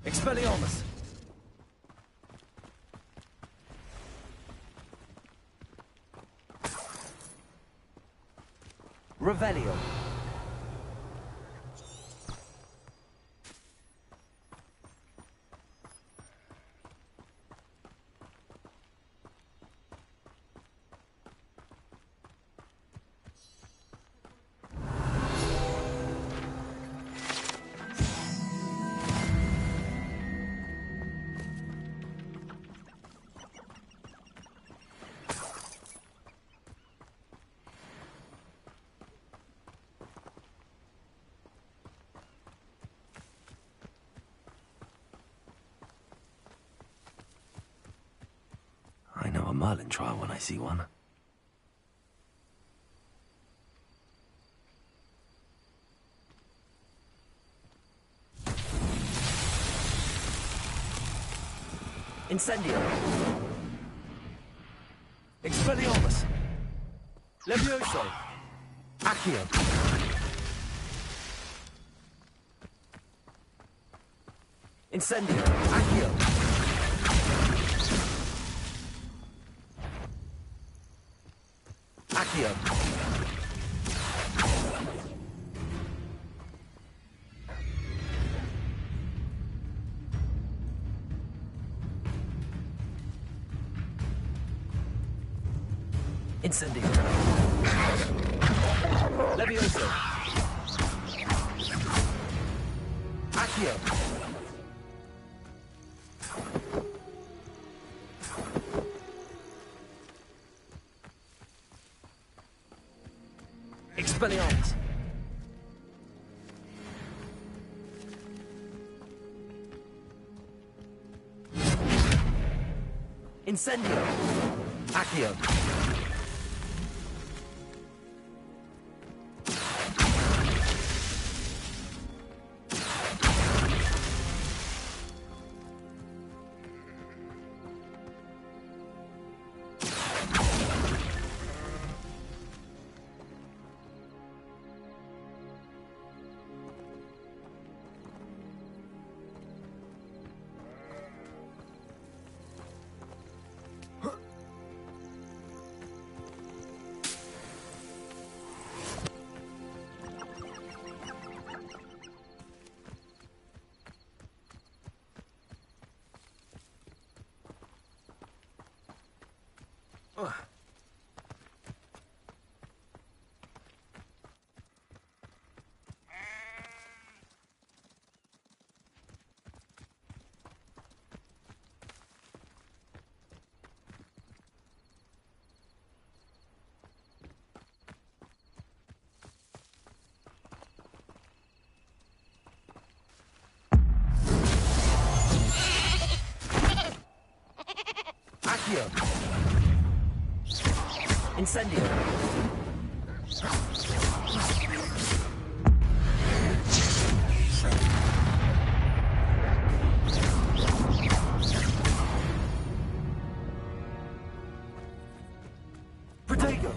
Expelliarmus! Revelio. I know a Merlin trial when I see one. Incendio. Expelliarmus. Levioso. Accio. Incendio. Accio. Accio. Incendio. Levioso. Accio. Expelliarmus. Incendio. Accio. Accio. Incendio. Protego.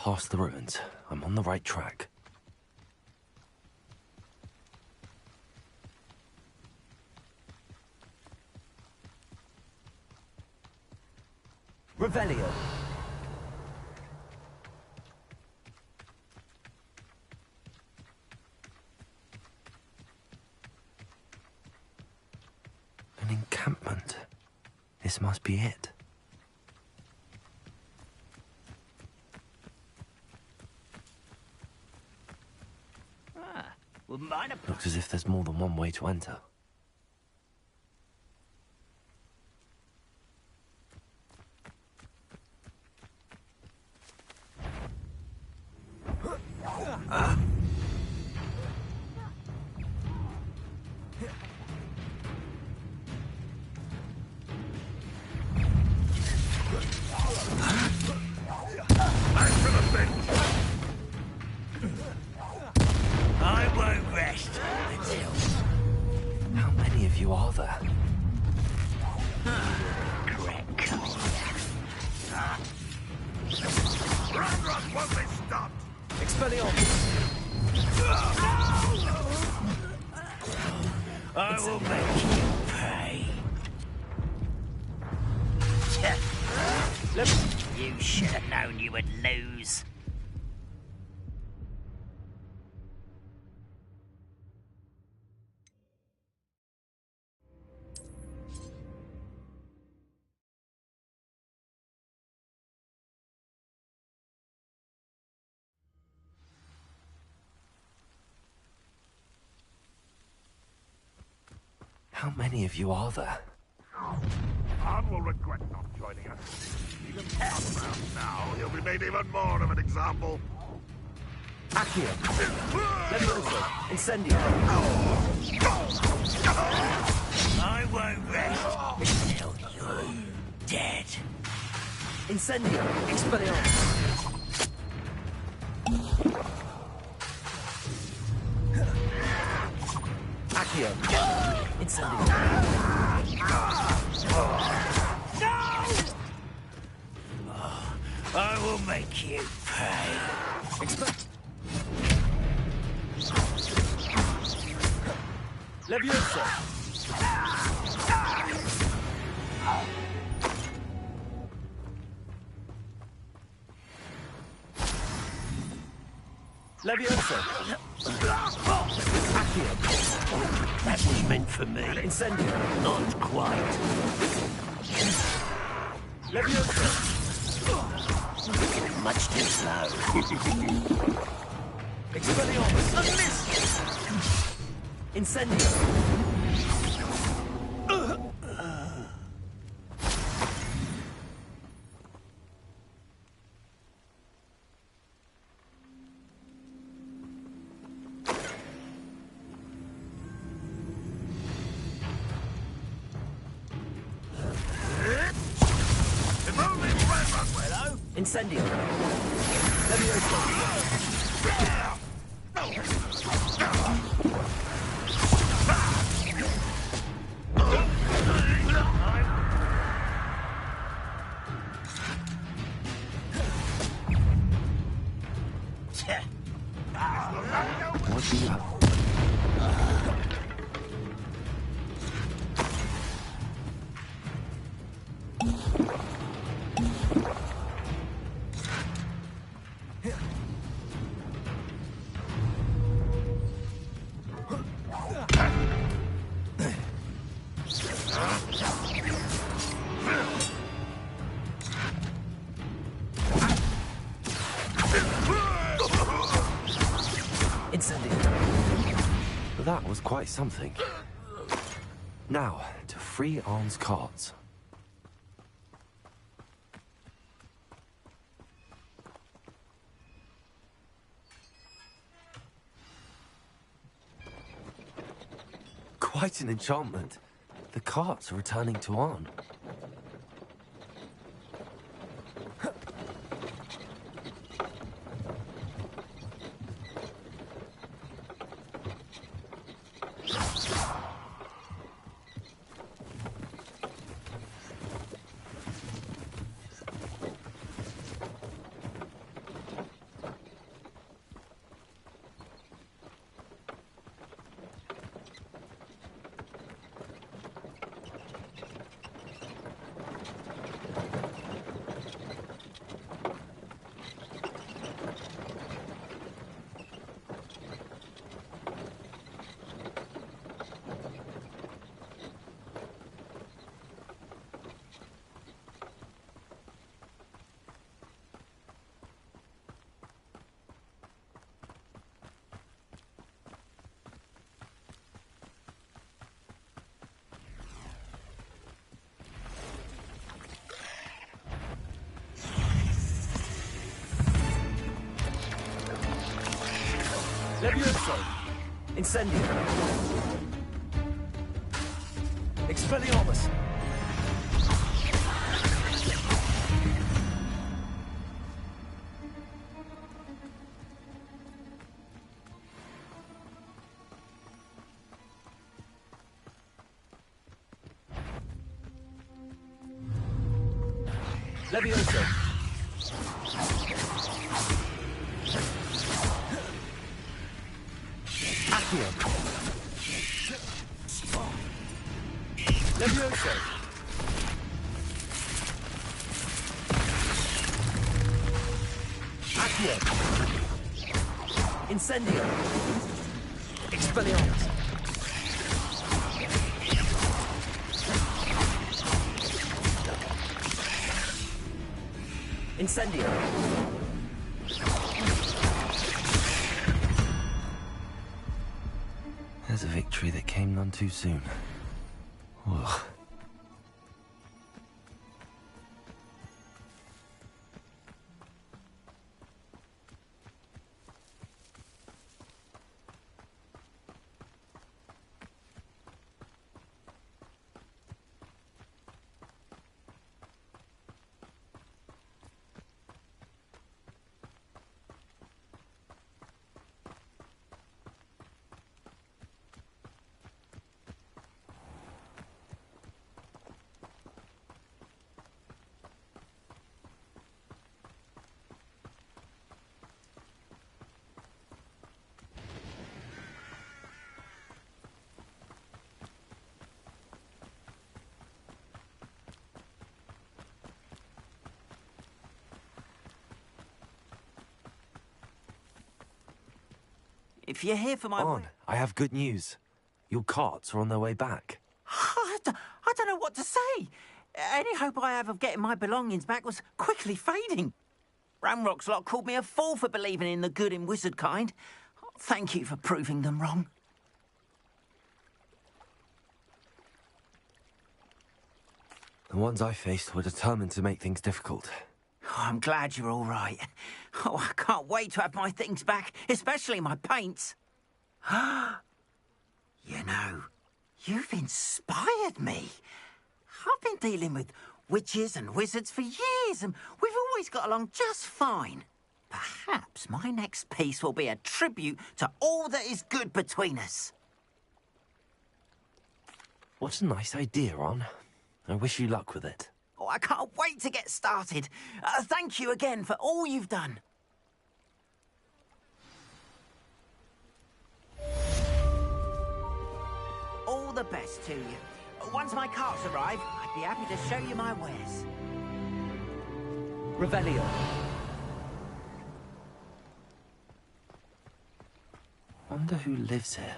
past the ruins. I'm on the right track. Revelio. An encampment. This must be it. Looks as if there's more than one way to enter. I won't rest until... How many of you are there? Run, won't be stopped! Expelliarmus! I will make you pay. You should have known you would lose. How many of you are there? Anne will regret not joining us. Even around now, he'll be made even more of an example. Accio! Levioso! Incendio! I won't rest until you're dead. Incendio! Expelliarmus! Accio! Incendio! I will make you pay. Levioso! Levioso! Accio! That was meant for me. Incendio! Not quite. Levioso! Much too slow. Expelliarmus! A miss! Incendio! Incendio! Levioso! What do you have? That was quite something. Now, to free Arn's cards. Quite an enchantment. The carts are returning to Arn. Levioso! Incendio! Expelliarmus! Levioso! Accio! Levioso! Accio! Incendio! Expelliarmus! Incendio! There's a victory that came none too soon. Ugh. If you're here for my... On, I have good news. Your carts are on their way back. I don't know what to say. Any hope I have of getting my belongings back was quickly fading. Ramrock's lot called me a fool for believing in the good in wizard kind. Thank you for proving them wrong. The ones I faced were determined to make things difficult. Oh, I'm glad you're all right. Oh, I can't wait to have my things back, especially my paints. You know, you've inspired me. I've been dealing with witches and wizards for years, and we've always got along just fine. Perhaps my next piece will be a tribute to all that is good between us. What a nice idea, Ron. I wish you luck with it. Oh, I can't wait to get started. Thank you again for all you've done. All the best to you. Once my carts arrive, I'd be happy to show you my wares. Revelio. Wonder who lives here.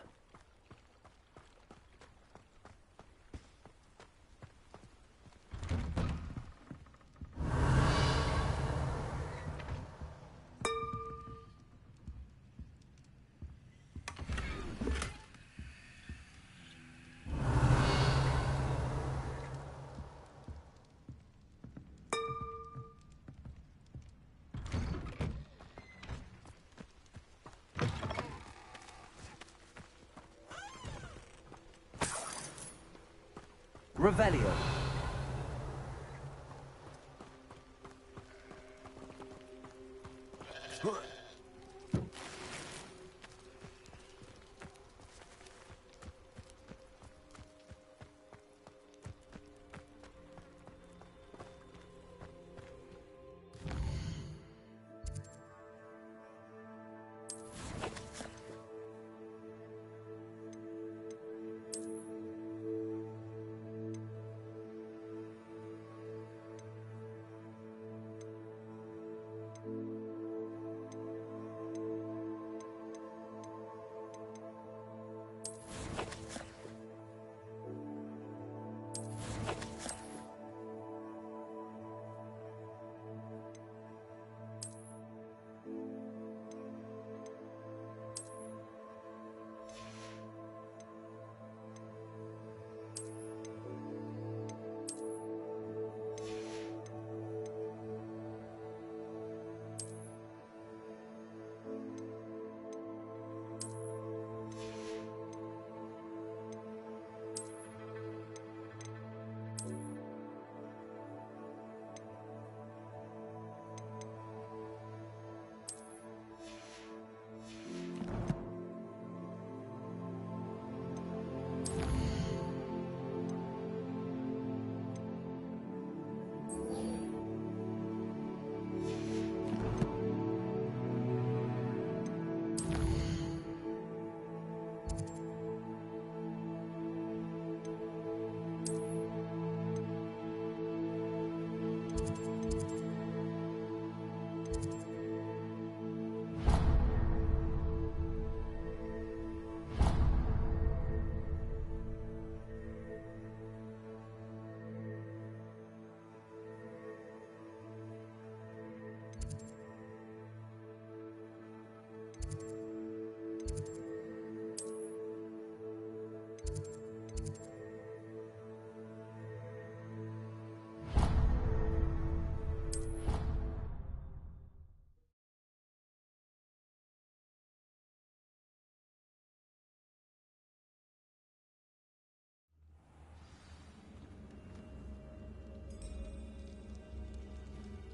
Revelio.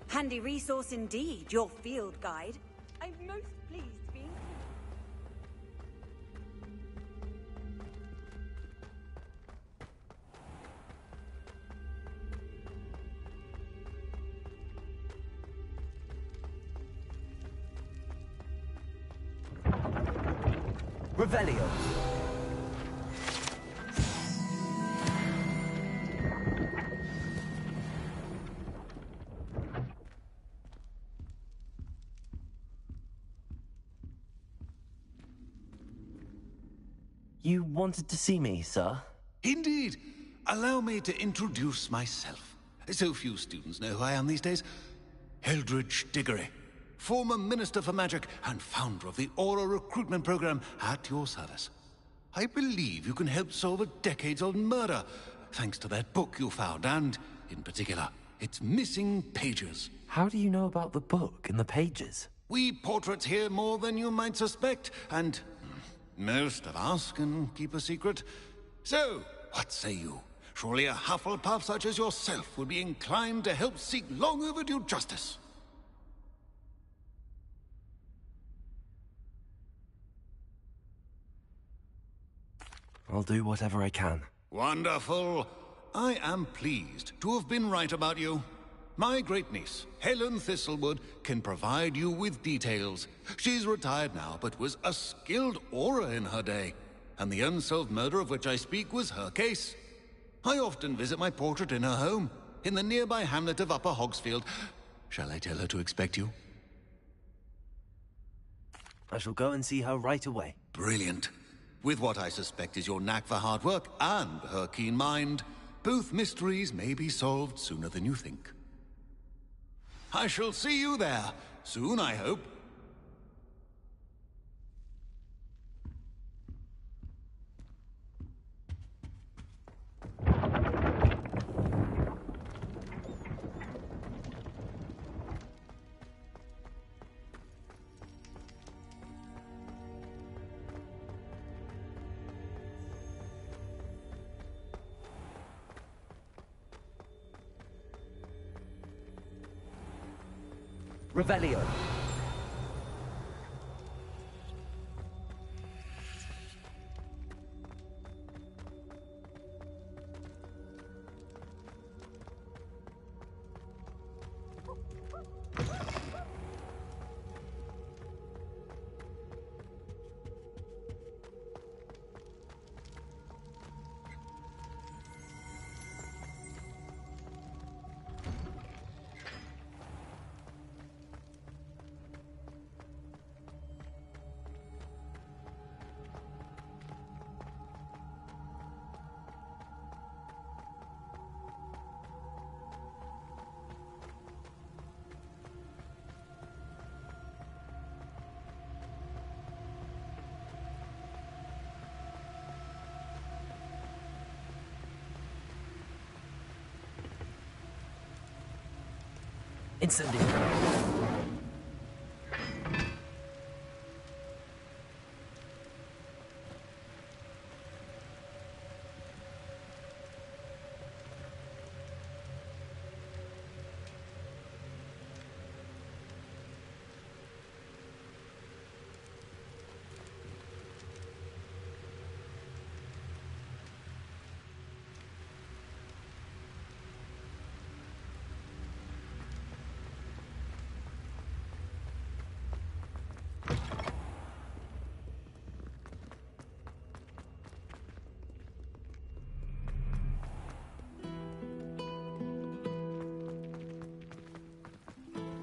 Handy resource indeed, your field guide. I'm most pleased to be included. Revelio. You wanted to see me, sir? Indeed. Allow me to introduce myself. So few students know who I am these days. Eldridge Diggory, former Minister for Magic and founder of the Aura Recruitment Program, at your service. I believe you can help solve a decades-old murder, thanks to that book you found, and, in particular, its missing pages. How do you know about the book and the pages? We portraits hear more than you might suspect, and most of us can keep a secret. So, what say you? Surely a Hufflepuff such as yourself would be inclined to help seek long overdue justice. I'll do whatever I can. Wonderful. I am pleased to have been right about you. My great-niece, Helen Thistlewood, can provide you with details. She's retired now, but was a skilled aura in her day. And the unsolved murder of which I speak was her case. I often visit my portrait in her home, in the nearby hamlet of Upper Hogsfield. Shall I tell her to expect you? I shall go and see her right away. Brilliant. With what I suspect is your knack for hard work and her keen mind, both mysteries may be solved sooner than you think. I shall see you there, soon I hope. Revelio. Incendio.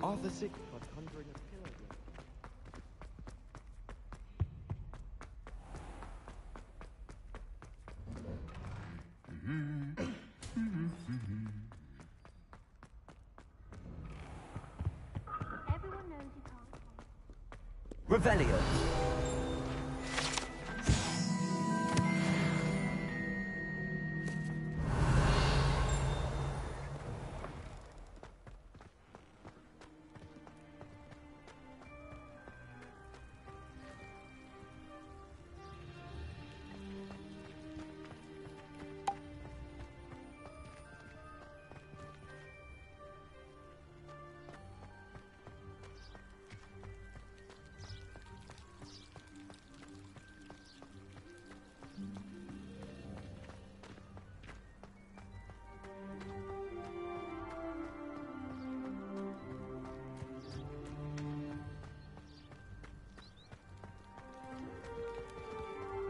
Arthur secret was conjuring a pillar. Everyone knows you can't. Revelio.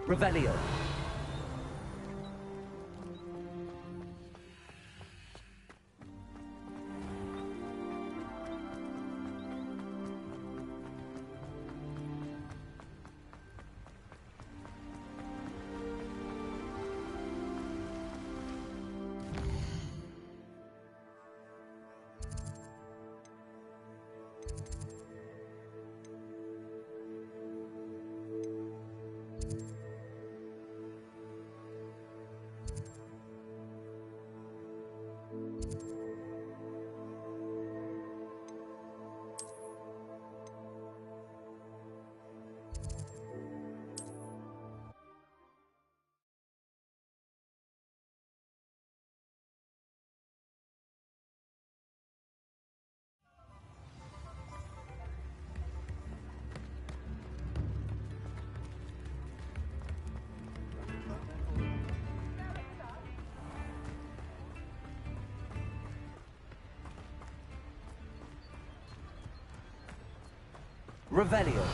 Revelio. Revelio.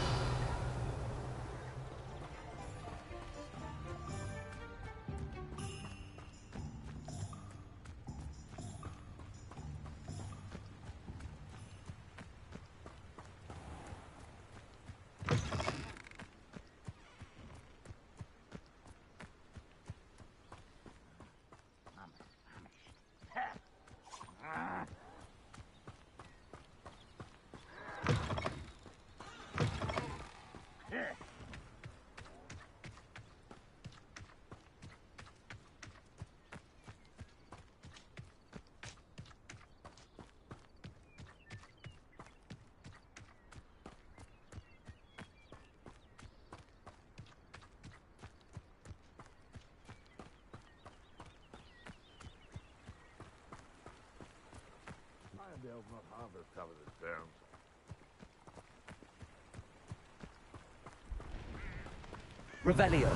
They'll not harm this covered in stones. Revelio.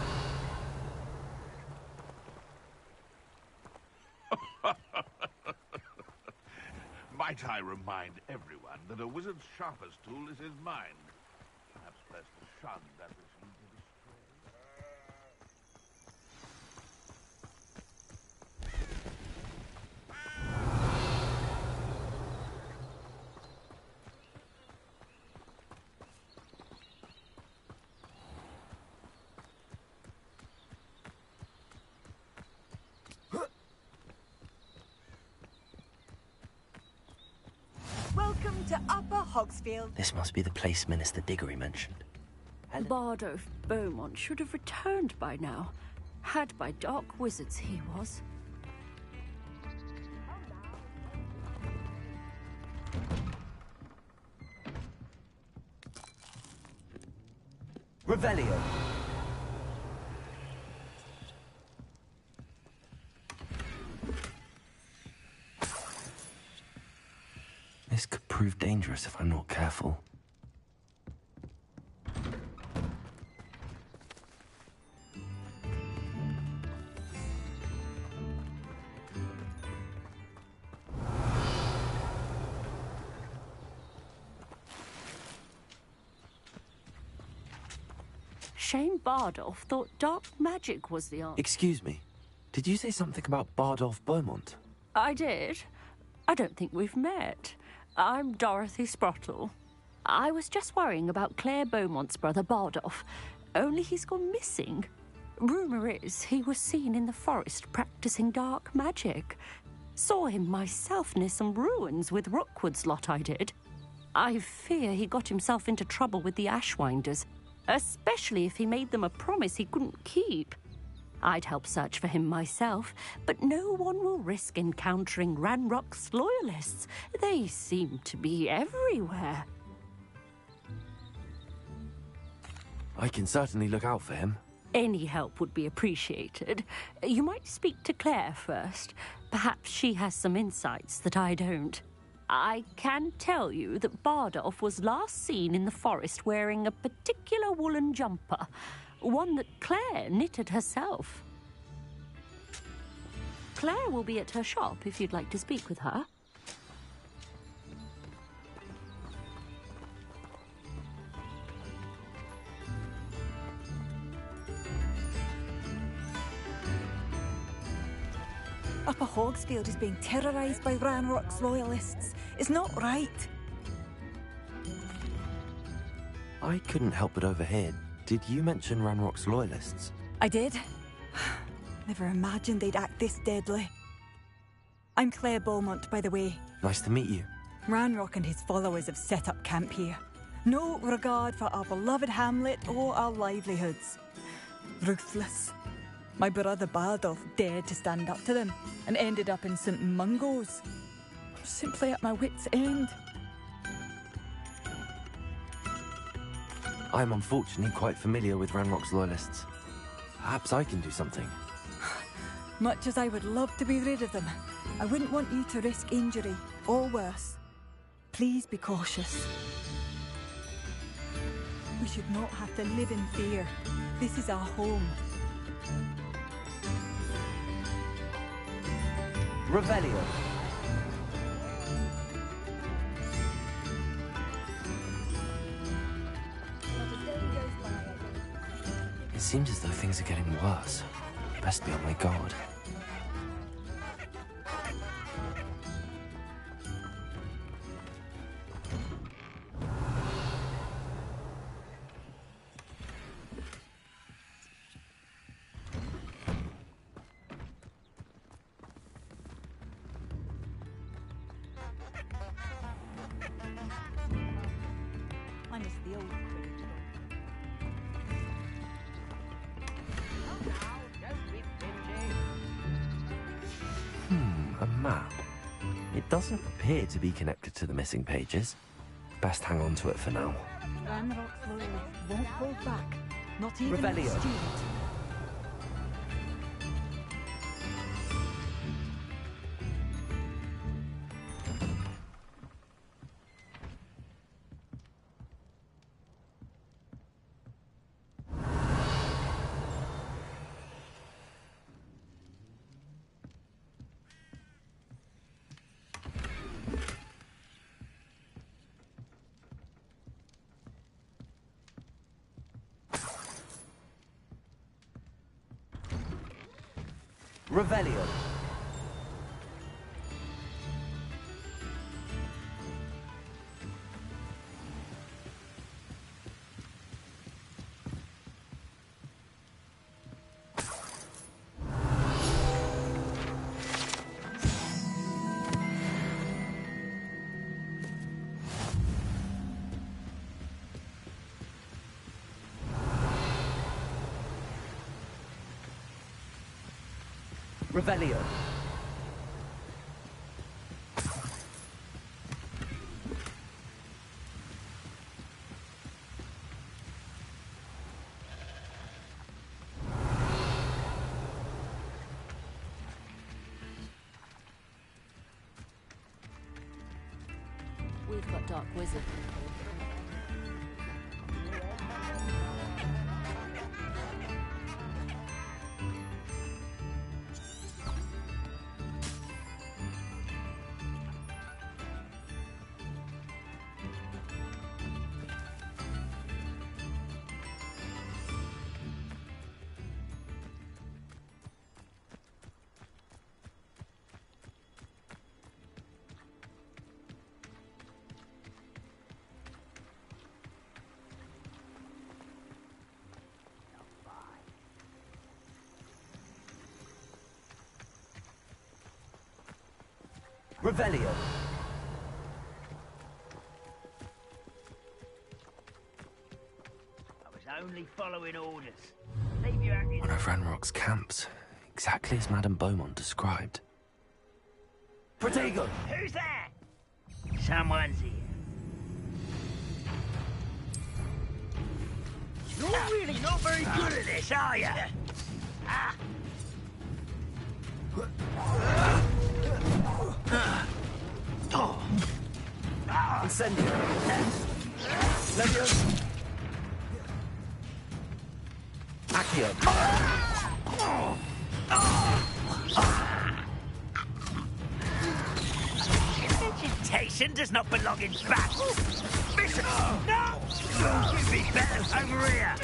Might I remind everyone that a wizard's sharpest tool is his mind. Perhaps best to shun that which leads him Welcome to Upper Hogsfield. This must be the place Minister Diggory mentioned. Bard of Beaumont should have returned by now. Had by dark wizards he was. Revelio. This could prove dangerous if I'm not careful. Shane Bardolph thought dark magic was the answer. Excuse me. Did you say something about Bardolph Beaumont? I did. I don't think we've met. I'm Dorothy Sprottle. I was just worrying about Claire Beaumont's brother Bardolph, only he's gone missing. Rumour is he was seen in the forest practicing dark magic. Saw him myself near some ruins with Rookwood's lot I did. I fear he got himself into trouble with the Ashwinders, especially if he made them a promise he couldn't keep. I'd help search for him myself, but no one will risk encountering Ranrock's loyalists. They seem to be everywhere. I can certainly look out for him. Any help would be appreciated. You might speak to Claire first. Perhaps she has some insights that I don't. I can tell you that Bardolph was last seen in the forest wearing a particular woolen jumper, one that Claire knitted herself. Claire will be at her shop if you'd like to speak with her. Upper Hogsfield is being terrorised by Ranrock's loyalists. It's not right. I couldn't help but overhear. Did you mention Ranrock's loyalists? I did. Never imagined they'd act this deadly. I'm Claire Beaumont, by the way. Nice to meet you. Ranrock and his followers have set up camp here. No regard for our beloved hamlet or our livelihoods. Ruthless. My brother Bardolph dared to stand up to them and ended up in St. Mungo's. Simply at my wit's end. I'm unfortunately quite familiar with Ranrock's loyalists. Perhaps I can do something. Much as I would love to be rid of them, I wouldn't want you to risk injury, or worse. Please be cautious. We should not have to live in fear. This is our home. Revelio. It seems as though things are getting worse. Best be on my guard. I miss the old cricket. A map. It doesn't appear to be connected to the missing pages. Best hang on to it for now. Ranrock's loyalists won't hold back. Not even Revelio. a student. Revelio. Revelio. We've got Dark Wizard. Revelio. I was only following orders. Leave you acting. One of Ranrock's camps, exactly as Madame Beaumont described. Protego! Who's that? Someone's here. You're really not very good at this, are you? Incendio. Leviosa. Accio. Vegetation does not belong in battle. Bishop, no! You'd be better over here.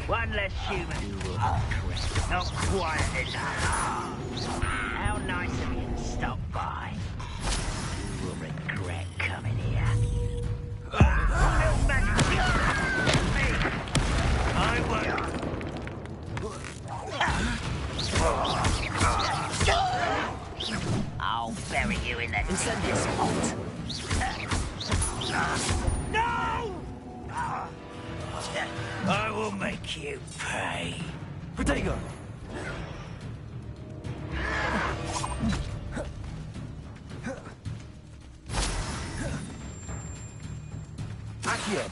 One less human who will not quiet enough. How nice of you to stop by. You will regret coming here. Little magic. Me. I won't. I'll bury you in the incendiary spot. No! I will make you pay. Protego! Accio!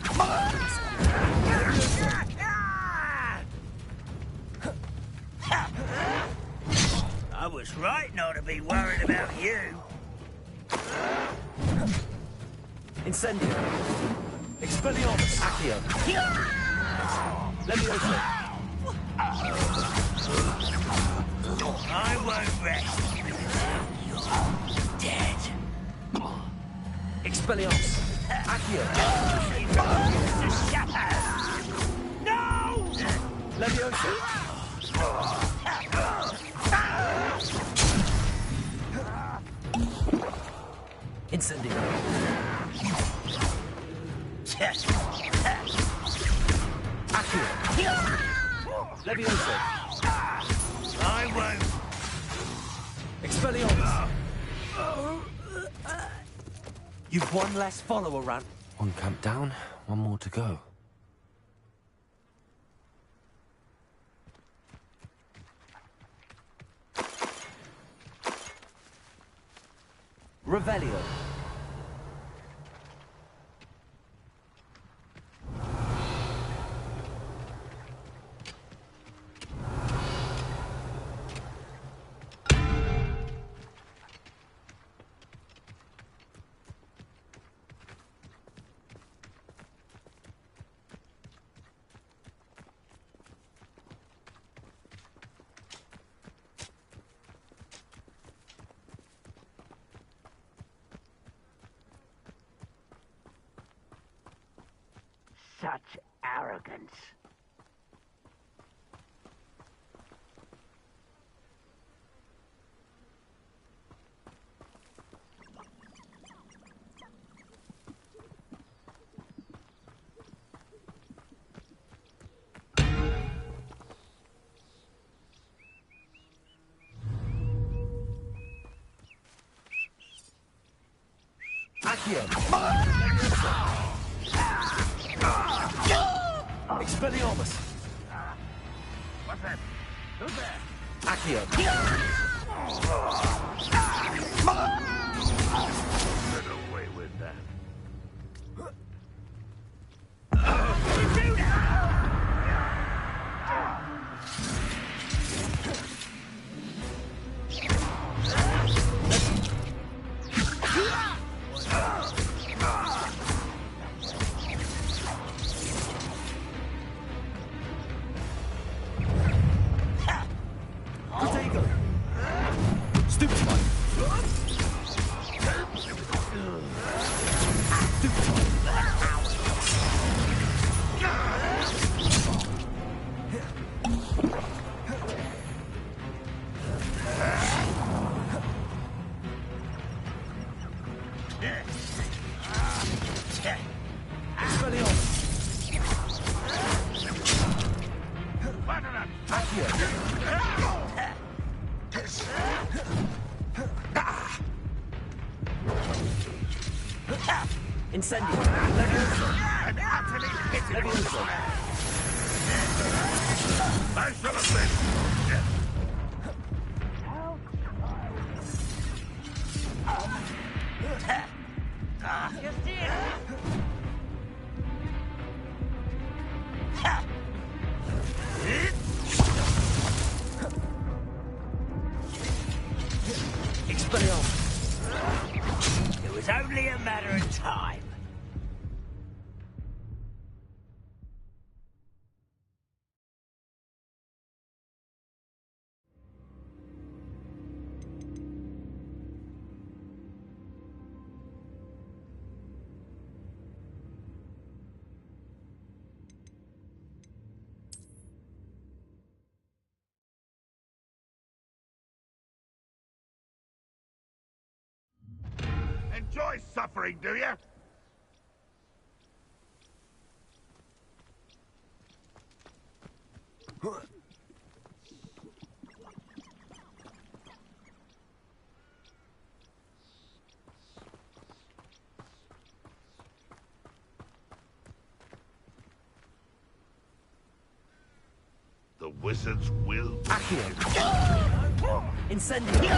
I was right not to be worried about you. Incendio. Expelliarmus. Accio. Leviosa. I won't rest. You're dead. Expelliarmus. Accio. No! Leviosa. Incendio. Accio. Leviosa. I won't. Expelliarmus. You've one less follower, Ran. One camp down, one more to go. Revelio. Such arrogance. Accio. Expelliarmus. What's that? Who's there? Accio. Get away with that. Incendio. An utterly pitiful despair. I shall avenge your death. It was only a matter of time. Enjoy suffering, do you? The wizards will... Incendio.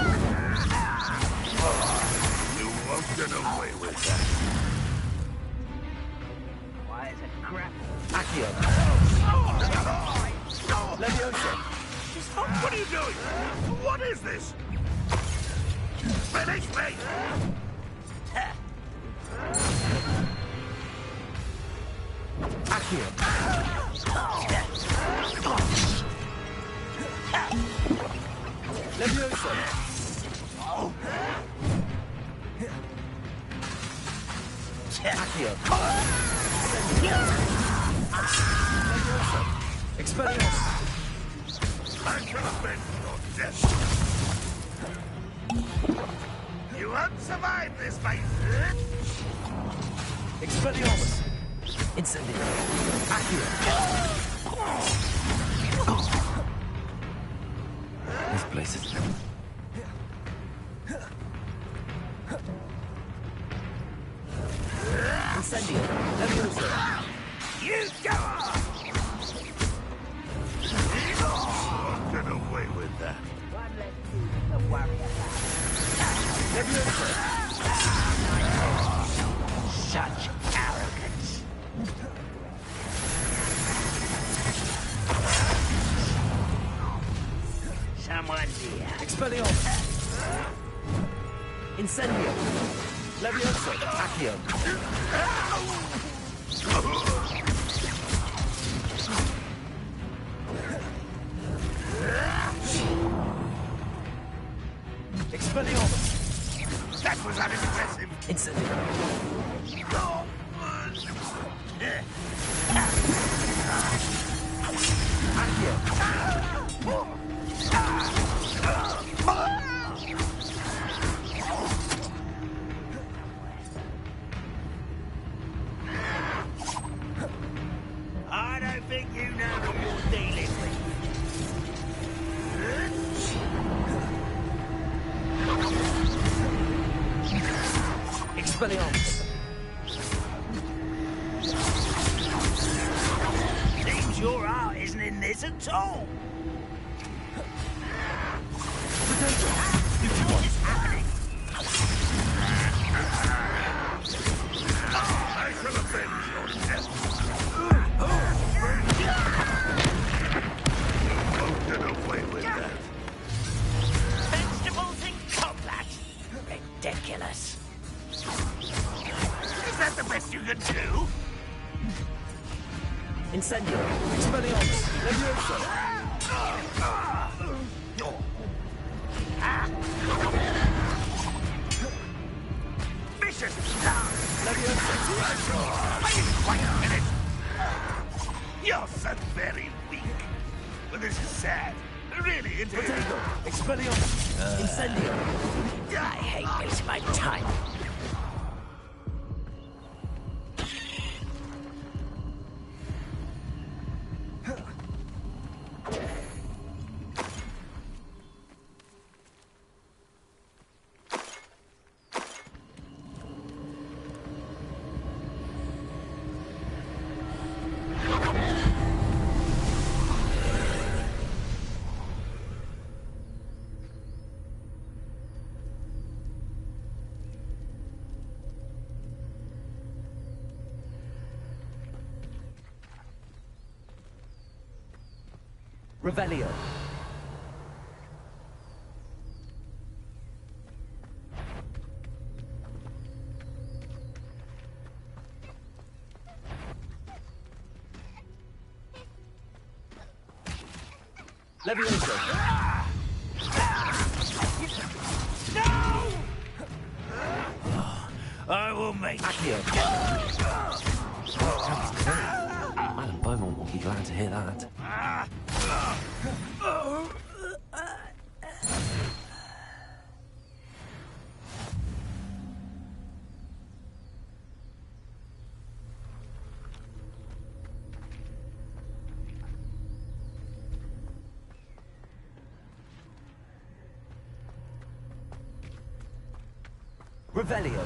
You won't get away with that. Why is it crap? Accio. Leviosa. What are you doing? What is this? Finish me! Accio. Leviosa. Accio. Leviosa. Expelliarmus. I shall avenge your death. You won't survive this fight. Expelliarmus. Incendio. Accio. This place is... Incendio. Leviosa. You go on! Won't get away with that. One less thing to worry about. Leviosa. Such arrogance. Someone's here. Expelliarmus. Incendio. Leviosa. Accio. Expelliarmus. That was unimpressive. Incendio. I don't think you know what you're dealing with. Expelliarmus. Seems your art isn't in this at all. What is happening? I shall avenge your death. You won't get away with that. Vegetables in combat. Ridiculous. Is that the best you can do? Incendio. Expelliarmus. Leviosa. Vicious! Leviosa. I didn't quite get it. You're so very weak. Well, this is sad. Really, it is. Potato. Expelliarmus. Incendio. I hate wasting my time. Revelio. Levioso. No! I will make Accio. Madam Beaumont will be glad to hear that. Revelio.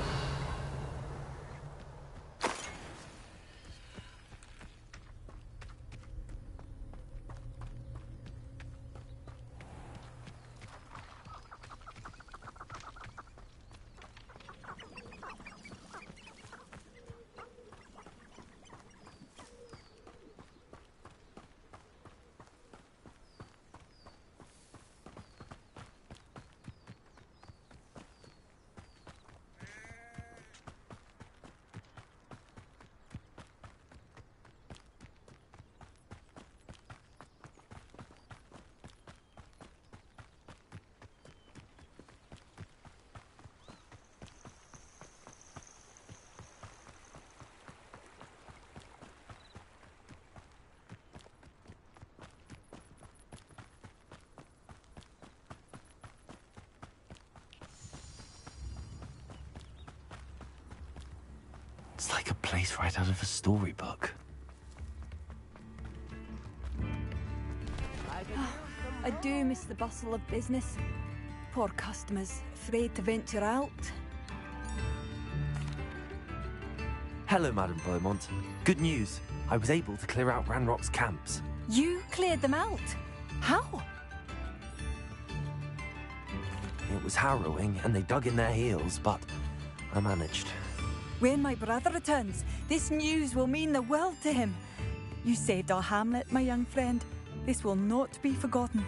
It's like a place right out of a storybook. I do miss the bustle of business. Poor customers, afraid to venture out. Hello, Madam Beaumont. Good news. I was able to clear out Ranrock's camps. You cleared them out? How? It was harrowing, and they dug in their heels, but I managed. When my brother returns, this news will mean the world to him. You saved our hamlet, my young friend. This will not be forgotten.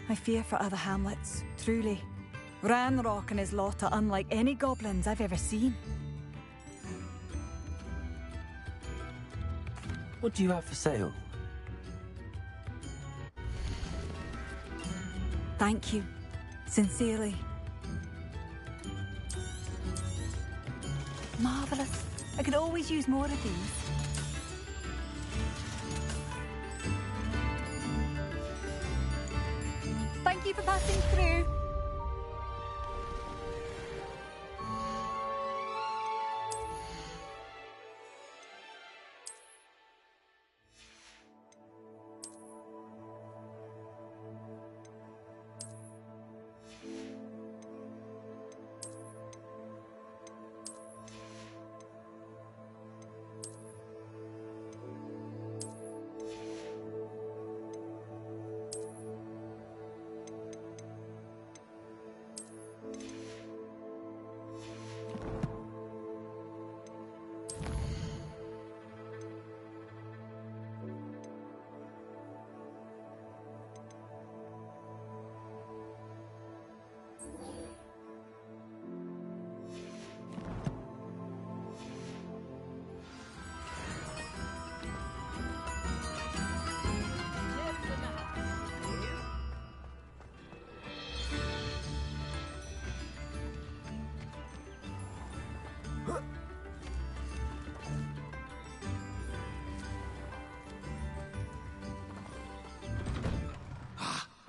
I fear for other hamlets, truly. Ranrock and his lot are unlike any goblins I've ever seen. What do you have for sale? Thank you. Sincerely. Marvellous. I could always use more of these. Thank you for passing through.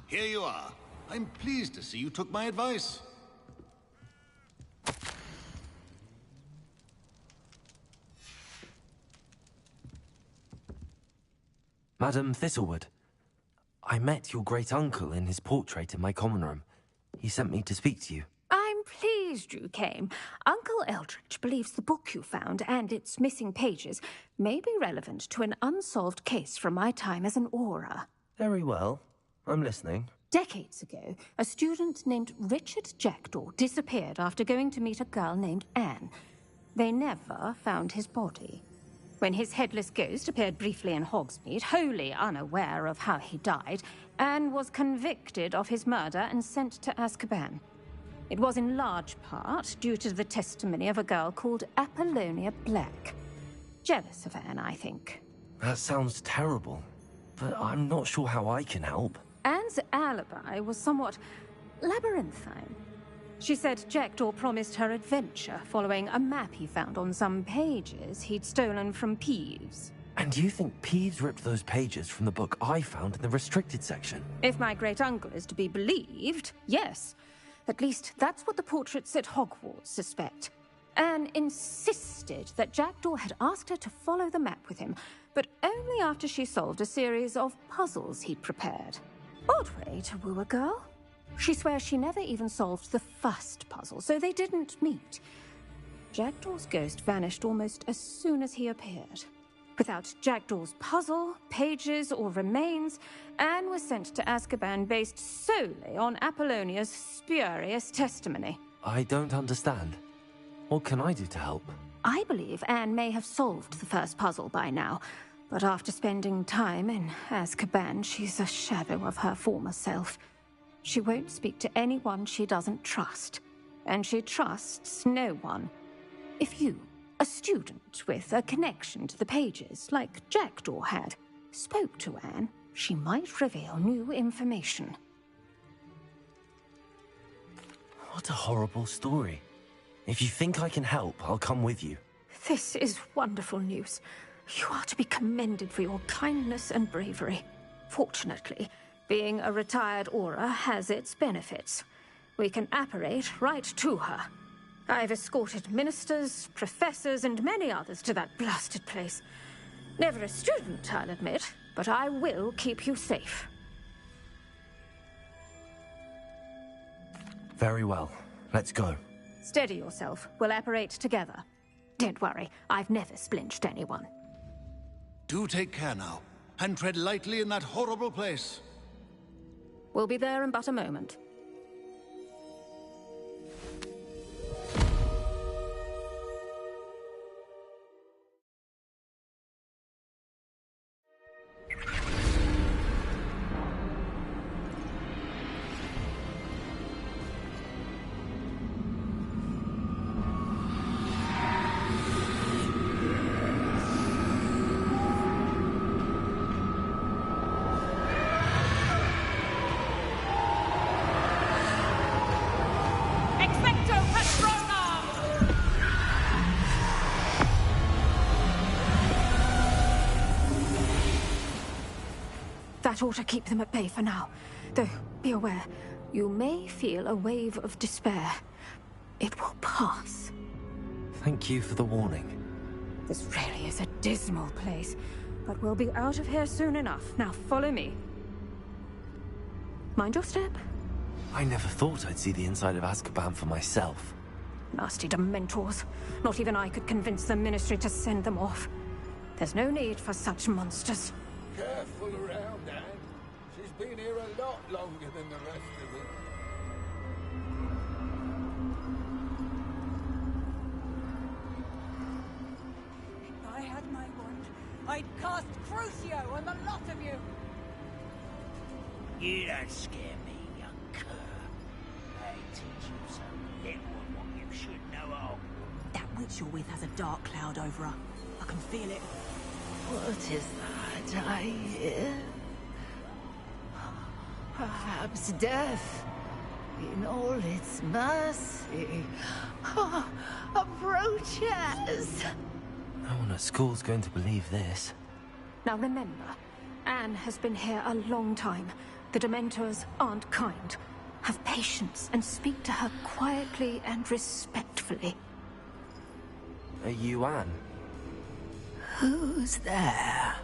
Here you are. I'm pleased to see you took my advice. Madam Thistlewood, I met your great-uncle in his portrait in my common room. He sent me to speak to you. I'm pleased you came. Uncle Eldridge believes the book you found and its missing pages may be relevant to an unsolved case from my time as an aura. Very well. I'm listening. Decades ago, a student named Richard Jackdaw disappeared after going to meet a girl named Anne. They never found his body. When his headless ghost appeared briefly in Hogsmeade, wholly unaware of how he died, Anne was convicted of his murder and sent to Azkaban. It was in large part due to the testimony of a girl called Apollonia Black. Jealous of Anne, I think. That sounds terrible, but I'm not sure how I can help. Anne's alibi was somewhat labyrinthine. She said Jackdaw promised her adventure following a map he found on some pages he'd stolen from Peeves. And you think Peeves ripped those pages from the book I found in the restricted section? If my great-uncle is to be believed, yes. At least that's what the portraits at Hogwarts suspect. Anne insisted that Jackdaw had asked her to follow the map with him, but only after she solved a series of puzzles he'd prepared. Odd way to woo a girl. She swears she never even solved the first puzzle, so they didn't meet. Jackdaw's ghost vanished almost as soon as he appeared. Without Jackdaw's puzzle, pages, or remains, Anne was sent to Azkaban based solely on Apollonia's spurious testimony. I don't understand. What can I do to help? I believe Anne may have solved the first puzzle by now, but after spending time in Azkaban, she's a shadow of her former self. She won't speak to anyone she doesn't trust, and she trusts no one. If you, a student with a connection to the pages, like Jackdaw had, spoke to Anne, she might reveal new information. What a horrible story. If you think I can help, I'll come with you. This is wonderful news. You are to be commended for your kindness and bravery. Fortunately, being a retired Auror has its benefits. We can apparate right to her. I've escorted ministers, professors, and many others to that blasted place. Never a student, I'll admit, but I will keep you safe. Very well. Let's go. Steady yourself. We'll apparate together. Don't worry, I've never splinched anyone. Do take care now, and tread lightly in that horrible place. We'll be there in but a moment. That ought to keep them at bay for now. Though, be aware, you may feel a wave of despair. It will pass. Thank you for the warning. This really is a dismal place, but we'll be out of here soon enough. Now follow me. Mind your step. I never thought I'd see the inside of Azkaban for myself. Nasty Dementors. Not even I could convince the Ministry to send them off. There's no need for such monsters. Careful around, Anne. She's been here a lot longer than the rest of us. If I had my wand, I'd cast Crucio on the lot of you! You don't scare me, young cur. I teach you so little of what you should know of. That witch you're with has a dark cloud over her. I can feel it. What is that I hear? Perhaps death, in all its mercy, approaches. No one at school's going to believe this. Now remember, Anne has been here a long time. The Dementors aren't kind. Have patience and speak to her quietly and respectfully. Are you Anne? Who's there?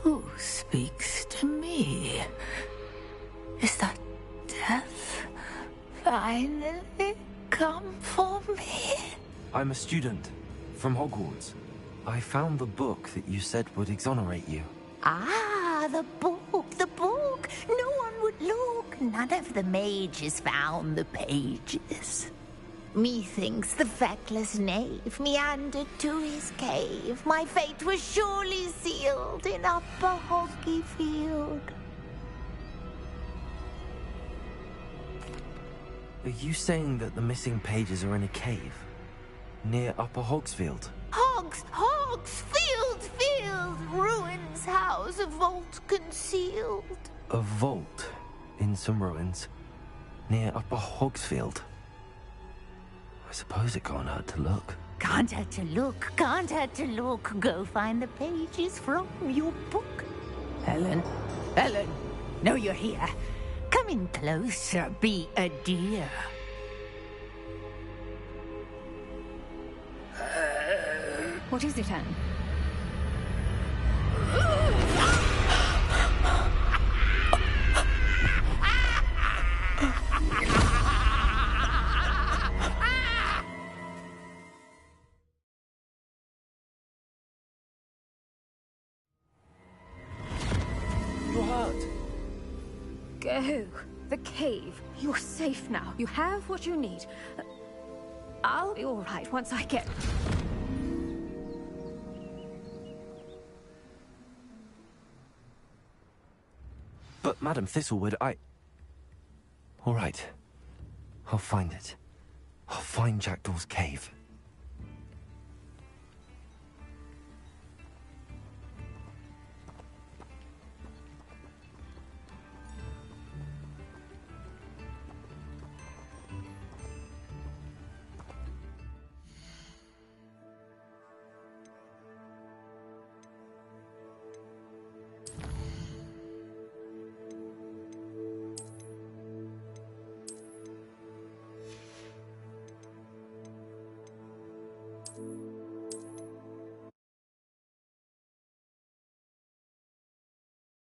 Who speaks to me? Is that death finally come for me? I'm a student from Hogwarts. I found the book that you said would exonerate you. Ah, the book, the book. No one would look. None of the mages found the pages. Methinks the feckless knave meandered to his cave. My fate was surely sealed in Upper Hoggy Field. Are you saying that the missing pages are in a cave? Near Upper Hogsfield? Hogsfield! Ruins house, a vault concealed. A vault in some ruins near Upper Hogsfield? I suppose it can't hurt to look. Can't hurt to look, can't hurt to look. Go find the pages from your book. Ellen, know you're here. Come in closer, be a dear. What is it, Anne? You're hurt. Go. The cave. You're safe now. You have what you need. I'll be all right once I get... But, Madam Thistlewood, All right. I'll find it. I'll find Jackdaw's cave.